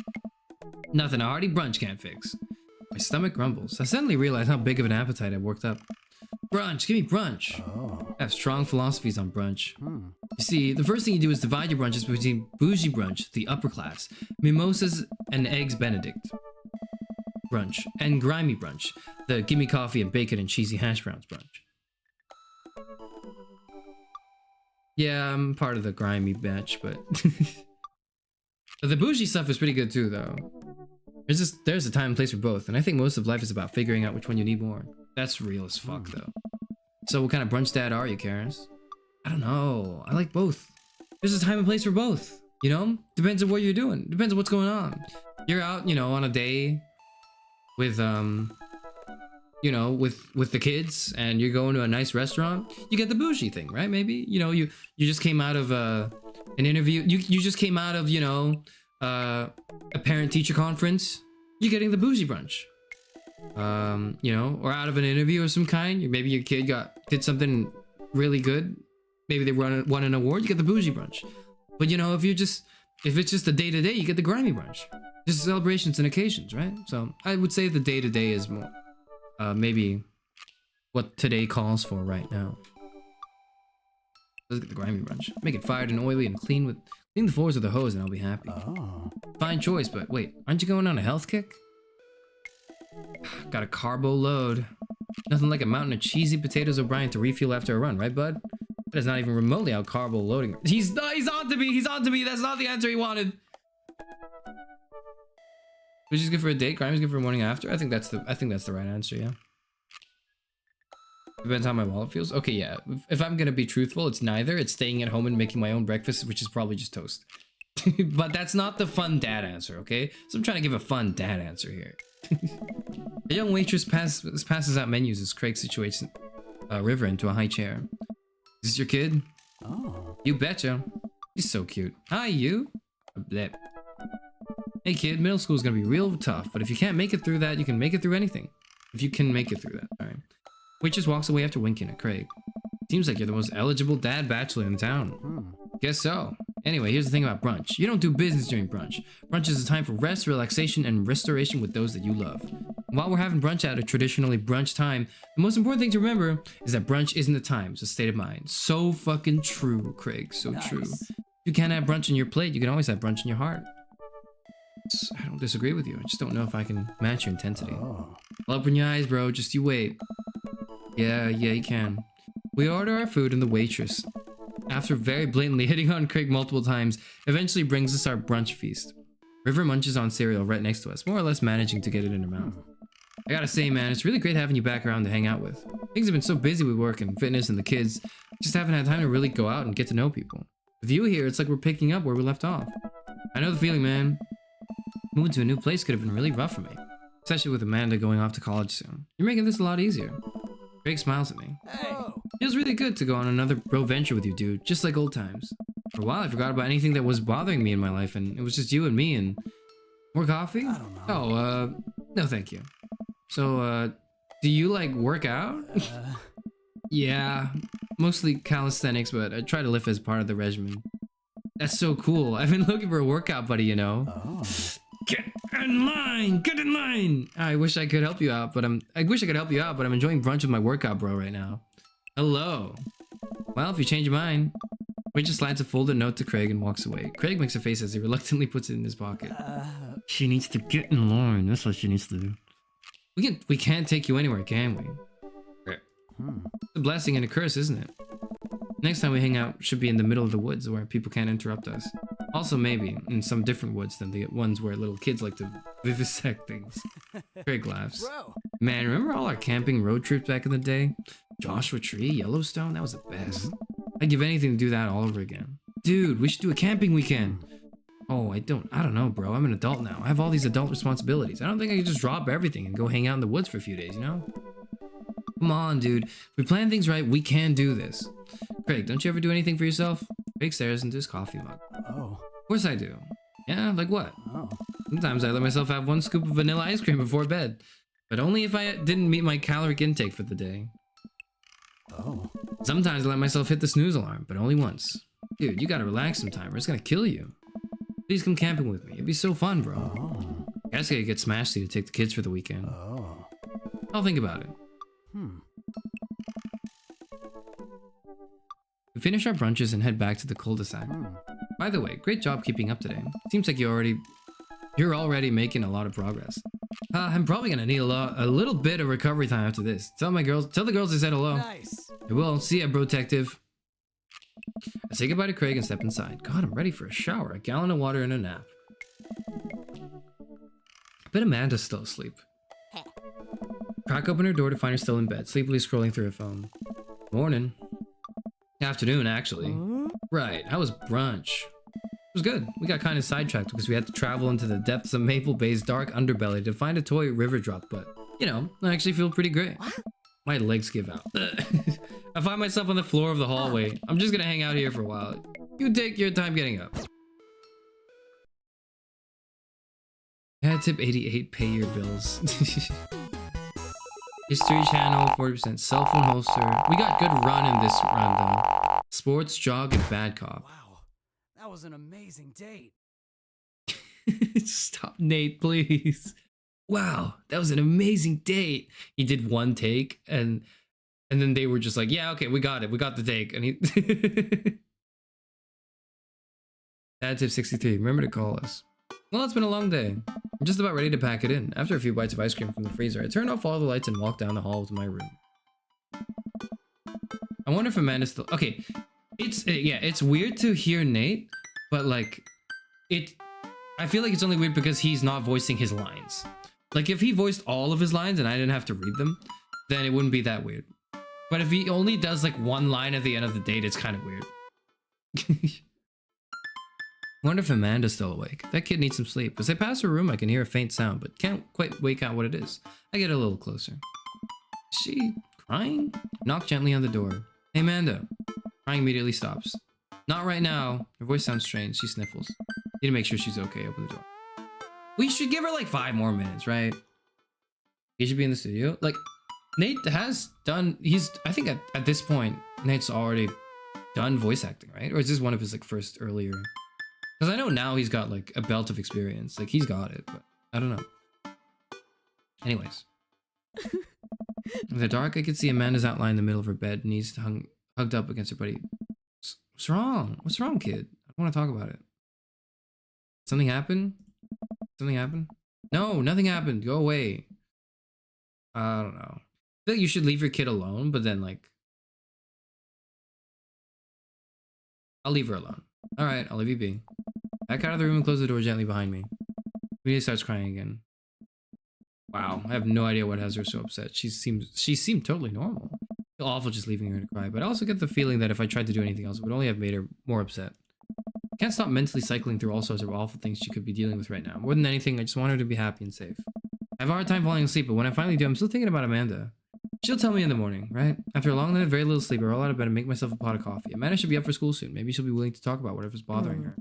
Nothing a hearty brunch can't fix. My stomach grumbles. I suddenly realize how big of an appetite I've worked up. Brunch! Give me brunch! Oh. I have strong philosophies on brunch. You see, the first thing you do is divide your brunches between bougie brunch, the upper class, mimosas and eggs benedict brunch, and grimy brunch, the gimme coffee and bacon and cheesy hash browns brunch. Yeah, I'm part of the grimy batch, but... But the bougie stuff is pretty good too, though. There's a time and place for both, and I think most of life is about figuring out which one you need more. That's real as fuck, though. So what kind of brunch dad are you, Karis? I don't know. I like both. There's a time and place for both, you know? Depends on what you're doing. Depends on what's going on. You're out, you know, on a day with, you know, with the kids and you're going to a nice restaurant, you get the bougie thing, right? Maybe, you know, you just came out of an interview, you just came out of, you know, a parent-teacher conference, you're getting the bougie brunch. You know, or out of an interview of some kind, maybe your kid did something really good, maybe they won an award, you get the bougie brunch. But you know, if it's just the day-to-day, you get the grimy brunch. Just celebrations and occasions, right? So I would say the day-to-day is more maybe what today calls for right now. Let's get the grimy brunch. Make it fired and oily and clean the floors with a hose and I'll be happy. Oh. Fine choice, but wait, aren't you going on a health kick? Got a carbo load. Nothing like a mountain of cheesy potatoes O'Brien to refuel after a run, right, bud? That is not even remotely how carbo loading. He's on to me. He's on to me. That's not the answer he wanted. Which is good for a date. Grime's good for a morning after. I think that's the right answer. Yeah. Depends how my wallet feels. Okay, yeah. If I'm gonna be truthful, it's neither. It's staying at home and making my own breakfast, which is probably just toast. But that's not the fun dad answer, okay? So I'm trying to give a fun dad answer here. A young waitress passes out menus as Craig situates River into a high chair. Is this your kid? Oh. You betcha. He's so cute. Hi, you. Blep. Hey, kid. Middle school is gonna be real tough, but if you can't make it through that, you can make it through anything. If you can make it through that, alright. Waitress walks away after winking at Craig. Seems like you're the most eligible dad bachelor in town. Guess so. Anyway, here's the thing about brunch. You don't do business during brunch. Brunch is a time for rest, relaxation, and restoration with those that you love. While we're having brunch at a traditionally brunch time, the most important thing to remember is that brunch isn't a time, it's a state of mind. So fucking true, Craig. So true. If you can't have brunch on your plate, you can always have brunch in your heart. I don't disagree with you. I just don't know if I can match your intensity. Oh. I'll open your eyes, bro. Just you wait. Yeah, you can. We order our food and the waitress, after very blatantly hitting on Craig multiple times, eventually brings us our brunch feast. River munches on cereal right next to us, more or less managing to get it in her mouth. I gotta say, man, it's really great having you back around to hang out with. Things have been so busy with work and fitness and the kids, just haven't had time to really go out and get to know people. With you here, it's like we're picking up where we left off. I know the feeling, man. Moving to a new place could have been really rough for me, especially with Amanda going off to college soon. You're making this a lot easier. Craig smiles at me. Hey. Feels really good to go on another bro venture with you, dude, just like old times. For a while, I forgot about anything that was bothering me in my life, and it was just you and me, and... More coffee? I don't know. Oh, no thank you. So, do you, like, work out? Yeah, mostly calisthenics, but I try to lift as part of the regimen. That's so cool. I've been looking for a workout buddy, you know? Oh. Get in line! Get in line! I wish I could help you out, but I'm enjoying brunch with my workout bro right now. Hello. Well, if you change your mind. Wait just slides a folded note to Craig and walks away. Craig makes a face as he reluctantly puts it in his pocket. She needs to get in line. That's what she needs to do. We can't take you anywhere, can we? It's a blessing and a curse, isn't it? Next time we hang out should be in the middle of the woods where people can't interrupt us. Also maybe in some different woods than the ones where little kids like to vivisect things. Craig laughs. Bro. Man, remember all our camping road trips back in the day? Joshua Tree, Yellowstone, that was the best. I'd give anything to do that all over again. Dude, we should do a camping weekend. Oh, I don't know, bro. I'm an adult now. I have all these adult responsibilities. I don't think I can just drop everything and go hang out in the woods for a few days, you know? Come on, dude. If we plan things right, we can do this. Craig, don't you ever do anything for yourself? Craig stares into his coffee mug. Oh. Of course I do. Yeah, like what? Oh. Sometimes I let myself have one scoop of vanilla ice cream before bed. But only if I didn't meet my caloric intake for the day. Oh. Sometimes I let myself hit the snooze alarm, but only once. Dude, you gotta relax sometime or it's gonna kill you. Please come camping with me. It'd be so fun, bro. Oh. I gotta get Smashy to take the kids for the weekend. Oh. I'll think about it. We finish our brunches and head back to the cul-de-sac. By the way, great job keeping up today. Seems like you're already making a lot of progress. I'm probably gonna need a little bit of recovery time after this. Tell the girls I said hello. Nice. I will. See ya, bro-tective. I say goodbye to Craig and step inside. God, I'm ready for a shower, a gallon of water, and a nap. I bet Amanda's still asleep. Crack open her door to find her still in bed, sleepily scrolling through her phone. Morning. Afternoon, actually. Right, how was brunch? It was good. We got kind of sidetracked because we had to travel into the depths of Maple Bay's dark underbelly to find a toy River dropped, but you know, I actually feel pretty great. My legs give out. I find myself on the floor of the hallway. I'm just gonna hang out here for a while. You take your time getting up. Had tip 88, pay your bills. History channel, 40%. Cell phone holster. We got good run in this run though. Sports, jog, and bad cop. Wow, that was an amazing date. Stop, Nate, please. Wow, that was an amazing date. He did one take, and then they were just like, yeah, okay, we got it. We got the take. And he... Dad tip 63. Remember to call us. Well, it's been a long day. I'm just about ready to pack it in. After a few bites of ice cream from the freezer, I turned off all the lights and walked down the hall to my room. I wonder if Amanda's still... Okay, it's... yeah, it's weird to hear Nate, but, like, I feel like it's only weird because he's not voicing his lines. Like, if he voiced all of his lines and I didn't have to read them, then it wouldn't be that weird. But if he only does, like, one line at the end of the date, it's kind of weird. Wonder if Amanda's still awake. That kid needs some sleep. As I pass her room, I can hear a faint sound, but can't quite wake out what it is. I get a little closer. Is she crying? Knock gently on the door. Hey, Amanda. Crying immediately stops. Not right now. Her voice sounds strange. She sniffles. Need to make sure she's okay. Open the door. We should give her like 5 more minutes, right? He should be in the studio. Like, Nate has done... I think at this point, Nate's already done voice acting, right? Or is this one of his like first earlier... Because I know now he's got like a belt of experience. Like he's got it, but I don't know. Anyways. In the dark, I could see Amanda's outline in the middle of her bed, knees hugged up against her buddy. What's wrong? What's wrong, kid? I don't want to talk about it. Something happened? Something happened? No, nothing happened. Go away. I don't know. I feel like you should leave your kid alone, but then like... I'll leave her alone. Alright, I'll leave you be. Back out of the room and close the door gently behind me. Rita starts crying again. Wow, I have no idea what has her so upset. She seemed totally normal. I feel awful just leaving her to cry, but I also get the feeling that if I tried to do anything else, it would only have made her more upset. I can't stop mentally cycling through all sorts of awful things she could be dealing with right now. More than anything, I just want her to be happy and safe. I have a hard time falling asleep, but when I finally do, I'm still thinking about Amanda. She'll tell me in the morning, right? After a long night of very little sleep, I roll out of bed and make myself a pot of coffee. Amanda should be up for school soon. Maybe she'll be willing to talk about whatever's bothering her.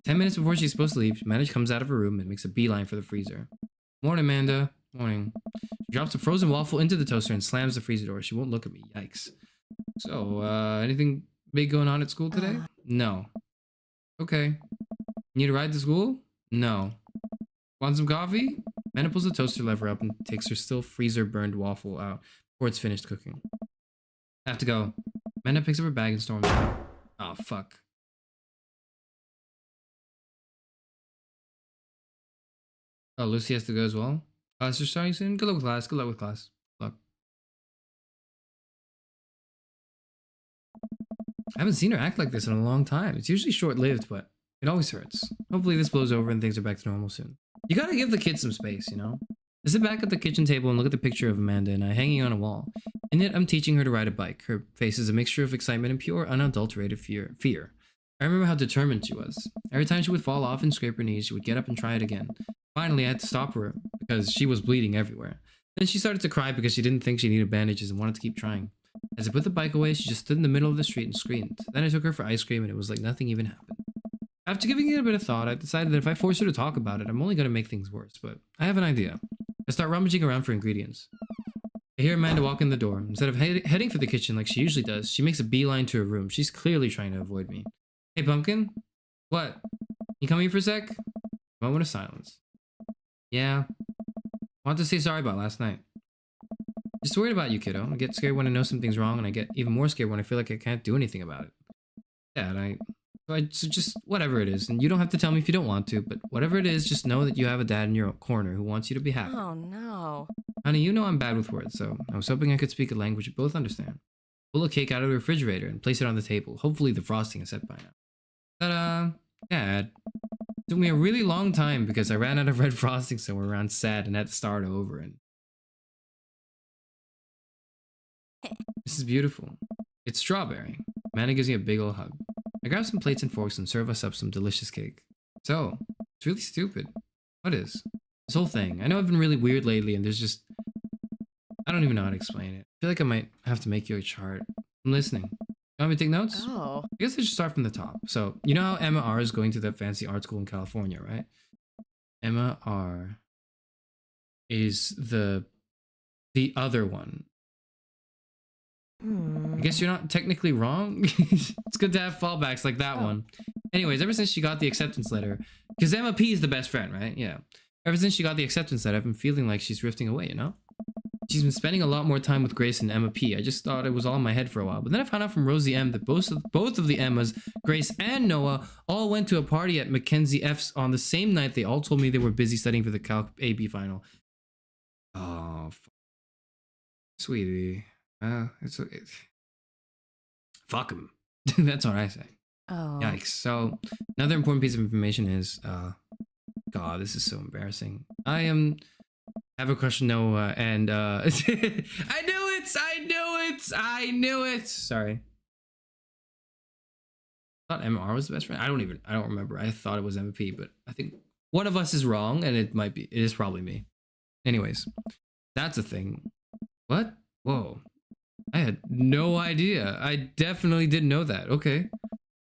10 minutes before she's supposed to leave, Amanda comes out of her room and makes a beeline for the freezer. Morning, Amanda. Morning. She drops a frozen waffle into the toaster and slams the freezer door. She won't look at me. Yikes. So, anything big going on at school today? No. Okay. Need a ride to school? No. Want some coffee? Amanda pulls the toaster lever up and takes her still freezer burned waffle out before it's finished cooking. I have to go. Amanda picks up her bag and storms out. Oh, fuck. Oh, Lucy has to go as well? Class is starting soon? Good luck with class. Good luck with class. Good luck. I haven't seen her act like this in a long time. It's usually short-lived, but it always hurts. Hopefully this blows over and things are back to normal soon. You gotta give the kids some space, you know? I sit back at the kitchen table and look at the picture of Amanda and I hanging on a wall. And yet I'm teaching her to ride a bike. Her face is a mixture of excitement and pure, unadulterated fear. I remember how determined she was. Every time she would fall off and scrape her knees, she would get up and try it again. Finally, I had to stop her because she was bleeding everywhere. Then she started to cry because she didn't think she needed bandages and wanted to keep trying. As I put the bike away, she just stood in the middle of the street and screamed. Then I took her for ice cream and it was like nothing even happened. After giving it a bit of thought, I decided that if I force her to talk about it, I'm only going to make things worse, but I have an idea. I start rummaging around for ingredients. I hear Amanda walk in the door. Instead of heading for the kitchen like she usually does, she makes a beeline to her room. She's clearly trying to avoid me. Hey, Pumpkin? What? You come here for a sec? Moment of silence. Yeah. Want to say sorry about last night. Just worried about you, kiddo. I get scared when I know something's wrong, and I get even more scared when I feel like I can't do anything about it. Dad, so just whatever it is, and you don't have to tell me if you don't want to, but whatever it is, just know that you have a dad in your corner who wants you to be happy. Oh, no. Honey, you know I'm bad with words, so I was hoping I could speak a language we both understand. Pull a cake out of the refrigerator and place it on the table. Hopefully the frosting is set by now. Ta-da! Dad. It took me a really long time because I ran out of red frosting somewhere around sad and had to start over. And this is beautiful. It's strawberry. Amanda gives me a big ol' hug. I grab some plates and forks and serve us up some delicious cake. So, it's really stupid. What is? This whole thing. I know I've been really weird lately and there's just I don't even know how to explain it. I feel like I might have to make you a chart. I'm listening. You want me to take notes? Oh. I guess I should start from the top. So, you know how Emma R is going to that fancy art school in California, right? Emma R is the other one. I guess you're not technically wrong. It's good to have fallbacks like that one. Anyways, ever since she got the acceptance letter, because Emma P is the best friend, right? Yeah. Ever since she got the acceptance letter, I've been feeling like she's drifting away, you know? She's been spending a lot more time with Grace and Emma P. I just thought it was all in my head for a while. But then I found out from Rosie M that both of the Emmas, Grace and Noah, all went to a party at Mackenzie F's on the same night. They all told me they were busy studying for the Calc AB final. Oh, sweetie. Fuck him. That's what I say. Oh. Yikes. So, another important piece of information is, God, this is so embarrassing. I have a crush on Noah, and I knew it. Sorry. I thought MR was the best friend. I don't remember. I thought it was MP, but I think one of us is wrong, and it is probably me. Anyways, that's a thing. What? Whoa. I had no idea. I definitely didn't know that. Okay.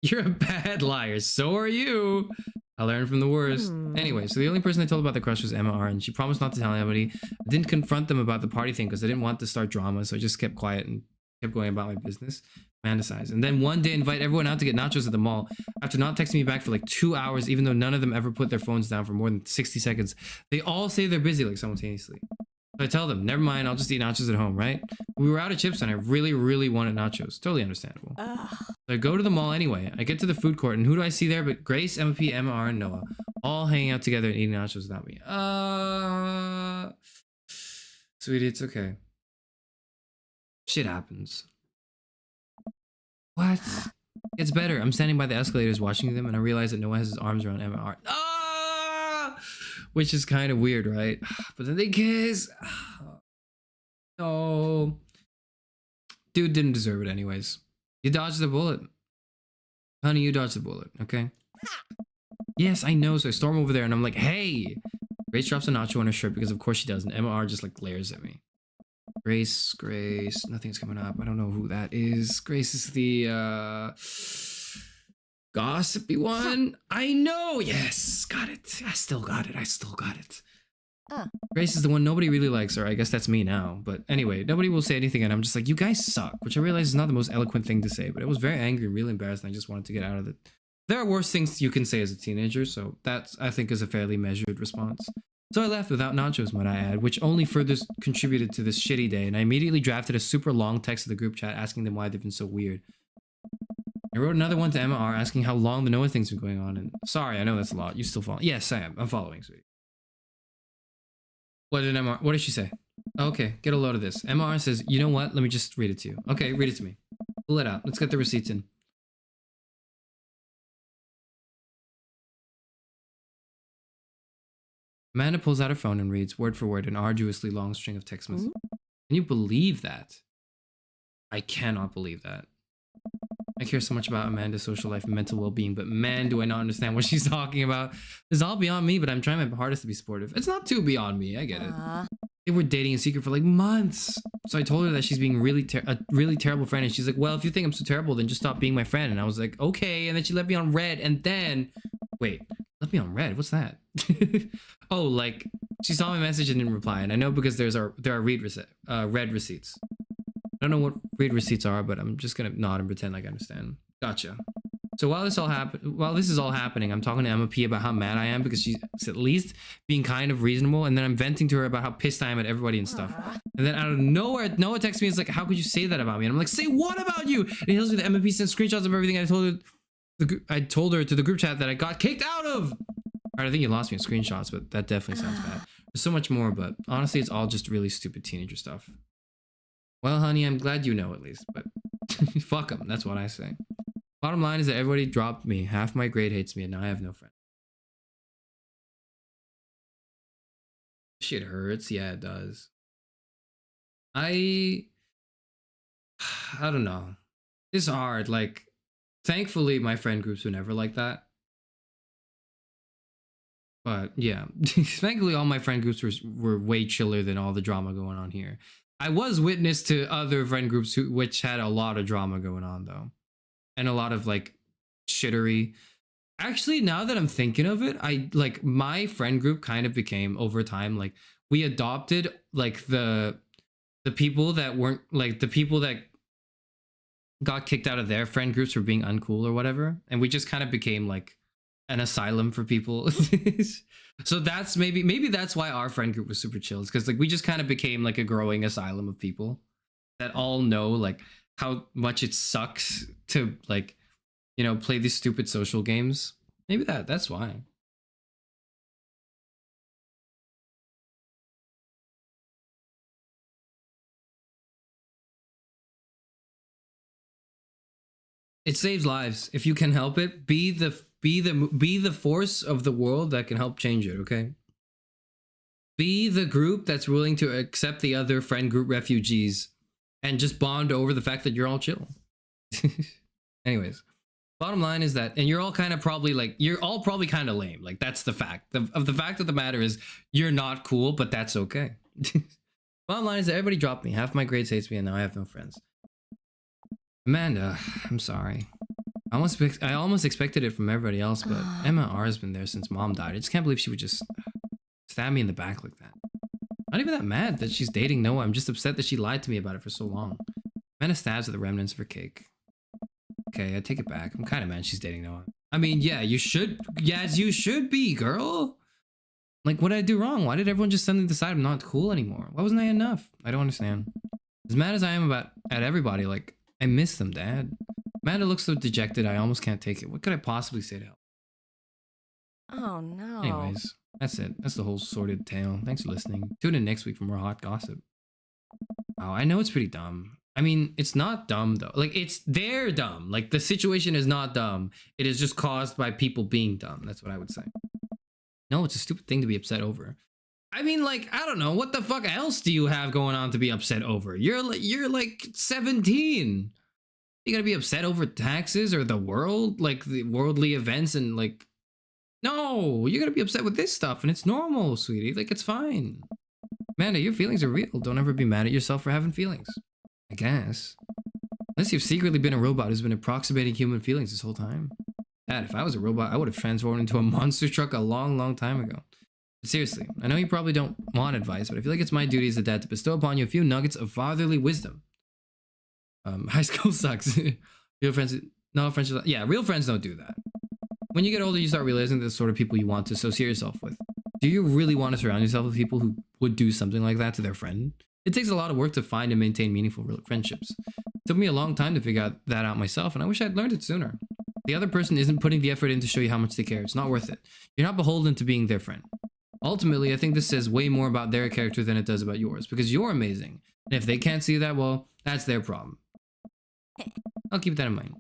You're a bad liar. So are you. I learned from the worst. Anyway, so the only person I told about the crush was Emma R, and she promised not to tell anybody. I didn't confront them about the party thing because I didn't want to start drama, so I just kept quiet and kept going about my business. Amanda sighs. And then one day invite everyone out to get nachos at the mall. After not texting me back for like 2 hours, even though none of them ever put their phones down for more than 60 seconds, they all say they're busy like simultaneously. So I tell them, never mind, I'll just eat nachos at home, right? We were out of chips and I really, really wanted nachos. Totally understandable. So I go to the mall anyway. I get to the food court and who do I see there but Grace, MP, Emma R, and Noah. All hanging out together and eating nachos without me. Sweetie, it's okay. Shit happens. What? It's better. I'm standing by the escalators watching them and I realize that Noah has his arms around Emma R. Which is kind of weird, right? But then they kiss. No. Dude didn't deserve it anyways. You dodged the bullet. Honey, you dodged the bullet, okay? Yes, I know. So I storm over there and I'm like, hey! Grace drops a nacho on her shirt because of course she does. And Emma R just like glares at me. Grace, nothing's coming up. I don't know who that is. Grace is the, gossipy one. I know. Yes, got it. I still got it. Grace is the one nobody really likes, or I guess that's me now. But anyway, nobody will say anything, and I'm just like, you guys suck, which I realize is not the most eloquent thing to say, but I was very angry and really embarrassed, and I just wanted to get out of it. There are worse things you can say as a teenager, so that, I think, is a fairly measured response. So I left without nachos, might I add, which only further contributed to this shitty day, and I immediately drafted a super long text to the group chat asking them why they've been so weird. I wrote another one to Emma R asking how long the Noah thing's been going on, and sorry, I know that's a lot. You still follow? Yes, I am. I'm following, sweetie. What did she say? Okay, get a load of this. Emma R says, you know what? Let me just read it to you. Okay, read it to me. Pull it out. Let's get the receipts in. Amanda pulls out her phone and reads, word for word, an arduously long string of text messages. Can you believe that? I cannot believe that. I care so much about Amanda's social life and mental well-being, but man, do I not understand what she's talking about. This is all beyond me, but I'm trying my hardest to be supportive. It's not too beyond me, I get it. They were dating in secret for like months. So I told her that she's being a really terrible friend, and she's like, well, if you think I'm so terrible, then just stop being my friend. And I was like, okay, and then she left me on red, and then... Wait, left me on red? What's that? Oh, like, she saw my message and didn't reply, and I know because there are read receipts. I don't know what read receipts are, but I'm just gonna nod and pretend like I understand. Gotcha. So while this is all happening, I'm talking to Emma P about how mad I am because she's at least being kind of reasonable, and then I'm venting to her about how pissed I am at everybody and stuff. And then out of nowhere, Noah texts me and is like, how could you say that about me? And I'm like, say what about you? And he tells me that Emma P sent screenshots of everything I told her to the group chat that I got kicked out of. Alright, I think you lost me in screenshots, but that definitely sounds bad. There's so much more, but honestly, it's all just really stupid teenager stuff. Well, honey, I'm glad you know at least, but fuck them. That's what I say. Bottom line is that everybody dropped me. Half my grade hates me, and now I have no friends. Shit hurts. Yeah, it does. I don't know. It's hard. Like, thankfully, my friend groups were never like that. But yeah, thankfully, all my friend groups were way chiller than all the drama going on here. I was witness to other friend groups which had a lot of drama going on though, and a lot of like shittery. Actually, now that I'm thinking of it, I like my friend group kind of became over time like we adopted like the people that weren't like the people that got kicked out of their friend groups for being uncool or whatever, and we just kind of became like an asylum for people. So that's maybe that's why our friend group was super chill, because like we just kind of became like a growing asylum of people that all know like how much it sucks to like, you know, play these stupid social games. Maybe that's why. It saves lives. If you can help it, be the force of the world that can help change it, okay? Be the group that's willing to accept the other friend group refugees and just bond over the fact that you're all chill. Anyways, bottom line is that, and you're all kind of probably like, you're all probably kind of lame. Like that's the fact. The fact of the matter is you're not cool, but that's okay. Bottom line is that everybody dropped me. Half my grades hates me and now I have no friends. Amanda, I'm sorry. I almost expected it from everybody else, but Emma R's been there since mom died. I just can't believe she would just stab me in the back like that. Not even that mad that she's dating Noah. I'm just upset that she lied to me about it for so long. Amanda stabs at the remnants of her cake. Okay, I take it back. I'm kind of mad she's dating Noah. I mean, yeah, you should. Yes, you should be, girl. Like, what did I do wrong? Why did everyone just suddenly decide I'm not cool anymore? Why wasn't I enough? I don't understand. As mad as I am at everybody, like, I miss them, Dad. Amanda looks so dejected, I almost can't take it. What could I possibly say to help? Oh, no. Anyways, that's it. That's the whole sordid tale. Thanks for listening. Tune in next week for more hot gossip. Oh, I know it's pretty dumb. I mean, it's not dumb, though. Like, they're dumb. Like, the situation is not dumb. It is just caused by people being dumb. That's what I would say. No, it's a stupid thing to be upset over. I mean, like, I don't know. What the fuck else do you have going on to be upset over? You're like 17. You gotta be upset over taxes or the world, like the worldly events, and like, no, you gotta be upset with this stuff, and it's normal, sweetie. Like, it's fine. Amanda, your feelings are real. Don't ever be mad at yourself for having feelings. I guess. Unless you've secretly been a robot who's been approximating human feelings this whole time. Dad, if I was a robot, I would have transformed into a monster truck a long, long time ago. But seriously, I know you probably don't want advice, but I feel like it's my duty as a dad to bestow upon you a few nuggets of fatherly wisdom. High school sucks. Real friends, no friends. Yeah, real friends don't do that. When you get older, you start realizing the sort of people you want to associate yourself with. Do you really want to surround yourself with people who would do something like that to their friend? It takes a lot of work to find and maintain meaningful friendships. It took me a long time to figure that out myself, and I wish I'd learned it sooner. The other person isn't putting the effort in to show you how much they care. It's not worth it. You're not beholden to being their friend. Ultimately, I think this says way more about their character than it does about yours, because you're amazing. And if they can't see that, well, that's their problem. I'll keep that in mind.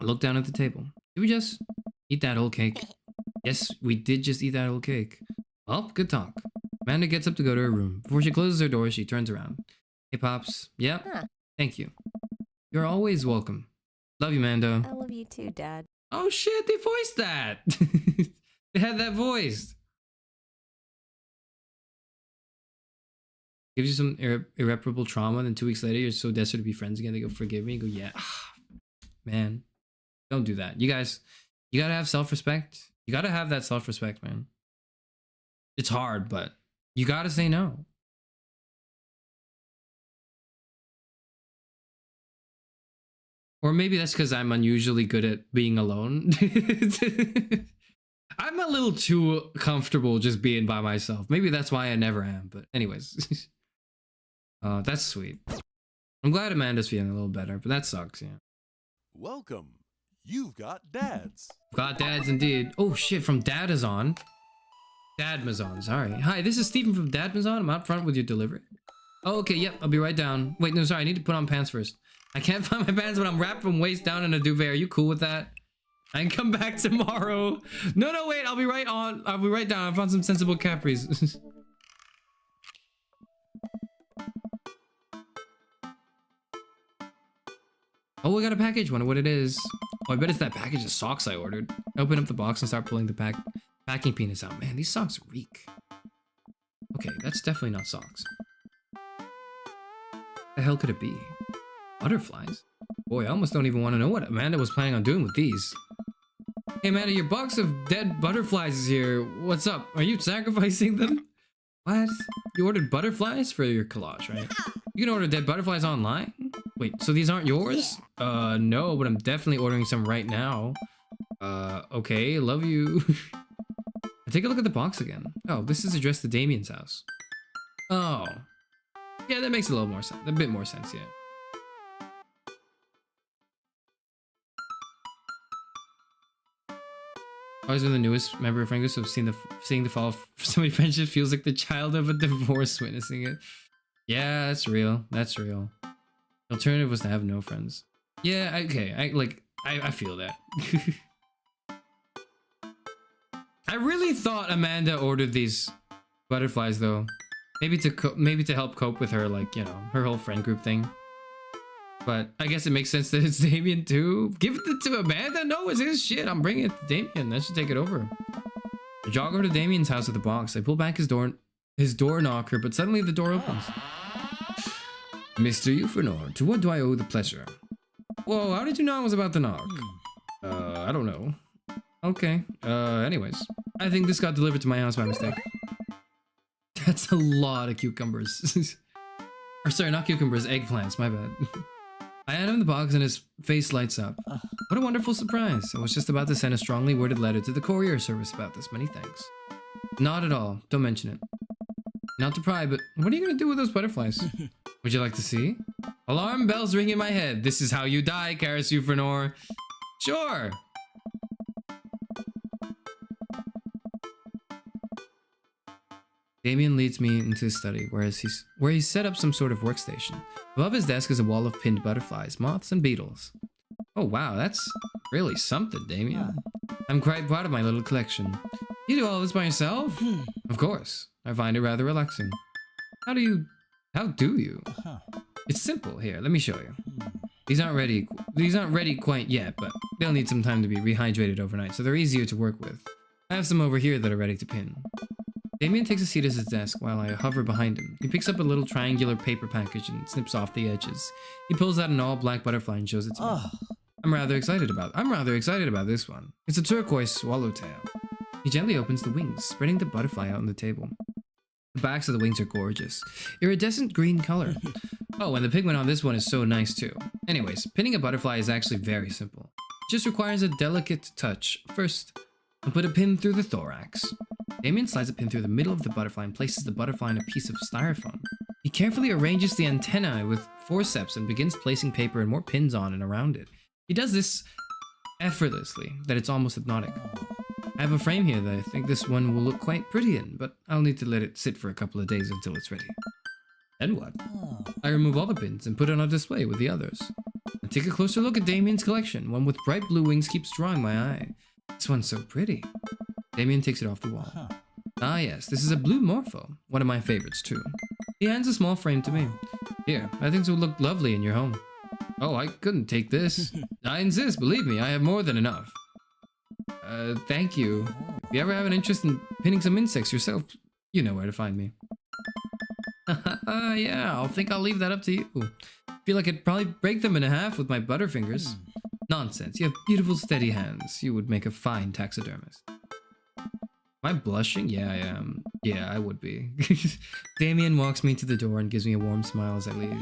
I look down at the table. Did we just eat that whole cake? Yes, we did just eat that whole cake. Well, good talk. Amanda gets up to go to her room. Before she closes her door, she turns around. Hey, Pops. Yep. Huh. Thank you. You're always welcome. Love you, Amanda. I love you too, Dad. Oh shit, they voiced that. They had that voiced. Gives you some irreparable trauma, and then 2 weeks later, you're so desperate to be friends again. They go, forgive me. You go, yeah. Man, don't do that. You guys, you gotta have self-respect. You gotta have that self-respect, man. It's hard, but you gotta say no. Or maybe that's because I'm unusually good at being alone. I'm a little too comfortable just being by myself. Maybe that's why I never am. But anyways. That's sweet. I'm glad Amanda's feeling a little better, but that sucks, yeah. Welcome. You've got dads. Got dads indeed. Oh shit, from Dadazon. Dadmazon, sorry. Hi, this is Stephen from Dadmazon. I'm out front with your delivery. Oh, okay, yep, I'll be right down. Wait, no, sorry, I need to put on pants first. I can't find my pants when I'm wrapped from waist down in a duvet. Are you cool with that? I can come back tomorrow. No, wait, I'll be right down. I found some sensible capris. Oh, I got a package. Wonder what it is. Oh, I bet it's that package of socks I ordered. I open up the box and start pulling the packing peanuts out. Man, these socks reek. Okay, that's definitely not socks. the hell could it be? Butterflies? Boy, I almost don't even want to know what Amanda was planning on doing with these. Hey Amanda, your box of dead butterflies is here. What's up? Are you sacrificing them? What? You ordered butterflies for your collage, right? You can order dead butterflies online? Wait, so these aren't yours? No, but I'm definitely ordering some right now. Okay, love you. Take a look at the box again. Oh, this is addressed to Damien's house. Oh. Yeah, that makes a little more sense. A bit more sense, yeah. Always been the newest member of Frangus, so seeing the fall of so many friendships feels like the child of a divorce witnessing it. Yeah, that's real. That's real. The alternative was to have no friends. Yeah, okay. I feel that. I really thought Amanda ordered these butterflies though. Maybe to help cope with her, like, you know, her whole friend group thing. But I guess it makes sense that it's Damien too. Give it to Amanda? No, it's his shit. I'm bringing it to Damien. That should take it over. I jog over to Damien's house with the box. I pull back his door knocker, but suddenly the door opens. Mr. Euphranor, to what do I owe the pleasure? Whoa, how did you know I was about to knock? I don't know. Okay. Anyways, I think this got delivered to my house by mistake. That's a lot of cucumbers. Or sorry, not cucumbers, eggplants, my bad. I hand him the box and his face lights up. What a wonderful surprise. I was just about to send a strongly worded letter to the courier service about this. Many thanks. Not at all. Don't mention it. Not to pry, but what are you going to do with those butterflies? Would you like to see? Alarm bells ring in my head. This is how you die, Karis Euphranor. Sure. Damien leads me into his study, where he's set up some sort of workstation. Above his desk is a wall of pinned butterflies, moths, and beetles. Oh wow, that's really something, Damien. I'm quite proud of my little collection. You do all this by yourself? Of course. I find it rather relaxing. How do you? It's simple. Here, let me show you. These aren't ready quite yet, but they'll need some time to be rehydrated overnight, so they're easier to work with. I have some over here that are ready to pin. Damien takes a seat at his desk while I hover behind him. He picks up a little triangular paper package and snips off the edges. He pulls out an all-black butterfly and shows it to me. I'm rather excited about this one. It's a turquoise swallowtail. He gently opens the wings, spreading the butterfly out on the table. The backs of the wings are gorgeous. Iridescent green color. Oh, and the pigment on this one is so nice too. Anyways, pinning a butterfly is actually very simple. It just requires a delicate touch. First, I'll put a pin through the thorax. Damien slides a pin through the middle of the butterfly and places the butterfly on a piece of styrofoam. He carefully arranges the antennae with forceps and begins placing paper and more pins on and around it. He does this effortlessly that it's almost hypnotic. I have a frame here that I think this one will look quite pretty in, but I'll need to let it sit for a couple of days until it's ready. Then what? I remove all the pins and put it on display with the others. I take a closer look at Damien's collection. One with bright blue wings keeps drawing my eye. This one's so pretty. Damien takes it off the wall. Ah yes, this is a blue morpho. One of my favorites too. He hands a small frame to me. Here, I think this would look lovely in your home. Oh, I couldn't take this. I insist, believe me, I have more than enough. Thank you. If you ever have an interest in pinning some insects yourself, you know where to find me. Yeah, I think I'll leave that up to you. I feel like I'd probably break them in half with my butterfingers. Nonsense, you have beautiful steady hands. You would make a fine taxidermist. Am I blushing? Yeah, I am. Yeah, I would be. Damien walks me to the door and gives me a warm smile as I leave.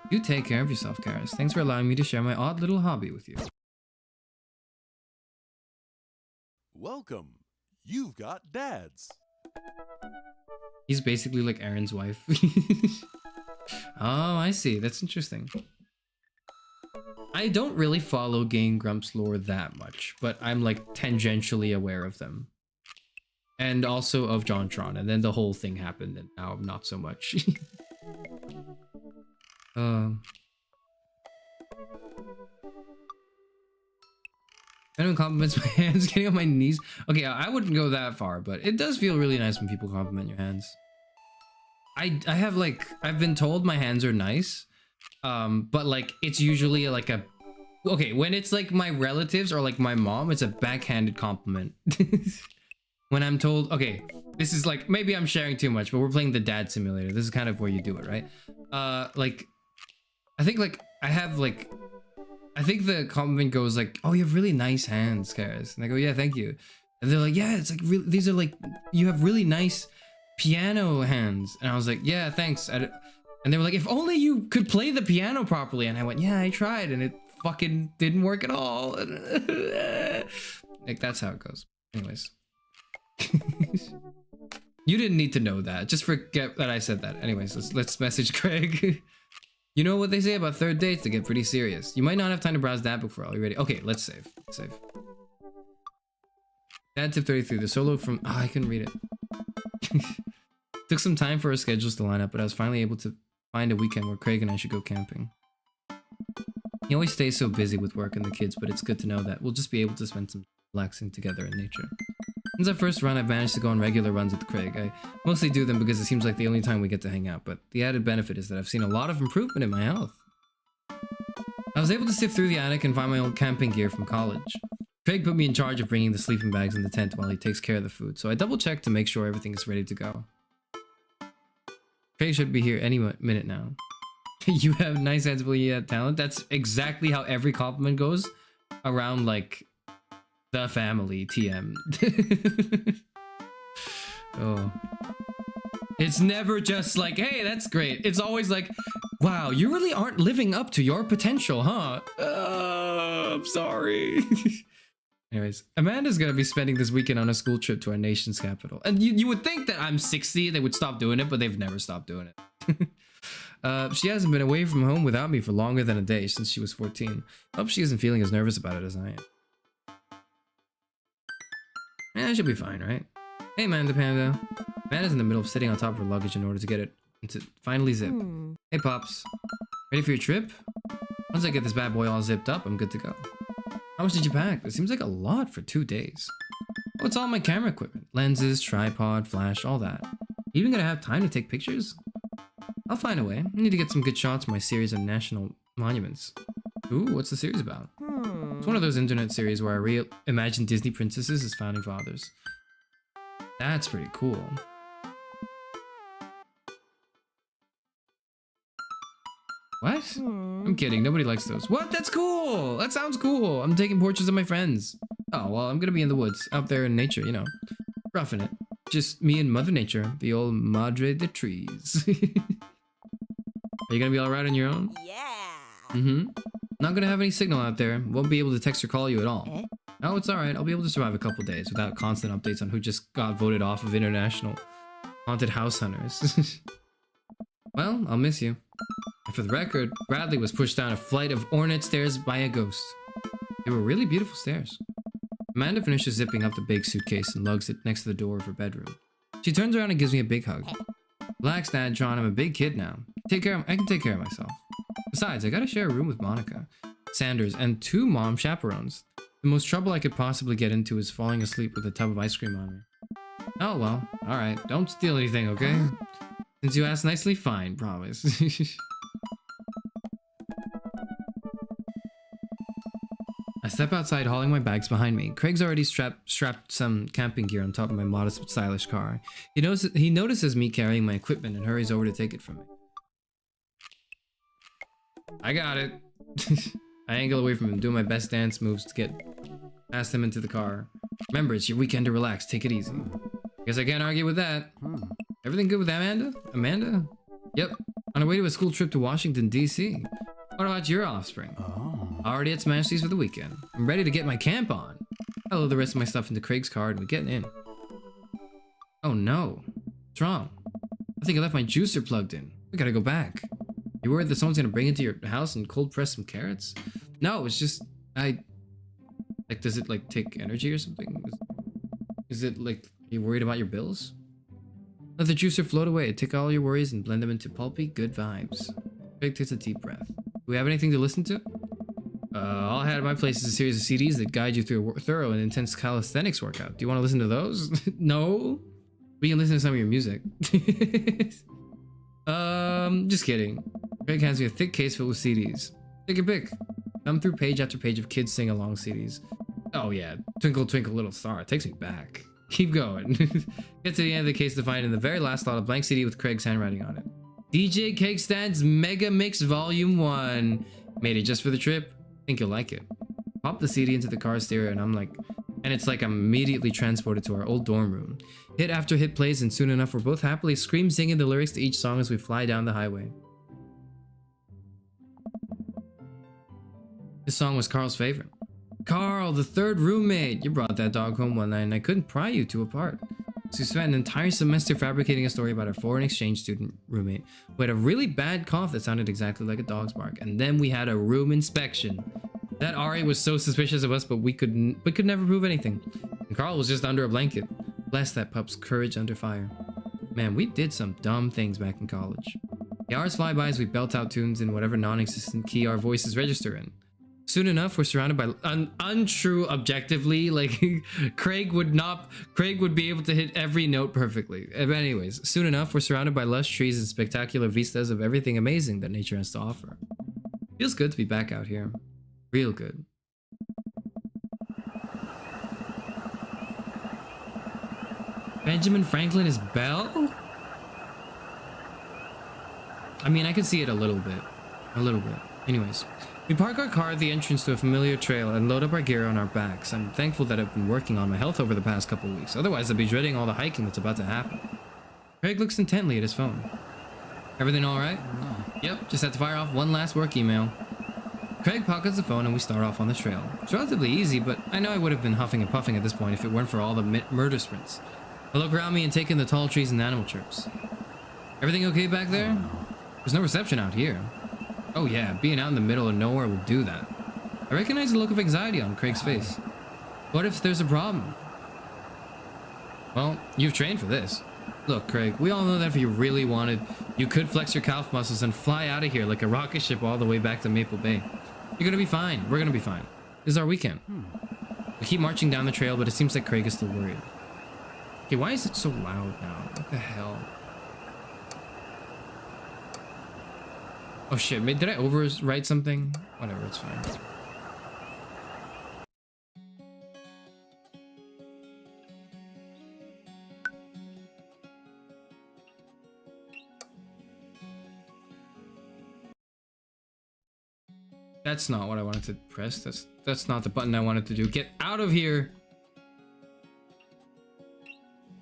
You take care of yourself, Karis. Thanks for allowing me to share my odd little hobby with you. Welcome. You've got dads. He's basically like Aaron's wife. Oh, I see. That's interesting. I don't really follow Game Grumps lore that much, but I'm like tangentially aware of them. And also of JonTron, and then the whole thing happened, and now not so much. Anyone compliments my hands getting on my knees? Okay, I wouldn't go that far, but it does feel really nice when people compliment your hands. I have like, I've been told my hands are nice, but like it's usually like a, okay, when it's like my relatives or like my mom, it's a backhanded compliment. When I'm told, okay, this is like, maybe I'm sharing too much, but we're playing the dad simulator. This is kind of where you do it, right? Like I think like I think the compliment goes like, "Oh, you have really nice hands, Karis." And I go, "Yeah, thank you." And they're like, "Yeah, it's like really, these are like, you have really nice piano hands." And I was like, "Yeah, thanks." And they were like, "If only you could play the piano properly." And I went, "Yeah, I tried, and it fucking didn't work at all." Like that's how it goes. Anyways, you didn't need to know that. Just forget that I said that. Anyways, let's message Craig. You know what they say about third dates? They get pretty serious. You might not have time to browse that book for all. You ready? Okay, let's save. Save. Dad tip 33. The solo from... Oh, I couldn't read it. Took some time for our schedules to line up, but I was finally able to find a weekend where Craig and I should go camping. He always stays so busy with work and the kids, but it's good to know that we'll just be able to spend some relaxing together in nature. Since our first run, I've managed to go on regular runs with Craig. I mostly do them because it seems like the only time we get to hang out, but the added benefit is that I've seen a lot of improvement in my health. I was able to sift through the attic and find my old camping gear from college. Craig put me in charge of bringing the sleeping bags in the tent while he takes care of the food, so I double-checked to make sure everything is ready to go. Craig should be here any minute now. You have nice sensibility talent. That's exactly how every compliment goes around, like, the family TM. Oh. It's never just like, hey, that's great. It's always like, wow, you really aren't living up to your potential, huh? I'm sorry. Anyways, Amanda's gonna be spending this weekend on a school trip to our nation's capital. And you would think that I'm 60, they would stop doing it, but they've never stopped doing it. She hasn't been away from home without me for longer than a day since she was 14. Hope she isn't feeling as nervous about it as I am. Yeah, she'll be fine, right? Hey, Amanda Panda. Amanda's in the middle of sitting on top of her luggage in order to get it to finally zip. Hey, Pops. Ready for your trip? Once I get this bad boy all zipped up, I'm good to go. How much did you pack? It seems like a lot for 2 days. Oh, it's all my camera equipment. Lenses, tripod, flash, all that. You even gonna have time to take pictures? I'll find a way. I need to get some good shots for my series of national monuments. Ooh, what's the series about? It's one of those internet series where I imagine Disney princesses as founding fathers. That's pretty cool. What? I'm kidding, nobody likes those. What? That's cool! That sounds cool! I'm taking portraits of my friends. Oh, well, I'm gonna be in the woods, out there in nature, you know. Roughing it. Just me and Mother Nature, the old Madre de Trees. Are you gonna be alright on your own? Yeah! Not gonna have any signal out there. Won't be able to text or call you at all. Oh, it's alright. I'll be able to survive a couple days without constant updates on who just got voted off of International Haunted House Hunters. Well, I'll miss you. And for the record, Bradley was pushed down a flight of ornate stairs by a ghost. They were really beautiful stairs. Amanda finishes zipping up the big suitcase and lugs it next to the door of her bedroom. She turns around and gives me a big hug. Relax, Dad, John. I'm a big kid now. I can take care of myself. Besides, I gotta share a room with Monica, Sanders, and 2 mom chaperones. The most trouble I could possibly get into is falling asleep with a tub of ice cream on me. Oh well, alright. Don't steal anything, okay? Since you asked nicely, fine, promise. I step outside, hauling my bags behind me. Craig's already strapped some camping gear on top of my modest but stylish car. He notices me carrying my equipment and hurries over to take it from me. I got it. I angle away from him, doing my best dance moves to get past him into the car. Remember, it's your weekend to relax. Take it easy. Guess I can't argue with that. Everything good with Amanda? Amanda? Yep. On our way to a school trip to Washington, D.C. What about your offspring? Already at Smash These for the weekend. I'm ready to get my camp on. I load the rest of my stuff into Craig's car and we get in. Oh no. What's wrong? I think I left my juicer plugged in. We gotta go back. You worried that someone's gonna bring it to your house and cold press some carrots? No, it's just... Like, does it, like, take energy or something? Is it, like, are you worried about your bills? Let the juicer float away. Take all your worries and blend them into pulpy, good vibes. Craig takes a deep breath. Do we have anything to listen to? All I had at my place is a series of CDs that guide you through a thorough and intense calisthenics workout. Do you want to listen to those? No? We can listen to some of your music. Just kidding. Craig hands me a thick case filled with CDs. Take your pick. Thumb through page after page of kids sing-along CDs. Oh yeah, Twinkle Twinkle Little Star. It takes me back. Keep going. Get to the end of the case to find in the very last slot a blank CD with Craig's handwriting on it. DJ Cake Stand's Mega Mix Volume 1. Made it just for the trip. Think you'll like it. Pop the CD into the car stereo and it's like I'm immediately transported to our old dorm room. Hit after hit plays and soon enough we're both happily scream singing the lyrics to each song as we fly down the highway. This song was Carl's favorite. Carl, the third roommate! You brought that dog home one night and I couldn't pry you two apart. So we spent an entire semester fabricating a story about our foreign exchange student roommate who had a really bad cough that sounded exactly like a dog's bark. And then we had a room inspection. That Ari was so suspicious of us, but we could never prove anything. And Carl was just under a blanket. Bless that pup's courage under fire. Man, we did some dumb things back in college. The hours fly by as we belt out tunes in whatever non-existent key our voices register in. Soon enough, we're surrounded by untrue objectively. Like Craig would be able to hit every note perfectly. But anyways, soon enough, we're surrounded by lush trees and spectacular vistas of everything amazing that nature has to offer. Feels good to be back out here. Real good. Benjamin Franklin is Belle? I mean, I can see it a little bit. Anyways. We park our car at the entrance to a familiar trail and load up our gear on our backs. I'm thankful that I've been working on my health over the past couple of weeks. Otherwise, I'd be dreading all the hiking that's about to happen. Craig looks intently at his phone. Everything all right? Yep, just had to fire off one last work email. Craig pockets the phone and we start off on the trail. It's relatively easy, but I know I would have been huffing and puffing at this point if it weren't for all the murder sprints. I look around me and take in the tall trees and animal chirps. Everything okay back there? There's no reception out here. Oh yeah, being out in the middle of nowhere would do that. I recognize the look of anxiety on Craig's face. What if there's a problem? Well, you've trained for this. Look, Craig, we all know that if you really wanted, you could flex your calf muscles and fly out of here like a rocket ship all the way back to Maple Bay. You're gonna be fine. We're gonna be fine. This is our weekend. We keep marching down the trail, but it seems like Craig is still worried. Okay, why is it so loud now? What the hell? Oh shit, did I overwrite something? Whatever, it's fine. That's not what I wanted to press. That's not the button I wanted to do. Get out of here!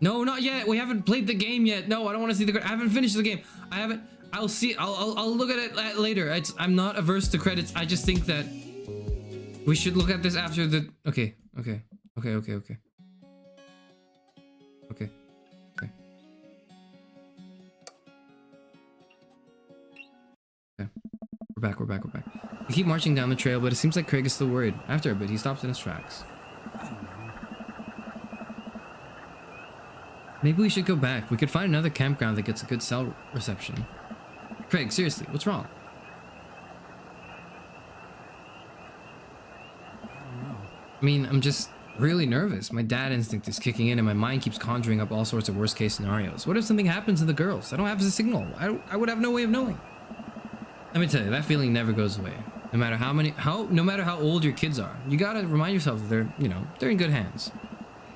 No, not yet. We haven't played the game yet. No, I don't want to see the. I haven't finished the game. I haven't. I'll see. I'll look at it later. I'm not averse to credits. I just think that we should look at this after the. Okay. Okay. We're back. We keep marching down the trail, but it seems like Craig is still worried. After a bit, he stops in his tracks. Maybe we should go back. We could find another campground that gets a good cell reception. Craig, seriously, what's wrong? I mean, I'm just really nervous. My dad instinct is kicking in and my mind keeps conjuring up all sorts of worst case scenarios. What if something happens to the girls? I don't have a signal. I would have no way of knowing. Let me tell you, that feeling never goes away. No matter how old your kids are, you gotta remind yourself that they're in good hands.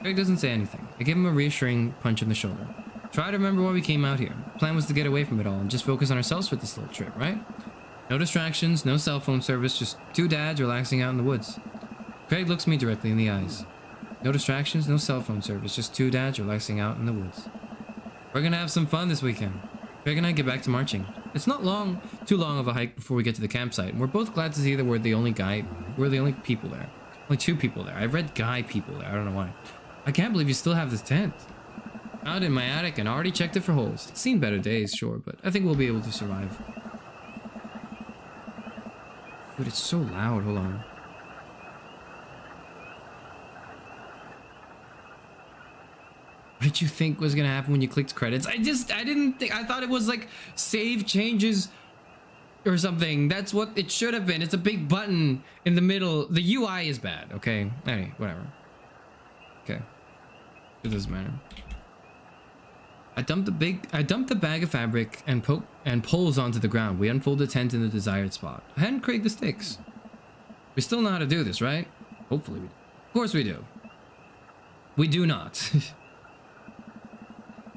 Craig doesn't say anything. I give him a reassuring punch in the shoulder. Try to remember why we came out here. The plan was to get away from it all and just focus on ourselves for this little trip, right? No distractions, no cell phone service, just two dads relaxing out in the woods. Craig looks me directly in the eyes. No distractions, no cell phone service, just two dads relaxing out in the woods. We're gonna have some fun this weekend. Craig and I get back to marching. It's not too long of a hike before we get to the campsite, and we're both glad to see that we're the only people there. Only two people there. I've read guy people there, I don't know why. I can't believe you still have this tent. Out in my attic and already checked it for holes. It's seen better days, sure, but I think we'll be able to survive. Dude, it's so loud, hold on. What did you think was gonna happen when you clicked credits? I didn't think, I thought it was like save changes or something. That's what it should have been. It's a big button in the middle. The UI is bad, okay? Anyway, whatever. Okay. It doesn't matter. I dumped the bag of fabric and poles onto the ground. We unfold the tent in the desired spot. I hand Craig the sticks. We still know how to do this, right? Hopefully we do. Of course we do. We do not.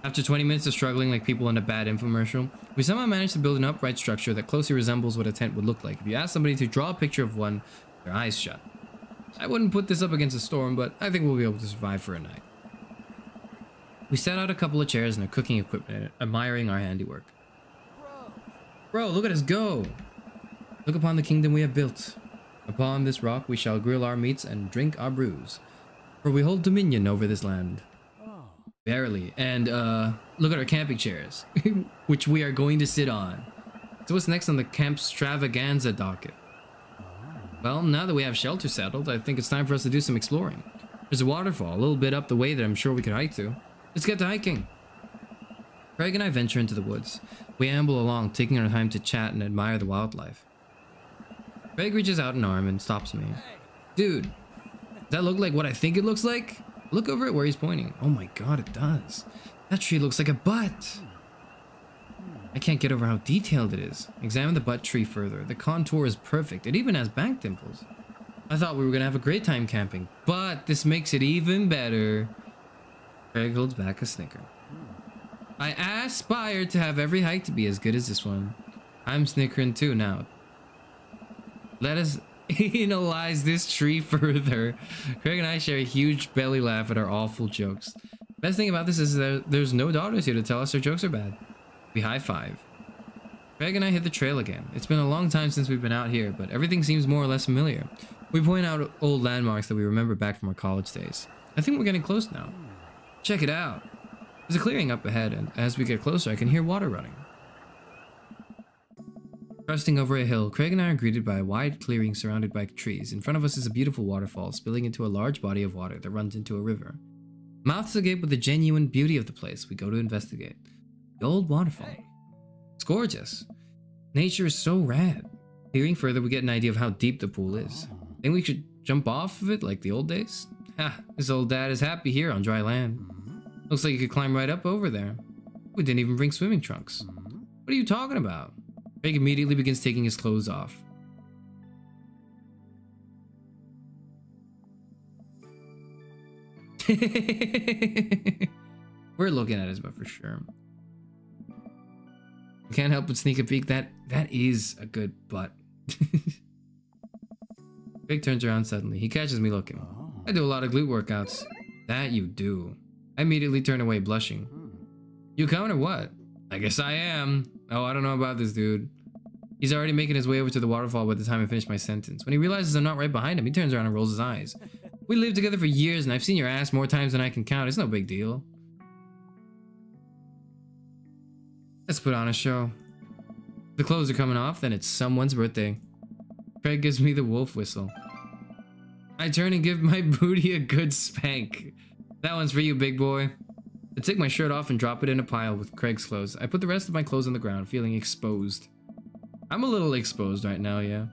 After 20 minutes of struggling like people in a bad infomercial, we somehow managed to build an upright structure that closely resembles what a tent would look like if you asked somebody to draw a picture of one with their eyes shut. I wouldn't put this up against a storm, but I think we'll be able to survive for a night. We set out a couple of chairs and our cooking equipment, admiring our handiwork. Bro, look at us go! Look upon the kingdom we have built. Upon this rock we shall grill our meats and drink our brews, for we hold dominion over this land. Barely. And look at our camping chairs, which we are going to sit on. So what's next on the camp extravaganza docket? Well, now that we have shelter settled, I think it's time for us to do some exploring. There's a waterfall a little bit up the way that I'm sure we could hike to. Let's get to hiking. Craig and I venture into the woods. We amble along, taking our time to chat and admire the wildlife. Craig reaches out an arm and stops me. Dude, does that look like what I think it looks like? Look over at where he's pointing. Oh my god, it does. That tree looks like a butt. I can't get over how detailed it is. Examine the butt tree further. The contour is perfect. It even has back dimples. I thought we were gonna have a great time camping, but this makes it even better. Craig holds back a snicker. I aspire to have every hike to be as good as this one. I'm snickering too now. Let us analyze this tree further. Craig and I share a huge belly laugh at our awful jokes. Best thing about this is that there's no daughters here to tell us our jokes are bad. We high five. Craig and I hit the trail again. It's been a long time since we've been out here, but everything seems more or less familiar. We point out old landmarks that we remember back from our college days. I think we're getting close now. Check it out. There's a clearing up ahead, and as we get closer, I can hear water running. Cresting over a hill, Craig and I are greeted by a wide clearing surrounded by trees. In front of us is a beautiful waterfall spilling into a large body of water that runs into a river. Mouths agape with the genuine beauty of the place, we go to investigate. The old waterfall. It's gorgeous. Nature is so rad. Peering further, we get an idea of how deep the pool is. Think we should jump off of it like the old days? Ha, this old dad is happy here on dry land. Looks like you could climb right up over there. We didn't even bring swimming trunks. What are you talking about? Craig immediately begins taking his clothes off. We're looking at his butt for sure. I can't help but sneak a peek. That is a good butt. Craig turns around suddenly. He catches me looking. I do a lot of glute workouts. That you do. I immediately turn away, blushing. You coming or what? I guess I am. Oh, I don't know about this dude. He's already making his way over to the waterfall by the time I finish my sentence. When he realizes I'm not right behind him, he turns around and rolls his eyes. We lived together for years and I've seen your ass more times than I can count. It's no big deal. Let's put on a show. The clothes are coming off, then it's someone's birthday. Craig gives me the wolf whistle. I turn and give my booty a good spank. That one's for you, big boy. I take my shirt off and drop it in a pile with Craig's clothes. I put the rest of my clothes on the ground, feeling exposed. I'm a little exposed right now, yeah.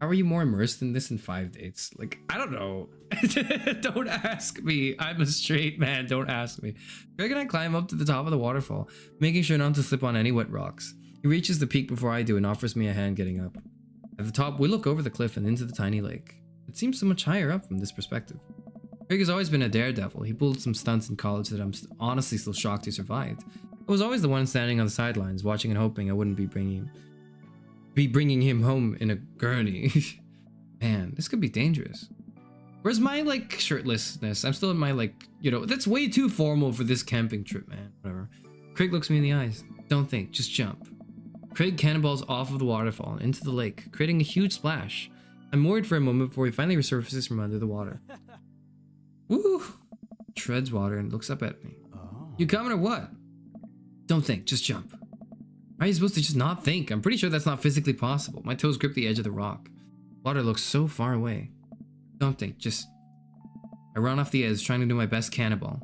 How are you more immersed in this in 5 dates? Like, I don't know. Don't ask me. I'm a straight man. Don't ask me. Craig and I climb up to the top of the waterfall, making sure not to slip on any wet rocks. He reaches the peak before I do and offers me a hand getting up. At the top, we look over the cliff and into the tiny lake. It seems so much higher up from this perspective. Craig has always been a daredevil. He pulled some stunts in college that I'm honestly still shocked he survived. I was always the one standing on the sidelines, watching and hoping I wouldn't be bringing him home in a gurney. Man, this could be dangerous. Where's my, like, shirtlessness? I'm still in my, like, you know, that's way too formal for this camping trip, man. Whatever. Craig looks me in the eyes. Don't think, just jump. Craig cannonballs off of the waterfall and into the lake, creating a huge splash. I'm worried for a moment before he finally resurfaces from under the water. Woo! Treads water and looks up at me. You coming or what? Don't think, just jump. How are you supposed to just not think? I'm pretty sure that's not physically possible. My toes grip the edge of the rock. Water looks so far away. Don't think, just... I run off the edge, trying to do my best cannonball.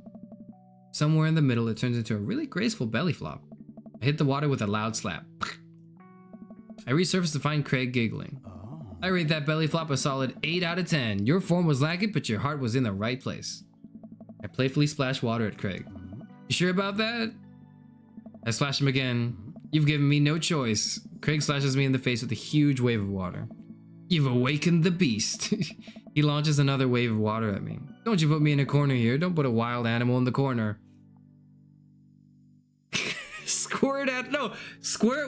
Somewhere in the middle, it turns into a really graceful belly flop. I hit the water with a loud slap. I resurface to find Craig giggling. I rate that belly flop a solid 8 out of 10. Your form was lacking, but your heart was in the right place. I playfully splash water at Craig. You sure about that? I splash him again. You've given me no choice. Craig slashes me in the face with a huge wave of water. You've awakened the beast. He launches another wave of water at me. Don't you put me in a corner here. Don't put a wild animal in the corner. Squirt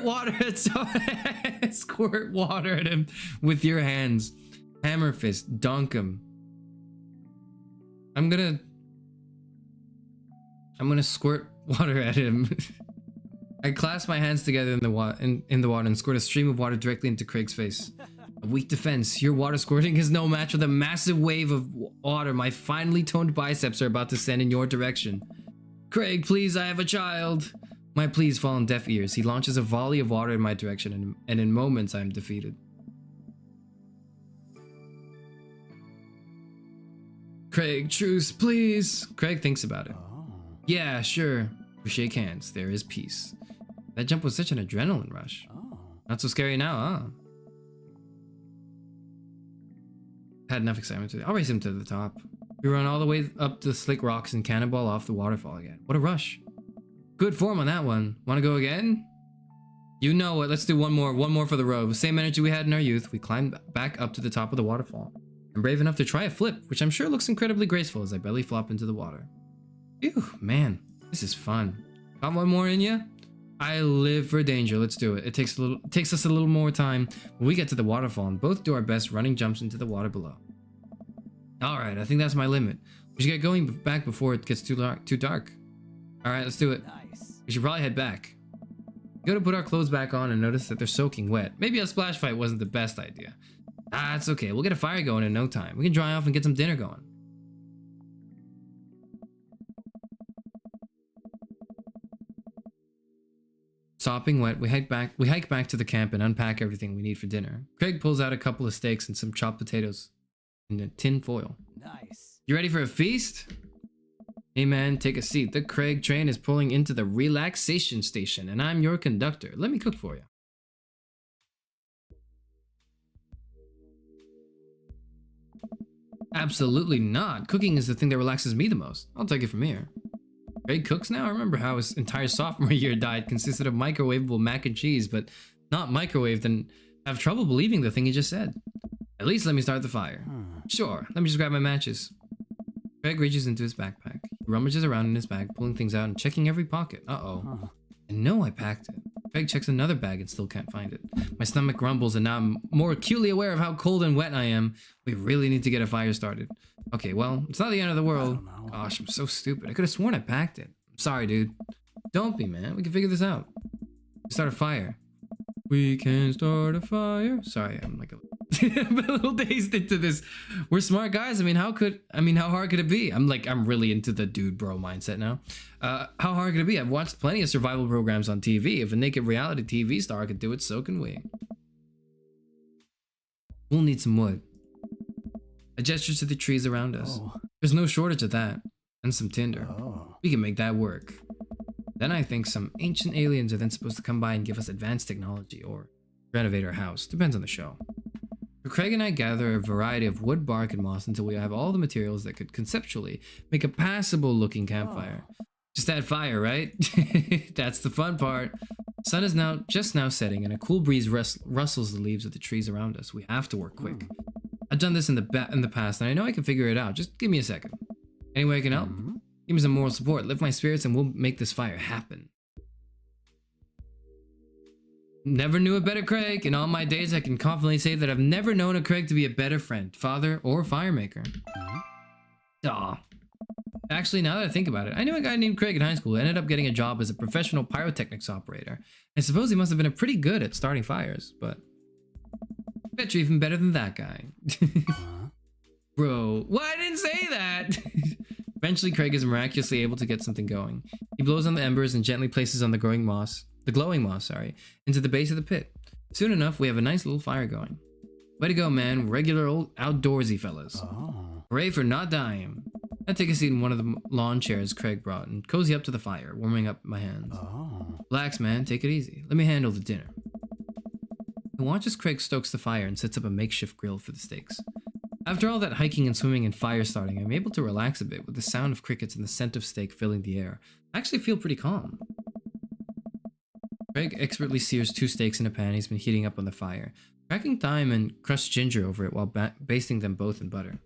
water at squirt water at him with your hands. Hammer fist, dunk him. I'm gonna squirt water at him. I clasp my hands together in the water and squirt a stream of water directly into Craig's face. A weak defense. Your water squirting is no match with a massive wave of water. My finely toned biceps are about to send in your direction. Craig, please, I have a child. My pleas fall on deaf ears. He launches a volley of water in my direction, and in moments I am defeated. Craig, truce, please. Craig thinks about it. Yeah, sure. We shake hands. There is peace. That jump was such an adrenaline rush. Not so scary now, huh? Had enough excitement today. I'll race him to the top. We run all the way up to the slick rocks and cannonball off the waterfall again. What a rush. Good form on that one. Want to go again? You know what, let's do one more for the road. Same energy we had in our youth. We climb back up to the top of the waterfall. I'm brave enough to try a flip, which I'm sure looks incredibly graceful as I belly flop into the water. Phew, man, this is fun. Got one more in ya? I live for danger. Let's do it. It takes us a little more time when we get to the waterfall and both do our best running jumps into the water below. All right, I think that's my limit. We should get going back before it gets too dark. All right, let's do it. Nice. We should probably head back. We go to put our clothes back on and notice that they're soaking wet. Maybe a splash fight wasn't the best idea. Ah, it's okay. We'll get a fire going in no time. We can dry off and get some dinner going. Sopping wet, we hike back to the camp and unpack everything we need for dinner. Craig pulls out a couple of steaks and some chopped potatoes in a tin foil. Nice. You ready for a feast? Hey man, take a seat. The Craig train is pulling into the relaxation station and I'm your conductor. Let me cook for you. Absolutely not. Cooking is the thing that relaxes me the most. I'll take it from here. Craig cooks now? I remember how his entire sophomore year diet consisted of microwavable mac and cheese, but not microwaved, and I have trouble believing the thing he just said. At least let me start the fire. Sure, let me just grab my matches. Craig reaches into his backpack. He rummages around in his bag, pulling things out and checking every pocket. Uh-oh. I know I packed it. Craig checks another bag and still can't find it. My stomach grumbles and now I'm more acutely aware of how cold and wet I am. We really need to get a fire started. Okay, well, it's not the end of the world. Gosh, I'm so stupid. I could have sworn I packed it. I'm sorry, dude. Don't be, man. We can figure this out. Start a fire. We can start a fire. Sorry, I'm like I'm a little dazed into this. We're smart guys. I mean, how hard could it be? I'm really into the dude bro mindset now. How hard could it be? I've watched plenty of survival programs on TV. If a naked reality TV star could do it, so can we. We'll need some wood. I gesture to the trees around us. There's no shortage of that. And some tinder. We can make that work. Then I think some ancient aliens are then supposed to come by and give us advanced technology or renovate our house. Depends on the show. So Craig and I gather a variety of wood, bark, and moss until we have all the materials that could conceptually make a passable looking campfire. Just add fire, right? That's the fun part. Sun is just now setting and a cool breeze rustles the leaves of the trees around us. We have to work quick. I've done this in the past and I know I can figure it out. Just give me a second. Any way I can help? Give me some moral support, lift my spirits, and we'll make this fire happen. Never knew a better Craig. In all my days, I can confidently say that I've never known a Craig to be a better friend, father, or firemaker. Aw. Actually, now that I think about it, I knew a guy named Craig in high school who ended up getting a job as a professional pyrotechnics operator. I suppose he must have been pretty good at starting fires, but I bet you're even better than that guy. Bro, well, I didn't say that! Eventually, Craig is miraculously able to get something going. He blows on the embers and gently places on the glowing moss, into the base of the pit. Soon enough, we have a nice little fire going. Way to go, man. Regular old outdoorsy fellas. Hooray for not dying. I take a seat in one of the lawn chairs Craig brought and cozy up to the fire, warming up my hands. Relax, man. Take it easy. Let me handle the dinner. I watch as Craig stokes the fire and sets up a makeshift grill for the steaks. After all that hiking and swimming and fire starting, I'm able to relax a bit with the sound of crickets and the scent of steak filling the air. I actually feel pretty calm. Craig expertly sears 2 steaks in a pan he's been heating up on the fire. Cracking thyme and crushed ginger over it while basting them both in butter.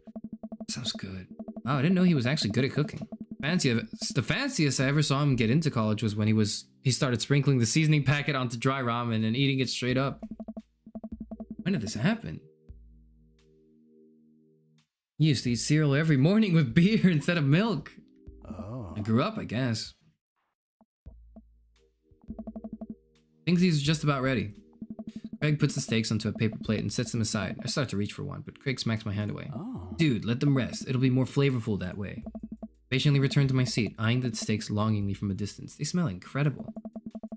Sounds good. Wow, I didn't know he was actually good at cooking. The fanciest I ever saw him get into college was when he started sprinkling the seasoning packet onto dry ramen and eating it straight up. When did this happen? He used to eat cereal every morning with beer instead of milk. Oh. I grew up, I guess. Thinks he's just about ready. Craig puts the steaks onto a paper plate and sets them aside. I start to reach for one, but Craig smacks my hand away. Oh. Dude, let them rest. It'll be more flavorful that way. Patiently return to my seat, eyeing the steaks longingly from a distance. They smell incredible.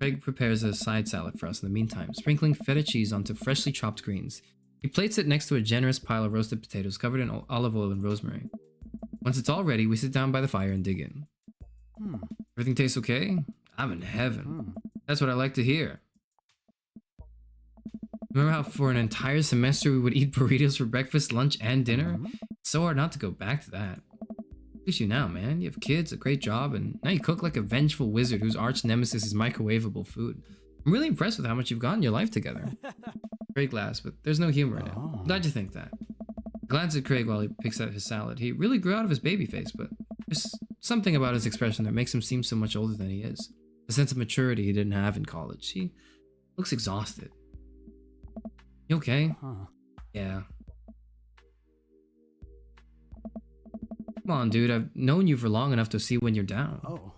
Craig prepares a side salad for us in the meantime, sprinkling feta cheese onto freshly chopped greens. He plates it next to a generous pile of roasted potatoes covered in olive oil and rosemary. Once it's all ready, we sit down by the fire and dig in. Everything tastes okay? I'm in heaven. That's what I like to hear. Remember how for an entire semester we would eat burritos for breakfast, lunch, and dinner? It's so hard not to go back to that. At least you now, man. You have kids, a great job, and now you cook like a vengeful wizard whose arch nemesis is microwavable food. I'm really impressed with how much you've gotten your life together. Craig laughs, but there's no humor in it. Glad you think that. I glance at Craig while he picks out his salad. He really grew out of his baby face, but there's something about his expression that makes him seem so much older than he is. A sense of maturity he didn't have in college. He looks exhausted. You okay? Yeah. Come on, dude. I've known you for long enough to see when you're down. Oh.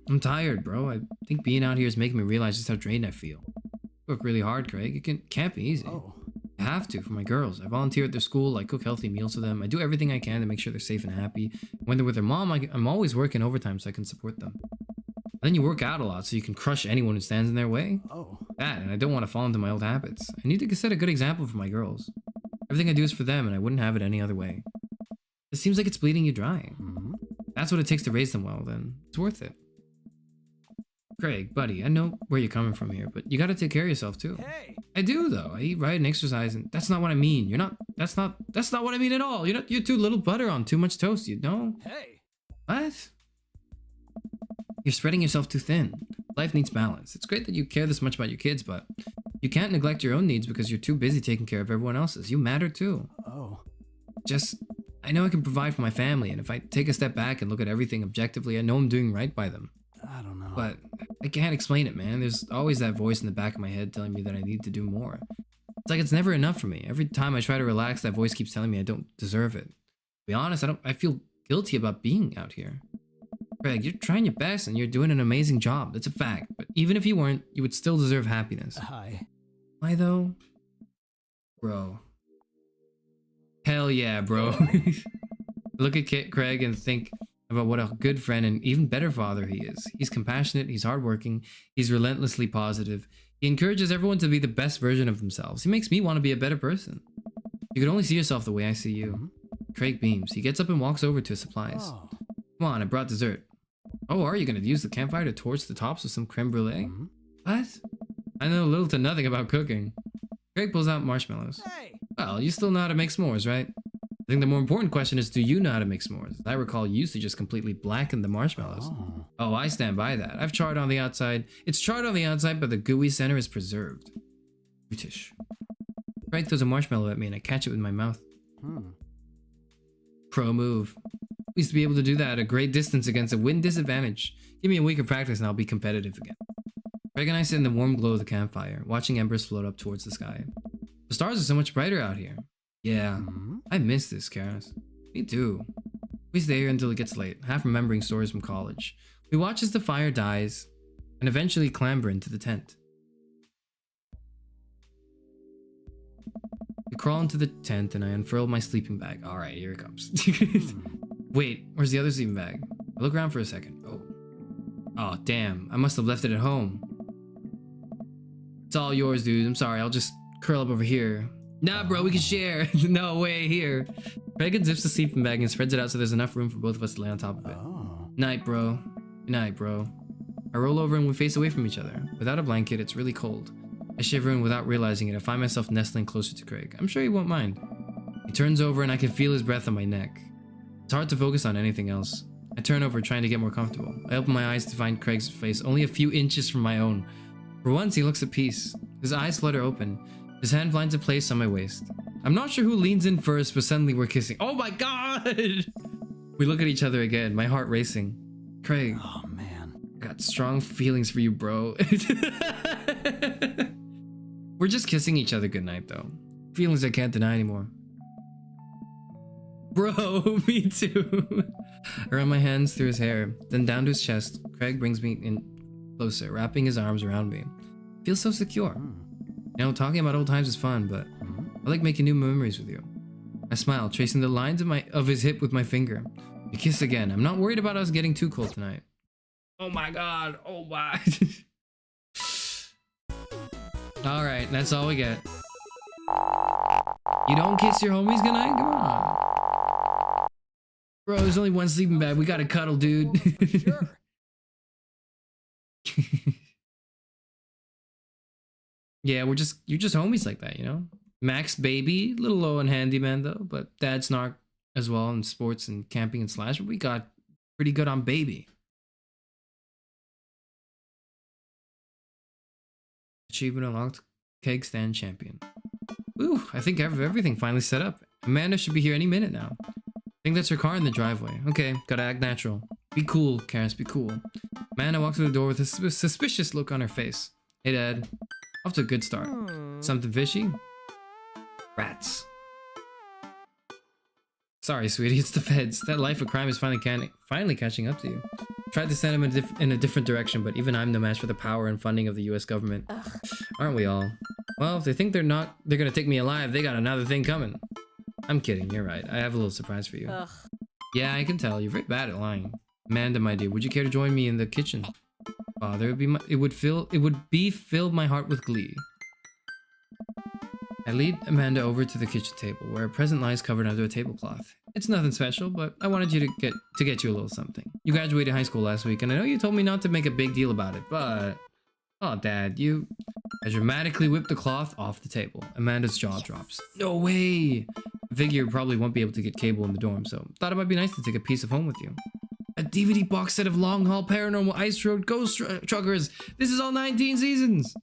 I'm tired, bro. I think being out here is making me realize just how drained I feel. I work really hard, Craig. It can't be easy. Oh. I have to for my girls. I volunteer at their school. I cook healthy meals for them. I do everything I can to make sure they're safe and happy. When they're with their mom, I'm always working overtime so I can support them. Then you work out a lot so you can crush anyone who stands in their way. Oh. That, and I don't want to fall into my old habits. I need to set a good example for my girls. Everything I do is for them, and I wouldn't have it any other way. It seems like it's bleeding you dry. That's what it takes to raise them well, then it's worth it. Craig, buddy, I know where you're coming from here, but you gotta take care of yourself too. Hey. I do though. I eat right and exercise, and that's not what I mean. That's not what I mean at all. You're too little butter on too much toast, you know? Hey. What? You're spreading yourself too thin. Life needs balance. It's great that you care this much about your kids, but you can't neglect your own needs because you're too busy taking care of everyone else's. You matter too. Oh. I know I can provide for my family, and if I take a step back and look at everything objectively, I know I'm doing right by them. I don't know. But I can't explain it, man. There's always that voice in the back of my head telling me that I need to do more. It's like it's never enough for me. Every time I try to relax, that voice keeps telling me I don't deserve it. To be honest, I feel guilty about being out here. Craig, you're trying your best and you're doing an amazing job. That's a fact. But even if you weren't, you would still deserve happiness. Hi. Why though? Bro. Hell yeah, bro. Look at Craig and think about what a good friend and even better father he is. He's compassionate, he's hardworking, he's relentlessly positive. He encourages everyone to be the best version of themselves. He makes me want to be a better person. You can only see yourself the way I see you. Craig beams. He gets up and walks over to his supplies. Oh. Come on, I brought dessert. Oh, are you going to use the campfire to torch the tops with some creme brulee? What? I know little to nothing about cooking. Craig pulls out marshmallows. Hey. Well, you still know how to make s'mores, right? I think the more important question is, do you know how to make s'mores? As I recall, you used to just completely blacken the marshmallows. Oh, I stand by that. I've charred on the outside. It's charred on the outside, but the gooey center is preserved. Brutish. Craig throws a marshmallow at me and I catch it with my mouth. Pro move. We used to be able to do that at a great distance against a wind disadvantage. Give me a week of practice and I'll be competitive again. Craig and I sit in the warm glow of the campfire, watching embers float up towards the sky. The stars are so much brighter out here. Yeah, I miss this, Karis. Me too. We stay here until it gets late, half remembering stories from college. We watch as the fire dies, and eventually clamber into the tent. We crawl into the tent and I unfurl my sleeping bag. Alright, here it comes. Wait, where's the other sleeping bag? I look around for a second. Oh, damn, I must have left it at home. It's all yours, dude. I'm sorry, I'll just curl up over here. Nah, bro, we can share. No way, here. Craig unzips the sleeping bag and spreads it out so there's enough room for both of us to lay on top of it. Night, bro. Good night, bro. I roll over and we face away from each other. Without a blanket, it's really cold. I shiver and without realizing it, I find myself nestling closer to Craig. I'm sure he won't mind. He turns over and I can feel his breath on my neck. It's hard to focus on anything else. I turn over trying to get more comfortable. I open my eyes to find Craig's face only a few inches from my own. For once, he looks at peace. His eyes flutter open. His hand finds a place on my waist. I'm not sure who leans in first, but suddenly we're kissing. Oh my god! We look at each other again, my heart racing. Craig. Oh, man. I got strong feelings for you, bro. We're just kissing each other goodnight, though. Feelings I can't deny anymore. Bro, me too. I run my hands through his hair, then down to his chest. Craig brings me in closer, wrapping his arms around me. Feels so secure. You know, talking about old times is fun, but I like making new memories with you. I smile, tracing the lines of his hip with my finger. We kiss again. I'm not worried about us getting too cold tonight. Oh my god. Oh my. Alright, that's all we get. You don't kiss your homies goodnight? Come on. Bro, there's only one sleeping bag. We gotta cuddle, dude. Sure. Yeah, you're just homies like that, you know? Max baby, little low on handyman though, but dad's not as well in sports and camping and slash, but we got pretty good on baby. Achievement unlocked, keg stand champion. Ooh, I think everything finally set up. Amanda should be here any minute now. I think that's her car in the driveway. Okay, gotta act natural. Be cool, Karis, be cool. Amanda walks through the door with a suspicious look on her face. Hey, Dad. Off to a good start. Something fishy? Rats. Sorry, sweetie, it's the feds. That life of crime is finally catching up to you. Tried to send him in a different direction, but even I'm no match for the power and funding of the US government. Ugh. Aren't we all? Well, if they think they're gonna take me alive, they got another thing coming. I'm kidding, you're right. I have a little surprise for you. Ugh. Yeah, I can tell. You're very bad at lying. Amanda, my dear, would you care to join me in the kitchen? Father, it would be filled my heart with glee. I lead Amanda over to the kitchen table, where a present lies covered under a tablecloth. It's nothing special, but I wanted you to get you a little something. You graduated high school last week, and I know you told me not to make a big deal about it, but... Oh, Dad, I dramatically whipped the cloth off the table. Amanda's jaw drops. No way! I figure you probably won't be able to get cable in the dorm, so thought it might be nice to take a piece of home with you. A DVD box set of Long Haul Paranormal Ice Road Ghost Truckers. This is all 19 seasons!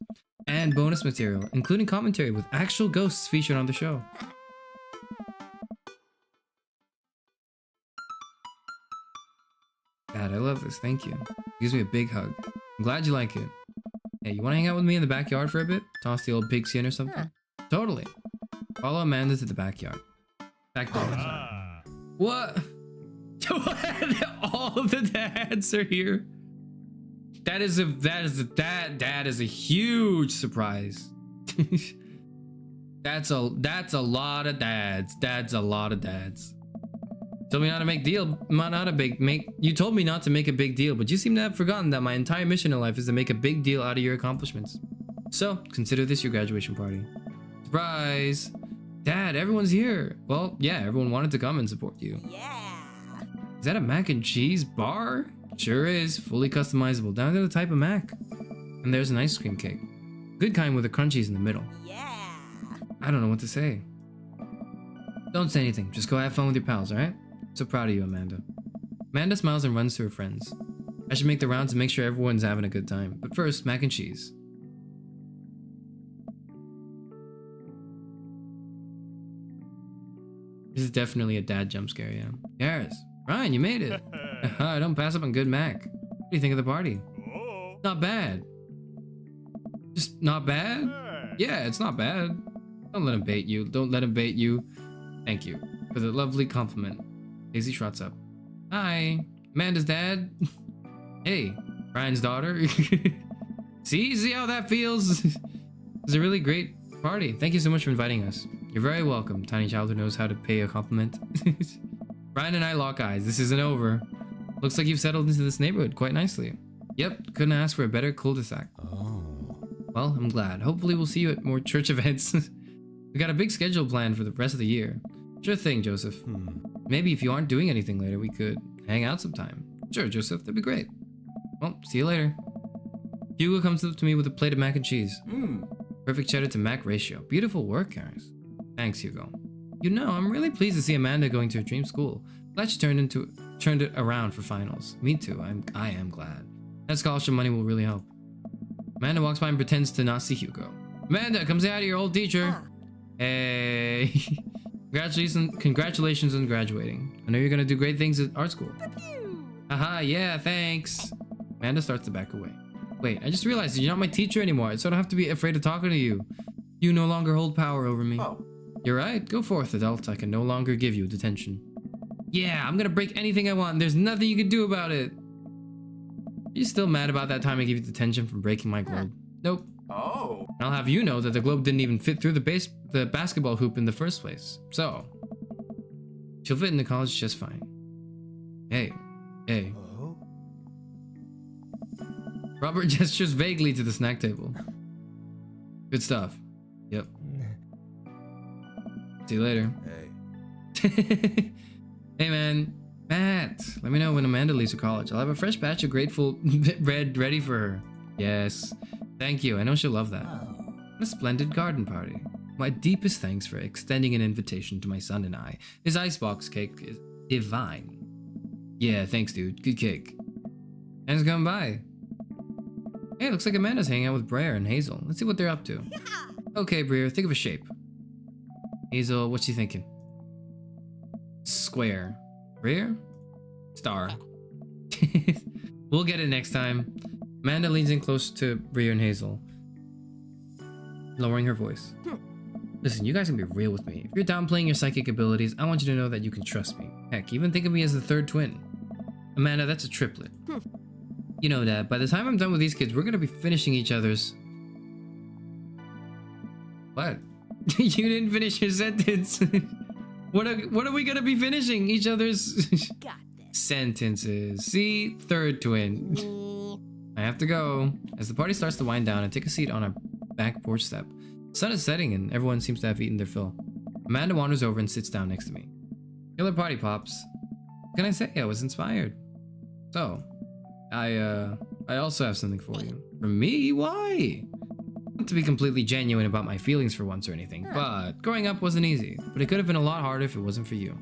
And bonus material, including commentary with actual ghosts featured on the show. Dad, I love this, thank you. It gives me a big hug. I'm glad you like it. Hey, you wanna hang out with me in the backyard for a bit? Toss the old pigskin or something? Huh. Totally. Follow Amanda to the backyard. Back door. What? All of the dads are here. That is a huge surprise. That's a lot of dads. That's a lot of dads. Told me not to you told me not to make a big deal, but you seem to have forgotten that my entire mission in life is to make a big deal out of your accomplishments. So, consider this your graduation party. Surprise! Dad, everyone's here. Well, yeah, everyone wanted to come and support you. Yeah. Is that a mac and cheese bar? Sure is, fully customizable, down to the type of mac. And there's an ice cream cake. Good kind with the crunchies in the middle. Yeah. I don't know what to say. Don't say anything, just go have fun with your pals, alright? So proud of you, Amanda. Amanda smiles and runs to her friends. I should make the rounds and make sure everyone's having a good time. But first, mac and cheese. This is definitely a dad jump scare, yeah. Karis, Ryan, you made it. Don't pass up on good mac. What do you think of the party? Not bad. Just not bad? Yeah, it's not bad. Don't let him bait you. Don't let him bait you. Thank you for the lovely compliment. Daisy trots up. Hi, Amanda's dad. Hey, Ryan's daughter. See how that feels? It's a really great party. Thank you so much for inviting us. You're very welcome. Tiny child who knows how to pay a compliment. Ryan and I lock eyes. This isn't over. Looks like you've settled into this neighborhood quite nicely. Yep, couldn't ask for a better cul-de-sac. Oh. Well, I'm glad. Hopefully we'll see you at more church events. We got a big schedule planned for the rest of the year. Sure thing, Joseph. Maybe if you aren't doing anything later, we could hang out sometime. Sure, Joseph, that'd be great. Well, see you later. Hugo comes up to me with a plate of mac and cheese. Perfect cheddar to mac ratio. Beautiful work, Karis. Thanks, Hugo. You know, I'm really pleased to see Amanda going to her dream school. Glad she turned it around for finals. Me too. I am glad. That scholarship money will really help. Amanda walks by and pretends to not see Hugo. Amanda, come say hi to your old teacher. Ah. Hey. Congratulations on graduating. I know you're gonna do great things at art school. Haha, yeah, thanks. Amanda starts to back away. Wait, I just realized you're not my teacher anymore, so I don't have to be afraid of talking to you. You no longer hold power over me. Oh. You're right. Go forth, adult. I can no longer give you detention. Yeah, I'm gonna break anything I want, and there's nothing you can do about it. Are you still mad about that time I gave you detention for breaking my globe? Nope. Oh. I'll have you know that the globe didn't even fit through the basketball hoop in the first place. So, she'll fit into college just fine. Hey. Oh. Robert gestures vaguely to the snack table. Good stuff. Yep. See you later. Hey. Hey man, Matt, let me know when Amanda leaves for college. I'll have a fresh batch of grateful bread ready for her. Yes. Thank you. I know she'll love that. What a splendid garden party. My deepest thanks for extending an invitation to my son and I. His icebox cake is divine. Yeah, thanks, dude. Good cake. Thanks for coming by. Hey, looks like Amanda's hanging out with Briar and Hazel. Let's see what they're up to. Okay, Briar, think of a shape. Hazel, what's she thinking? Square. Briar? Star. We'll get it next time. Amanda leans in close to Briar and Hazel, lowering her voice. Listen, you guys can be real with me. If you're downplaying your psychic abilities, I want you to know that you can trust me. Heck, even think of me as the third twin. Amanda, that's a triplet. You know, Dad, by the time I'm done with these kids, we're gonna be finishing each other's... What? You didn't finish your sentence. What are we gonna be finishing each other's sentences? See? Third twin. I have to go. As the party starts to wind down, I take a seat on a back porch step. The sun is setting and everyone seems to have eaten their fill. Amanda wanders over and sits down next to me. Killer party, Pops. What can I say? I was inspired. So, I also have something for you. For me? Why? Not to be completely genuine about my feelings for once or anything, but growing up wasn't easy. But it could have been a lot harder if it wasn't for you.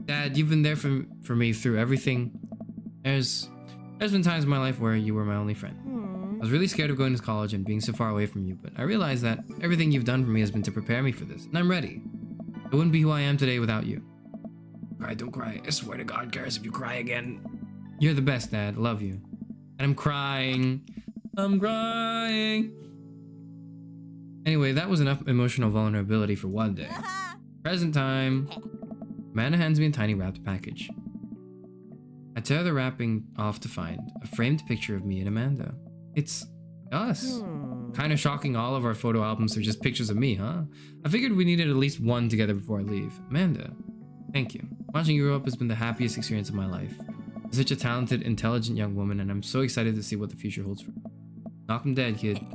Dad, you've been there for me through everything. There's been times in my life where you were my only friend. I was really scared of going to college and being so far away from you, but I realized that everything you've done for me has been to prepare me for this, and I'm ready. I wouldn't be who I am today without you. Cry, don't cry. I swear to God, cares if you cry again. You're the best, Dad. Love you. And I'm crying. I'm crying. Anyway, that was enough emotional vulnerability for one day. Present time. Amanda hands me a tiny wrapped package. I tear the wrapping off to find a framed picture of me and Amanda. It's us. Kind of shocking all of our photo albums are just pictures of me, huh? I figured we needed at least one together before I leave. Amanda, thank you. Watching you grow up has been the happiest experience of my life. You're such a talented, intelligent young woman, and I'm so excited to see what the future holds for you. Knock 'em dead, kid.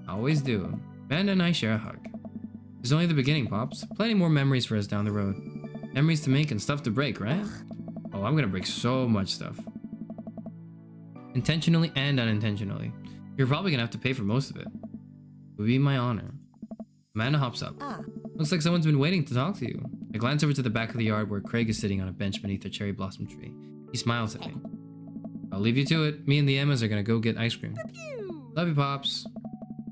I always do. Amanda and I share a hug. It's only the beginning, Pops. Plenty more memories for us down the road. Memories to make and stuff to break, right? Oh, I'm gonna break so much stuff. Intentionally and unintentionally. You're probably gonna have to pay for most of it. It would be my honor. Amanda hops up. Looks like someone's been waiting to talk to you. I glance over to the back of the yard where Craig is sitting on a bench beneath a cherry blossom tree. He smiles at me. I'll leave you to it. Me and the Emmas are gonna go get ice cream. Love you, Pops.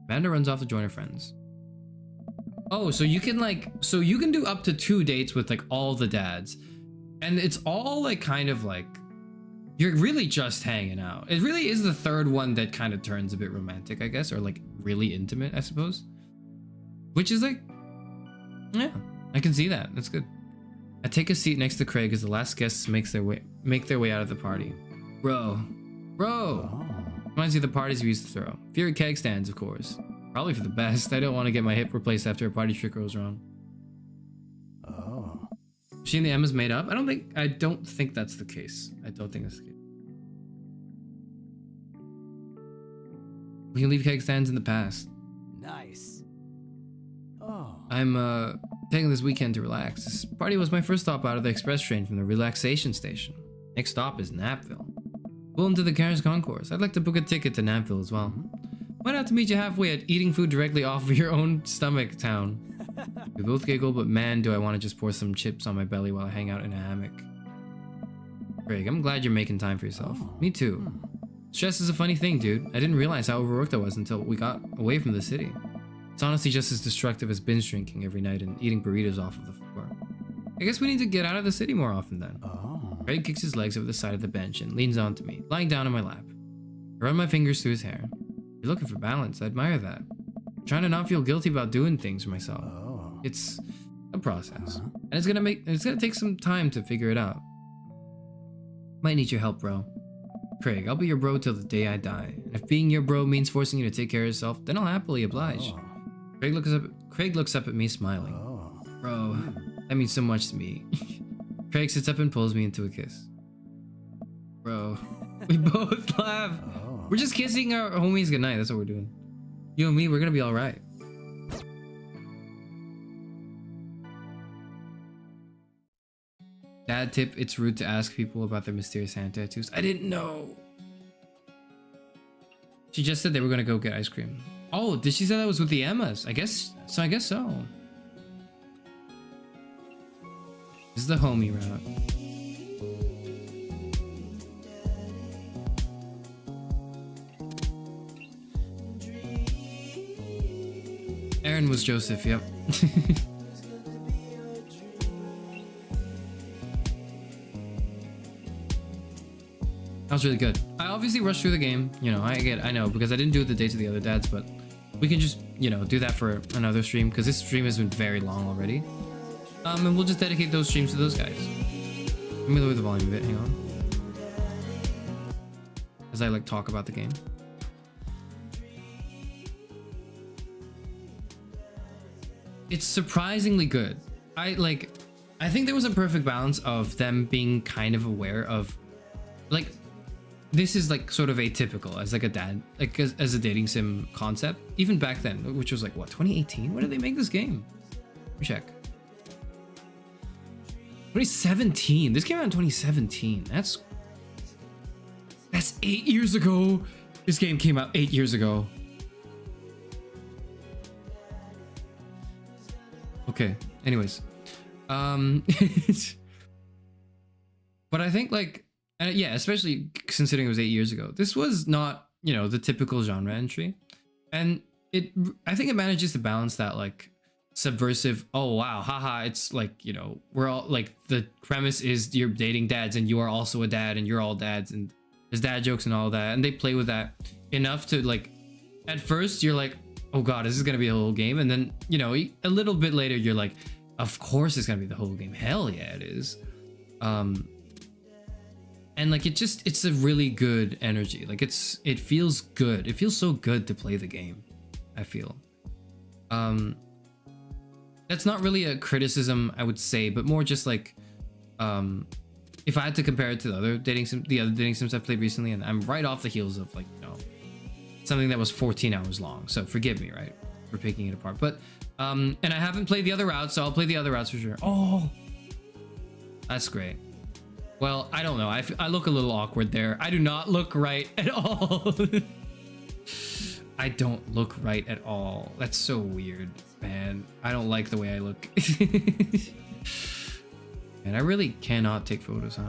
Amanda runs off to join her friends. Oh, so you can do up to 2 dates with like all the dads. And it's all like kind of like you're really just hanging out. It really is the third one that kind of turns a bit romantic, I guess, or like really intimate, I suppose. Which is like, yeah, I can see that. That's good. I take a seat next to Craig as the last guests make their way out of the party. Bro. Reminds me of the parties we used to throw. Fury keg stands, of course. Probably for the best. I don't want to get my hip replaced after a party trick goes wrong. Oh. She and the Emmas made up? I don't think that's the case. I don't think that's the case. We can leave keg stands in the past. Nice. Oh. I'm taking this weekend to relax. This party was my first stop out of the express train from the relaxation station. Next stop is Napville. Pull into the carriage concourse. I'd like to book a ticket to Napville as well. Might have to meet you halfway at eating food directly off of your own stomach town. We both giggle, but man, do I want to just pour some chips on my belly while I hang out in a hammock. Craig, I'm glad you're making time for yourself. Me too. Stress is a funny thing, dude. I didn't realize how overworked I was until we got away from the city. It's honestly just as destructive as binge drinking every night and eating burritos off of the floor. I guess we need to get out of the city more often then. Oh. Craig kicks his legs over the side of the bench and leans onto me, lying down on my lap. I run my fingers through his hair. You're looking for balance. I admire that. I'm trying to not feel guilty about doing things for myself. Oh. It's a process. And it's gonna take some time to figure it out. Might need your help, bro. Craig, I'll be your bro till the day I die. And if being your bro means forcing you to take care of yourself, then I'll happily oblige. Oh. Craig looks up at me, smiling. Oh. Bro, that means so much to me. Craig sits up and pulls me into a kiss. Bro, we both laugh. Oh. We're just kissing our homies goodnight. That's what we're doing. You and me, we're gonna be all right. Dad tip, it's rude to ask people about their mysterious hand tattoos. I didn't know. She just said they were gonna go get ice cream. Oh, did she say that was with the Emmas? I guess so. This is the homie route. Aaron was Joseph, yep. That was really good. I obviously rushed through the game. You know, I know because I didn't do the dates of the other dads, but we can just, you know, do that for another stream because this stream has been very long already. And we'll just dedicate those streams to those guys. Let me lower the volume a bit, hang on. As I like talk about the game. It's surprisingly good. I think there was a perfect balance of them being kind of aware of, like, this is like sort of atypical as like a dad, like as a dating sim concept, even back then, which was like what, 2018? When did they make this game? Let me check. 2017. This came out in 2017. That's 8 years ago. This game came out 8 years ago. Okay. Anyways, but I think like, yeah, especially considering it was 8 years ago, this was not, you know, the typical genre entry, and I think it manages to balance that like subversive, oh wow, haha, it's like, you know, we're all like, the premise is you're dating dads and you are also a dad and you're all dads and there's dad jokes and all that, and they play with that enough to like, at first you're like, oh god, this is gonna be a whole game, and then, you know, a little bit later you're like, of course it's gonna be the whole game, hell yeah it is. And like it's a really good energy. Like it feels good. It feels so good to play the game, I feel. That's not really a criticism, I would say, but more just like, if I had to compare it to the other dating sims I've played recently, and I'm right off the heels of like, you know, something that was 14 hours long. So forgive me, right, for picking it apart. But and I haven't played the other routes, so I'll play the other routes for sure. Oh, that's great. Well, I don't know. I look a little awkward there. I do not look right at all. I don't look right at all. That's so weird, man. I don't like the way I look. And I really cannot take photos, huh?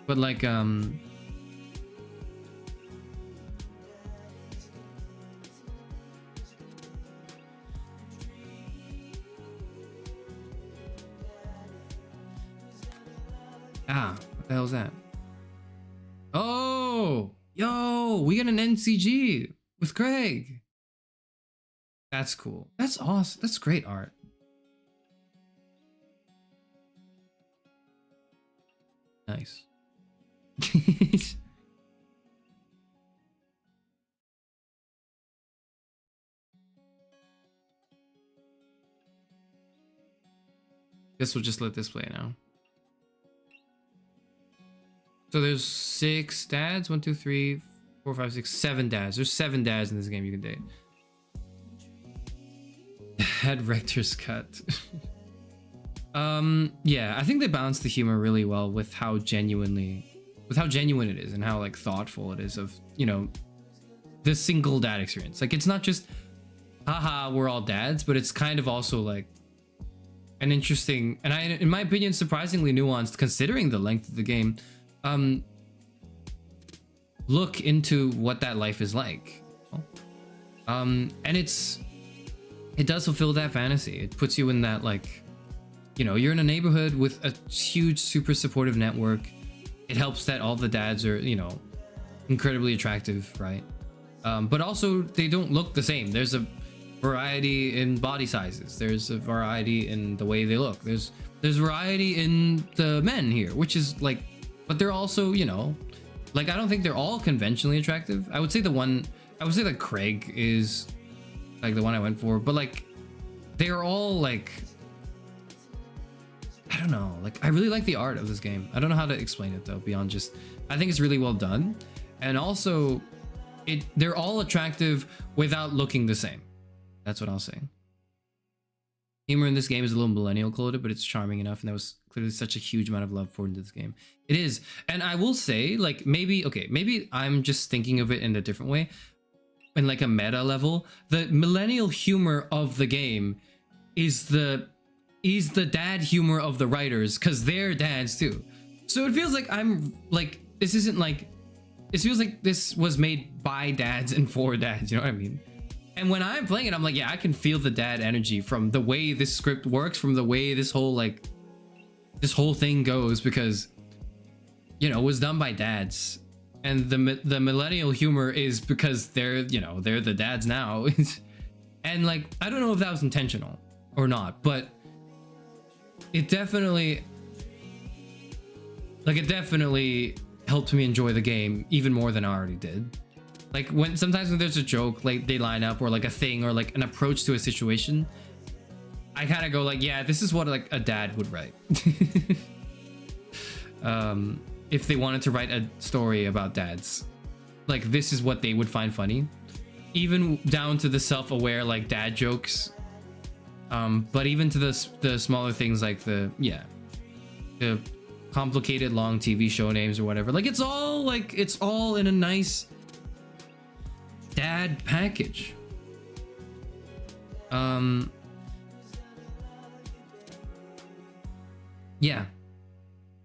But like, what the hell's that? Oh, yo, we got an NCG with Craig. That's cool. That's awesome. That's great art. Nice. Guess we'll just let this play now. So there's 6 dads. 1, 2, 3, 4, 5, 6, 7 dads. There's 7 dads in this game you can date. Had Rector's cut. Yeah, I think they balance the humor really well with how genuine it is and how like thoughtful it is of, you know, the single dad experience. Like it's not just haha, we're all dads, but it's kind of also like an interesting, and in my opinion, surprisingly nuanced considering the length of the game, look into what that life is like. And it does fulfill that fantasy. It puts you in that, like, you know, you're in a neighborhood with a huge, super supportive network. It helps that all the dads are, you know, incredibly attractive, right? But also they don't look the same. There's a variety in body sizes. There's a variety in the way they look. There's variety in the men here, which is like, but they're also, you know, like, I don't think they're all conventionally attractive. I would say that Craig is like the one I went for, but like, they are all like, I don't know, like, I really like the art of this game. I don't know how to explain it though, beyond just, I think it's really well done. And also they're all attractive without looking the same. That's what I'll say. Humor in this game is a little millennial coded, but it's charming enough, and there was clearly such a huge amount of love poured into this game. It is. And I will say, like, maybe I'm just thinking of it in a different way, in like a meta level. The millennial humor of the game is the dad humor of the writers, because they're dads too. So it feels like I'm like, this isn't like, it feels like this was made by dads and for dads, you know what I mean? And when I'm playing it, I'm like, yeah, I can feel the dad energy from the way this script works, from the way this whole thing goes, because, you know, it was done by dads. And the millennial humor is because they're, you know, they're the dads now. And like, I don't know if that was intentional or not, but it definitely helped me enjoy the game even more than I already did. Like, sometimes when there's a joke, like, they line up, or like a thing, or like an approach to a situation, I kind of go like, yeah, this is what like a dad would write. If they wanted to write a story about dads, like, this is what they would find funny, even down to the self-aware like dad jokes. But even to the smaller things, like the complicated long TV show names or whatever, like, it's all in a nice dad package. Yeah,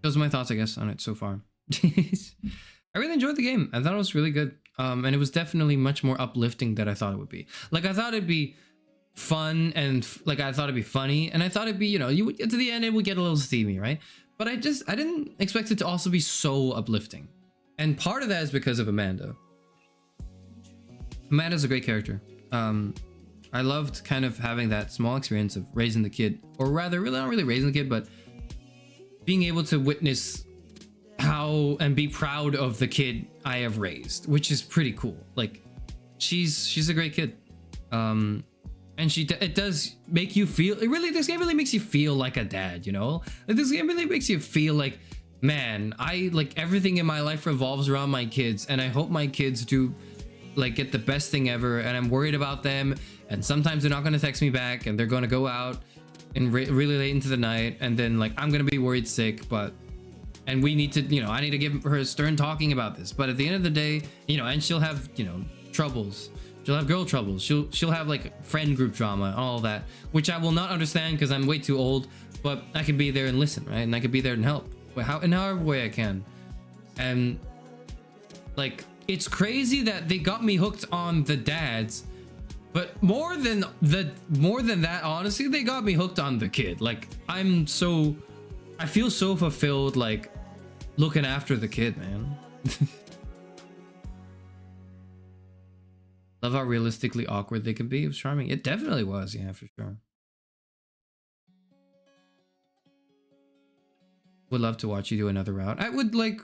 those are my thoughts, I guess, on it so far. I really enjoyed the game. I thought it was really good, and it was definitely much more uplifting than I thought it would be. Like, I thought it'd be fun, and like, I thought it'd be funny, and I thought it'd be, you know, you would get to the end, it would get a little steamy, right? But I didn't expect it to also be so uplifting. And part of that is because of Amanda. Amanda's a great character. I loved kind of having that small experience of raising the kid, or rather, really not really raising the kid, but being able to witness how and be proud of the kid I have raised, which is pretty cool. Like, she's a great kid. And it does make you feel, this game really makes you feel like a dad, you know? Like, this game really makes you feel like, man, everything in my life revolves around my kids, and I hope my kids do, like, get the best thing ever, and I'm worried about them, and sometimes they're not going to text me back, and they're going to go out and really late into the night, and then, like, I'm going to be worried sick, and we need to, you know, I need to give her a stern talking about this, but at the end of the day, you know, and she'll have, you know, troubles. She'll have girl troubles. She'll have like friend group drama, all that, which I will not understand because I'm way too old, but I can be there and listen, right? And I can be there and help, in however way I can. And like, it's crazy that they got me hooked on the dads, but more than that, honestly, they got me hooked on the kid. Like, I feel so fulfilled, like, looking after the kid, man. Love how realistically awkward they can be. It was charming. It definitely was, yeah, for sure. Would love to watch you do another route. I would, like,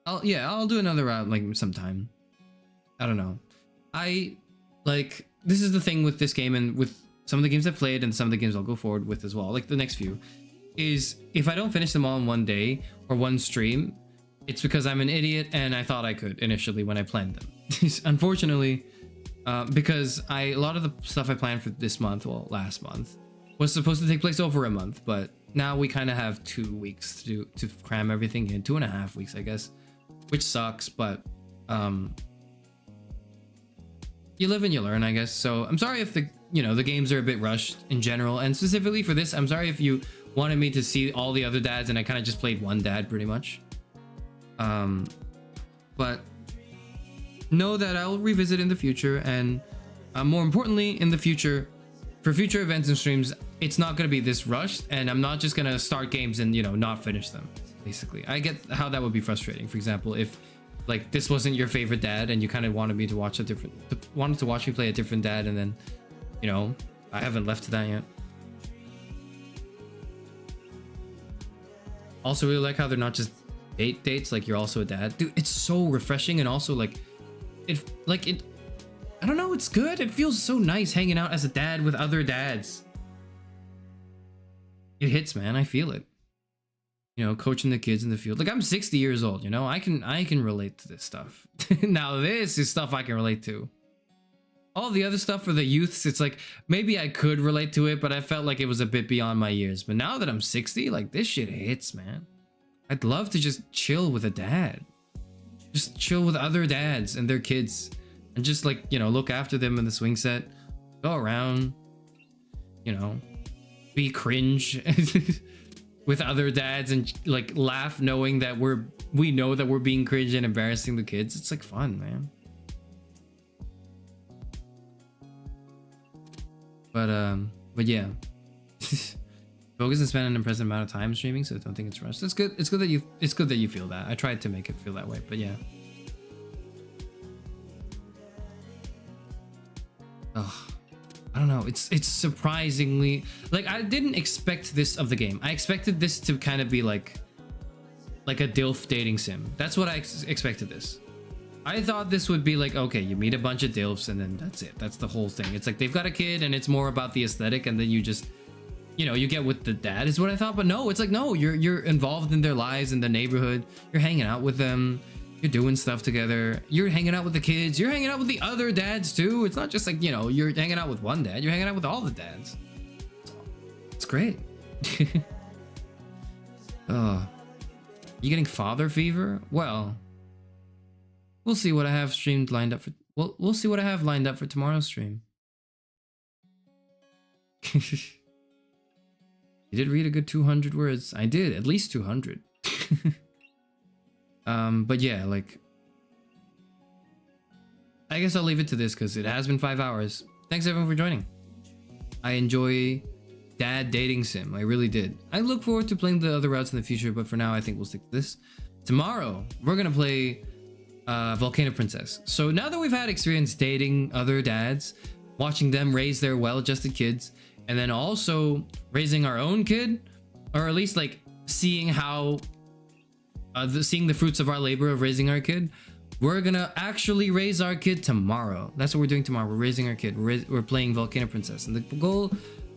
I'll do another route, like, sometime. I don't know. This is the thing with this game, and with some of the games I've played and some of the games I'll go forward with as well, like the next few, is if I don't finish them all in one day or one stream, it's because I'm an idiot and I thought I could initially when I planned them. Unfortunately, because a lot of the stuff I planned for this month, well, last month, was supposed to take place over a month, but now we kind of have 2 weeks to cram everything in, 2.5 weeks, I guess, which sucks, but you live and you learn, I guess. So I'm sorry if the games are a bit rushed in general, and specifically for this, I'm sorry if you wanted me to see all the other dads and I kind of just played one dad pretty much. But know that I'll revisit in the future, and More importantly, in the future, for future events and streams, it's not going to be this rushed, and I'm not just going to start games and, you know, not finish them. Basically, I get how that would be frustrating. For example, if like this wasn't your favorite dad and you kind of wanted me to watch wanted to watch me play a different dad, and then, you know, I haven't left to that yet. Also really like how they're not just dates, like you're also a dad. Dude, it's so refreshing, and also like it I don't know, it's good. It feels so nice hanging out as a dad with other dads. It hits, man. I feel it. You know, coaching the kids in the field. Like, I'm 60 years old, you know? I can relate to this stuff. Now this is stuff I can relate to. All the other stuff for the youths, it's like maybe I could relate to it, but I felt like it was a bit beyond my years. But now that I'm 60, like, this shit hits, man. I'd love to just chill with a dad. Just chill with other dads and their kids. And just, like, you know, look after them in the swing set. Go around. You know. Be cringe. With other dads and, like, laugh knowing that we know that we're being cringe and embarrassing the kids. It's, like, fun, man. But yeah. Focus and spend an impressive amount of time streaming, so I don't think it's rushed. It's good. It's good that you feel that. I tried to make it feel that way, but yeah. Oh, I don't know. It's surprisingly, like, I didn't expect this of the game. I expected this to kind of be like a DILF dating sim. That's what I expected this. I thought this would be like, okay, you meet a bunch of DILFs and then that's it. That's the whole thing. It's like they've got a kid and it's more about the aesthetic, and then you just, you know, you get with the dad is what I thought. But no, it's like, no, you're involved in their lives, in the neighborhood. You're hanging out with them. You're doing stuff together. You're hanging out with the kids. You're hanging out with the other dads too. It's not just like, you know, you're hanging out with one dad. You're hanging out with all the dads. It's great. You getting father fever? Well, we'll see what I have streamed lined up for. We'll see what I have lined up for tomorrow's stream. You did read a good 200 words. I did, at least 200. But yeah, like, I guess I'll leave it to this because it has been 5 hours. Thanks everyone for joining. I enjoy dad dating sim. I really did. I look forward to playing the other routes in the future, but for now I think we'll stick to this. Tomorrow we're gonna play Volcano Princess. So now that we've had experience dating other dads, watching them raise their well-adjusted kids, and then also raising our own kid, or at least like seeing how seeing the fruits of our labor of raising our kid, we're gonna actually raise our kid tomorrow. That's what we're doing tomorrow. We're raising our kid. We're playing Volcano Princess, and the goal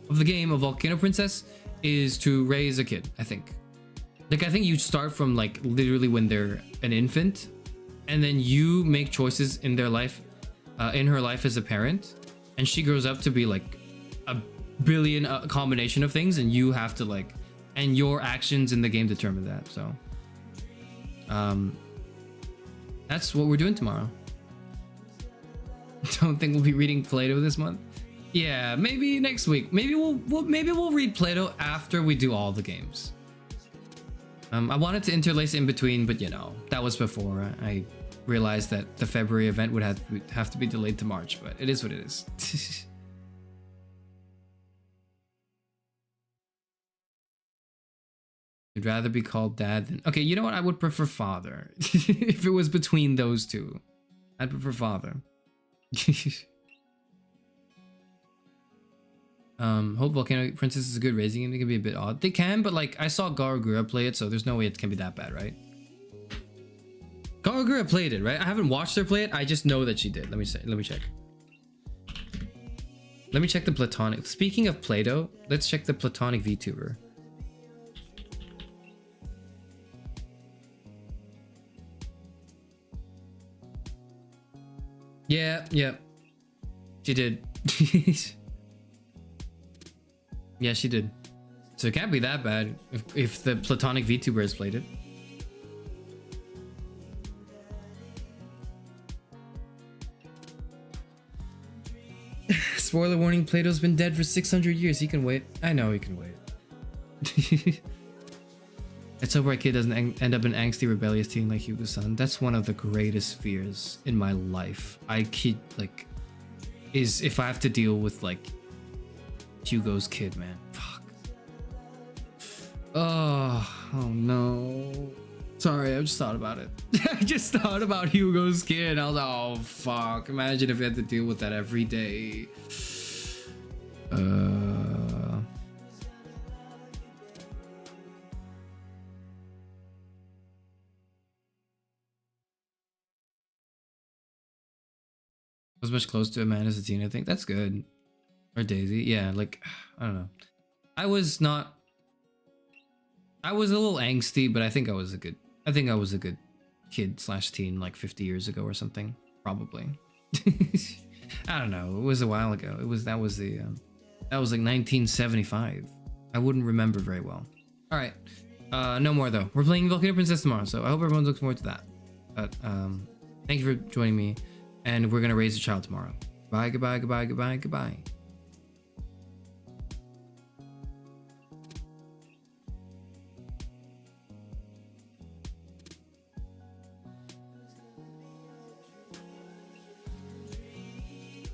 of the game of Volcano Princess is to raise a kid. I think you start from like literally when they're an infant, and then you make choices in their life, in her life as a parent, and she grows up to be like a billion combination of things, and you have to like, and your actions in the game determine that. So that's what we're doing tomorrow. Don't think we'll be reading Plato this month. Yeah, maybe next week. Maybe we'll read Plato after we do all the games. I wanted to interlace in between, but you know, that was before I realized that the February event would have to be delayed to March, but it is what it is. You'd rather be called dad than... Okay, you know what? I would prefer father. If it was between those two, I'd prefer father. Hope Volcano Princess is a good raising game. It can be a bit odd. They can, but like I saw Garagura play it, so there's no way it can be that bad, right? Garagura played it, right? I haven't watched her play it. I just know that she did. Let me check. Let me check the platonic. Speaking of Plato, let's check the platonic VTuber. Yeah. She did. Yeah, she did. So it can't be that bad if the platonic VTuber has played it. Spoiler warning, Plato's been dead for 600 years. He can wait. I know he can wait. Let's hope our kid doesn't end up an angsty, rebellious teen like Hugo's son. That's one of the greatest fears in my life. I keep, like... is if I have to deal with like Hugo's kid, man. Fuck. Oh no. Sorry, I just thought about it. I just thought about Hugo's kid. I was like, oh fuck. Imagine if I had to deal with that every day. I was much closer to a man as a teen, I think. That's good. Or Daisy. Yeah, like, I don't know. I was a little angsty, but I think I was a good kid / teen like 50 years ago or something. Probably. I don't know. It was a while ago. That was like 1975. I wouldn't remember very well. All right. No more though. We're playing Volcano Princess tomorrow, so I hope everyone looks forward to that. But thank you for joining me, and we're gonna raise a child tomorrow. Bye. Goodbye. Goodbye. Goodbye. Goodbye.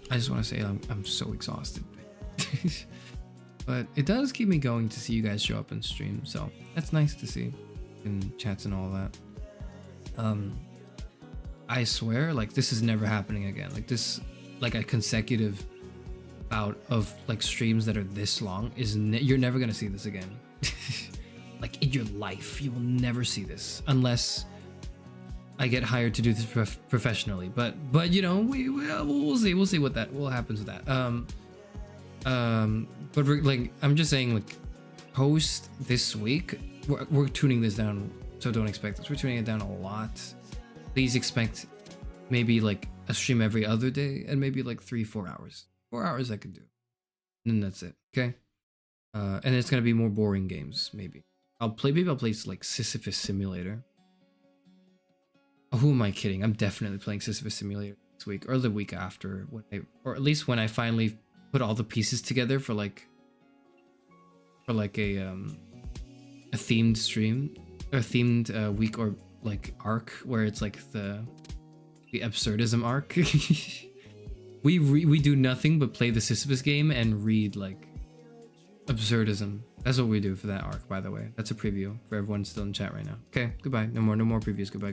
I just want to say I'm so exhausted. But it does keep me going to see you guys show up and stream, so that's nice to see in chats and all that. I swear, like, this is never happening again. Like this, like a consecutive bout of like streams that are this long is you're never gonna see this again. Like in your life, you will never see this unless I get hired to do this professionally. But you know, we'll see what happens with that. But like I'm just saying, like post this week, we're tuning this down, so don't expect this. We're tuning it down a lot. Please expect maybe like a stream every other day, and maybe like 3-4 hours. 4 hours I could do, and then that's it. Okay. And it's gonna be more boring games. Maybe I'll play like Sisyphus Simulator. Oh, who am I kidding? I'm definitely playing Sisyphus Simulator next week or the week after, or at least when I finally put all the pieces together for like a themed stream, or a themed week, or like arc where it's like the absurdism arc. we do nothing but play the Sisyphus game and read like absurdism. That's what we do for that arc, by the way. That's a preview for everyone still in chat right now. Okay, goodbye. No more previews. Goodbye.